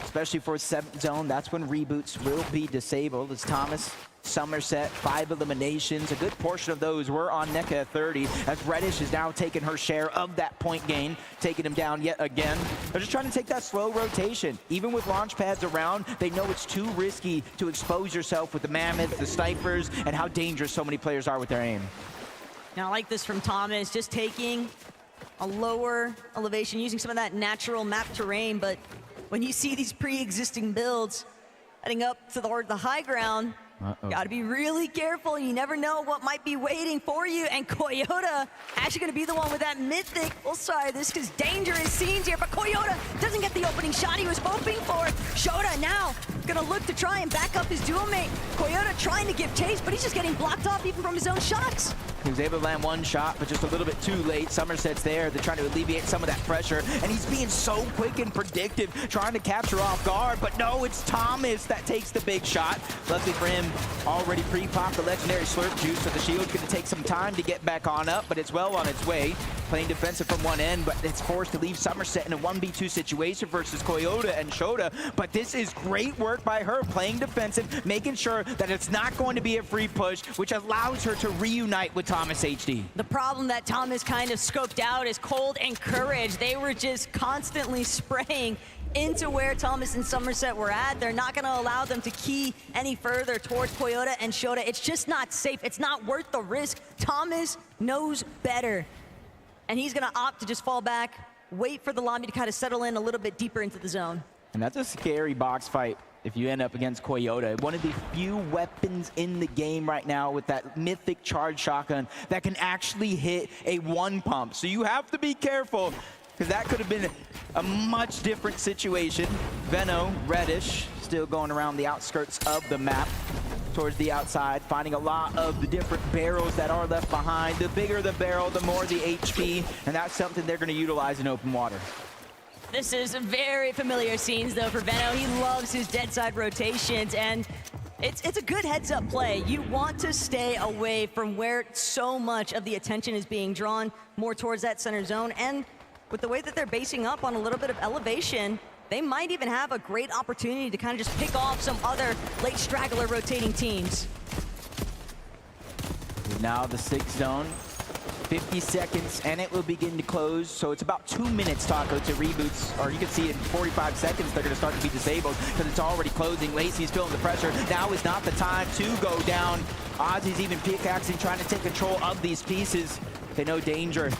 especially for 7th zone. That's when reboots will be disabled. As Thomas, Somerset, 5 eliminations. A good portion of those were on NECA at 30, as Reddish has now taken her share of that point gain, taking him down yet again. They're just trying to take that slow rotation. Even with launch pads around, they know it's too risky to expose yourself with the mammoths, the snipers, and how dangerous so many players are with their aim. Now I like this from Thomas, just taking a lower elevation, using some of that natural map terrain, but when you see these pre-existing builds heading up to the high ground, gotta be really careful. You never know what might be waiting for you. And Coyota actually gonna be the one with that mythic. Well, sorry, this is dangerous scenes here, but Coyota doesn't get the opening shot he was hoping for. Shota now gonna look to try and back up his dual mate. Coyota trying to give chase, but he's just getting blocked off even from his own shots. He was able to land one shot, but just a little bit too late. Somerset's there. They're trying to alleviate some of that pressure, and he's being so quick and predictive, trying to capture off guard, but no, it's Thomas that takes the big shot. Luckily for him, already pre-popped the legendary slurp juice, so the shield's going to take some time to get back on up, but it's well on its way. Playing defensive from one end, but it's forced to leave Somerset in a 1v2 situation versus Coyota and Shota. But this is great work by her, playing defensive, making sure that it's not going to be a free push, which allows her to reunite with Thomas HD. The problem that Thomas kind of scoped out is Cold and Courage. They were just constantly spraying into where Thomas and Somerset were at. They're not going to allow them to key any further towards Coyota and Shota. It's just not safe. It's not worth the risk. Thomas knows better. And he's going to opt to just fall back, wait for the lobby to kind of settle in a little bit deeper into the zone. And that's a scary box fight if you end up against Coyota. One of the few weapons in the game right now with that mythic charge shotgun that can actually hit a one pump. So you have to be careful, because that could have been a much different situation. Veno, Reddish, still going around the outskirts of the map, towards the outside, finding a lot of the different barrels that are left behind. The bigger the barrel, the more the HP, and that's something they're going to utilize in open water. This is very familiar scenes, though, for Veno. He loves his dead side rotations, and it's a good heads-up play. You want to stay away from where so much of the attention is being drawn more towards that center zone, and with the way that they're basing up on a little bit of elevation, they might even have a great opportunity to kind of just pick off some other late straggler rotating teams. Now the 6th zone, 50 seconds, and it will begin to close. So it's about 2 minutes, Taco, to reboots, or you can see in 45 seconds they're going to start to be disabled because it's already closing. Lacey's feeling the pressure. Now is not the time to go down. Ozzy's even pickaxing, trying to take control of these pieces. They know danger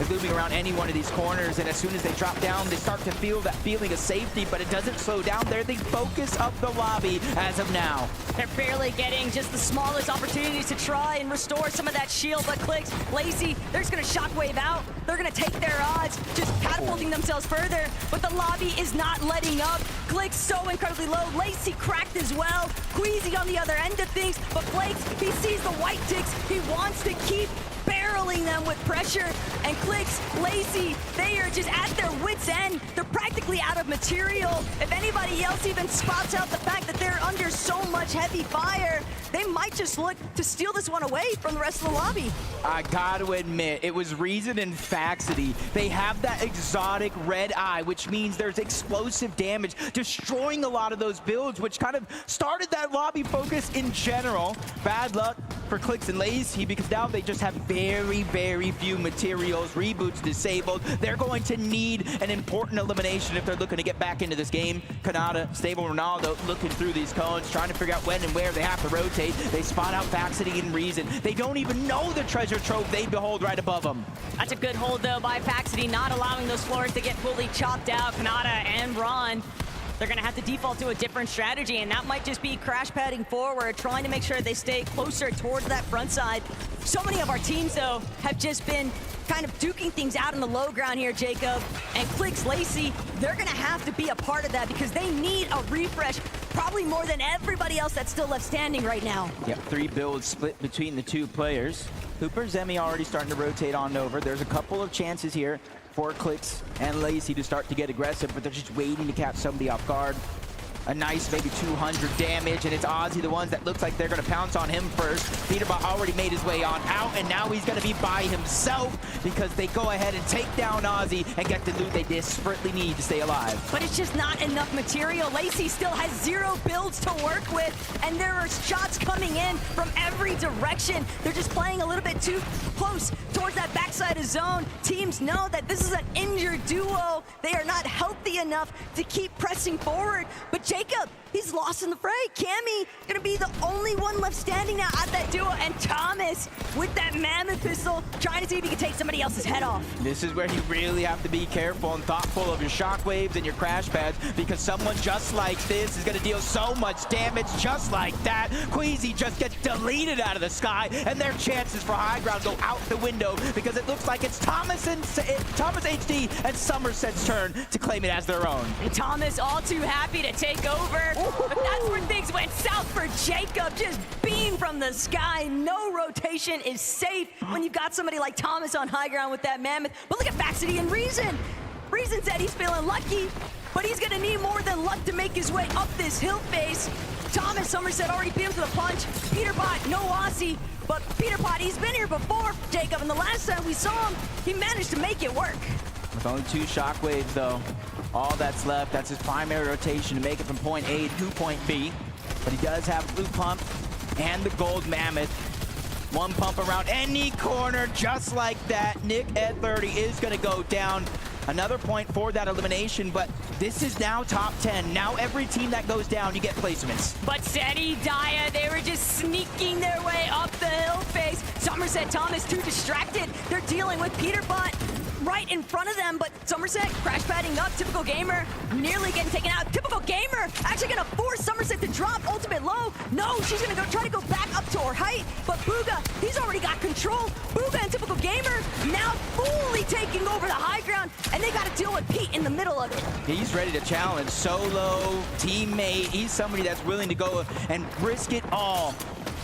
is looming around any one of these corners, and as soon as they drop down, they start to feel that feeling of safety, but it doesn't slow down. They're the focus of the lobby as of now. They're barely getting just the smallest opportunities to try and restore some of that shield, but Clicks, Lacey, they're just gonna shockwave out. They're gonna take their odds, just catapulting themselves further, but the lobby is not letting up. Clicks so incredibly low. Lacey cracked as well. Queasy on the other end of things, but Flakes, he sees the white ticks. He wants to keep barreling them with pressure, and Clicks, Lacey, they are just at their wits' end. They're practically out of material. If anybody else even spots out the fact that they're under so much heavy fire, they might just look to steal this one away from the rest of the lobby. I gotta admit, it was Reason and Faxity. They have that exotic red eye, which means there's explosive damage, destroying a lot of those builds, which kind of started that lobby focus in general. Bad luck for Clicks and Lacey, because now they just have very, very few materials. Reboots disabled. They're going to need an important elimination if they're looking to get back into this game. Kanata, Stable Ronaldo looking through these cones, trying to figure out when and where they have to rotate. They spot out Faxity and Reason. They don't even know the treasure trove they behold right above them. That's a good hold, though, by Faxity, not allowing those floors to get fully chopped out. Kanata and Ron, they're going to have to default to a different strategy, and that might just be crash padding forward, trying to make sure they stay closer towards that front side. So many of our teams, though, have just been kind of duking things out in the low ground here, Jacob. And Clicks, Lacey, they're going to have to be a part of that because they need a refresh, probably more than everybody else that's still left standing right now. Yep, 3 builds split between the 2 players. Hooper, Zemi already starting to rotate on over. There's a couple of chances here for Clicks and Lacey to start to get aggressive, but they're just waiting to catch somebody off guard. a nice maybe 200 damage, and it's Ozzy, the ones that looks like they're going to pounce on him first. Peterbot already made his way on out, and now he's going to be by himself because they go ahead and take down Ozzy and get the loot they desperately need to stay alive. But it's just not enough material. Lacey still has 0 builds to work with, and there are shots coming in from every direction. They're just playing a little bit too close towards that backside of zone. Teams know that this is an injured duo. They are not healthy enough to keep pressing forward. But Jacob, he's lost in the fray. Cammy gonna be the only one left standing now at that duo, and Thomas with that mammoth pistol trying to see if he can take somebody else's head off. This is where you really have to be careful and thoughtful of your shockwaves and your crash pads, because someone just like this is gonna deal so much damage just like that. Queasy just gets deleted out of the sky, and their chances for high ground go out the window because it looks like it's Thomas HD and Somerset's turn to claim it as their own. And Thomas all too happy to take over, but that's where things went south for Jacob. Just beam from the sky. No rotation is safe when you've got somebody like Thomas on high ground with that mammoth. But look at Baxity and Reason. Reason said he's feeling lucky, but he's gonna need more than luck to make his way up this hill face. Thomas, Somerset already beat him to the punch. Peterbot, no Aussie, but Peterbot, he's been here before, Jacob, and the last time we saw him, he managed to make it work. With only 2 shockwaves, though, all that's left, that's his primary rotation to make it from point A to point B. But he does have blue pump and the gold mammoth. 1 pump around any corner, just like that. Nick at 30 is going to go down. Another point for that elimination, but this is now top 10. Now every team that goes down, you get placements. But Seti, Daya, they were just sneaking their way up the hill face. Somerset, Thomas, too distracted. They're dealing with Peterbot right in front of them, but Somerset crash padding up. Typical Gamer nearly getting taken out. Typical Gamer actually gonna force Somerset to drop ultimate low. No, she's gonna try to go back up to her height, but Booga, he's already got control. Booga and Typical Gamer now fully taking over the high ground, and they gotta deal with Pete in the middle of it. He's ready to challenge. Solo, teammate, he's somebody that's willing to go and risk it all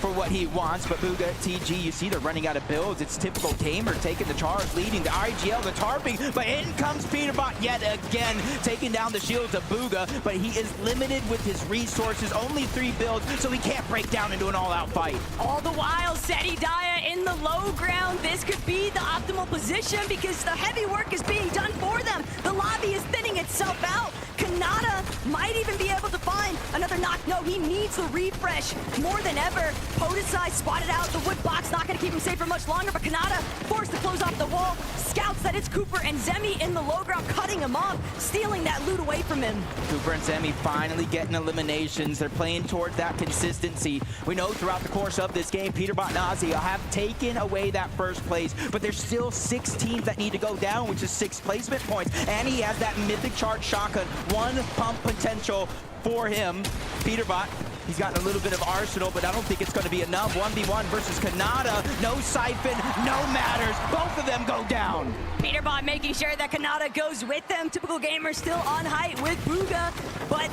for what he wants. But Booga, TG, you see they're running out of builds. It's Typical Gamer taking the charge, leading the IGL, the tarping, but in comes Peterbot yet again, taking down the shields of Booga, but he is limited with his resources, only 3 builds, so he can't break down into an all-out fight. All the while, Seti Daya in the low ground. This could be the optimal position because the heavy work is being done for them. The lobby is thinning itself out. Kanata might even be able to find another knock. No, he needs the refresh more than ever. Podesai spotted out the wood box, not going to keep him safe for much longer, but Kanata forced to close off the wall. Scouts that it's Cooper and Zemi in the low ground, cutting him off, stealing that loot away from him. Cooper and Zemi finally getting eliminations. They're playing towards that consistency. We know throughout the course of this game, Peterbot and Ozzy have taken away that first place, but there's still 6 teams that need to go down, which is 6 placement points, and he has that mythic charge shotgun, 1 pump potential for him. Peterbot, he's gotten a little bit of arsenal, but I don't think it's going to be enough. 1v1 versus Kanata. No siphon, no matters. Both of them go down. Peterbot making sure that Kanata goes with them. Typical Gamer still on height with Booga, but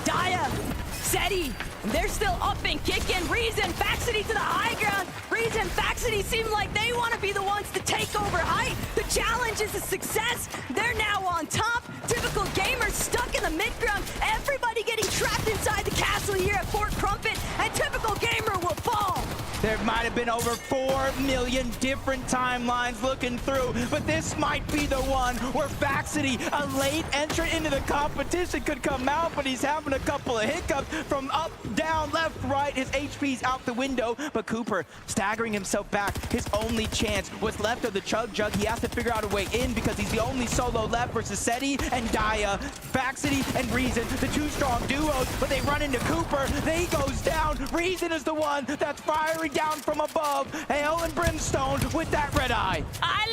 Daya, Seti, they're still up and kicking. Reason, Faxity to the high ground. Reason, Faxity seem like they want to be the ones to take over height. The challenge is a success. They're now on top. Typical Gamer stuck in the mid-ground. Everybody getting trapped inside the castle here at Fort Crumpet, and Typical Gamer will fall. There might have been over 4 million different timelines looking through, but this might be the one where Faxity, a late entrant into the competition, could come out, but he's having a couple of hiccups from up, down, left, right. His HP's out the window, but Cooper staggering himself back. His only chance was left of the Chug Jug. He has to figure out a way in because he's the only solo left versus Seti and Daya. Faxity and Reason, the 2 strong duos, but they run into Cooper. He goes down. Reason is the one that's firing down from above. Hail and Brimstone with that red eye. I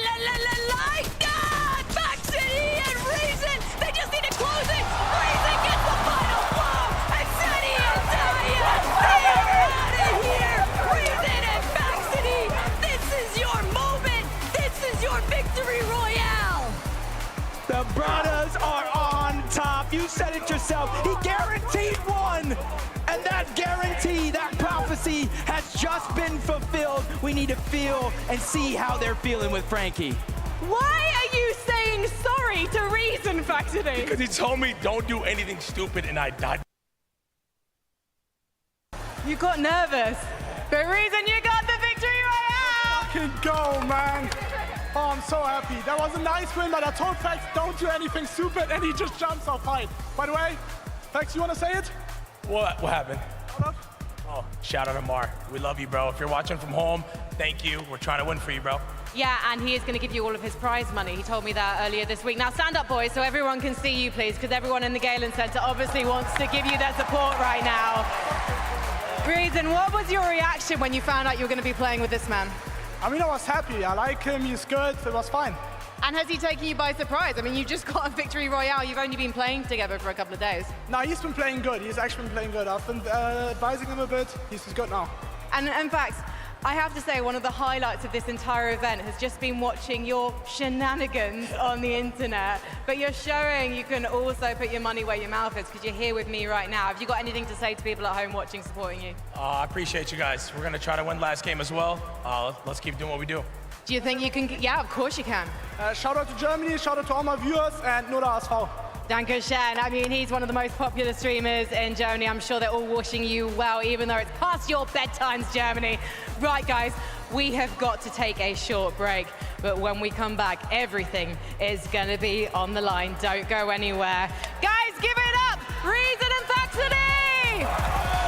like that! Faxity and Reason, they just need to close it. Reason gets the final blow, and Seti and Daya, they are out of here. Reason and Faxity, this is your moment. This is your victory royale. The brothers are on top. You said it yourself. He guaranteed 1. And that guarantee, that prophecy has just been fulfilled. We need to feel and see how they're feeling with Frankie. Why are you saying sorry to Reason, Faxity? Because he told me don't do anything stupid and I died. You got nervous. But Reason, you got the victory royale! Fucking go, man. Oh, I'm so happy. That was a nice win, but I told Fax, don't do anything stupid, and he just jumps off fight. By the way, Fax, you want to say it? What happened? Oh, shout out to Mar. We love you, bro. If you're watching from home, thank you. We're trying to win for you, bro. Yeah, and he is going to give you all of his prize money. He told me that earlier this week. Now stand up, boys, so everyone can see you, please, because everyone in the Galen Center obviously wants to give you their support right now. Reason, what was your reaction when you found out you were going to be playing with this man? I mean, I was happy. I like him. He's good. It was fine. And has he taken you by surprise? I mean, you just got a victory royale. You've only been playing together for a couple of days. No, he's been playing good. He's actually been playing good. I've been advising him a bit. He's good now. And in fact, I have to say one of the highlights of this entire event has just been watching your shenanigans on the internet. But you're showing you can also put your money where your mouth is because you're here with me right now. Have you got anything to say to people at home watching, supporting you? I appreciate you guys. We're going to try to win last game as well. Let's keep doing what we do. Do you think you can? Yeah, of course you can. Shout out to Germany, shout out to all my viewers, and nur der HSV. Dankeschön. I mean, he's one of the most popular streamers in Germany. I'm sure they're all wishing you well, even though it's past your bedtimes, Germany. Right, guys, we have got to take a short break. But when we come back, everything is going to be on the line. Don't go anywhere. Guys, give it up! Reason and Faxity!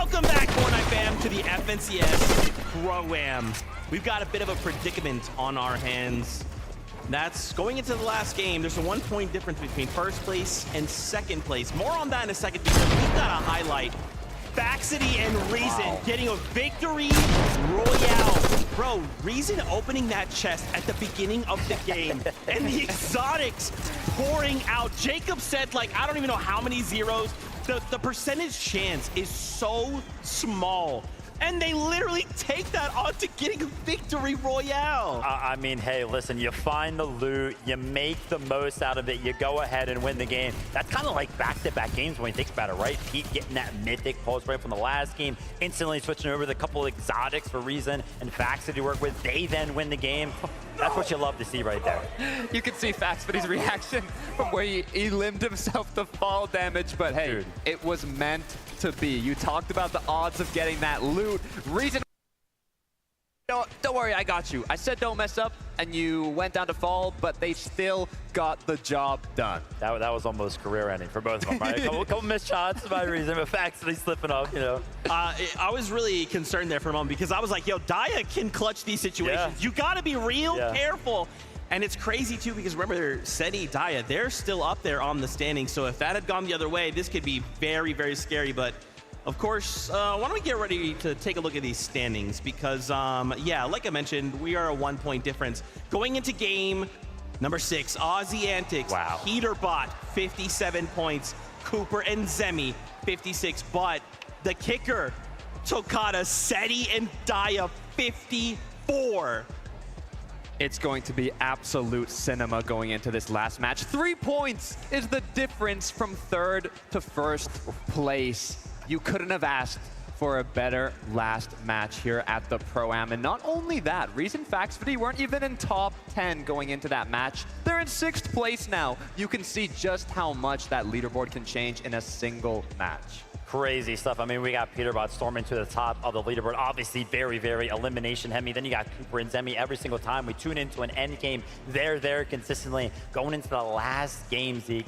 Welcome back, Fortnite fam, to the FNCS Pro-Am. We've got a bit of a predicament on our hands. That's going into the last game. There's a 1 point difference between first place and second place. More on that in a second because we've got a highlight. Faxity and Reason getting a victory royale. Bro, Reason opening that chest at the beginning of the game and the exotics pouring out. Jacob said, like, I don't even know how many zeros. The percentage chance is so small. And they literally take that on to getting a victory royale. I mean, hey, listen, you find the loot, you make the most out of it, you go ahead and win the game. That's kind of like back-to-back games when you think about it, right? Pete getting that mythic pulse right from the last game, instantly switching over with a couple of exotics for Reason and Faxity to work with. They then win the game. That's what you love to see right there. You can see Faxity's reaction from where he limbed himself to fall damage, but hey, dude, it was meant to be. You talked about the odds of getting that loot. Reason, don't worry, I got you. I said don't mess up, and you went down to fall, but they still got the job done. That was almost career ending for both of them, right? a couple missed shots by Reason, but Faxity slipping up, you know. I was really concerned there for a moment because I was like, yo, Daya can clutch these situations. Yeah. You gotta be real careful. And it's crazy too because remember, Seti, Daya, they're still up there on the standings. So if that had gone the other way, this could be very, very scary. But of course, why don't we get ready to take a look at these standings? Because, yeah, like I mentioned, we are a 1 point difference. Going into game number 6, Aussie Antics, Peterbot, 57 points, Cooper and Zemi, 56. But the kicker, Tokata, Seti, and Daya, 54. It's going to be absolute cinema going into this last match. 3 points is the difference from third to first place. You couldn't have asked for a better last match here at the Pro-Am. And not only that, Reason Faxity weren't even in top 10 going into that match. They're in 6th place now. You can see just how much that leaderboard can change in a single match. Crazy stuff. I mean, we got Peterbot storming to the top of the leaderboard. Obviously, very, very elimination heavy. Then you got Cooper and Zemi every single time we tune into an end game. They're there consistently. Going into the last game, Zeke,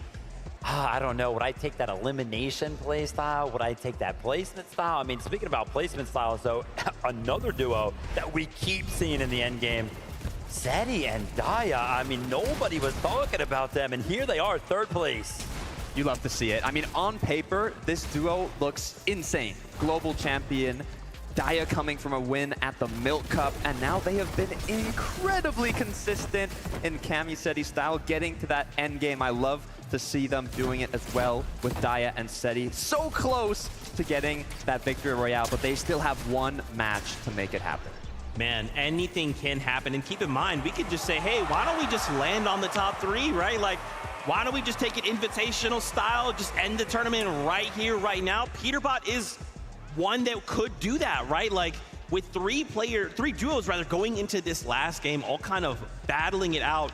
I don't know. Would I take that elimination play style? Would I take that placement style? I mean, speaking about placement styles, though, another duo that we keep seeing in the end game, Seti and Daya. I mean, nobody was talking about them, and here they are, 3rd place. You love to see it. I mean, on paper, this duo looks insane. Global champion, Daya coming from a win at the Milk Cup, and now they have been incredibly consistent in Cammy Seti style, getting to that end game. I love to see them doing it as well with Daya and Seti. So close to getting that victory royale, but they still have one match to make it happen. Man, anything can happen. And keep in mind, we could just say, hey, why don't we just land on the top 3, right? Like, why don't we just take it invitational style, just end the tournament right here, right now? Peterbot is one that could do that, right? Like, with 3 duos rather going into this last game, all kind of battling it out.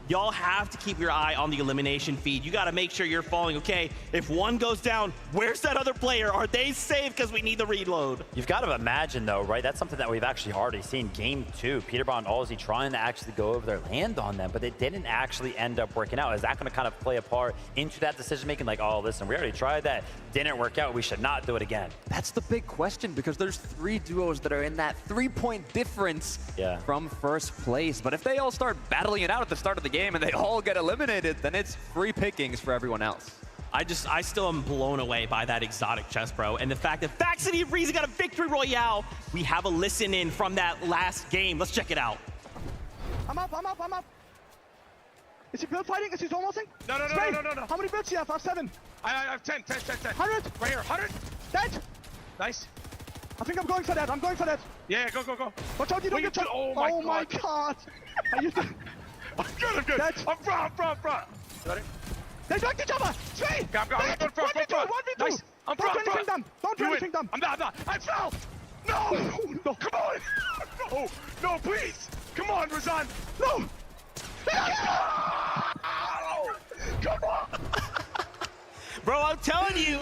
Y'all have to keep your eye on the elimination feed. You got to make sure you're following, okay, if one goes down, where's that other player? Are they safe? Because we need the reload. You've got to imagine, though, right? That's something that we've actually already seen. Game 2, Peterbot and Aussie trying to actually go over there, land on them, but it didn't actually end up working out. Is that going to kind of play a part into that decision-making? Like, oh, listen, we already tried that. Didn't work out. We should not do it again. That's the big question, because there's 3 duos that are in that 3-point difference from first place. But if they all start battling it out at the start of the game and they all get eliminated, then it's free pickings for everyone else. I still am blown away by that exotic chest, bro. And the fact that Faxity and Reason got a victory royale. We have a listen in from that last game. Let's check it out. I'm up. Is he build fighting? Is he almost? No. How many builds do you have? I have 7. I have 10. 100. Right here, 100. Dead. Nice. I think I'm going for that. Yeah, go. Watch out, you don't get shot. Oh my god. Are you done? I'm good. Dead. I'm front. Ready? They knocked each other. 3. I'm front. 1v2. Nice. I'm front. Don't do anything dumb. I'm not. I fell. No. Come on. No, please. Come on, Razan. No. Come on. Bro, I'm telling you,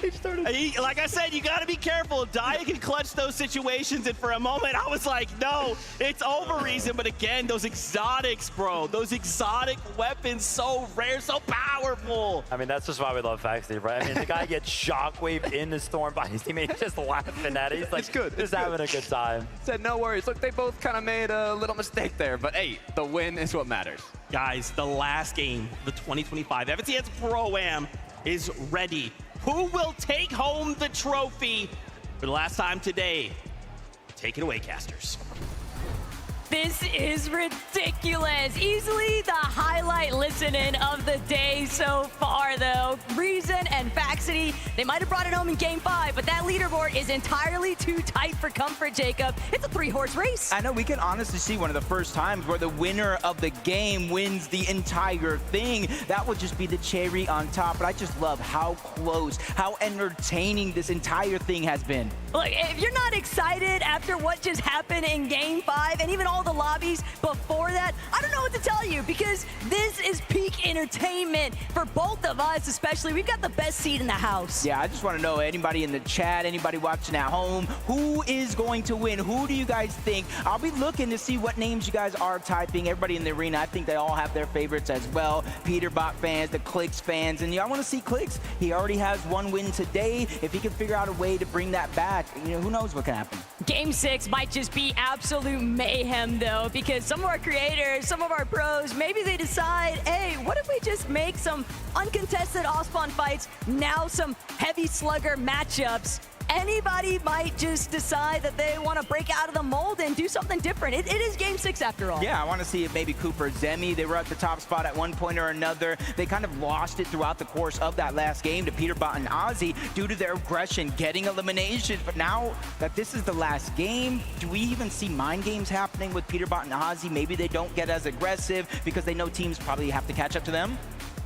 like I said, you got to be careful. Dia can clutch those situations, and for a moment, I was like, no, it's over, Reason. But again, those exotics, bro, those exotic weapons, so rare, so powerful. I mean, that's just why we love Faxi, right? I mean, the guy gets shockwaved in the storm by his teammate, just laughing at it. He's like, just having a good time. Said no worries. Look, they both kind of made a little mistake there, but hey, the win is what matters. Guys, the last game, the 2025 FNCS Pro-Am is ready. Who will take home the trophy for the last time today? Take it away, casters. This is ridiculous. Easily the highlight listening of the day so far, though. Reason and Faxity, they might have brought it home in Game 5, but that leaderboard is entirely too tight for comfort, Jacob. It's a 3-horse race. I know, we can honestly see one of the first times where the winner of the game wins the entire thing. That would just be the cherry on top, but I just love how close, how entertaining this entire thing has been. Look, if you're not excited after what just happened in Game 5 and even all the lobbies before that, I don't know what to tell you, because this is peak entertainment for both of us, especially. We've got the best seat in the house. Yeah, I just want to know, anybody in the chat, anybody watching at home, who is going to win? Who do you guys think? I'll be looking to see what names you guys are typing. Everybody in the arena, I think they all have their favorites as well. Peterbot fans, the Clix fans, and I want to see Clix. He already has one win today. If he can figure out a way to bring that back, you know, who knows what can happen. Game 6 might just be absolute mayhem, though, because some of our creators, some of our pros, maybe they decide, hey, what if we just make some uncontested off-spawn fights, now some heavy slugger matchups? Anybody might just decide that they want to break out of the mold and do something different. It is Game 6 after all. Yeah, I want to see if maybe Cooper, Zemi, they were at the top spot at one point or another. They kind of lost it throughout the course of that last game to Peterbot and Ozzy due to their aggression, getting eliminations. But now that this is the last game, do we even see mind games happening with Peterbot and Ozzy? Maybe they don't get as aggressive because they know teams probably have to catch up to them?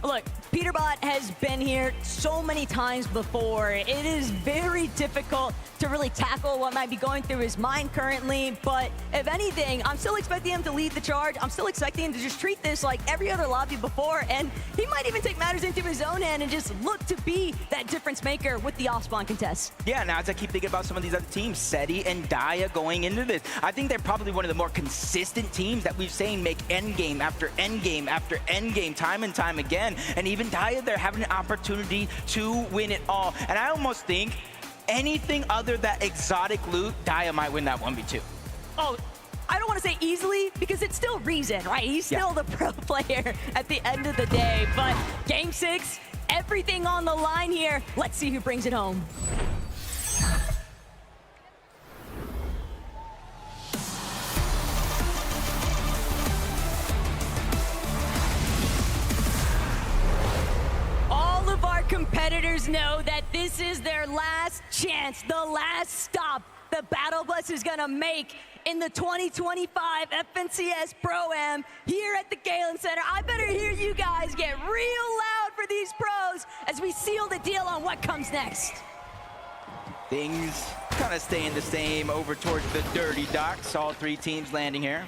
Look, Peterbot has been here so many times before. It is very difficult to really tackle what might be going through his mind currently, but if anything, I'm still expecting him to lead the charge. I'm still expecting him to just treat this like every other lobby before, and he might even take matters into his own hand and just look to be that difference maker with the off-spawn contest. Yeah, now as I keep thinking about some of these other teams, Seti and Dia going into this, I think they're probably one of the more consistent teams that we've seen make endgame after endgame after endgame, time and time again. And even Dia, they're having an opportunity to win it all. And I almost think anything other than exotic loot, Dia might win that 1v2. Oh, I don't want to say easily, because it's still Reason, right? He's still the pro player at the end of the day. But Game 6, everything on the line here. Let's see who brings it home. All of our competitors know that this is their last chance, the last stop the Battle Bus is gonna make in the 2025 FNCS Pro-Am here at the Galen Center. I better hear you guys get real loud for these pros as we seal the deal on what comes next. Things kind of staying the same over towards the dirty docks. All three teams landing here.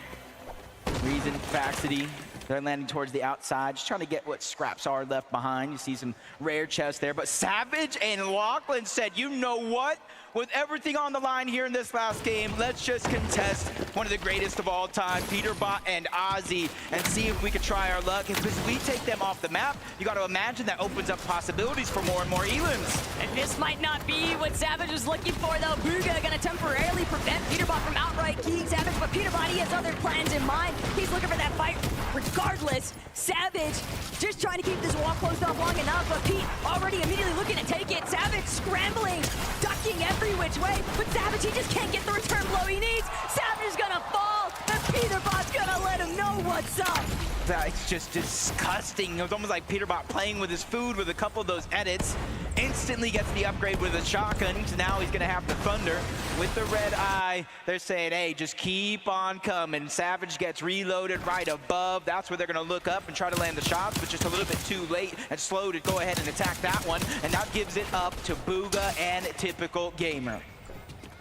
Reason, Faxity, they're landing towards the outside, just trying to get what scraps are left behind. You see some rare chests there, but Savage and Lachlan said, you know what? With everything on the line here in this last game, let's just contest one of the greatest of all time, Peterbot and Ozzy, and see if we can try our luck. Because we take them off the map, you got to imagine that opens up possibilities for more and more elims. And this might not be what Savage was looking for, though. Booga gonna temporarily prevent Peterbot from outright keying Savage, but Peterbot, he has other plans in mind. He's looking for that fight regardless. Savage just trying to keep this wall closed off long enough, but Pete already immediately looking to take it. Savage scrambling, ducking every which way, but Savage, he just can't get the return blow he needs. Savage is gonna fall, and Peterbot's gonna let him know what's up. That's just disgusting. It was almost like Peterbot playing with his food with a couple of those edits. Instantly gets the upgrade with a shotgun, so now he's gonna have the Thunder. With the red eye, they're saying, hey, just keep on coming. Savage gets reloaded right above. That's where they're gonna look up and try to land the shots, but just a little bit too late and slow to go ahead and attack that one. And that gives it up to Booga and Typical Gamer.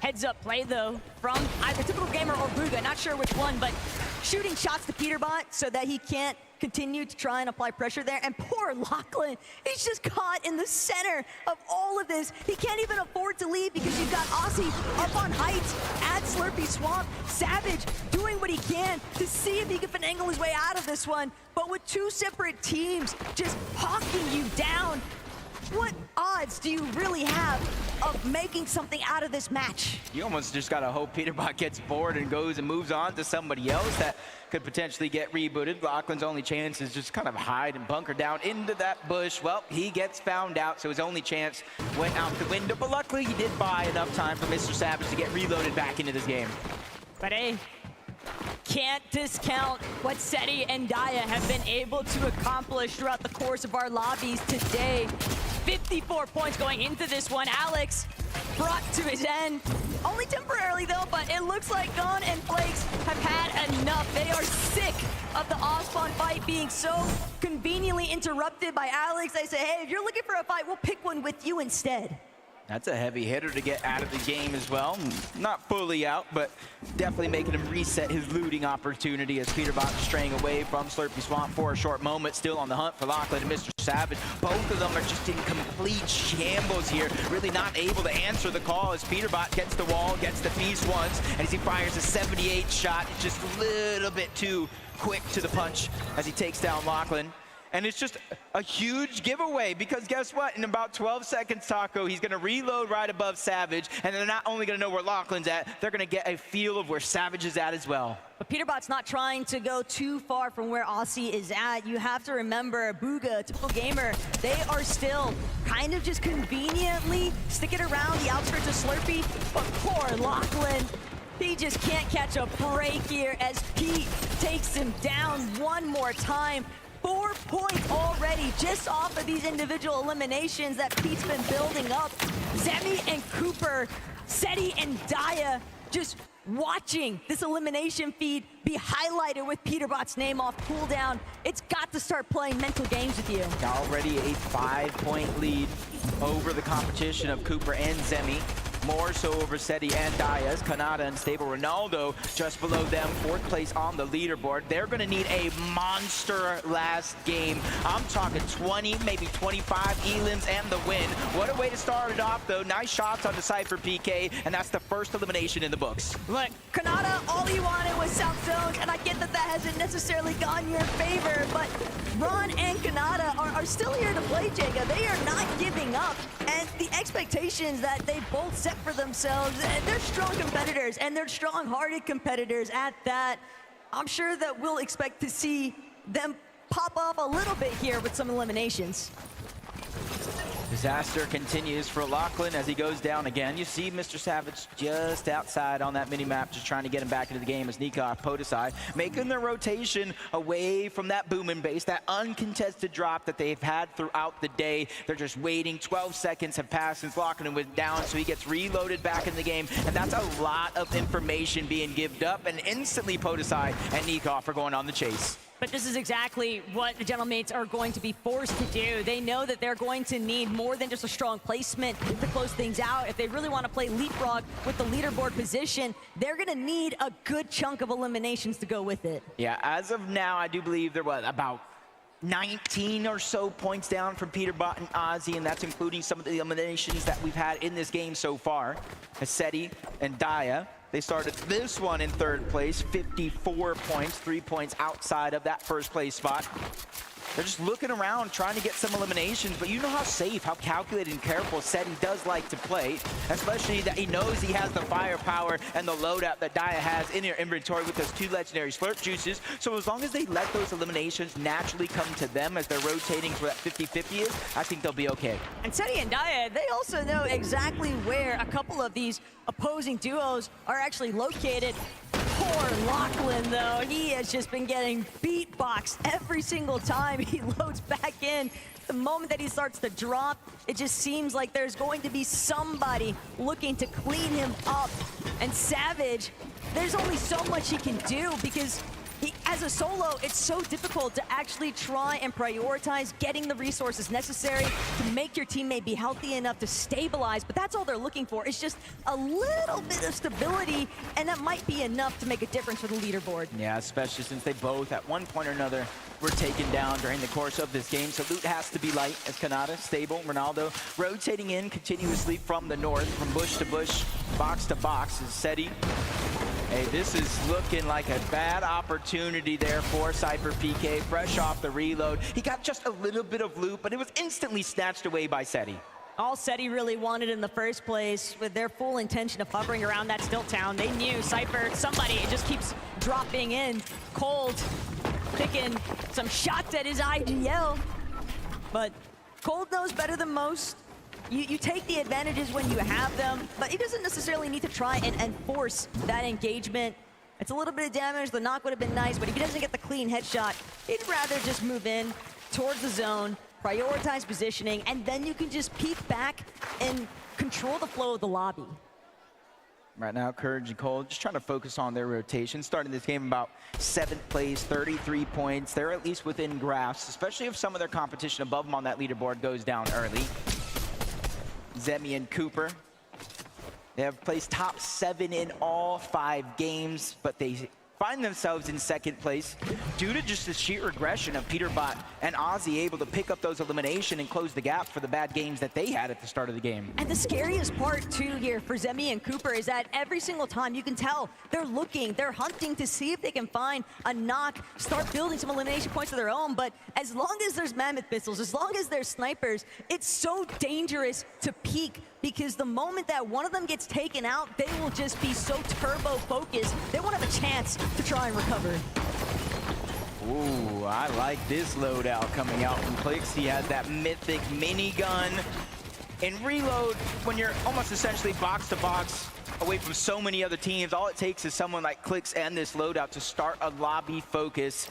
Heads up play, though, from either Typical Gamer or Booga, not sure which one, but shooting shots to Peterbot so that he can't continue to try and apply pressure there. And poor Lachlan, he's just caught in the center of all of this. He can't even afford to leave because you've got Aussie up on heights at Slurpy Swamp. Savage doing what he can to see if he can finagle his way out of this one. But with two separate teams just hawking you down, what odds do you really have of making something out of this match? You almost just gotta hope Peterbot gets bored and goes and moves on to somebody else that could potentially get rebooted. Lachlan's only chance is just kind of hide and bunker down into that bush. Well, he gets found out, so his only chance went out the window. But luckily, he did buy enough time for Mr. Savage to get reloaded back into this game. But hey, can't discount what Seti and Daya have been able to accomplish throughout the course of our lobbies today. 54 points going into this one. Alex brought to his end. Only temporarily though, but it looks like Gon and Flakes have had enough. They are sick of the off-spawn fight being so conveniently interrupted by Alex. They say, hey, if you're looking for a fight, we'll pick one with you instead. That's a heavy hitter to get out of the game as well. Not fully out, but definitely making him reset his looting opportunity as Peterbot straying away from Slurpy Swamp for a short moment. Still on the hunt for Lachlan and Mr. Savage. Both of them are just in complete shambles here. Really not able to answer the call as Peterbot gets the wall, gets the piece once, and as he fires a 78 shot, it's just a little bit too quick to the punch as he takes down Lachlan. And it's just a huge giveaway because guess what? In about 12 seconds, Taco, he's going to reload right above Savage. And they're not only going to know where Lachlan's at, they're going to get a feel of where Savage is at as well. But Peterbot's not trying to go too far from where Aussie is at. You have to remember, Booga, Typical Gamer, they are still kind of just conveniently sticking around the outskirts of Slurpy. But poor Lachlan, he just can't catch a break here as Pete takes him down one more time. 4 points already just off of these individual eliminations that Pete's been building up. Zemi and Cooper, Seti and Daya just watching this elimination feed be highlighted with Peterbot's name off cooldown. It's got to start playing mental games with you. Already a 5-point lead over the competition of Cooper and Zemi. More so over Seti and Diaz. Kanata and Stable Ronaldo just below them, 4th place on the leaderboard. They're going to need a monster last game. I'm talking 20, maybe 25 elims and the win. What a way to start it off, though. Nice shots on the Cypher PK, and that's the first elimination in the books. Look, Kanata, all he wanted was South Zones, and I get that that hasn't necessarily gone your favor, but Ron and Kanata are still here to play, Jacob. They are not giving up, and the expectations that they both set for themselves, they're strong competitors, and they're strong-hearted competitors at that. I'm sure that we'll expect to see them pop off a little bit here with some eliminations. Disaster continues for Lachlan as he goes down again. You see Mr. Savage just outside on that mini-map, just trying to get him back into the game as Nika, Podesai, making their rotation away from that booming base, that uncontested drop that they've had throughout the day. They're just waiting. 12 seconds have passed since Lachlan went down, so he gets reloaded back in the game, and that's a lot of information being given up, and instantly Podesai and Nika are going on the chase. But this is exactly what the Gentlemates are going to be forced to do. They know that they're going to need more than just a strong placement to close things out. If they really want to play leapfrog with the leaderboard position, they're going to need a good chunk of eliminations to go with it. Yeah, as of now, I do believe they're about 19 or so points down from Peterbot and Ozzy, and that's including some of the eliminations that we've had in this game so far. Seti and Daya, they started this one in 3rd place, 54 points, 3 points outside of that 1st place spot. They're just looking around, trying to get some eliminations, but you know how safe, how calculated and careful Seti does like to play, especially that he knows he has the firepower and the loadout that Daya has in their inventory with those 2 legendary slurp juices. So as long as they let those eliminations naturally come to them as they're rotating for that 50-50 is, I think they'll be okay. And Seti and Daya, they also know exactly where a couple of these opposing duos are actually located. Poor Lachlan, though. He has just been getting beatboxed every single time he loads back in. The moment that he starts to drop, it just seems like there's going to be somebody looking to clean him up. And Savage, there's only so much he can do because he as a solo, it's so difficult to actually try and prioritize getting the resources necessary to make your teammate be healthy enough to stabilize, but that's all they're looking for. It's just a little bit of stability, and that might be enough to make a difference for the leaderboard. Yeah, especially since they both, at one point or another, were taken down during the course of this game. So loot has to be light as Kanata, stable, Ronaldo rotating in continuously from the north, from bush to bush, box to box is Seti. Hey, this is looking like a bad opportunity there for Cypher PK, fresh off the reload. He got just a little bit of loot, but it was instantly snatched away by Seti. All Seti really wanted in the first place, with their full intention of hovering around that stilt town. They knew Cypher, somebody, it just keeps dropping in. Cold, picking some shots at his IGL. But Cold knows better than most. You take the advantages when you have them, but he doesn't necessarily need to try and force that engagement. It's a little bit of damage. The knock would have been nice, but if he doesn't get the clean headshot, he'd rather just move in towards the zone, prioritize positioning, and then you can just peek back and control the flow of the lobby. Right now, Courage and Cole just trying to focus on their rotation. Starting this game about 7th place, 33 points. They're at least within grasp, especially if some of their competition above them on that leaderboard goes down early. Zemi and Cooper, they have placed top 7 in all 5 games, but they find themselves in 2nd place due to just the sheer aggression of Peterbot and Ozzy able to pick up those elimination and close the gap for the bad games that they had at the start of the game. And the scariest part too here for Zemi and Cooper is that every single time you can tell they're looking, they're hunting to see if they can find a knock, start building some elimination points of their own. But as long as there's mammoth pistols, as long as there's snipers, it's so dangerous to peek, because the moment that one of them gets taken out, they will just be so turbo focused, they won't have a chance to try and recover. Ooh, I like this loadout coming out from Clix. He has that mythic minigun. In reload, when you're almost essentially box to box away from so many other teams, all it takes is someone like Clix and this loadout to start a lobby focus.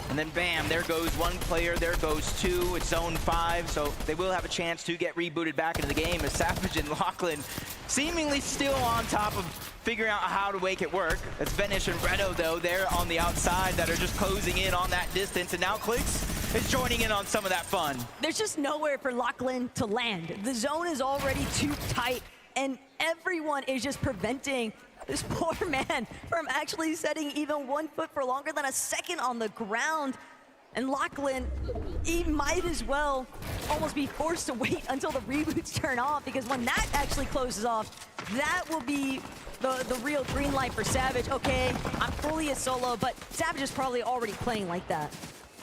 And then bam, there goes one player, there goes 2, it's zone 5, so they will have a chance to get rebooted back into the game as Savage and Lachlan seemingly still on top of figuring out how to make it work. It's Venish and Redo though, they're on the outside that are just closing in on that distance, and now Clix is joining in on some of that fun. There's just nowhere for Lachlan to land. The zone is already too tight, and everyone is just preventing this poor man from actually setting even 1 foot for longer than a second on the ground. And Lachlan, he might as well almost be forced to wait until the reboots turn off, because when that actually closes off, that will be the real green light for Savage. Okay, I'm fully a solo, but Savage is probably already playing like that.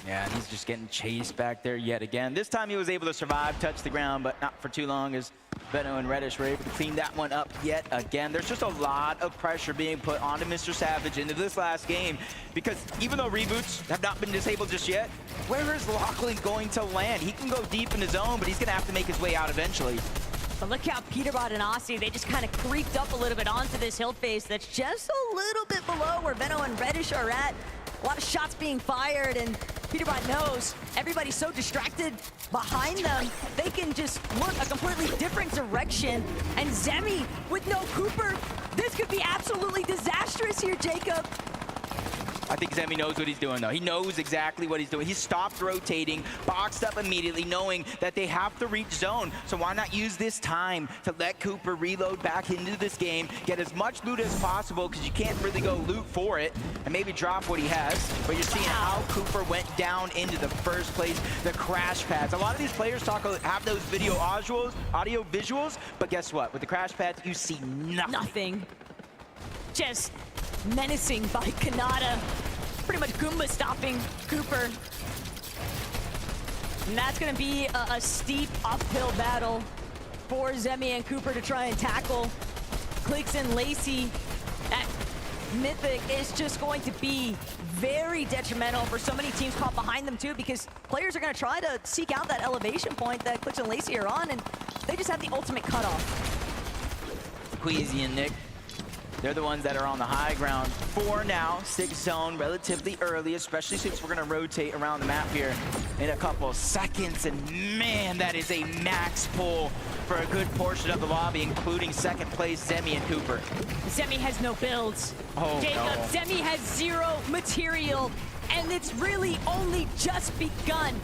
Yeah, and he's just getting chased back there yet again. This time he was able to survive, touch the ground, but not for too long, as Benno and Reddish were able to clean that one up yet again. There's just a lot of pressure being put onto Mr. Savage into this last game, because even though reboots have not been disabled just yet, where is Lachlan going to land? He can go deep in his zone, but he's going to have to make his way out eventually. But look how Peterbot and Aussie, they just kind of creeped up a little bit onto this hill face that's just a little bit below where Benno and Reddish are at. A lot of shots being fired, and Peterbot knows everybody's so distracted behind them, they can just look a completely different direction. And Zemi with no Cooper, this could be absolutely disastrous here, Jacob. I think Zemi knows what he's doing, though. He knows exactly what he's doing. He stopped rotating, boxed up immediately, knowing that they have to reach zone. So why not use this time to let Cooper reload back into this game, get as much loot as possible, because you can't really go loot for it, and maybe drop what he has. But you're seeing how Cooper went down into the first place, the crash pads. A lot of these players have those audio visuals, but guess what? With the crash pads, you see nothing. Nothing. Just menacing by Kanata. Pretty much Goomba stopping Cooper. And that's going to be a steep uphill battle for Zemi and Cooper to try and tackle. Clix and Lacey. That Mythic is just going to be very detrimental for so many teams caught behind them too, because players are going to try to seek out that elevation point that Clix and Lacey are on, and they just have the ultimate cutoff. Queasy and Nick They're the ones that are on the high ground. 4 now, 6 zone, relatively early, especially since we're gonna rotate around the map here in a couple seconds. And man, that is a max pull for a good portion of the lobby, including second place Zemi and Cooper. Zemi has no builds. Oh, Jacob, no. Zemi has 0 material, and it's really only just begun.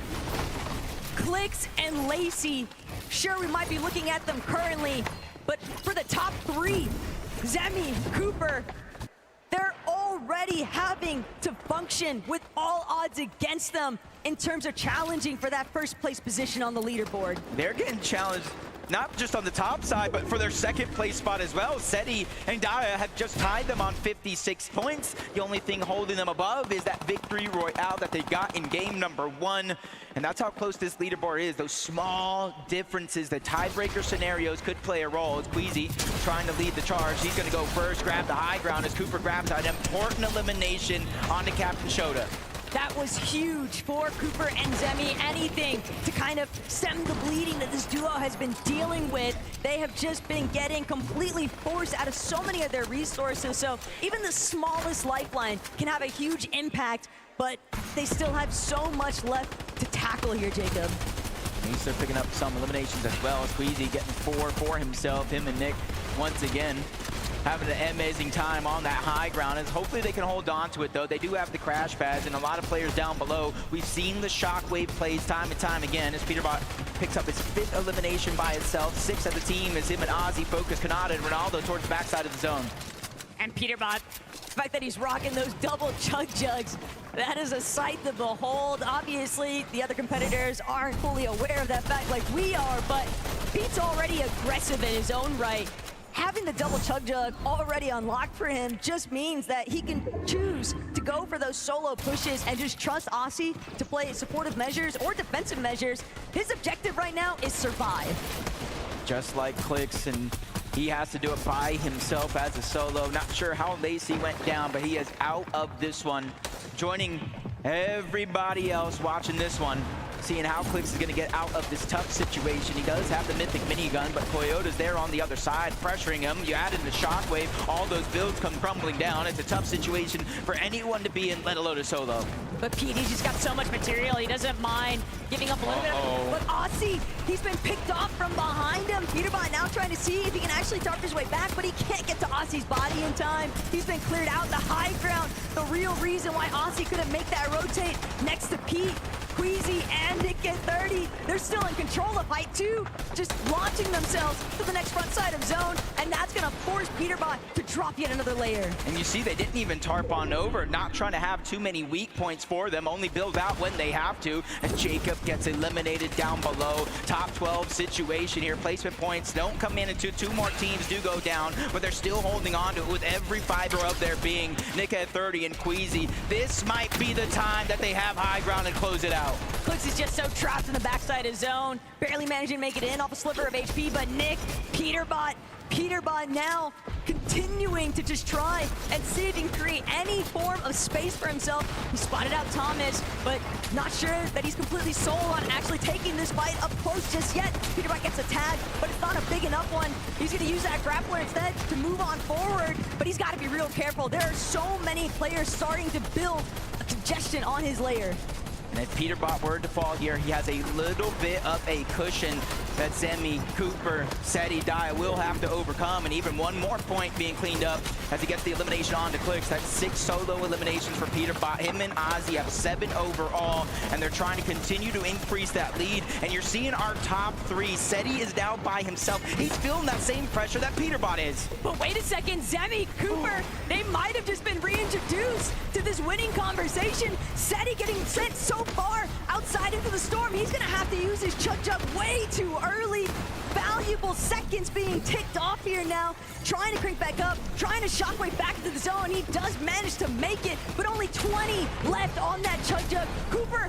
Clix and Lacey, sure, we might be looking at them currently, but for the top 3, Zemi, Cooper, they're already having to function with all odds against them in terms of challenging for that first place position on the leaderboard. They're getting challenged not just on the top side, but for their second place spot as well. Seti and Daya have just tied them on 56 points. The only thing holding them above is that victory royale that they got in game number 1. And that's how close this leaderboard is. Those small differences, the tiebreaker scenarios could play a role. It's Queasy trying to lead the charge. He's going to go first, grab the high ground as Cooper grabs an important elimination onto Captain Shota. That was huge for Cooper and Zemi. Anything to kind of stem the bleeding that this duo has been dealing with. They have just been getting completely forced out of so many of their resources. So even the smallest lifeline can have a huge impact, but they still have so much left to tackle here, Jacob. He's picking up some eliminations as well. Queasy getting 4 for himself. Him and Nick once again having an amazing time on that high ground. And hopefully they can hold on to it, though. They do have the crash pads and a lot of players down below. We've seen the shockwave plays time and time again as Peterbot picks up his 5th elimination by itself. 6 as a team as him and Ozzy focus Kanata and Ronaldo towards the backside of the zone. And Peterbot, the fact that he's rocking those double chug jugs, that is a sight to behold. Obviously, the other competitors aren't fully aware of that fact like we are, but Pete's already aggressive in his own right. Having the double chug jug already unlocked for him just means that he can choose to go for those solo pushes and just trust Aussie to play supportive measures or defensive measures. His objective right now is survive. Just like Clix, and he has to do it by himself as a solo. Not sure how Lacey went down, but he is out of this one. Joining everybody else watching this one, seeing how Clix is going to get out of this tough situation. He does have the mythic minigun, but Toyota's there on the other side, pressuring him. You add in the shockwave, all those builds come crumbling down. It's a tough situation for anyone to be in, let alone a solo. But Pete, he's just got so much material, he doesn't mind giving up a little bit. But Aussie, he's been picked off from behind him. Peterbot now trying to see if he can actually dart his way back, but he can't get to Aussie's body in time. He's been cleared out the high ground. The real reason why Aussie couldn't make that rotate next to Pete, Queasy, and Nick at 30. They're still in control of height 2, just launching themselves to the next front side of zone, and that's gonna force Peterbot to drop yet another layer. And you see they didn't even tarp on over, not trying to have too many weak points for them, only build out when they have to, and Jacob gets eliminated down below. Top 12 situation here, placement points don't come in until 2 more teams do go down, but they're still holding on to it with every fiber of their being. Nick at 30 and Queasy, this might be the time that they have high ground and close it out. Clix is just so trapped in the backside of zone, barely managing to make it in off a sliver of HP, but Nick, Peterbot now continuing to just try and see if he can create any form of space for himself. He spotted out Thomas, but not sure that he's completely sold on actually taking this fight up close just yet. Peterbot gets a tag, but it's not a big enough one. He's gonna use that grappler instead to move on forward, but he's gotta be real careful. There are so many players starting to build a congestion on his layer. And if Peterbot were to fall here, he has a little bit of a cushion that Zemi, Cooper, Seti, Daya will have to overcome. And even one more point being cleaned up as he gets the elimination on to Clix. That's 6 solo eliminations for Peterbot. Him and Ozzy have 7 overall, and they're trying to continue to increase that lead. And you're seeing our top 3. Seti is now by himself. He's feeling that same pressure that Peterbot is. But wait a second, Zemi, Cooper, they might have just been reintroduced to this winning conversation. Seti getting sent so far outside into the storm. He's gonna have to use his chug jug way too early. Valuable seconds being ticked off here now. Trying to crank back up, trying to shockwave back into the zone. He does manage to make it, but only 20 left on that chug jug. Cooper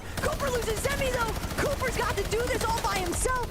loses Zemi though. Cooper's got to do this all by himself.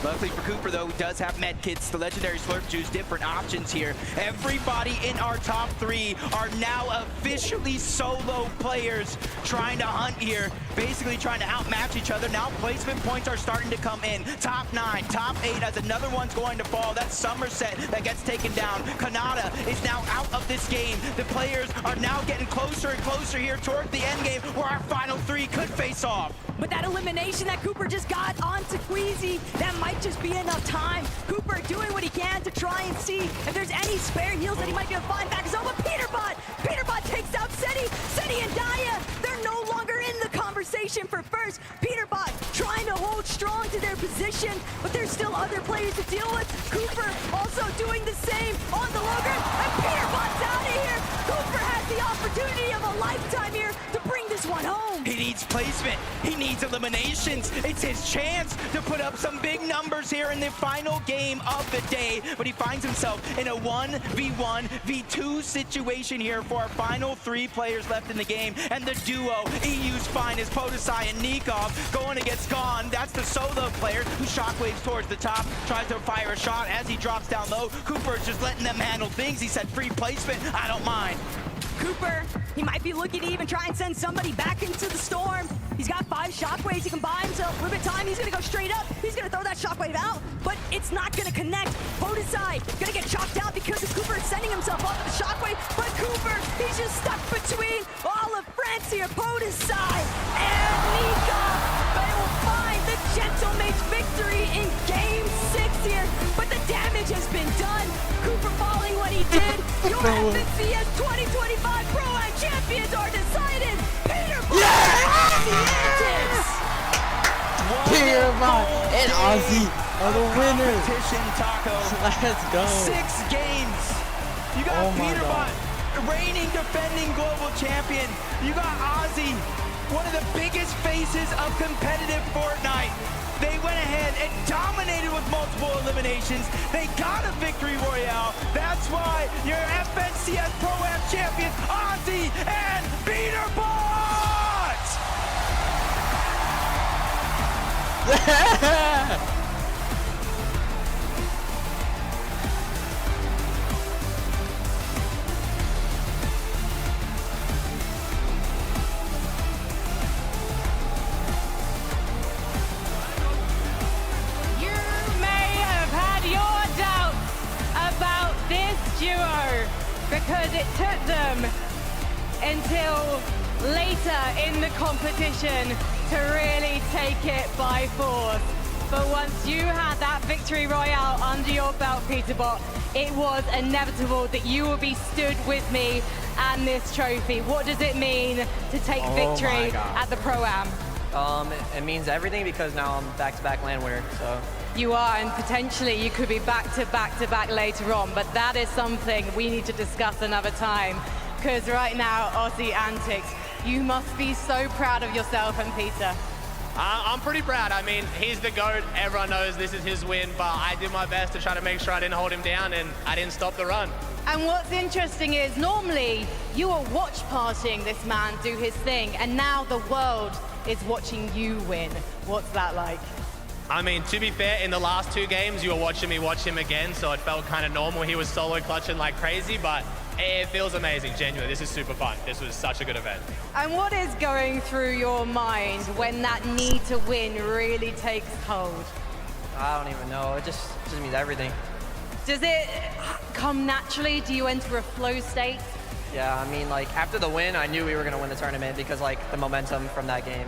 Luckily for Cooper, though, he does have med kits, the legendary slurp juice, different options here. Everybody in our top 3 are now officially solo players trying to hunt here, basically trying to outmatch each other. Now placement points are starting to come in. Top 9, top 8 as another one's going to fall. That's Somerset that gets taken down. Kanata is now out of this game. The players are now getting closer and closer here toward the end game where our final 3 could face off. But that elimination that Cooper just got onto Queasy, that might just be enough time. Cooper doing what he can to try and see if there's any spare heals that he might be able to find back his own. But Peterbot takes out Seti and Daya. They're no longer in the conversation for first. Peterbot trying to hold strong to their position, but there's still other players to deal with. Cooper also doing the same on the low ground, and Peterbot's out of here. Cooper has the opportunity of a lifetime here to bring this one home. He needs placement. He needs eliminations. It's his chance to put up some big numbers here in the final game of the day. But he finds himself in a 1v1, v2 situation here for our final 3 players left in the game. And the duo, EU's finest, Podesai and Nikov, going against Gone. That's the solo player who shockwaves towards the top, tries to fire a shot as he drops down low. Cooper's just letting them handle things. He said free placement, I don't mind. Cooper, he might be looking to even try and send somebody back into the storm. He's got 5 shockwaves. He can buy himself a little bit of time. He's going to go straight up. He's going to throw that shockwave out, but it's not going to connect. Podesai going to get chopped out because of Cooper sending himself off the shockwave, but Cooper, he's just stuck between all of France here. Podesai and Nikov, they will find the Gentlemate's victory in Game 6 here, but the damage has been done. Cooper falling what he did. Your FNCS 2025 Pro-Am champions are decided. Peterbot and the Antics. Peterbot and Ozzy are the winners. Competition, Taco. Let's go. 6 games. You got Peterbot, reigning defending global champion. You got Ozzy, one of the biggest faces of competitive Fortnite. They went ahead and dominated with multiple eliminations. They got a victory royale. That's why your FNCS Pro-Am champions, Ozzy and Peterbot! Yeah! Because it took them until later in the competition to really take it by force. But once you had that victory royale under your belt, Peterbot, it was inevitable that you will be stood with me and this trophy. What does it mean to take victory at the Pro-Am? It means everything because now I'm back-to-back LAN winner, so. You are, and potentially you could be back-to-back later on, but that is something we need to discuss another time. Because right now, Aussie Antics, you must be so proud of yourself and Peter. I'm pretty proud. I mean, he's the GOAT. Everyone knows this is his win, but I did my best to try to make sure I didn't hold him down, and I didn't stop the run. And what's interesting is normally you are watch partying this man do his thing, and now the world is watching you win. What's that like? I mean, to be fair, in the last 2 games, you were watching me watch him again, so it felt kind of normal. He was solo clutching like crazy, but it feels amazing, genuinely. This is super fun. This was such a good event. And what is going through your mind when that need to win really takes hold? I don't even know. It just means everything. Does it come naturally? Do you enter a flow state? Yeah, I mean, like, after the win, I knew we were going to win the tournament because, like, the momentum from that game.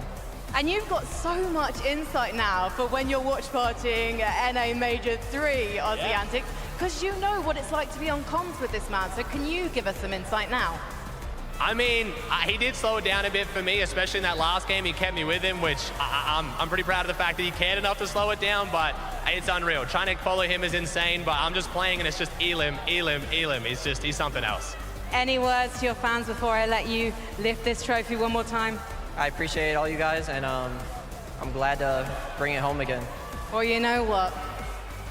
And you've got so much insight now for when you're watch partying at NA Major 3, Aussie Antics, because you know what it's like to be on comms with this man. So can you give us some insight now? I mean, he did slow it down a bit for me, especially in that last game. He kept me with him, which I'm pretty proud of the fact that he cared enough to slow it down, but it's unreal. Trying to follow him is insane, but I'm just playing and it's just Elim. He's something else. Any words to your fans before I let you lift this trophy one more time? I appreciate all you guys, and I'm glad to bring it home again. Well, you know what?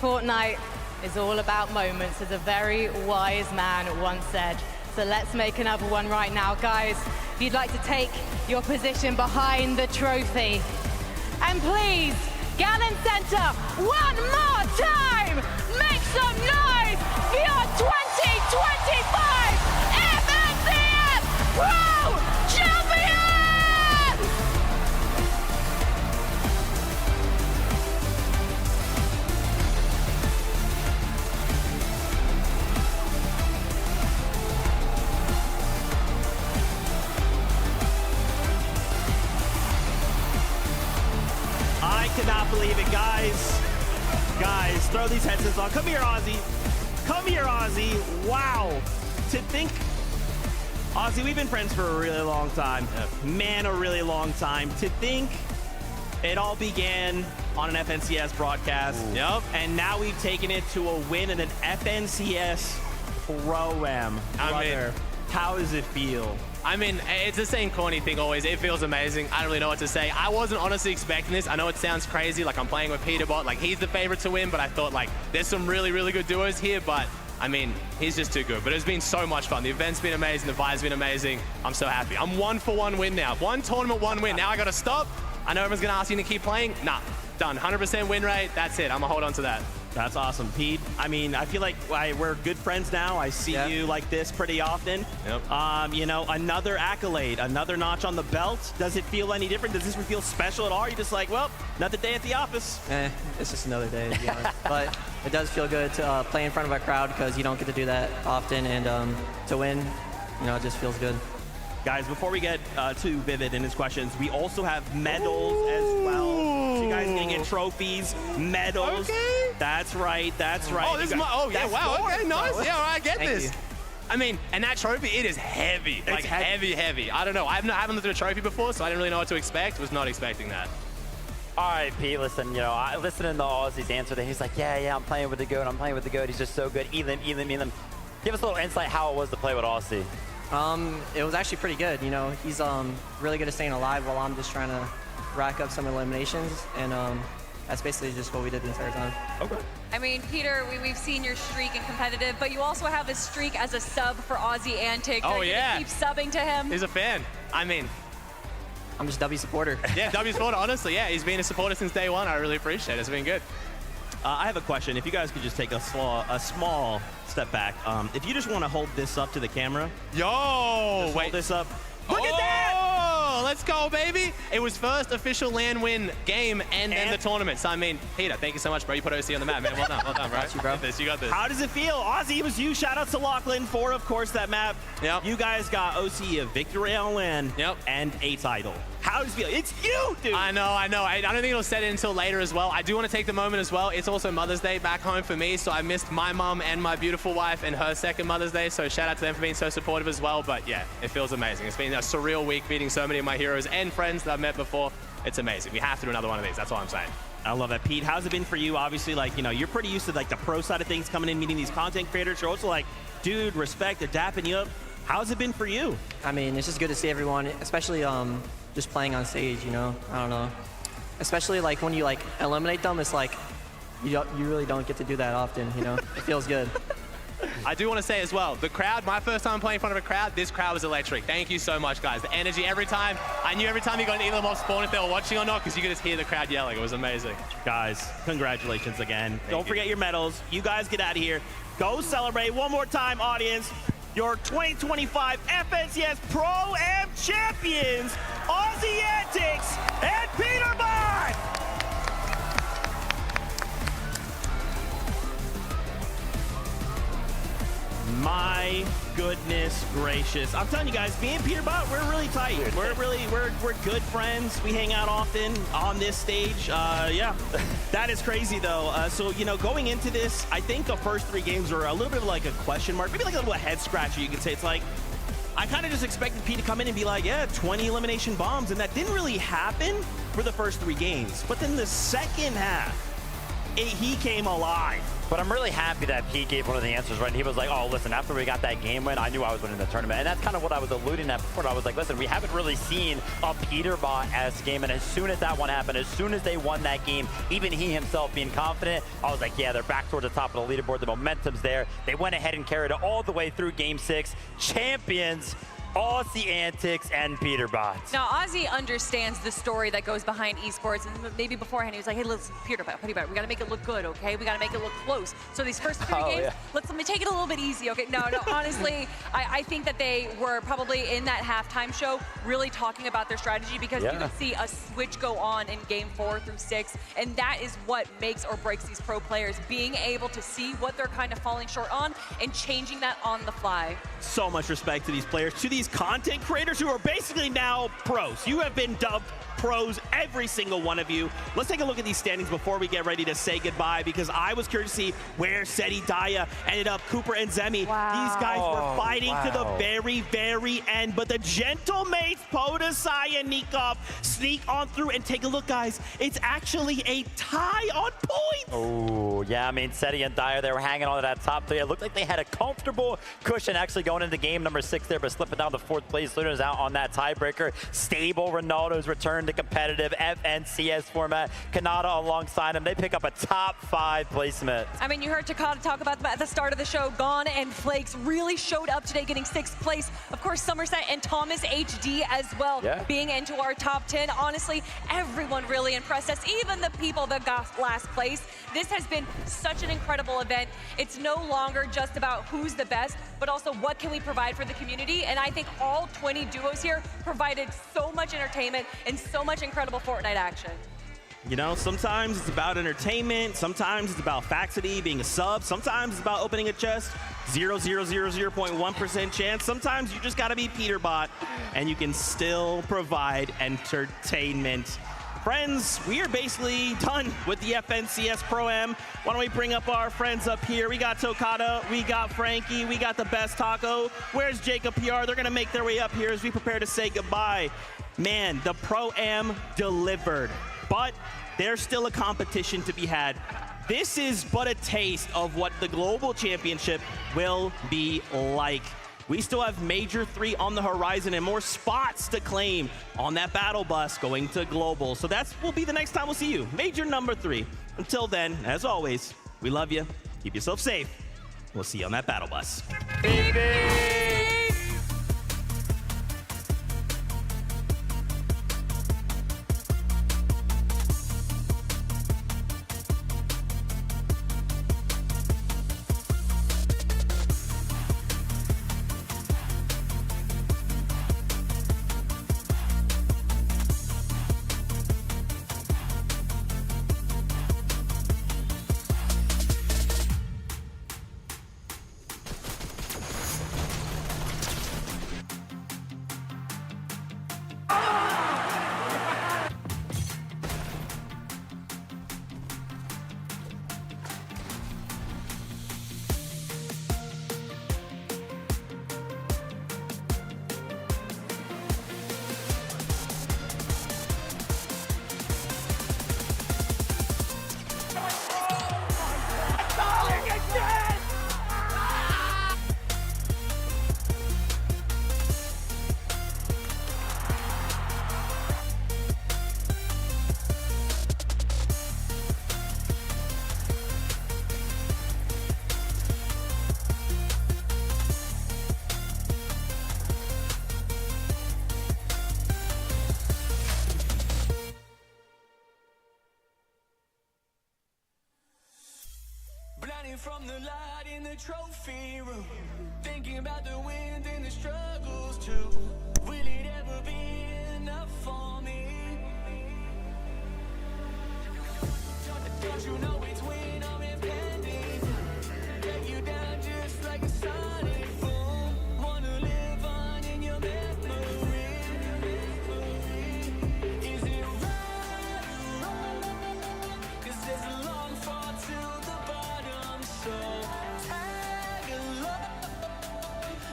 Fortnite is all about moments, as a very wise man once said. So let's make another one right now. Guys, if you'd like to take your position behind the trophy, and please Gannon Center, one more time! Make some noise for your 2025 FNCS Pro Champions! I cannot believe it, guys. Guys, throw these headsets on. Come here, Ozzy. Come here, Ozzy. Wow. To think, Ozzy, we've been friends for a really long time. Man, a really long time. To think it all began on an FNCS broadcast. Yep. And now we've taken it to a win in an FNCS Pro-Am. Brother, how does it feel? I mean, it's the same corny thing always. It feels amazing. I don't really know what to say. I wasn't honestly expecting this. I know it sounds crazy, like I'm playing with Peterbot, like he's the favorite to win, but I thought like there's some really, really good duos here, but I mean, he's just too good. But it's been so much fun. The event's been amazing. The vibe's been amazing. I'm so happy. I'm 1-for-1 win now. One tournament, one win. Now I got to stop. I know everyone's going to ask you to keep playing. Nah, done. 100% win rate. That's it. I'm going to hold on to that. That's awesome, Pete. I mean, I feel like we're good friends now. I see you like this pretty often. Yep. You know, another accolade, another notch on the belt. Does it feel any different? Does this feel special at all? Or are you just like, well, another day at the office? It's just another day, to be honest. But it does feel good to play in front of a crowd because you don't get to do that often. And to win, you know, it just feels good. Guys, before we get to Vivid and his questions, we also have medals as well. So you guys can get trophies, medals. Okay. That's right. That's right. Oh, this is my, oh yeah, wow, okay, nice. Bro. Yeah, all right, I get Thank this. you. I mean, and that trophy, it is heavy. Like heavy. I don't know. I haven't looked at a trophy before, so I didn't really know what to expect. Was not expecting that. All right, Pete, listen, you know, I listening to Ozzy's answer there. He's like, yeah, I'm playing with the GOAT. I'm playing with the GOAT. He's just so good. Elam. Give us a little insight how it was to play with Ozzy. It was actually pretty good. You know, he's really good at staying alive while I'm just trying to rack up some eliminations, and that's basically just what we did the entire time. Okay. I mean, Peter, we've seen your streak in competitive, but you also have a streak as a sub for Ozzy Antic. Oh, yeah. Keep subbing to him. He's a fan. I mean, I'm just W supporter. Yeah, W supporter, honestly. Yeah, he's been a supporter since day one. I really appreciate it. It's been good. I have a question. If you guys could just take a small step back. If you just want to hold this up to the camera. Yo! Hold this up. Look at that! Oh, let's go, baby. It was first official LAN win game and then the tournament. So, I mean, Peter, thank you so much, bro. You put OC on the map, man. Well done, bro. Got you, bro. You got this. How does it feel? Ozzy, it was you. Shout out to Lachlan for, of course, that map. Yep. You guys got OC a victory on LAN and a title. How does it feel? It's you, dude. I know. I don't think it'll set it until later as well. I do want to take the moment as well. It's also Mother's Day back home for me, so I missed my mom and my beautiful wife and her second Mother's Day, so shout out to them for being so supportive as well. But yeah, it feels amazing. It's been a surreal week meeting so many of my heroes and friends that I've met before. It's amazing. We have to do another one of these. That's all I'm saying. I love that. Pete, how's it been for you? Obviously, like, you know, you're pretty used to like the pro side of things, coming in, meeting these content creators. You're also like, dude, respect, they're dapping you up. How's it been for you? I mean, it's just good to see everyone, especially just playing on stage, you know? I don't know. Especially like when you like eliminate them, it's like you really don't get to do that often, you know? It feels good. I do want to say as well, the crowd, my first time playing in front of a crowd, this crowd was electric. Thank you so much, guys. The energy every time. I knew every time you got an Elam off spawn if they were watching or not, because you could just hear the crowd yelling. It was amazing. Guys, congratulations again. Don't you. forget your medals. You guys get out of here. Go celebrate one more time, audience. Your 2025 FNCS Pro-Am champions, Ozzy Antics and Peterbot! My goodness gracious. I'm telling you guys, me and Peterbot, we're really tight. We're good friends. We hang out often on this stage. Yeah, that is crazy though. So, you know, going into this, I think the first 3 games were a little bit of like a question mark, maybe like a little head scratcher, you could say. It's like, I kind of just expected Pete to come in and be like, yeah, 20 elimination bombs, and that didn't really happen for the first 3 games. But then the second half, he came alive. But I'm really happy that Pete gave one of the answers, right? And he was like, oh, listen, after we got that game win, I knew I was winning the tournament. And that's kind of what I was alluding at before. I was like, listen, we haven't really seen a Peterbot-esque game. And as soon as that one happened, as soon as they won that game, even he himself being confident, I was like, yeah, they're back towards the top of the leaderboard. The momentum's there. They went ahead and carried it all the way through Game 6. Champions. Aussie antics and Peterbot. Now, Ozzy understands the story that goes behind esports, and maybe beforehand he was like, hey, listen, Peterbot, we got to make it look good, okay? We got to make it look close. So these first 3 games, let me take it a little bit easy, okay? No, honestly, I think that they were probably in that halftime show really talking about their strategy, because you can see a switch go on in game 4 through 6, and that is what makes or breaks these pro players, being able to see what they're kind of falling short on and changing that on the fly. So much respect to these players, to these content creators who are basically now pros. You have been dubbed pros, every single one of you. Let's take a look at these standings before we get ready to say goodbye, because I was curious to see where Seti Daya ended up. Cooper and Zemi, these guys were fighting to the very, very end, but the gentle mates, Podesai and Nikov, sneak on through, and take a look, guys. It's actually a tie on points. Oh, yeah, I mean, Seti and Dyer, they were hanging on to that top 3. It looked like they had a comfortable cushion actually going into game number 6 there, but slipping down to 4th place. Luna's out on that tiebreaker. Stable Ronaldo's return to competitive FNCS format. Kanata alongside him. They pick up a top 5 placement. I mean, you heard Takada talk about them at the start of the show. Gone and Flakes really showed up today, getting 6th place. Of course, Somerset and Thomas HD as well, being into our top 10. Honestly, everyone really impressed us, even the people that got last place. This has been such an incredible event. It's no longer just about who's the best, but also what can we provide for the community. And I think all 20 duos here provided so much entertainment and so much incredible Fortnite action. You know, sometimes it's about entertainment, sometimes it's about Faxity being a sub, sometimes it's about opening a chest, 0.1% chance. Sometimes you just gotta be Peterbot, and you can still provide entertainment. Friends, we are basically done with the FNCS Pro-Am. Why don't we bring up our friends up here? We got Tokata, we got Frankie, we got the best taco. Where's Jacob PR? They're gonna make their way up here as we prepare to say goodbye. Man, the Pro-Am delivered, but there's still a competition to be had. This is but a taste of what the Global Championship will be like. We still have Major 3 on the horizon and more spots to claim on that battle bus going to Global. So that will be the next time we'll see you, Major number 3. Until then, as always, we love you. Keep yourself safe. We'll see you on that battle bus. Beep, beep. From the light in the trophy room, thinking about the wins and the struggles too. Will it ever be enough for me? Don't you know it's when I'm impending? Take you down just like a sonic boom. Wanna live on in your memory. Is it right? 'Cause there's a long fall to the bottom. So tag along.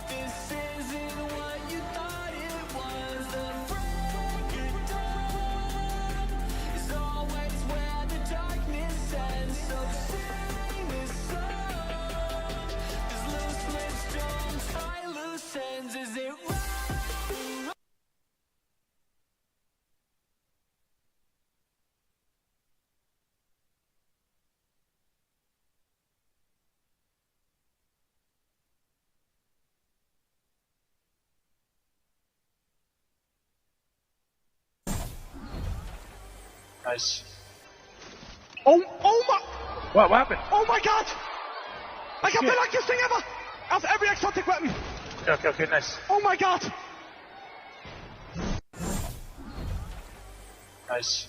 This isn't what you thought it was. The break of dawn is always where the darkness ends. So sing this song. 'Cause loose lips don't Nice. Oh my! What happened? Oh my god! I got the luckiest thing ever! Of every exotic weapon! Okay, nice. Oh my god! Nice.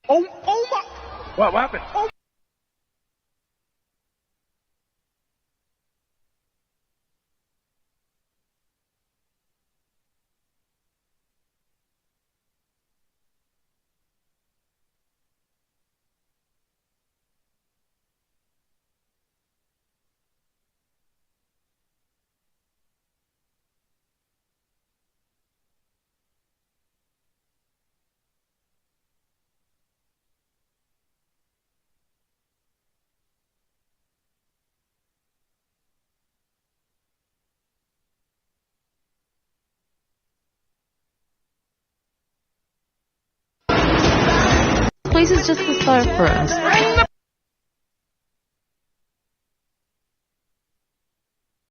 Oh my! What happened? Oh. This place is just the start for us.